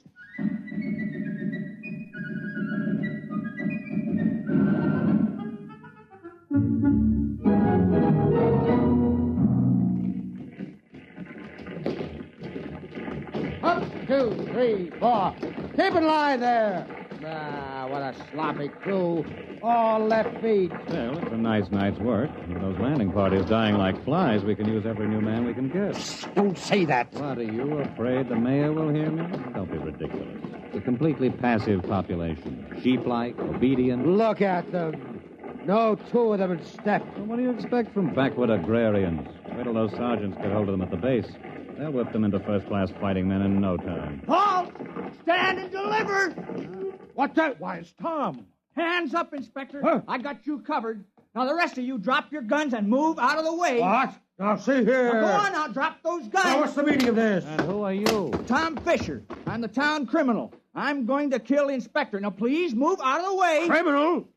Up, 2, 3, 4. Keep in line there. Ah, what a sloppy crew. All left feet. Well, it's a nice night's work. With those landing parties dying like flies, we can use every new man we can get. Don't say that. What, are you afraid the mayor will hear me? Don't be ridiculous. It's a completely passive population. Sheep-like, obedient. Look at them. No two of them in step. Well, what do you expect from backward agrarians? Wait till those sergeants get hold of them at the base. They'll whip them into first-class fighting men in no time. Halt! Stand and deliver! What's that? Why, it's Tom. Hands up, Inspector. Huh? I got you covered. Now, the rest of you drop your guns and move out of the way. What? Now, see here. Now, go on, now, drop those guns. Now, what's the meaning of this? And who are you? Tom Fisher. I'm the town criminal. I'm going to kill the inspector. Now, please move out of the way. Criminal?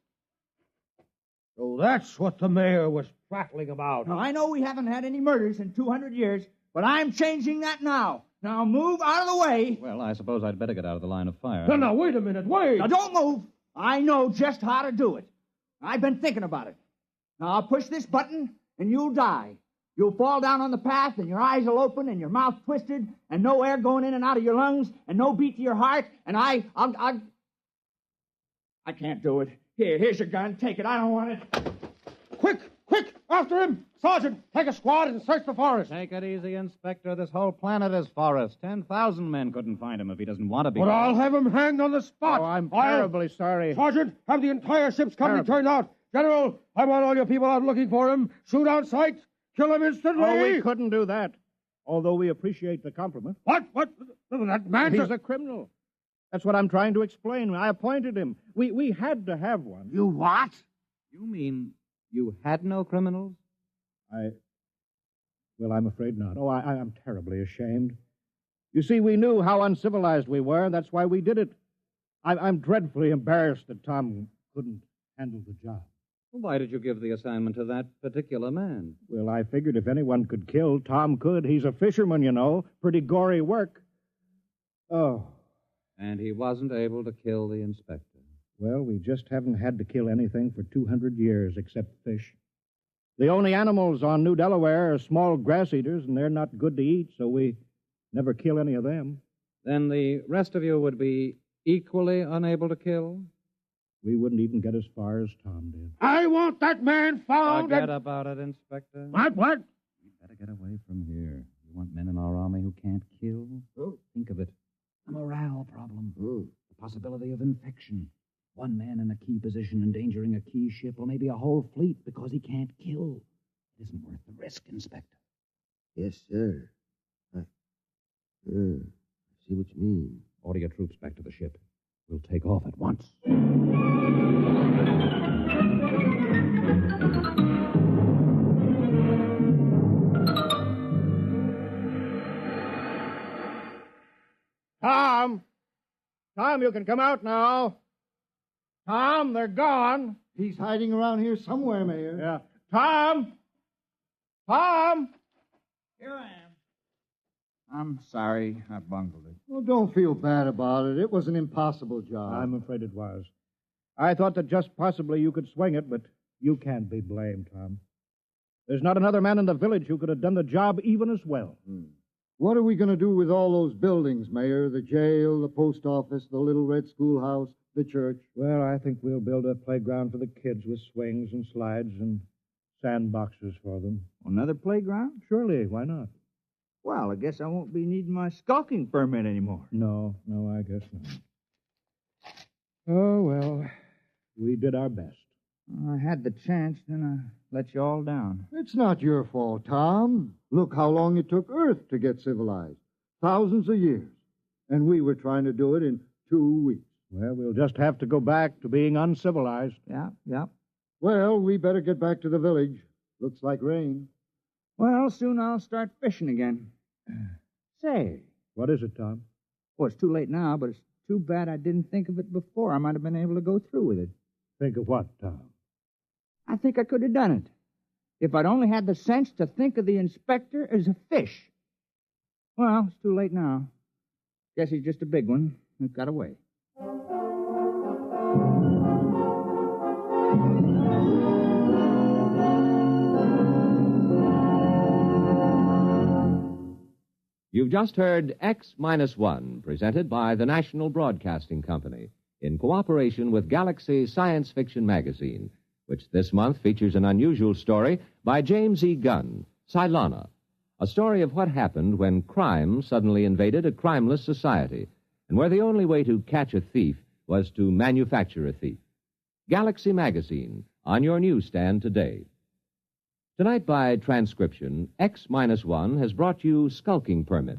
So that's what the mayor was prattling about. Now, I know we haven't had any murders in 200 years, but I'm changing that now. Now, move out of the way. Well, I suppose I'd better get out of the line of fire. No, no, wait a minute, wait. Now, don't move. I know just how to do it. I've been thinking about it. Now, I'll push this button, and you'll die. You'll fall down on the path, and your eyes will open, and your mouth twisted, and no air going in and out of your lungs, and no beat to your heart, and I can't do it. Here's your gun. Take it. I don't want it. Quick, after him. Sergeant, take a squad and search the forest. Take it easy, Inspector. This whole planet is forest. 10,000 men couldn't find him if he doesn't want to be. But I'll have him hanged on the spot. Oh, I'm terribly sorry. Sergeant, have the entire ship's company turned out. General, I want all your people out looking for him. Shoot on sight. Kill him instantly. Oh, we couldn't do that. Although we appreciate the compliment. What? That man... He's a criminal. That's what I'm trying to explain. I appointed him. We had to have one. You what? You mean you had no criminals? Well, I'm afraid not. Oh, I'm terribly ashamed. You see, we knew how uncivilized we were, and that's why we did it. I'm dreadfully embarrassed that Tom couldn't handle the job. Well, why did you give the assignment to that particular man? Well, I figured if anyone could kill, Tom could. He's a fisherman, you know. Pretty gory work. Oh. And he wasn't able to kill the inspector. Well, we just haven't had to kill anything for 200 years except fish. The only animals on New Delaware are small grass eaters, and they're not good to eat, so we never kill any of them. Then the rest of you would be equally unable to kill? We wouldn't even get as far as Tom did. I want that man found. Forget about it, Inspector. What? We'd better get away from here. You want men in our army who can't kill? Oh. Think of it. A morale problem. The possibility of infection. One man in a key position endangering a key ship or maybe a whole fleet because he can't kill. It isn't worth the risk, Inspector. Yes, sir. I see what you mean. Order your troops back to the ship. We'll take off at once. Tom! Tom, you can come out now. Tom, they're gone. He's hiding around here somewhere, Mayor. Yeah. Tom! Tom! Here I am. I'm sorry I bungled it. Well, don't feel bad about it. It was an impossible job. I'm afraid it was. I thought that just possibly you could swing it, but you can't be blamed, Tom. There's not another man in the village who could have done the job even as well. What are we going to do with all those buildings, Mayor? The jail, the post office, the little red schoolhouse, the church? Well, I think we'll build a playground for the kids with swings and slides and sandboxes for them. Another playground? Surely, why not? Well, I guess I won't be needing my skulking permit anymore. No, I guess not. Oh, well, we did our best. I had the chance, then I let you all down. It's not your fault, Tom. Look how long it took Earth to get civilized. Thousands of years. And we were trying to do it in 2 weeks. Well, we'll just have to go back to being uncivilized. Yeah. Well, we better get back to the village. Looks like rain. Well, soon I'll start fishing again. Say. What is it, Tom? Well, it's too late now, but it's too bad I didn't think of it before. I might have been able to go through with it. Think of what, Tom? I think I could have done it. If I'd only had the sense to think of the inspector as a fish. Well, it's too late now. Guess he's just a big one who got away. You've just heard X-1, presented by the National Broadcasting Company, in cooperation with Galaxy Science Fiction Magazine, which this month features an unusual story by James E. Gunn, Cylona, a story of what happened when crime suddenly invaded a crimeless society, and where the only way to catch a thief was to manufacture a thief. Galaxy Magazine, on your newsstand today. Tonight, by transcription, X-1 has brought you Skulking Permit,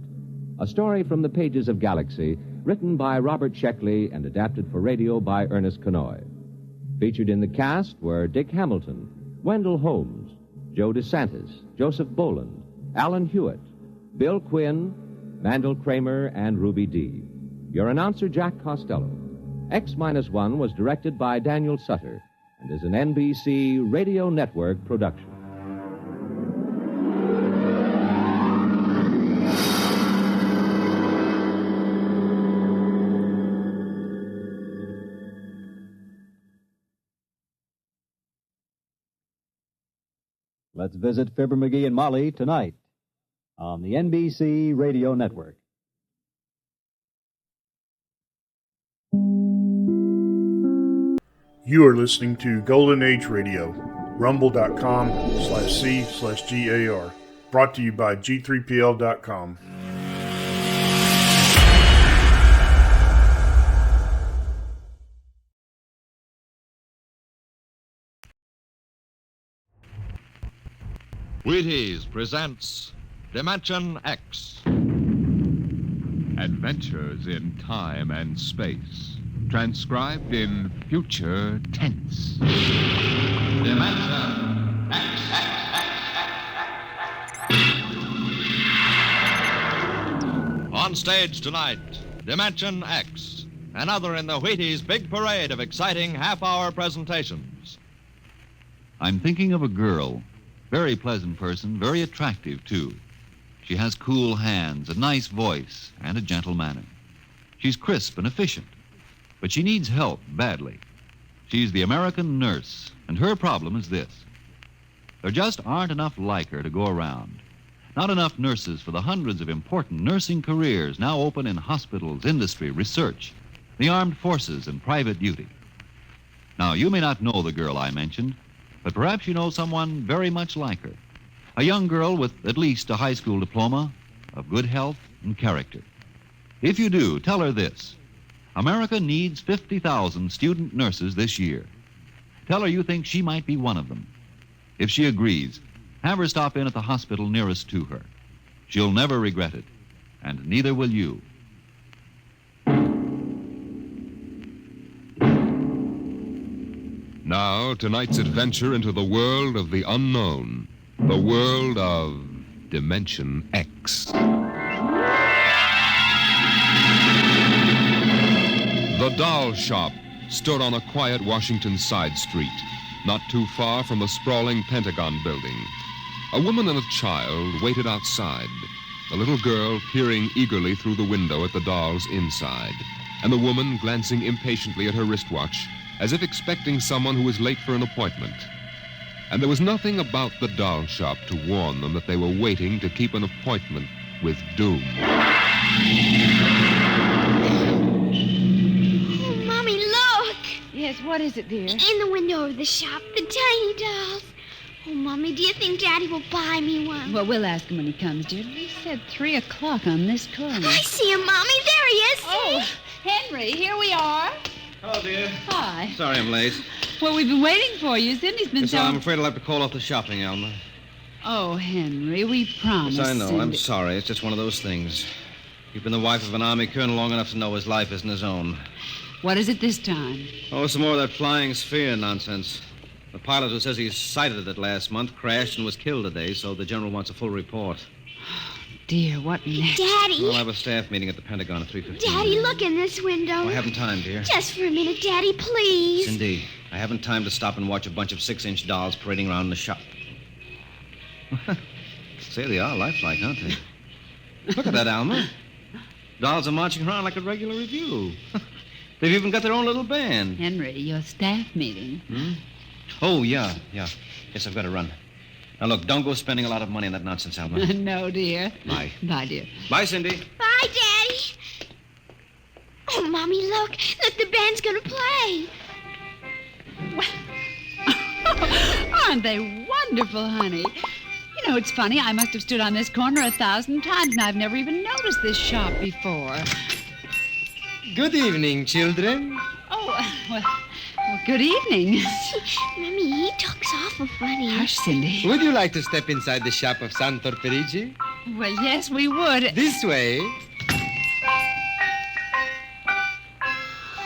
a story from the pages of Galaxy, written by Robert Sheckley and adapted for radio by Ernest Kenoy. Featured in the cast were Dick Hamilton, Wendell Holmes, Joe DeSantis, Joseph Boland, Alan Hewitt, Bill Quinn, Mandel Kramer, and Ruby Dee. Your announcer, Jack Costello. X-1 was directed by Daniel Sutter and is an NBC Radio Network production. Let's visit Fibber McGee and Molly tonight on the NBC Radio Network. You are listening to Golden Age Radio, rumble.com/C/GAR. Brought to you by G3PL.com. Wheaties presents Dimension X. Adventures in time and space. Transcribed in future tense. Dimension X. On stage tonight, Dimension X. Another in the Wheaties' big parade of exciting half-hour presentations. I'm thinking of a girl. Very pleasant person, very attractive, too. She has cool hands, a nice voice, and a gentle manner. She's crisp and efficient. But she needs help badly. She's the American nurse, and her problem is this. There just aren't enough like her to go around. Not enough nurses for the hundreds of important nursing careers now open in hospitals, industry, research, the armed forces, and private duty. Now, you may not know the girl I mentioned, but perhaps you know someone very much like her. A young girl with at least a high school diploma, of good health and character. If you do, tell her this. America needs 50,000 student nurses this year. Tell her you think she might be one of them. If she agrees, have her stop in at the hospital nearest to her. She'll never regret it, and neither will you. Now, tonight's adventure into the world of the unknown, the world of Dimension X. The doll shop stood on a quiet Washington side street, not too far from the sprawling Pentagon building. A woman and a child waited outside, the little girl peering eagerly through the window at the dolls inside, and the woman glancing impatiently at her wristwatch, as if expecting someone who was late for an appointment. And there was nothing about the doll shop to warn them that they were waiting to keep an appointment with doom. Oh, Mommy, look! Yes, what is it, dear? In the window of the shop, the tiny dolls. Oh, Mommy, do you think Daddy will buy me one? Well, we'll ask him when he comes, dear. He said 3 o'clock on this corner. I see him, Mommy. There he is. Oh, Henry, here we are. Hello, dear. Hi. Sorry I'm late. Well, we've been waiting for you. Cindy's been So I'm afraid I'll have to call off the shopping, Alma. Oh, Henry, we promised. Yes, I know. Cindy. I'm sorry. It's just one of those things. You've been the wife of an Army colonel long enough to know his life isn't his own. What is it this time? Oh, some more of that flying sphere nonsense. The pilot who says he sighted it last month crashed and was killed today, so the general wants a full report. Dear, what next? Daddy. We'll have a staff meeting at the Pentagon at 3:15. Daddy, look in this window. Oh, I haven't time, dear. Just for a minute, Daddy, please. Cindy, I haven't time to stop and watch a bunch of 6-inch dolls parading around in the shop. Say they are lifelike, aren't they? Look at that, Alma. Dolls are marching around like a regular review. They've even got their own little band. Henry, your staff meeting. Oh, yeah. Yes, I've got to run. Now, look, don't go spending a lot of money on that nonsense, Alma. No, dear. Bye. Bye, dear. Bye, Cindy. Bye, Daddy. Oh, Mommy, look. Look, the band's going to play. Aren't they wonderful, honey? You know, it's funny. I must have stood on this corner 1,000 times, and I've never even noticed this shop before. Good evening, children. Oh, well, good evening. Mommy, he talks awful funny. Hush, Cindy. Would you like to step inside the shop of Santor Perigi? Well, yes, we would. This way.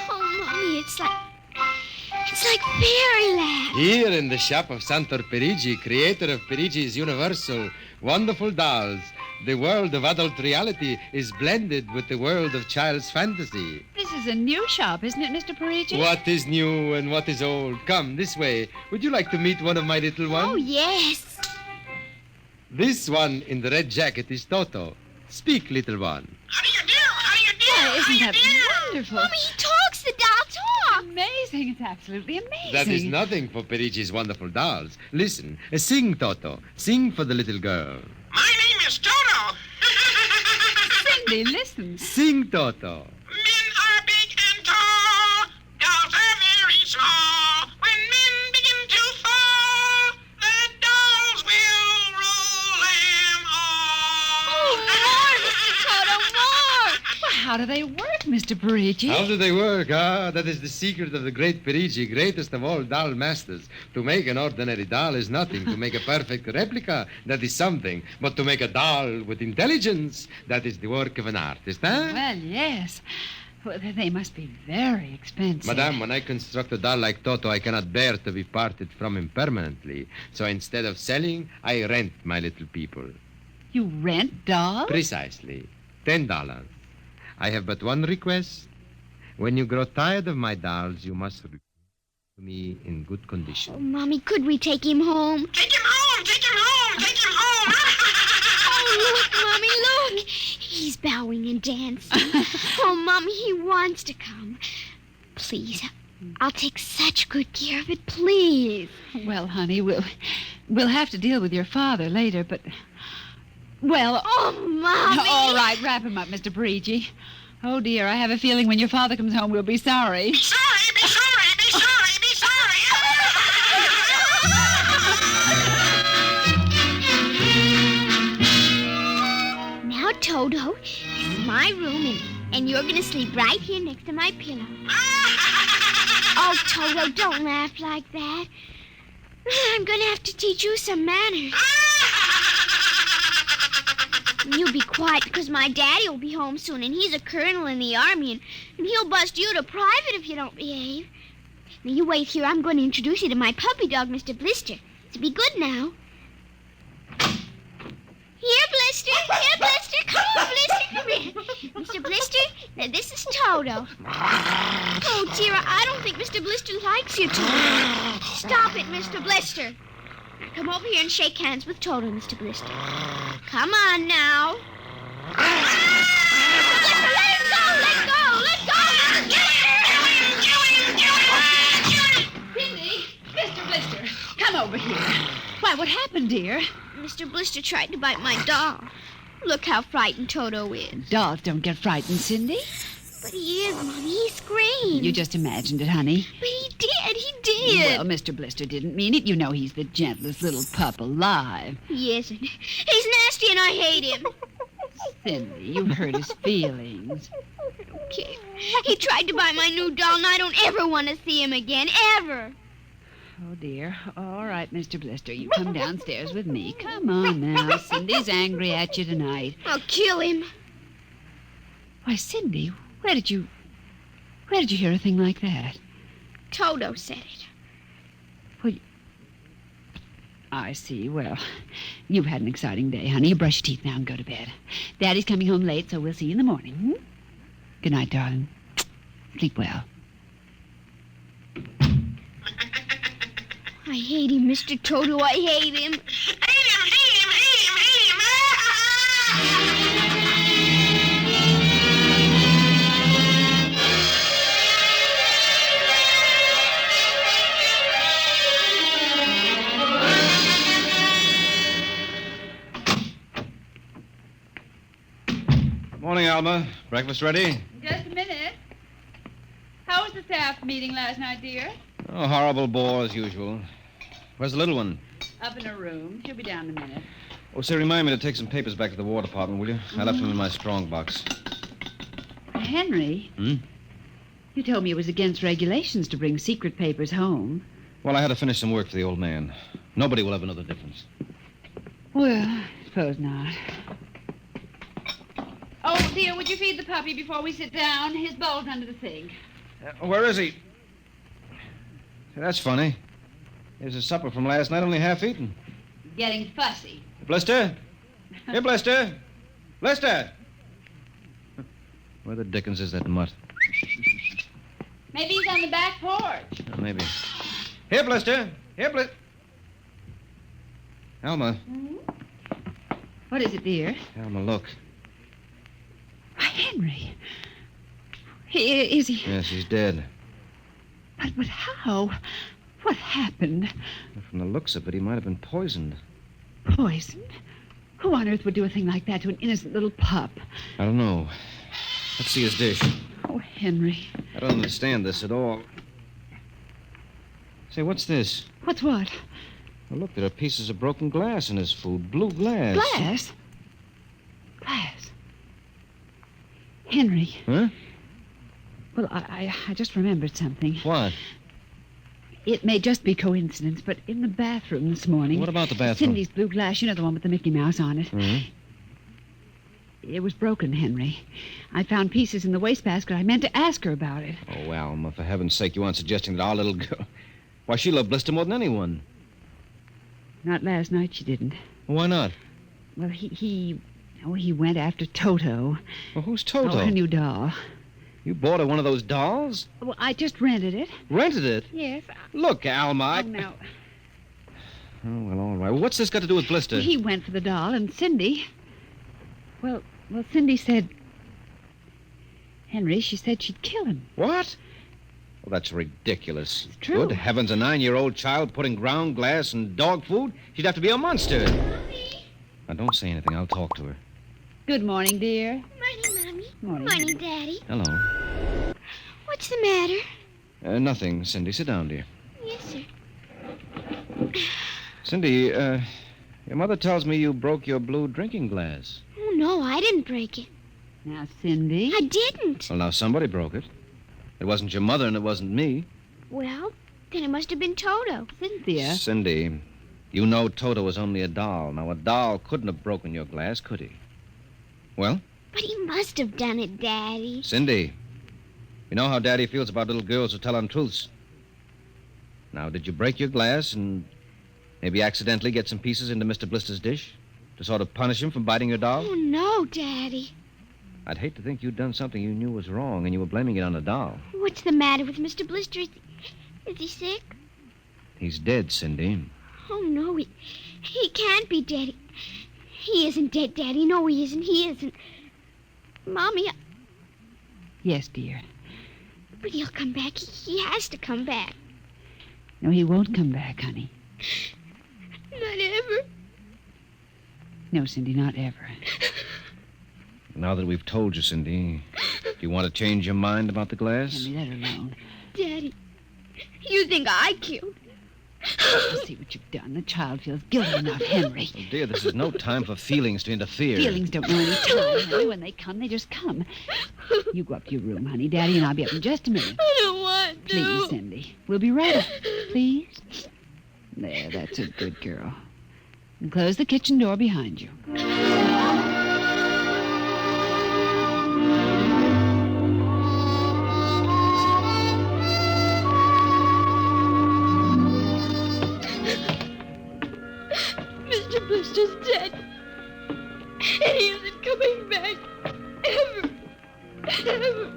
Oh, Mommy, it's like fairyland. Here in the shop of Santor Perigi, creator of Perigi's Universal, wonderful dolls, the world of adult reality is blended with the world of child's fantasy. This is a new shop, isn't it, Mr. Parigi? What is new and what is old? Come, this way. Would you like to meet one of my little ones? Oh, yes. This one in the red jacket is Toto. Speak, little one. Why, isn't that wonderful? Mommy, he talks. The doll talks. Amazing. It's absolutely amazing. That is nothing for Perigi's wonderful dolls. Listen, sing, Toto. Sing for the little girl. My name is Toto. Cindy, listen. Sing, Toto. Men are big and tall. Dolls are very small. When men begin to fall, the dolls will rule them all. Oh, Lord, Toto, more. Well, how do they work, Mr. Parigi? How do they work? That is the secret of the great Perigi, greatest of all doll masters. To make an ordinary doll is nothing. To make a perfect replica, that is something. But to make a doll with intelligence, that is the work of an artist, huh? Well, yes. Well, they must be very expensive. Madame, when I construct a doll like Toto, I cannot bear to be parted from him permanently. So instead of selling, I rent my little people. You rent dolls? Precisely. $10. I have but one request. When you grow tired of my dolls, you must return to me in good condition. Oh, Mommy, could we take him home? Take him home. Take him home. Take him home. Oh, look, Mommy, look. He's bowing and dancing. Oh, Mommy, he wants to come. Please, I'll take such good care of it, please. Well, honey, we'll have to deal with your father later, but... Well... Oh, Mommy! All right, wrap him up, Mr. Parigi. Oh, dear, I have a feeling when your father comes home, we'll be sorry. Be sorry, be sorry, be sorry, be sorry. Now, Toto, this is my room, and you're going to sleep right here next to my pillow. Oh, Toto, don't laugh like that. I'm going to have to teach you some manners. You be quiet, because my daddy will be home soon, and he's a colonel in the army, and he'll bust you to private if you don't behave. Now, you wait here. I'm going to introduce you to my puppy dog, Mr. Blister. So be good now. Here, Blister. Here, Blister. Come on, Blister. Come here. Mr. Blister, now this is Toto. Oh, dear, I don't think Mr. Blister likes you, Toto. Stop it, Mr. Blister. Come over here and shake hands with Toto, Mr. Blister. Come on now. Blister, let him go! Let go! Let go! Cindy, Mr. Blister, come over here. Why, what happened, dear? Mr. Blister tried to bite my doll. Look how frightened Toto is. Dolls don't get frightened, Cindy. But he is, Mommy. He screamed. You just imagined it, honey. But he did. He did. Well, Mr. Blister didn't mean it. You know he's the gentlest little pup alive. He isn't. He's nasty and I hate him. Cindy, you've hurt his feelings. Okay. He tried to buy my new doll, and I don't ever want to see him again. Ever. Oh, dear. All right, Mr. Blister, you come downstairs with me. Come on now. Cindy's angry at you tonight. I'll kill him. Why, Cindy, where did you hear a thing like that? Toto said it. Well, I see. Well, you've had an exciting day, honey. You brush your teeth now and go to bed. Daddy's coming home late, so we'll see you in the morning. Hmm? Good night, darling. Sleep well. I hate him, Mr. Toto. I hate him. Hate him, hate him, hate him, hate him. Morning, Alma. Breakfast ready? Just a minute. How was the staff meeting last night, dear? Oh, horrible bore as usual. Where's the little one? Up in her room. She'll be down in a minute. Oh, say, remind me to take some papers back to the War Department, will you? I left them in my strong box. Henry, you told me it was against regulations to bring secret papers home. Well, I had to finish some work for the old man. Nobody will ever know the difference. Well, I suppose not. Oh, dear, would you feed the puppy before we sit down? His bowl's under the sink. Where is he? Say, that's funny. Here's his supper from last night, only half eaten. Getting fussy. Blister? Here, Blister. Blister! Where the dickens is that mutt? Maybe he's on the back porch. Maybe. Here, Blister. Here, Blister. Alma. What is it, dear? Alma, look. Why, Henry. Is he... Yes, he's dead. But how? What happened? From the looks of it, he might have been poisoned. Poisoned? Who on earth would do a thing like that to an innocent little pup? I don't know. Let's see his dish. Oh, Henry. I don't understand this at all. Say, what's this? What's what? Well, look, there are pieces of broken glass in his food. Blue glass. Glass? Glass? Henry. Huh? Well, I just remembered something. What? It may just be coincidence, but in the bathroom this morning... What about the bathroom? Cindy's blue glass, you know, the one with the Mickey Mouse on it. It was broken, Henry. I found pieces in the wastebasket. I meant to ask her about it. Oh, Alma, for heaven's sake, you aren't suggesting that our little girl... Why, she loved Blister more than anyone. Not last night, she didn't. Why not? Well, he went after Toto. Well, who's Toto? Oh, her new doll. You bought her one of those dolls? Well, I just rented it. Rented it? Yes. Look, Alma, Oh, no. Oh, well, all right. What's this got to do with Blister? He went for the doll, and Cindy... Well, Well, Cindy said... Henry, she said she'd kill him. What? Well, that's ridiculous. It's true. Good heavens, a 9-year-old child putting ground glass and dog food? She'd have to be a monster. Now, don't say anything. I'll talk to her. Good morning, dear. Morning, Mommy. Morning. Morning, Daddy. Hello. What's the matter? Nothing, Cindy. Sit down, dear. Yes, sir. Cindy, your mother tells me you broke your blue drinking glass. Oh, no, I didn't break it. Now, Cindy. I didn't. Well, now, somebody broke it. It wasn't your mother and it wasn't me. Well, then it must have been Toto. Cynthia. Cindy, you know Toto was only a doll. Now, a doll couldn't have broken your glass, could he? Well? But he must have done it, Daddy. Cindy, you know how Daddy feels about little girls who tell untruths. Now, did you break your glass and maybe accidentally get some pieces into Mr. Blister's dish to sort of punish him for biting your doll? Oh, no, Daddy. I'd hate to think you'd done something you knew was wrong and you were blaming it on the doll. What's the matter with Mr. Blister? Is he sick? He's dead, Cindy. Oh, no, he can't be dead. He isn't dead, Daddy. No, he isn't. He isn't. Mommy, Yes, dear. but he'll come back. He has to come back. No, he won't come back, honey. Not ever. No, Cindy, not ever. Now that we've told you, Cindy, do you want to change your mind about the glass? Henry, let her alone. Daddy, you think I killed? I see what you've done. The child feels guilty enough, Henry. Oh, dear, this is no time for feelings to interfere. Feelings don't know any time, Henry. When they come, they just come. You go up to your room, honey. Daddy and I'll be up in just a minute. I don't want to. Please, Cindy. We'll be right up. Please. There, that's a good girl. And close the kitchen door behind you. Mr. Blister's dead. And he isn't coming back. Ever. Ever.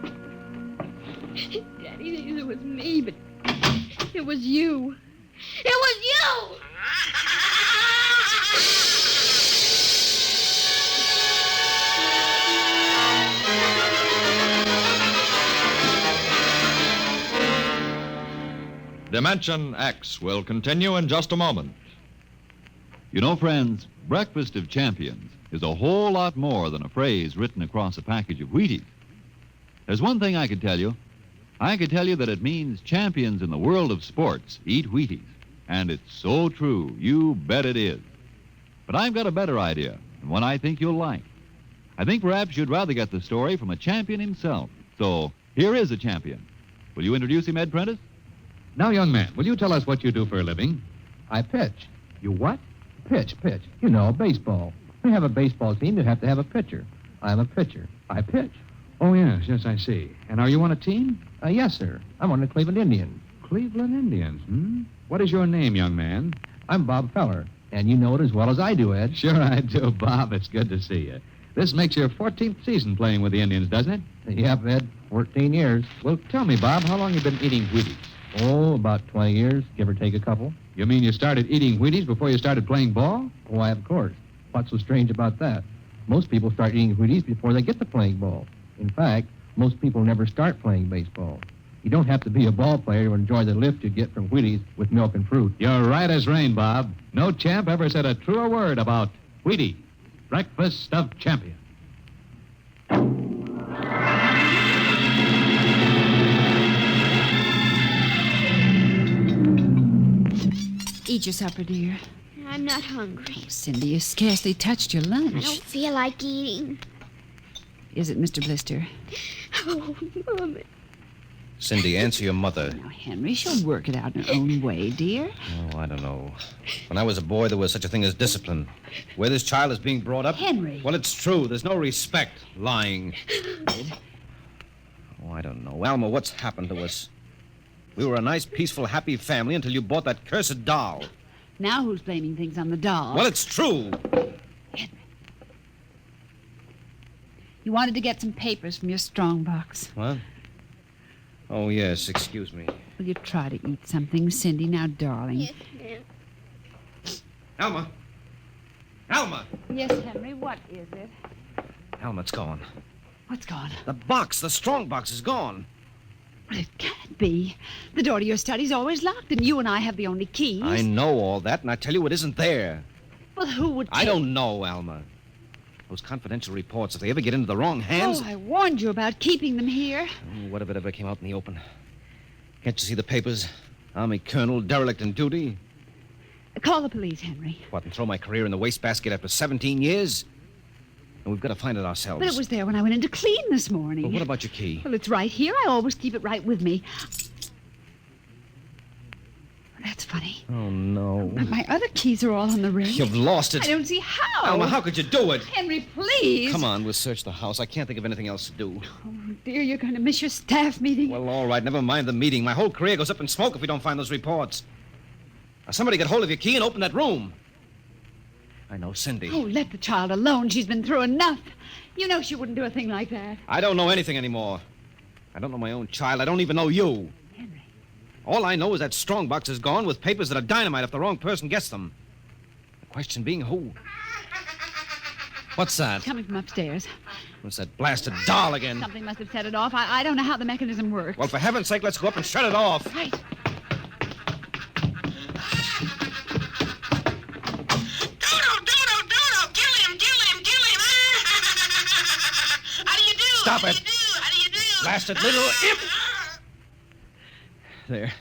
Daddy thinks it was me, but it was you. It was you! Dimension X will continue in just a moment. You know, friends, Breakfast of Champions is a whole lot more than a phrase written across a package of Wheaties. There's one thing I could tell you. I could tell you that it means champions in the world of sports eat Wheaties. And it's so true. You bet it is. But I've got a better idea, and one I think you'll like. I think perhaps you'd rather get the story from a champion himself. So here is a champion. Will you introduce him, Ed Prentice? Now, young man, will you tell us what you do for a living? I pitch. You what? Pitch. You know, baseball. We have a baseball team. You have to have a pitcher. I'm a pitcher. I pitch. Oh, yes, I see. And are you on a team? Yes, sir. I'm on the Cleveland Indians. Cleveland Indians, hmm? What is your name, young man? I'm Bob Feller, and you know it as well as I do, Ed. Sure I do, Bob. It's good to see you. This makes your 14th season playing with the Indians, doesn't it? Yep, Ed. 14 years. Well, tell me, Bob, how long you been eating Wheaties? Oh, about 20 years, give or take a couple. You mean you started eating Wheaties before you started playing ball? Why, of course. What's so strange about that? Most people start eating Wheaties before they get to playing ball. In fact, most people never start playing baseball. You don't have to be a ball player to enjoy the lift you get from Wheaties with milk and fruit. You're right as rain, Bob. No champ ever said a truer word about Wheaties, Breakfast of Champions. Eat your supper, dear. I'm not hungry. Cindy, you scarcely touched your lunch. I don't feel like eating. Is it Mr. Blister? Oh, Mommy. Cindy, answer your mother. Now, Henry, she'll work it out in her own way, dear. Oh, I don't know. When I was a boy, there was such a thing as discipline. Where this child is being brought up... Henry. Well, it's true. There's no respect. Lying. Oh, I don't know. Alma, what's happened to us? We were a nice, peaceful, happy family until you bought that cursed doll. Now who's blaming things on the doll? Well, it's true. Henry. You wanted to get some papers from your strongbox. What? Oh, yes. Excuse me. Will you try to eat something, Cindy? Now, darling. Yes, ma'am. Alma. Alma. Yes, Henry. What is it? Helmet's gone. What's gone? The box, the strong box, is gone. Well, it can't be. The door to your study's always locked, and you and I have the only keys. I know all that, and I tell you it isn't there. Well, who would I don't know, Alma. Those confidential reports, if they ever get into the wrong hands... Oh, I warned you about keeping them here. What if it ever came out in the open? Can't you see the papers? Army colonel, derelict in duty. Call the police, Henry. What, and throw my career in the wastebasket after 17 years? And we've got to find it ourselves. But it was there when I went in to clean this morning. Well, what about your key? Well, it's right here. I always keep it right with me. That's funny. Oh, no. But my other keys are all on the ring. You've lost it. I don't see how. Alma, how could you do it? Henry, please. Come on, we'll search the house. I can't think of anything else to do. Oh, dear, you're going to miss your staff meeting. Well, all right, never mind the meeting. My whole career goes up in smoke if we don't find those reports. Now, somebody get hold of your key and open that room. I know Cindy. Oh, let the child alone. She's been through enough. You know she wouldn't do a thing like that. I don't know anything anymore. I don't know my own child. I don't even know you. Henry. All I know is that strong box is gone with papers that are dynamite if the wrong person gets them. The question being who? What's that? Coming from upstairs. What's that blasted doll again? Something must have set it off. I don't know how the mechanism works. Well, for heaven's sake, let's go up and shut it off. Right. Stop it! Blasted little imp! There.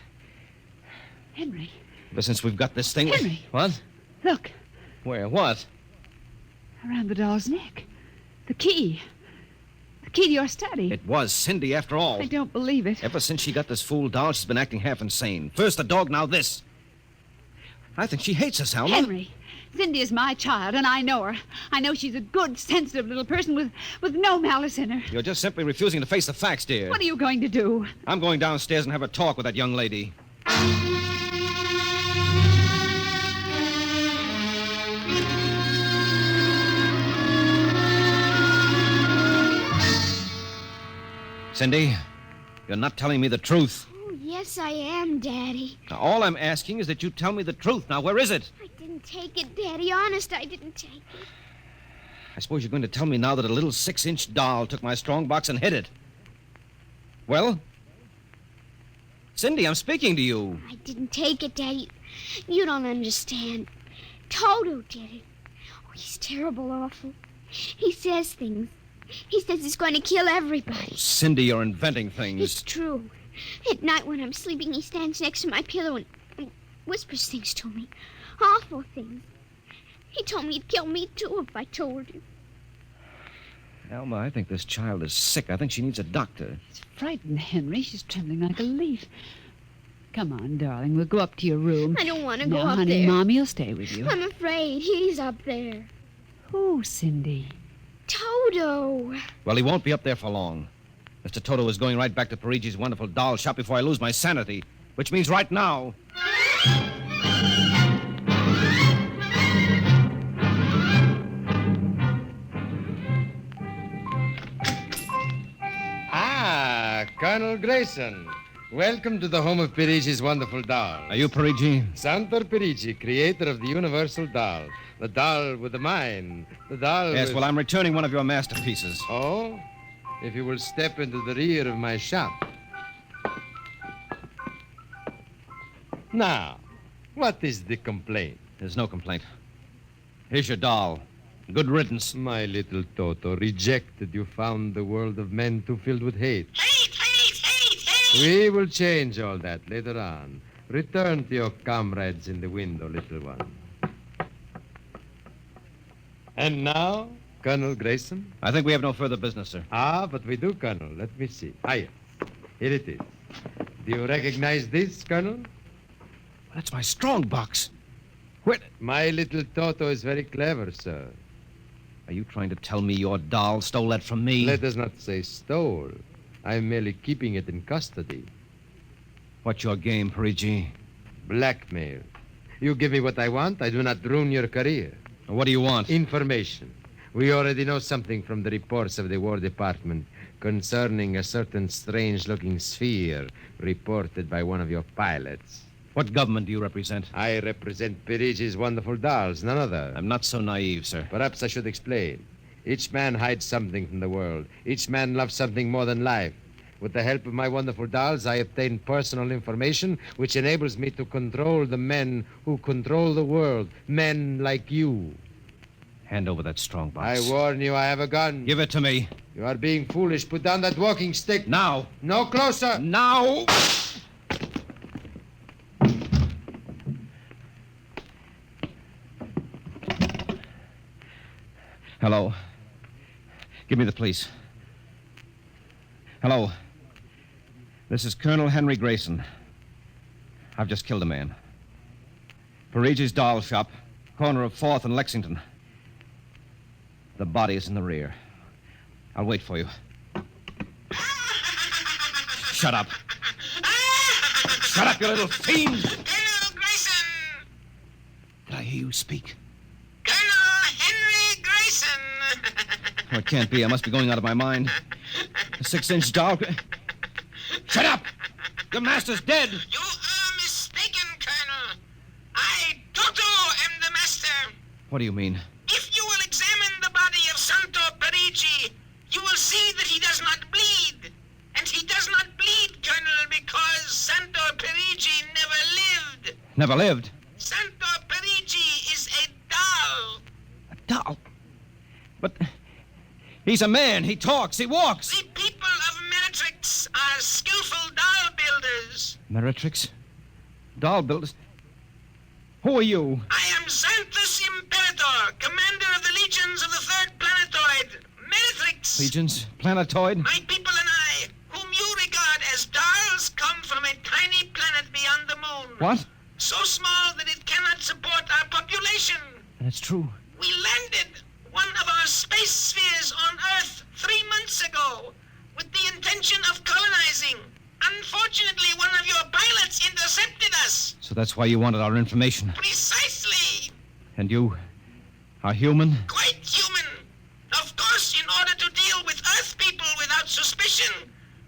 Henry. Ever since we've got this thing... Henry. What? Look. Where? What? Around the doll's neck. The key. The key to your study. It was Cindy, after all. I don't believe it. Ever since she got this fool doll, she's been acting half insane. First the dog, now this. I think she hates us, Alma. Henry. Cindy is my child, and I know her. I know she's a good, sensitive little person with no malice in her. You're just simply refusing to face the facts, dear. What are you going to do? I'm going downstairs and have a talk with that young lady. Cindy, you're not telling me the truth. Oh, yes, I am, Daddy. Now, all I'm asking is that you tell me the truth. Now, where is it? I didn't take it, Daddy. Honest, I didn't take it. I suppose you're going to tell me now that a little 6-inch doll took my strong box and hid it. Well? Cindy, I'm speaking to you. I didn't take it, Daddy. You don't understand. Toto did it. Oh, he's terrible awful. He says things. He says he's going to kill everybody. Oh, Cindy, you're inventing things. It's true. At night when I'm sleeping, he stands next to my pillow and whispers things to me. Awful things. He told me he'd kill me, too, if I told him. Alma, I think this child is sick. I think she needs a doctor. She's frightened, Henry. She's trembling like a leaf. Come on, darling. We'll go up to your room. I don't want to go now, up honey, there. Mommy'll stay with you. I'm afraid. He's up there. Who, Cindy? Toto. Well, he won't be up there for long. Mr. Toto is going right back to Parigi's wonderful doll shop before I lose my sanity, which means right now. Ah, Colonel Grayson. Welcome to the home of Parigi's wonderful doll. Are you Parigi? Santor Parigi, creator of the universal doll. The doll with the mind. The doll Yes, with... well, I'm returning one of your masterpieces. Oh? If you will step into the rear of my shop. Now, what is the complaint? There's no complaint. Here's your doll. Good riddance. My little Toto, rejected, you found the world of men too filled with hate. We will change all that later on. Return to your comrades in the window, little one. And now, Colonel Grayson? I think we have no further business, sir. Ah, but we do, Colonel. Let me see. Ah, yes. Here it is. Do you recognize this, Colonel? That's my strong box. My little Toto is very clever, sir. Are you trying to tell me your doll stole that from me? Let us not say stole. I'm merely keeping it in custody. What's your game, Parigi? Blackmail. You give me what I want, I do not ruin your career. What do you want? Information. We already know something from the reports of the War Department concerning a certain strange-looking sphere reported by one of your pilots. What government do you represent? I represent Parigi's wonderful dolls, none other. I'm not so naive, sir. Perhaps I should explain. Each man hides something from the world. Each man loves something more than life. With the help of my wonderful dolls, I obtain personal information which enables me to control the men who control the world. Men like you. Hand over that strong box. I warn you, I have a gun. Give it to me. You are being foolish. Put down that walking stick. Now. No closer. Now. Hello. Give me the police. Hello. This is Colonel Henry Grayson. I've just killed a man. Parigi's doll shop, corner of 4th and Lexington. The body is in the rear. I'll wait for you. Shut up. Shut up, you little fiend! Colonel Grayson! Did I hear you speak? Colonel Henry Grayson! Oh, it can't be. I must be going out of my mind. A 6-inch doll. Shut up! Your master's dead! You are mistaken, Colonel. I, Toto, am the master. What do you mean? If you will examine the body of Santo Parigi, you will see that he does not bleed. And he does not bleed, Colonel, because Santo Parigi never lived. Never lived? Santo Parigi is a doll. A doll? But he's a man. He talks. He walks. The people of Meritrix are skillful doll builders. Meritrix? Doll builders? Who are you? I am Xanthus Imperator, commander of the legions of the 3rd planetoid, Meritrix. Legions? Planetoid? My people and I, whom you regard as dolls, come from a tiny planet beyond the moon. What? So small that it cannot support our population. That's true. We landed one of our space spheres on Earth 3 months ago with the intention of colonizing. Unfortunately, one of your pilots intercepted us. So that's why you wanted our information. Precisely. And you are human? Quite human. Of course, in order to deal with Earth people without suspicion,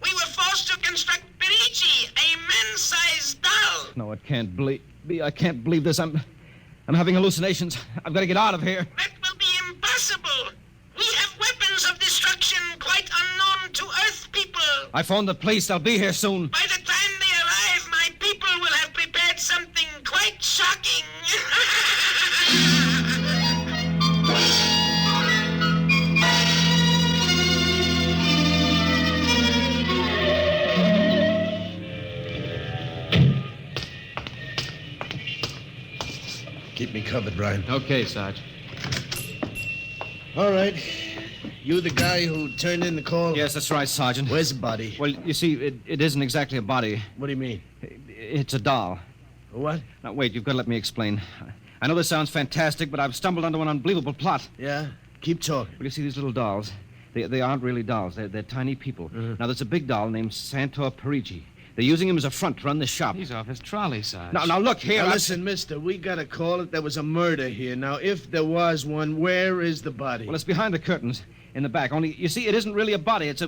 we were forced to construct Parigi, a man-sized doll. No, it can't be. I can't believe this. I'm having hallucinations. I've got to get out of here. That will be impossible. We have weapons of destruction quite unknown to Earth people. I phoned the police. They'll be here soon. By the time they arrive, my people will have prepared something quite shocking. Keep me covered, Brian. Okay, Sarge. All right. You the guy who turned in the call? Yes, that's right, Sergeant. Where's the body? Well, you see, it isn't exactly a body. What do you mean? It's a doll. What? Now, wait, you've got to let me explain. I know this sounds fantastic, but I've stumbled onto an unbelievable plot. Yeah? Keep talking. Well, you see, these little dolls, they aren't really dolls. They're tiny people. Now, there's a big doll named Santo Parigi. They're using him as a front to run the shop. He's off his trolley, Sarge. Now, look here. Now, listen, mister, we got to call it. There was a murder here. Now, if there was one, where is the body? Well, it's behind the curtains in the back. Only, you see, it isn't really a body. It's a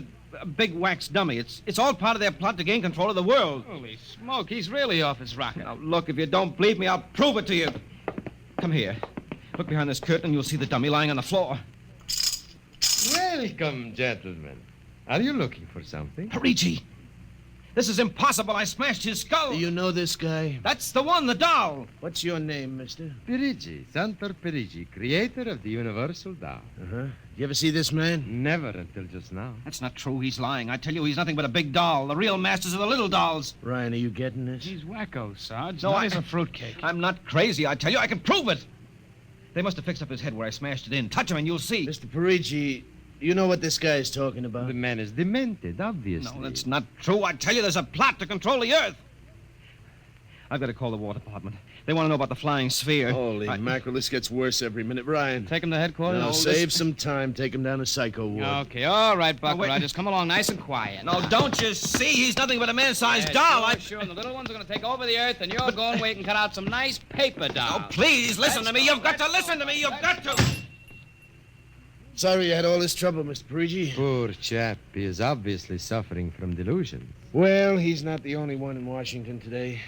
big wax dummy. It's all part of their plot to gain control of the world. Holy smoke, he's really off his rocker. Now, look, if you don't believe me, I'll prove it to you. Come here. Look behind this curtain and you'll see the dummy lying on the floor. Welcome, gentlemen. Are you looking for something? Parigi! This is impossible. I smashed his skull. Do you know this guy? That's the one, the doll. What's your name, mister? Parigi, Santo Parigi, creator of the universal doll. Uh-huh. You ever see this man? Never until just now. That's not true. He's lying. I tell you, he's nothing but a big doll. The real masters are the little dolls. Ryan, are you getting this? He's wacko, Sarge. No, He's a fruitcake. I'm not crazy, I tell you. I can prove it. They must have fixed up his head where I smashed it in. Touch him and you'll see. Mr. Parigi, you know what this guy is talking about? The man is demented, obviously. No, that's not true. I tell you, there's a plot to control the Earth. I've got to call the War Department. They want to know about the flying sphere. Holy mackerel, this gets worse every minute. Ryan. Take him to headquarters? No, save some time. Take him down to Psycho Ward. Okay, all right, Buck Rogers. Come along nice and quiet. No, don't you see? He's nothing but a man-sized doll. Sure, and the little ones are going to take over the Earth, and you're going wait and cut out some nice paper dolls. Oh, please, listen to me. You've got to listen to me. You've got to. Sorry you had all this trouble, Mr. Parigi. Poor chap. He is obviously suffering from delusions. Well, he's not the only one in Washington today.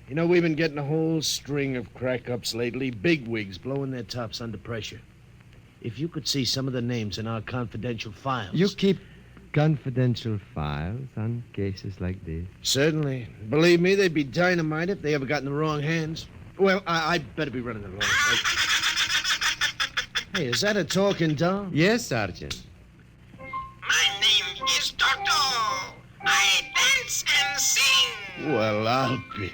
You know, we've been getting a whole string of crack-ups lately, bigwigs blowing their tops under pressure. if you could see some of the names in our confidential files. You keep confidential files on cases like this? Certainly. Believe me, they'd be dynamite if they ever got in the wrong hands. Well, I better be running along. Hey, is that a talking doll? Yes, Sergeant. My name is Toto. I dance and sing. Well, I'll be.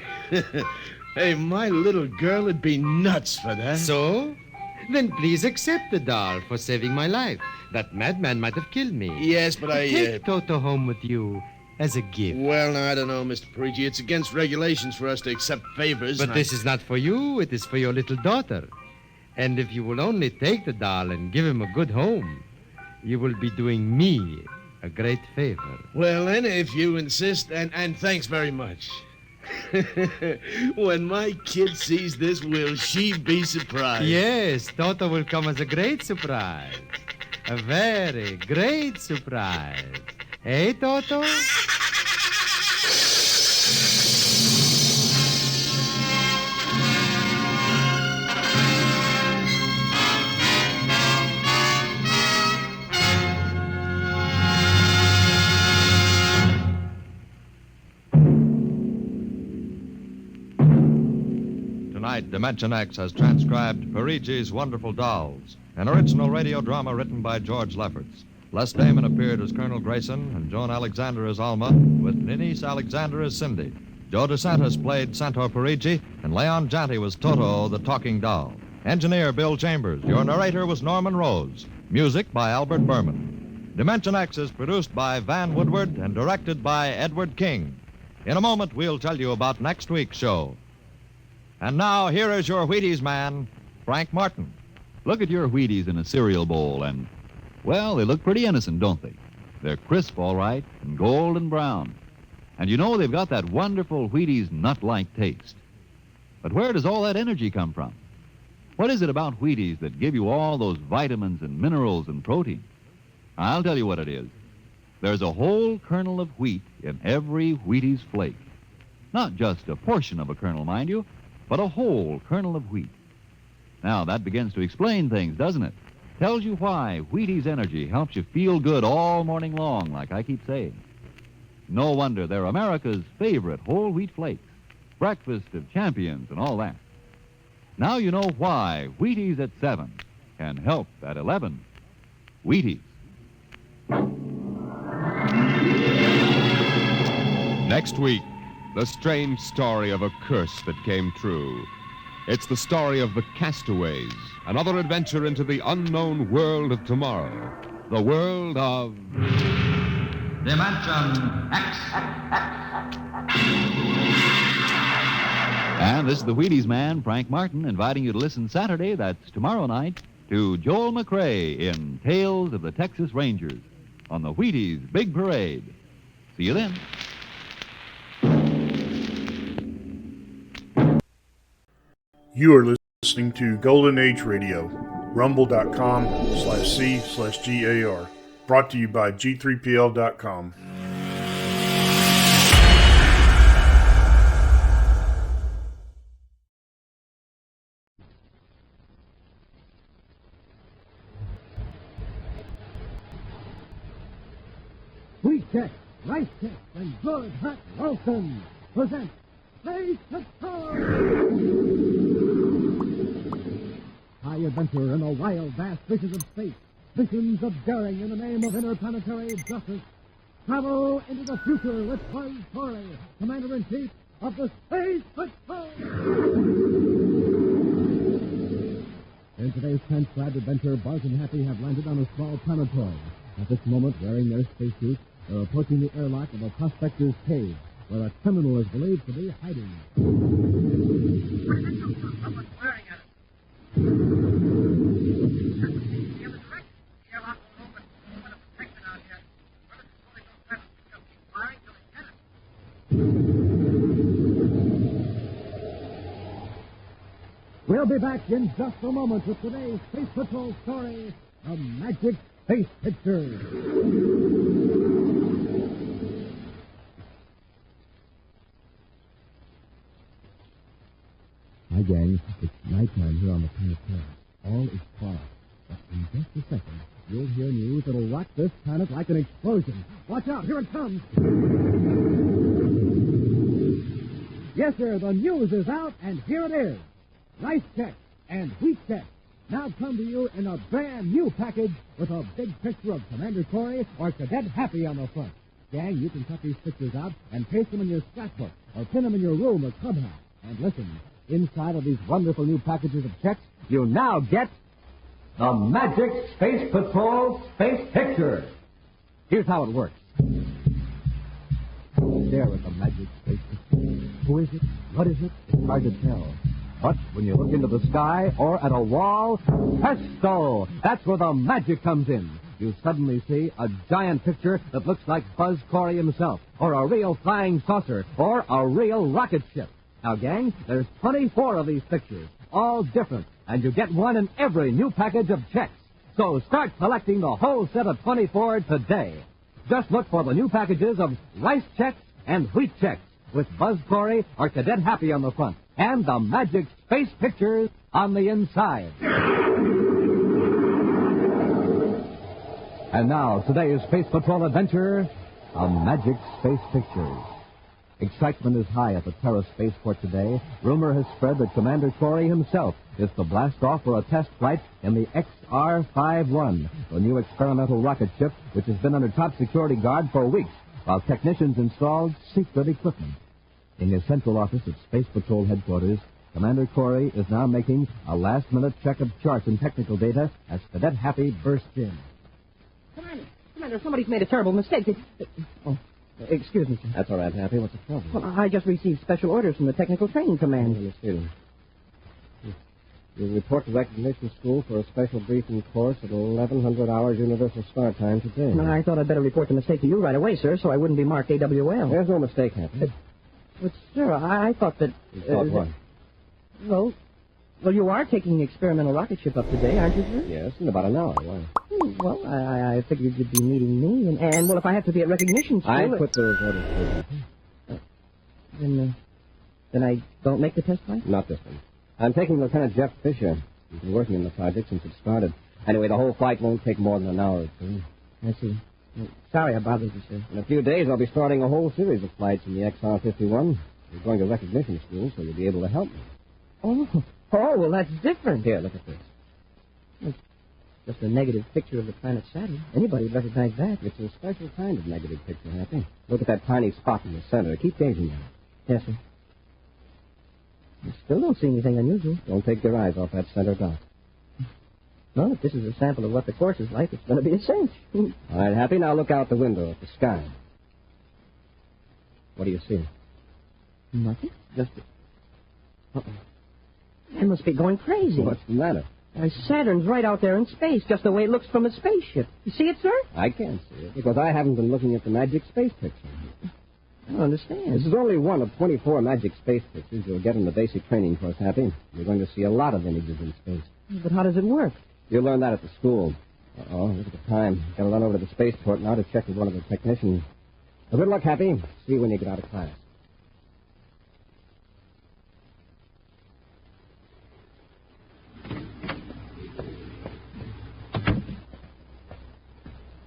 Hey, my little girl would be nuts for that. So? Then please accept the doll for saving my life. That madman might have killed me. Yes, but Take Toto home with you as a gift. Well, I don't know, Mr. Parigi. It's against regulations for us to accept favors. But this is not for you. It is for your little daughter. And if you will only take the doll and give him a good home, you will be doing me a great favor. Well, then, if you insist, and thanks very much. When my kid sees this, will she be surprised? Yes, Toto will come as a great surprise. A very great surprise. Hey, Toto? Tonight, Dimension X has transcribed Parigi's Wonderful Dolls, an original radio drama written by George Lefferts. Les Damon appeared as Colonel Grayson and Joan Alexander as Alma, with Denise Alexander as Cindy. Joe DeSantis played Santor Parigi, and Leon Janty was Toto, the talking doll. Engineer Bill Chambers. Your narrator was Norman Rose. Music by Albert Berman. Dimension X is produced by Van Woodward and directed by Edward King. In a moment, we'll tell you about next week's show. And now, here is your Wheaties man, Frank Martin. Look at your Wheaties in a cereal bowl, and, well, they look pretty innocent, don't they? They're crisp, all right, and golden brown. And you know they've got that wonderful Wheaties nut-like taste. But where does all that energy come from? What is it about Wheaties that give you all those vitamins and minerals and protein? I'll tell you what it is. There's a whole kernel of wheat in every Wheaties flake. Not just a portion of a kernel, mind you, but a whole kernel of wheat. Now, that begins to explain things, doesn't it? Tells you why Wheaties Energy helps you feel good all morning long, like I keep saying. No wonder they're America's favorite whole wheat flakes, breakfast of champions and all that. Now you know why Wheaties at 7 can help at 11. Wheaties. Next week, the strange story of a curse that came true. It's the story of the Castaways, another adventure into the unknown world of tomorrow, the world of... Dimension X. And this is the Wheaties man, Frank Martin, inviting you to listen Saturday, that's tomorrow night, to Joel McRae in Tales of the Texas Rangers on the Wheaties Big Parade. See you then. You are listening to Golden Age Radio, rumble.com/C/GAR. Brought to you by G3PL.com. Sweet check, rice check, and good hot Wilson present Space Patrol! High adventure in the wild, vast reaches of space. Missions of daring in the name of interplanetary justice. Travel into the future with Buzz Corey, Commander-in-Chief of the Space Patrol! In today's transcribed adventure, Buzz and Happy have landed on a small planetoid. At this moment, wearing their spacesuits, they're approaching the airlock of a prospector's cave, where a criminal is believed to be hiding. Someone's firing at us. We'll be back in just a moment with today's Space Patrol story, A Magic Space Picture. Hi, gang. It's nighttime here on the planet Terra. All is quiet. In just a second, you'll hear news that'll rock this planet like an explosion. Watch out, here it comes. Yes, sir, the news is out, and here it is. Rice Chex and Wheat Chex now come to you in a brand new package with a big picture of Commander Corey or Cadet Happy on the front. Gang, you can cut these pictures out and paste them in your scrapbook or pin them in your room or clubhouse. And listen, inside of these wonderful new packages of checks, you now get the Magic Space Patrol Space Picture. Here's how it works. There is the Magic Space Picture. Who is it? What is it? It's hard to tell. But when you look into the sky or at a wall, presto! That's where the magic comes in. You suddenly see a giant picture that looks like Buzz Corey himself, or a real flying saucer, or a real rocket ship. Now, gang, there's 24 of these pictures, all different, and you get one in every new package of checks. So start collecting the whole set of 24 today. Just look for the new packages of Rice Chex and Wheat Chex with Buzz Corey or Cadet Happy on the front, and the Magic Space Pictures on the inside. And now, today's Space Patrol adventure, a Magic Space Pictures. Excitement is high at the Terra Spaceport today. Rumor has spread that Commander Corey himself is to blast off for a test flight in the XR-51, the new experimental rocket ship which has been under top security guard for weeks, while technicians installed secret equipment. In his central office at Space Patrol headquarters, Commander Corey is now making a last-minute check of charts and technical data as Cadet Happy bursts in. Commander, somebody's made a terrible mistake. Excuse me, sir. That's all right, Happy. What's the problem? Well, I just received special orders from the Technical Training Command. Let me see. You report to Recognition School for a special briefing course at 1100 hours Universal Start Time today. No, I thought I'd better report the mistake to you right away, sir, so I wouldn't be marked AWL. There's no mistake, Happy. But sir, I thought that... You thought what? Well, you are taking the experimental rocket ship up today, aren't you, sir? Yes, in about an hour. Why? Well, I figured you'd be meeting me, and well, if I have to be at Recognition School... I put those orders through. Then I don't make the test flight? Not this one. I'm taking Lieutenant Jeff Fisher. He's been working on the project since it started. Anyway, the whole flight won't take more than an hour or two. I see. Sorry I bothered you, sir. In a few days, I'll be starting a whole series of flights in the XR-51. You're going to Recognition School, so you'll be able to help me. Oh, well, that's different. Here, look at this. It's just a negative picture of the planet Saturn. Anybody would recognize that. It's a special kind of negative picture, Happy. Look at that tiny spot in the center. Keep gazing at it. Yes, sir. I still don't see anything unusual. Don't take your eyes off that center dot. Well, if this is a sample of what the course is like, it's going to be a cinch. All right, Happy, now look out the window at the sky. What do you see? Nothing. Just... I must be going crazy. What's the matter? Saturn's right out there in space, just the way it looks from a spaceship. You see it, sir? I can't see it, because I haven't been looking at the Magic Space Picture. I don't understand. This is only one of 24 Magic Space Pictures you'll get in the basic training course, Happy. You're going to see a lot of images in space. But how does it work? You'll learn that at the school. Uh-oh, look at the time. Got to run over to the spaceport now to check with one of the technicians. Well, good luck, Happy. See you when you get out of class.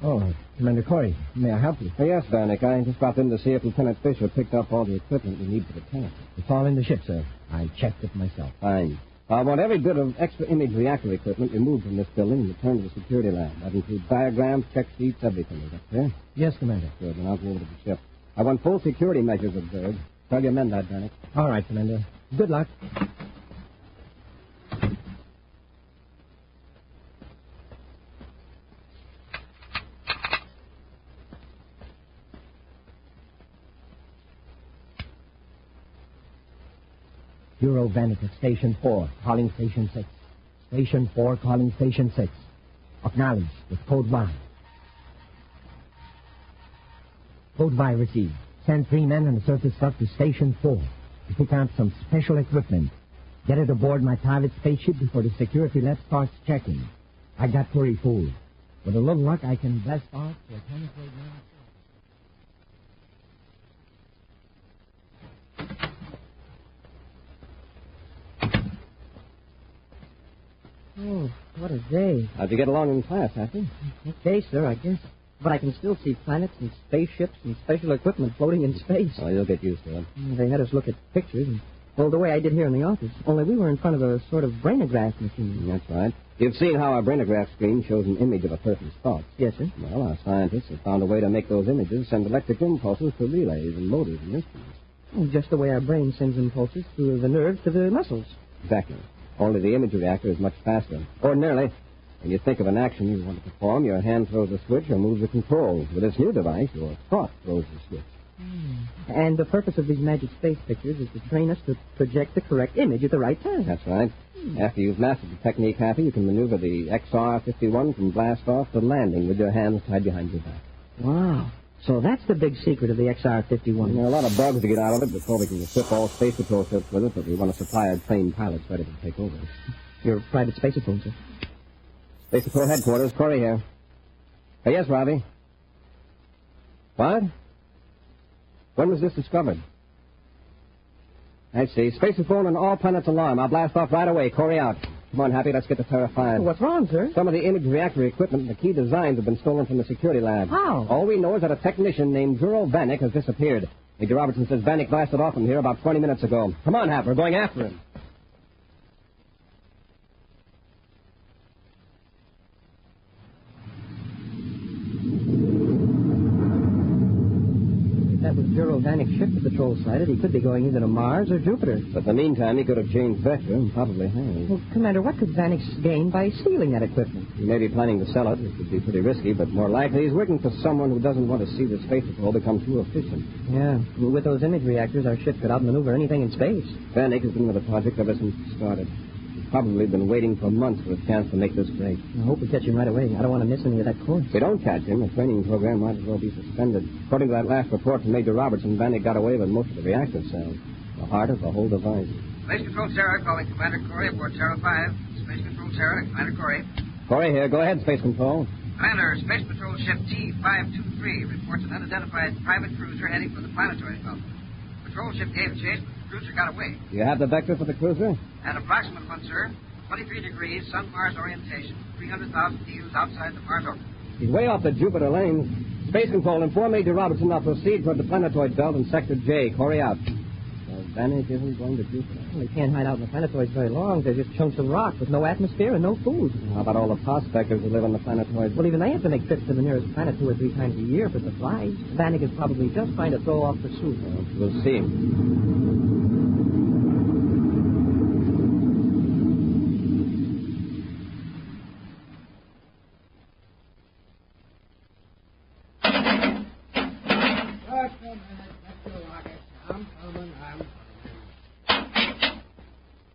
Oh, Commander Corey, may I help you? Oh, yes, Barnick. I just dropped in to see if Lieutenant Fisher picked up all the equipment we need for the test. It's all in the ship, sir. I checked it myself. Fine. I want every bit of extra image reactor equipment removed from this building and returned to the security lab. That includes diagrams, check sheets, everything. Is that clear? Yes, Commander. Good. Then I'll go over to the ship. I want full security measures observed. Tell your men that, Barnick. All right, Commander. Good luck. Euro Vanek at Station 4, calling Station 6. Station 4, calling Station 6. Acknowledge with Code Y. Code Y received. Send 3 men and a surface truck to Station 4 to pick out some special equipment. Get it aboard my private spaceship before the security lab starts checking. I got Curry fooled. With a little luck, I can blast off for 24 minutes. Oh, what a day. How'd you get along in class, Happy? Okay, sir, I guess. But I can still see planets and spaceships and special equipment floating in space. Oh, you'll get used to it. They had us look at pictures, and, well, the way I did here in the office. Only we were in front of a sort of brainograph machine. That's right. You've seen how our brainograph screen shows an image of a person's thoughts. Yes, sir. Well, our scientists have found a way to make those images send electric impulses to relays and motors and instruments. Oh, just the way our brain sends impulses through the nerves to the muscles. Exactly. Only the image reactor is much faster. Ordinarily, when you think of an action you want to perform, your hand throws a switch or moves a control. With this new device, your thought throws the switch. And the purpose of these magic space pictures is to train us to project the correct image at the right time. That's right. After you've mastered the technique, Happy, you can maneuver the XR-51 from blast-off to landing with your hands tied behind your back. Wow. So that's the big secret of the XR-51. There are a lot of bugs to get out of it before we can equip all space patrol ships with it, but we want to supply our trained pilots ready to take over. You're a private space patrol, sir. Space Patrol Headquarters, Corey here. Yes, Robbie. What? When was this discovered? I see. Space Patrol and all planets alarm. I'll blast off right away. Corey out. Come on, Happy, let's get to Terra 5. What's wrong, sir? Some of the image reactor equipment and the key designs have been stolen from the security lab. How? All we know is that a technician named Zero Vanek has disappeared. Major Robertson says Vanek blasted off from here about 20 minutes ago. Come on, Happy, we're going after him. That was Zero Vanek's ship the patrol sighted. He could be going either to Mars or Jupiter. But in the meantime, he could have changed vector and probably has. Well, Commander, what could Vanek gain by stealing that equipment? He may be planning to sell it, which would be pretty risky, but more likely he's working for someone who doesn't want to see the space patrol become too efficient. Yeah. With those image reactors, our ship could outmaneuver anything in space. Vanek has been with the project ever since it started. He's probably been waiting for months for a chance to make this break. I hope we catch him right away. I don't want to miss any of that course. If we don't catch him, the training program might as well be suspended. According to that last report from Major Robertson, Vanek got away with most of the reactor cells, the heart of the whole device. Space Patrol Sarah calling Commander Corey aboard Terra 5. Space Patrol Sarah, Commander Corey. Corey here. Go ahead, Space Control. Commander, Space Patrol Ship T-523 reports an unidentified private cruiser heading for the planetary belt. Patrol ship gave chase, but the cruiser got away. Do you have the vector for the cruiser? An approximate one, sir. 23 degrees, sun-Mars orientation, 300,000 views outside the Mars orbit. He's way off the Jupiter lanes. Space Control, inform Major Robertson now proceed toward the planetoid belt in Sector J. Corey out. So Vanek isn't going to Jupiter. Well, they can't hide out in the planetoids very long. They're just chunks of rock with no atmosphere and no food. How about all the prospectors who live on the planetoid? Well, even they have to make trips to the nearest planet 2 or 3 times a year for supplies. Vanek is probably just trying to throw off pursuit. Well, we'll see.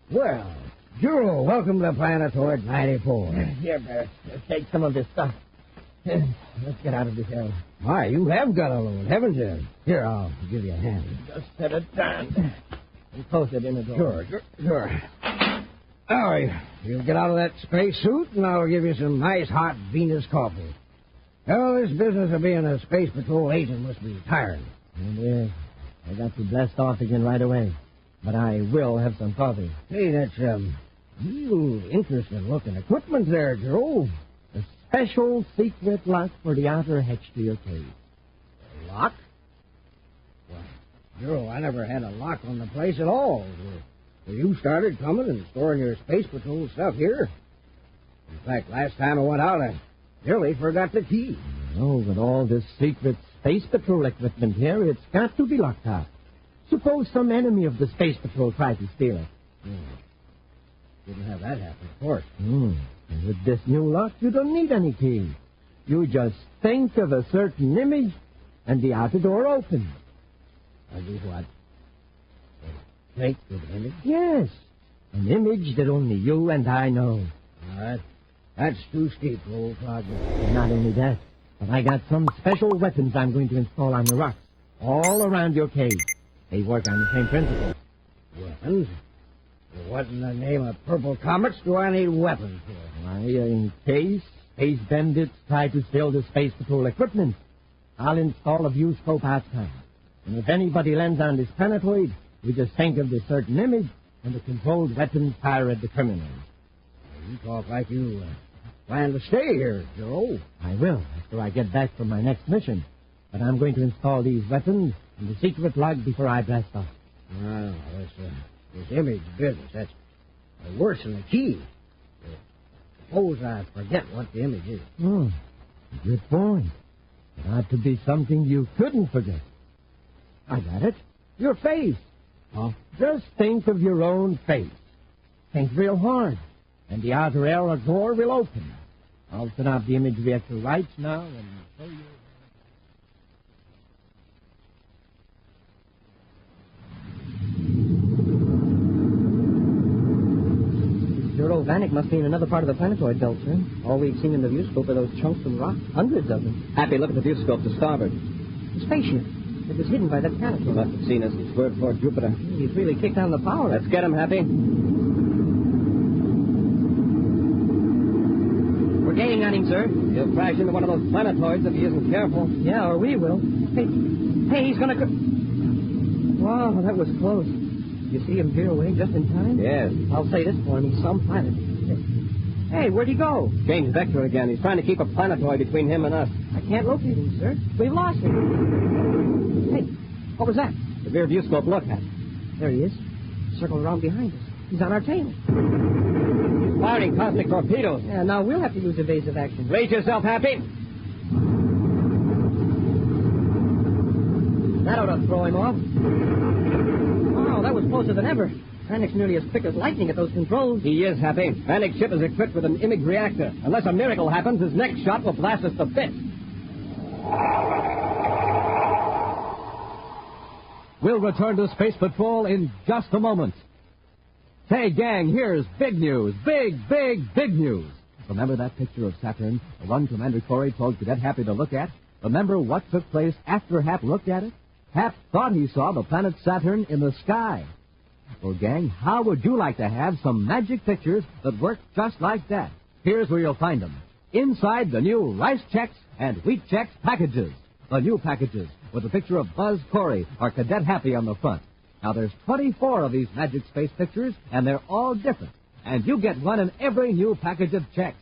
Well, Juro, welcome to Planetoid 94. Here, Barrett. Take some of this stuff. Let's get out of this area. Why, you have got a load, haven't you? Here, I'll give you a hand. Just set it down. And post it in the door. Sure. Now, you'll get out of that space suit, and I'll give you some nice hot Venus coffee. Well, this business of being a space patrol agent must be tiring. Yes. I got to blast off again right away. But I will have some coffee. Hey, that's, real interesting-looking equipment there, Joe. A special secret lock for the outer hatch to your cave. A lock? Well, Joe, I never had a lock on the place at all. Well, you started coming and storing your space patrol stuff here. In fact, last time I went out, I nearly forgot the key. Oh, with all this secret space patrol equipment here, it's got to be locked up. Suppose some enemy of the Space Patrol tried to steal it. Didn't have that happen, of course. And with this new lock, you don't need any key. You just think of a certain image, and the outer door opens. I do what? Think of an image? Yes. An image that only you and I know. All right. That's too steep for old Project. And not only that, but I got some special weapons I'm going to install on the rocks, all around your cave. They work on the same principle. Weapons? What in the name of purple comets do I need weapons for? Why, in case space bandits try to steal the Space Patrol equipment, I'll install a view scope outside. And if anybody lands on this planetoid, we just think of the certain image, and the controlled weapons fire at the criminals. You talk like you plan to stay here, Joe. I will, after I get back from my next mission. But I'm going to install these weapons in the secret log before I blast off. Well, this image business, that's worse than the key. Suppose I forget what the image is. Good point. It ought to be something you couldn't forget. I got it. Your face. Huh? Just think of your own face. Think real hard, and the outer air door will open. I'll turn off the image reactor lights now and show you. Zero Vanek must be in another part of the planetoid belt, sir. All we've seen in the viewscope are those chunks of rock. Hundreds of them. Happy, look at the viewscope to starboard. The spaceship. It was hidden by that planetoid. Must have seen us. It's swerved toward Jupiter. He's really kicked down the power. Let's get him, Happy. We're gaining on him, sir. He'll crash into one of those planetoids if he isn't careful. Yeah, or we will. Hey, he's gonna... Wow, that was close. You see him veer away just in time? Yes. I'll say this for him. He's some planet. Hey, where'd he go? Changed vector again. He's trying to keep a planetoid between him and us. I can't locate him, sir. We've lost him. Hey, what was that? The rear viewscope, look at. There he is. Circled around behind us. He's on our tail. He's firing cosmic torpedoes. Yeah, now we'll have to use evasive action. Raise yourself, Happy. That ought to throw him off. Oh, that was closer than ever. Vanek's nearly as quick as lightning at those controls. He is, Happy. Vanek's ship is equipped with an image reactor. Unless a miracle happens, his next shot will blast us to bits. We'll return to Space Patrol in just a moment. Hey, gang, here's big news. Big news. Remember that picture of Saturn, the one Commander Corey told Cadet Happy to look at? Remember what took place after Hap looked at it? Hap thought he saw the planet Saturn in the sky. Well, gang, how would you like to have some magic pictures that work just like that? Here's where you'll find them. Inside the new Rice Chex and Wheat Chex packages. The new packages with a picture of Buzz Corey or Cadet Happy on the front. Now, there's 24 of these magic space pictures, and they're all different. And you get one in every new package of Chex.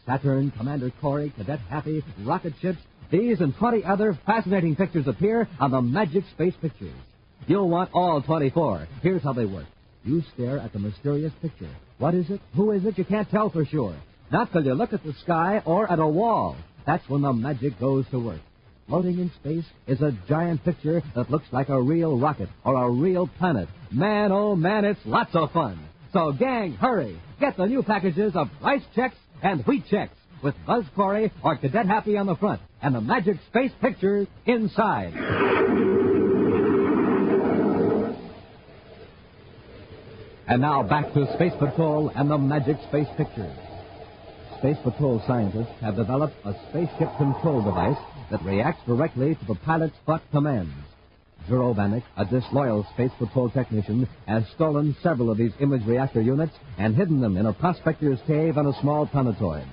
Saturn, Commander Corey, Cadet Happy, rocket ships. These and 20 other fascinating pictures appear on the Magic Space Pictures. You'll want all 24. Here's how they work. You stare at the mysterious picture. What is it? Who is it? You can't tell for sure. Not till you look at the sky or at a wall. That's when the magic goes to work. Floating in space is a giant picture that looks like a real rocket or a real planet. Man, oh man, it's lots of fun. So, gang, hurry. Get the new packages of Rice Chex and Wheat Chex with Buzz Corey or Cadet Happy on the front and the Magic Space Pictures inside. And now back to Space Patrol and the Magic Space Pictures. Space Patrol scientists have developed a spaceship control device that reacts directly to the pilot's thought commands. Zero Vanek, a disloyal Space Patrol technician, has stolen several of these image reactor units and hidden them in a prospector's cave on a small planetoid.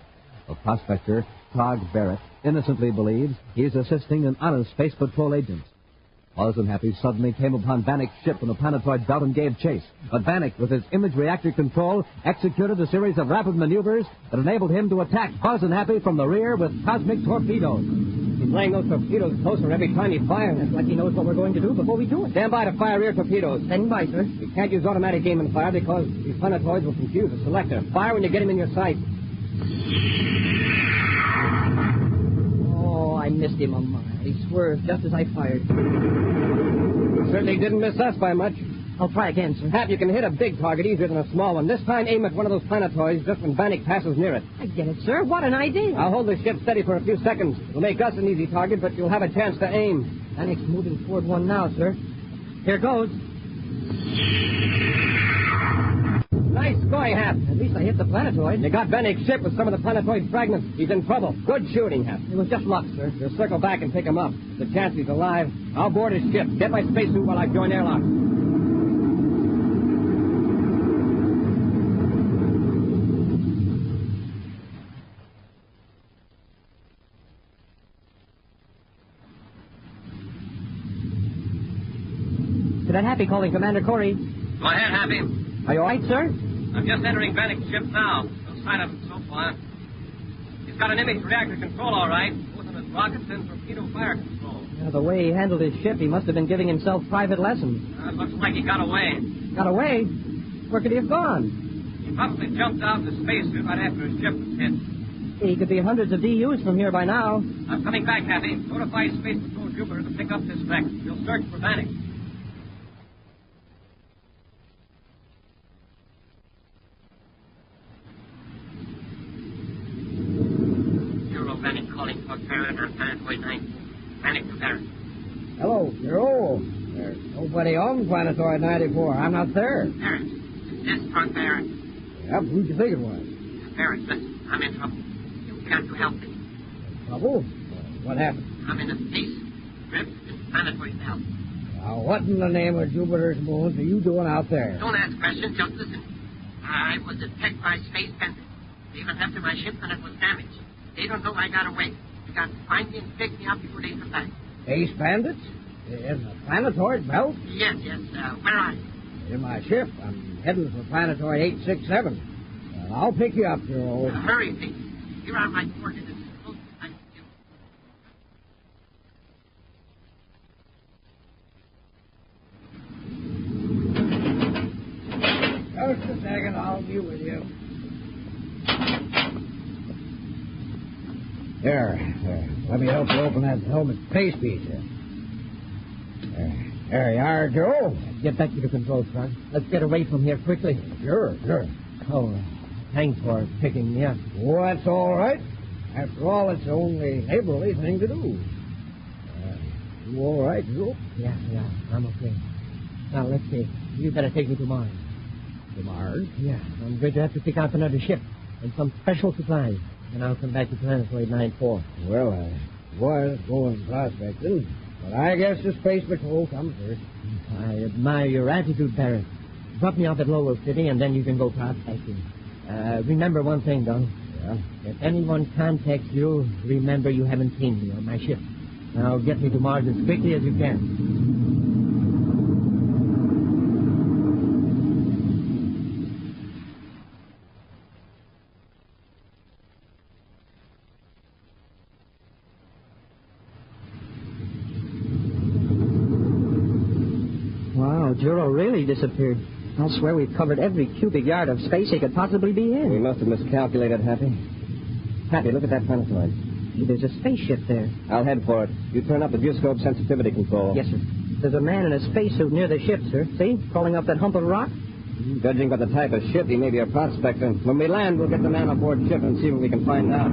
The prospector, Tog Barrett, innocently believes he is assisting an honest Space Patrol agent. Buzz and Happy suddenly came upon Vanek's ship in the planetoid belt and gave chase. But Vanek, with his image reactor control, executed a series of rapid maneuvers that enabled him to attack Buzz and Happy from the rear with cosmic torpedoes. He's laying those torpedoes closer every time he fires. It's like he knows what we're going to do before we do it. Stand by to fire rear torpedoes. Stand by, sir. We can't use automatic aim and fire because these planetoids will confuse the selector. Fire when you get him in your sight. Oh, I missed him a mile. He swerved just as I fired. Certainly didn't miss us by much. I'll try again, sir. Hap, you can hit a big target easier than a small one. This time, aim at one of those planetoids just when Vanek passes near it. I get it, sir. What an idea. I'll hold the ship steady for a few seconds. It'll make us an easy target, but you'll have a chance to aim. Vanek's moving toward one now, sir. Here goes. Nice going, Hap. At least I hit the planetoid. You got Vanek's ship with some of the planetoid fragments. He's in trouble. Good shooting, Hap. It was just luck, sir. You'll circle back and pick him up. The chance he's alive. I'll board his ship. Get my spacesuit while I join airlock. Cadet Happy calling Commander Corey. Go ahead, Happy. Are you all right, sir? I'm just entering Vanek's ship now. We'll sight of him so far. He's got an image reactor control, all right. Both of his rockets and torpedo fire control. Yeah, the way he handled his ship, he must have been giving himself private lessons. Looks like he got away. Got away? Where could he have gone? He probably jumped out of the spacesuit right after his ship was hit. He could be hundreds of DUs from here by now. I'm coming back, Happy. Notify Space Patrol Jupiter to pick up this wreck. We'll search for Bannock. Bannock calling for Barrett on Planetoid 9. Bannock to Barrett. Hello, Zero. There's nobody on Planetoid 94. I'm not there. Barrett. It's this front Barrett. Yep, who'd you think it was? Barrett, listen. I'm in trouble. You got to help me. Trouble? What happened? I'm in a space trip in Planetoid help. Now, what in the name of Jupiter's moons are you doing out there? Don't ask questions, just listen. I was attacked by space bandits. They even left my ship and it was damaged. They don't know I got away. You got to find me and pick me up before they come back. Space bandits? In the Planetoid belt? Yes. Where are you? In my ship. I'm heading for Planetoid 867. I'll pick you up, Zero. Hurry, please. Here are my coordinates. Just a second, I'll be with you. There. Let me help you open that helmet face piece here. There you are, Joe. Get back to the control truck. Let's get away from here quickly. Sure. Oh, thanks for picking me up. Oh, that's all right. After all, it's the only neighborly thing to do. You all right, Joe? Yeah, I'm okay. Now, let's see. You better take me to Mars. To Mars? Yeah, I'm going to have to pick up another ship and some special supplies. And I'll come back to Planetoid 94. Well, I was going prospecting, but I guess the Space Patrol comes first. I admire your attitude, Barrett. Drop me off at Lowell City, and then you can go prospecting. Remember one thing, though. Yeah? If anyone contacts you, remember you haven't seen me on my ship. Now get me to Mars as quickly as you can. Juro really disappeared. I'll swear we've covered every cubic yard of space he could possibly be in. We must have miscalculated, Happy. Happy, look at that planetoid. There's a spaceship there. I'll head for it. You turn up the viewscope sensitivity control. Yes, sir. There's a man in a spacesuit near the ship, sir. See? Crawling up that hump of rock. Judging by the type of ship, he may be a prospector. When we land, we'll get the man aboard ship and see what we can find out.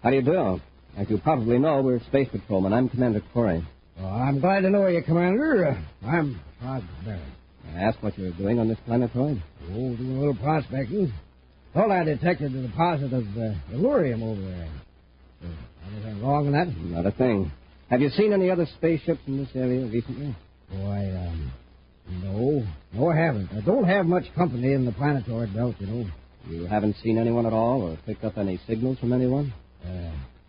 How do you do? As you probably know, we're Space Patrolmen. I'm Commander Corey. Well, I'm glad to know you, Commander. I'm Rod Barrett. I asked what you were doing on this planetoid. Oh, doing a little prospecting. Thought I detected a deposit of Illurium over there. Anything wrong with that? Not a thing. Have you seen any other spaceships in this area recently? No, I haven't. I don't have much company in the planetoid belt, you know. You haven't seen anyone at all or picked up any signals from anyone?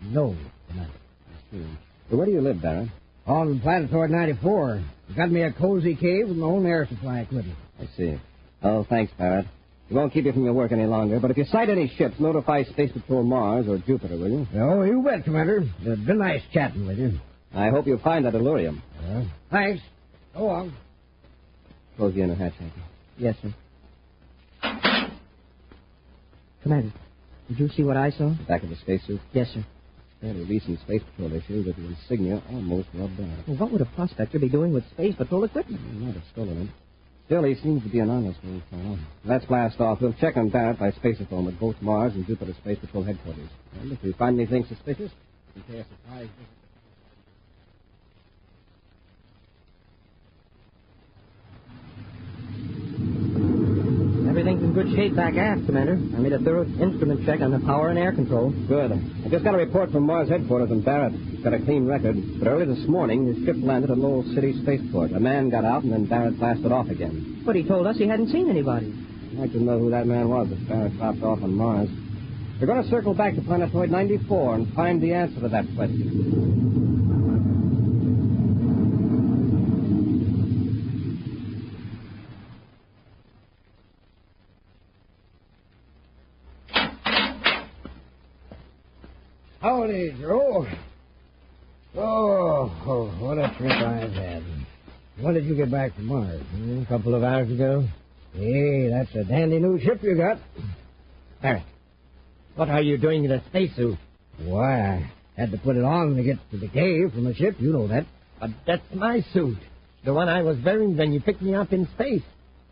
No, Commander. I see. So where do you live, Barrett? On Planetoid 94. Got me a cozy cave with my own air supply equipment. I see. Oh, thanks, Barrett. We won't keep you from your work any longer, but if you sight any ships, notify Space Patrol Mars or Jupiter, will you? Oh, you bet, Commander. It's been nice chatting with you. I hope you find that Illurium. Thanks. Go on. Close the inner hatch, Happy. Yes, sir. Commander, did you see what I saw? The back of the spacesuit? Yes, sir. Fairly recent Space Patrol issue with the insignia almost rubbed out. Well, what would a prospector be doing with Space Patrol equipment? He might have stolen it. Still, he seems to be an honest little fellow. Let's blast off. We'll check on Barrett by spaceophone at both Mars and Jupiter Space Patrol headquarters. And if we find anything suspicious, we'll pay a surprise visit. Everything's in good shape back aft, Commander. I made a thorough instrument check on the power and air control. Good. I just got a report from Mars headquarters on Barrett. He's got a clean record. But early this morning, his ship landed at Lowell City Spaceport. A man got out, and then Barrett blasted off again. But he told us he hadn't seen anybody. I'd like to know who that man was that Barrett dropped off on Mars. We're going to circle back to Planetoid 94 and find the answer to that question. Howdy, Joe. Oh, what a trip I've had. When did you get back from Mars? A couple of hours ago. Hey, that's a dandy new ship you got. Barrett, what are you doing in a spacesuit? Why, I had to put it on to get to the cave from the ship. You know that. But that's my suit. The one I was wearing when you picked me up in space.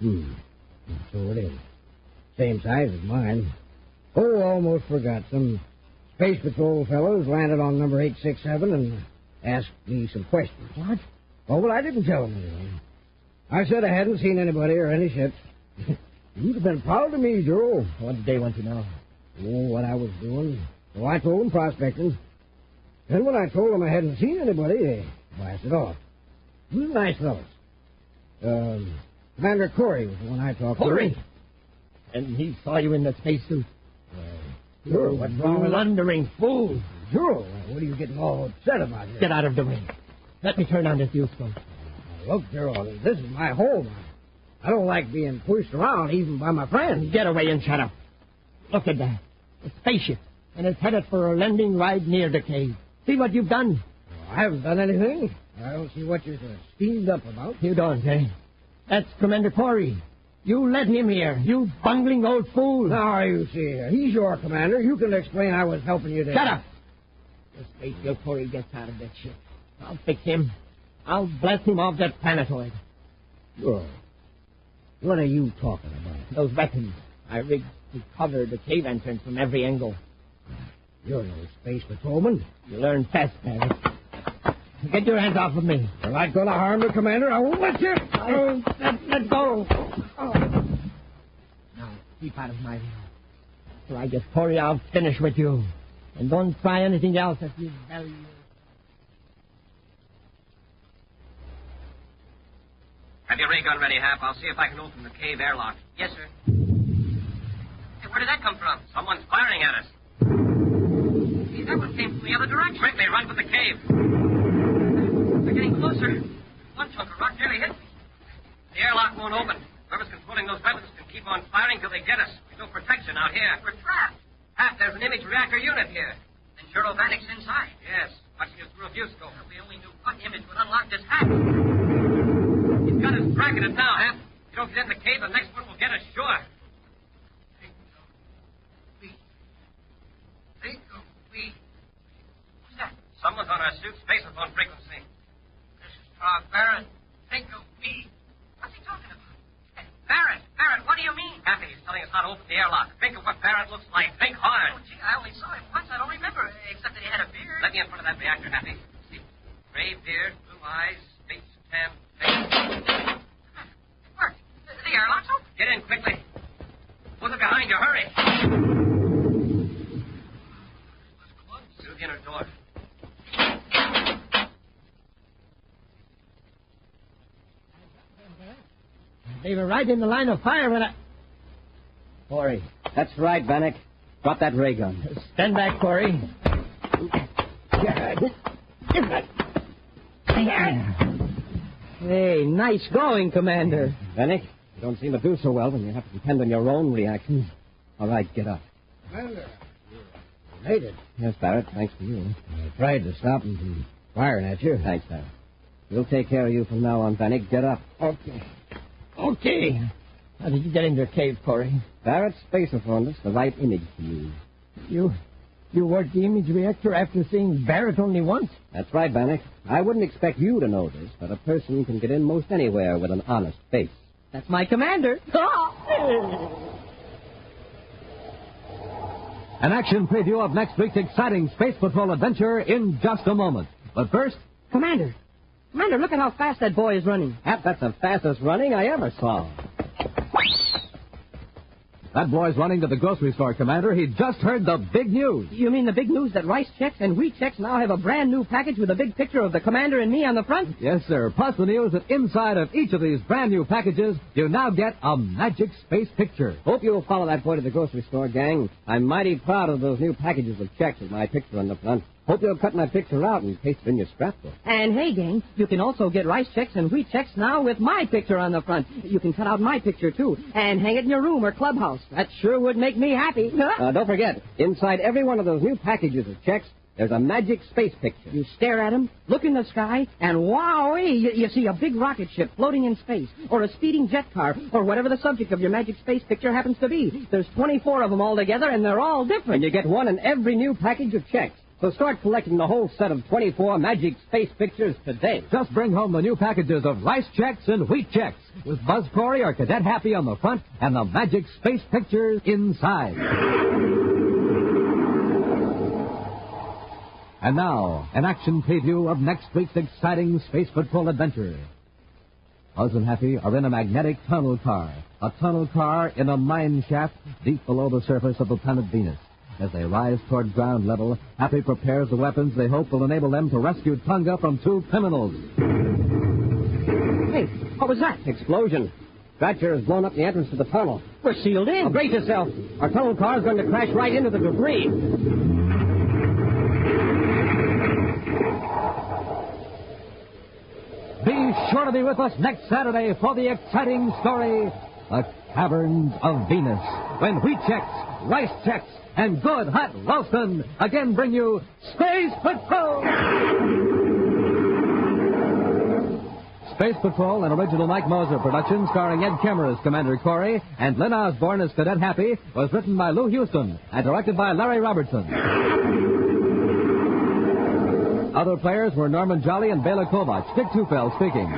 So it is. Same size as mine. Oh, almost forgot. Some Space Patrol fellows landed on number 867 and asked me some questions. What? Oh, well, I didn't tell them anything. I said I hadn't seen anybody or any ships. You'd have been proud of me, Joe. What did they want to know? Oh, what I was doing. So I told them prospecting. Then when I told them I hadn't seen anybody, they blasted off. They were nice fellows. Commander Corey was the one I talked to. Corey? And he saw you in the spacesuit. Sure, what's wrong with blundering fool? Sure, what are you getting all upset about here? Get out of the way. Let me turn on this fuse phone. Look, Gerald, this is my home. I don't like being pushed around even by my friends. Get away and shut up. Look at that. A spaceship. And it's headed for a landing right near the cave. See what you've done? I haven't done anything. I don't see what you're so steamed up about. You don't, eh? That's Commander Corey. You led him here, you bungling old fool. Now, you see here. He's your commander. You can explain I was helping you there. Shut up. Just wait till Corey gets out of that ship. I'll fix him. I'll blast him off that planetoid. Sure. What are you talking about? Those weapons I rigged to cover the cave entrance from every angle. You're no space patrolman. You learn fast, Barry. Get your hands off of me. You're not going to harm the commander. I won't let you. Let go. Oh. Now, keep out of my way. So I get Corey, I'll finish with you. And don't try anything else if you value. Have your ray gun ready, Hap. I'll see if I can open the cave airlock. Yes, sir. Hey, where did that come from? Someone's firing at us. Hey, that one came from the other direction. Quickly, run for the cave. They're getting closer. One chunk of rock nearly hit me. The airlock won't open. Whoever's controlling those weapons can keep on firing till they get us. There's no protection out here. We're trapped. Hap, there's an image reactor unit here. And Vanic's inside. Yes, watching us through a viewscope. If we only knew what image would unlock this hack. He's got us bracketed now, Hap. If you don't get in the cave, the next one will get us sure. Who's that? Someone's on our suit spacephone frequency. This is Frog Barrett. Think of me. What's he talking about? Hey, Barrett, what do you mean? Happy, he's telling us how to open the airlock. Think of what Barrett looks like. Think hard. Oh, gee, I only saw him once. I don't remember, except that he had a beard. Let me in front of that reactor, Happy. See, gray beard, blue eyes, face, tan, face. It worked. The airlock's open. Get in quickly. Who's behind you? Hurry. Through the inner door. They were right in the line of fire when I... Corey. That's right, Vanek. Drop that ray gun. Stand back, Corey. Hey, nice going, Commander. Vanek, you don't seem to do so well when you have to depend on your own reactions. All right, get up. Commander, you made it. Yes, Barrett, thanks to you. I tried to stop him from firing at you. Thanks, Barrett. We'll take care of you from now on, Vanek. Get up. Okay. How did you get in your cave, Corey? Barrett spaceophoned us the right image to use. You worked the image reactor after seeing Barrett only once? That's right, Vanek. I wouldn't expect you to know this, but a person can get in most anywhere with an honest face. That's my commander. An action preview of next week's exciting Space Patrol adventure in just a moment. But first... Commander, look at how fast that boy is running. Hap, that's the fastest running I ever saw. That boy's running to the grocery store, Commander. He just heard the big news. You mean the big news that rice checks and wheat checks now have a brand new package with a big picture of the Commander and me on the front? Yes, sir. Plus the news that inside of each of these brand new packages, you now get a magic space picture. Hope you'll follow that boy to the grocery store, gang. I'm mighty proud of those new packages of checks with my picture on the front. Hope you'll cut my picture out and paste it in your scrapbook. And hey, gang, you can also get rice checks and wheat checks now with my picture on the front. You can cut out my picture, too, and hang it in your room or clubhouse. That sure would make me happy. Don't forget, inside every one of those new packages of checks, there's a magic space picture. You stare at them, look in the sky, and wowee, you see a big rocket ship floating in space, or a speeding jet car, or whatever the subject of your magic space picture happens to be. There's 24 of them all together, and they're all different. And you get one in every new package of checks. So start collecting the whole set of 24 magic space pictures today. Just bring home the new packages of rice checks and wheat checks with Buzz Corey or Cadet Happy on the front and the magic space pictures inside. And now, an action preview of next week's exciting Space Patrol adventure. Buzz and Happy are in a magnetic tunnel car. A tunnel car in a mine shaft deep below the surface of the planet Venus. As they rise toward ground level, Happy prepares the weapons they hope will enable them to rescue Tonga from two criminals. Hey, what was that? Explosion. Scratcher has blown up the entrance to the tunnel. We're sealed in. Now, brace yourself. Our tunnel car is going to crash right into the debris. Be sure to be with us next Saturday for the exciting story, The Caverns of Venus, when wheat checks, rice checks, and good hot roastin' again bring you Space Patrol! Space Patrol, an original Mike Moser production starring Ed Kemmer as Commander Corey and Lynn Osborne as Cadet Happy, was written by Lou Houston and directed by Larry Robertson. Other players were Norman Jolly and Bela Kovac. Dick Tufel speaking.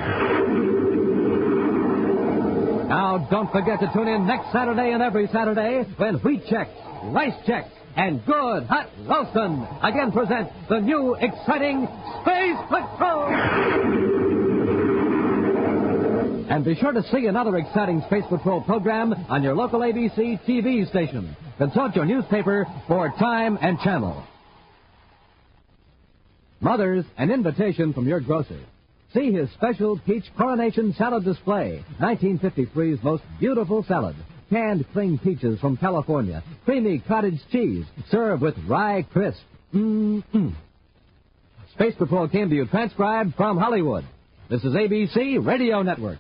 Now, don't forget to tune in next Saturday and every Saturday when wheat checks, rice checks, and good hot roastin' again present the new exciting Space Patrol! And be sure to see another exciting Space Patrol program on your local ABC TV station. Consult your newspaper for time and channel. Mothers, an invitation from your grocer. See his special peach coronation salad display, 1953's most beautiful salad. Canned cling peaches from California, creamy cottage cheese, served with rye crisp. Space Patrol came to you transcribed from Hollywood. This is ABC Radio Network.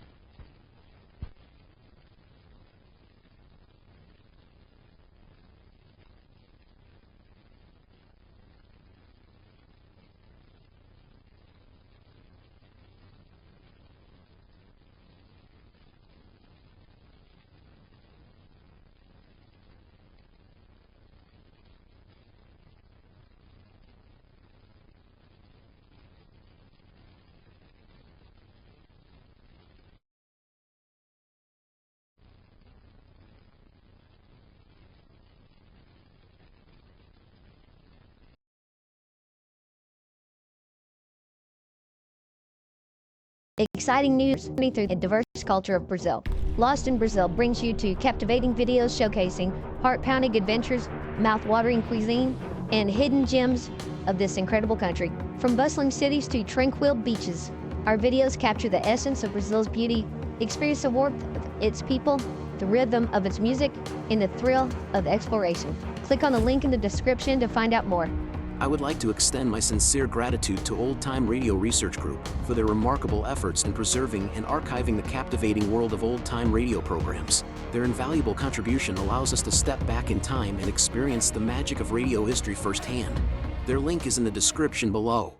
Exciting news through the diverse culture of Brazil. Lost in Brazil brings you to captivating videos showcasing heart-pounding adventures, mouth-watering cuisine, and hidden gems of this incredible country. From bustling cities to tranquil beaches, our videos capture the essence of Brazil's beauty, experience the warmth of its people, the rhythm of its music, and the thrill of exploration. Click on the link in the description to find out more. I would like to extend my sincere gratitude to Old Time Radio Research Group for their remarkable efforts in preserving and archiving the captivating world of old-time radio programs. Their invaluable contribution allows us to step back in time and experience the magic of radio history firsthand. Their link is in the description below.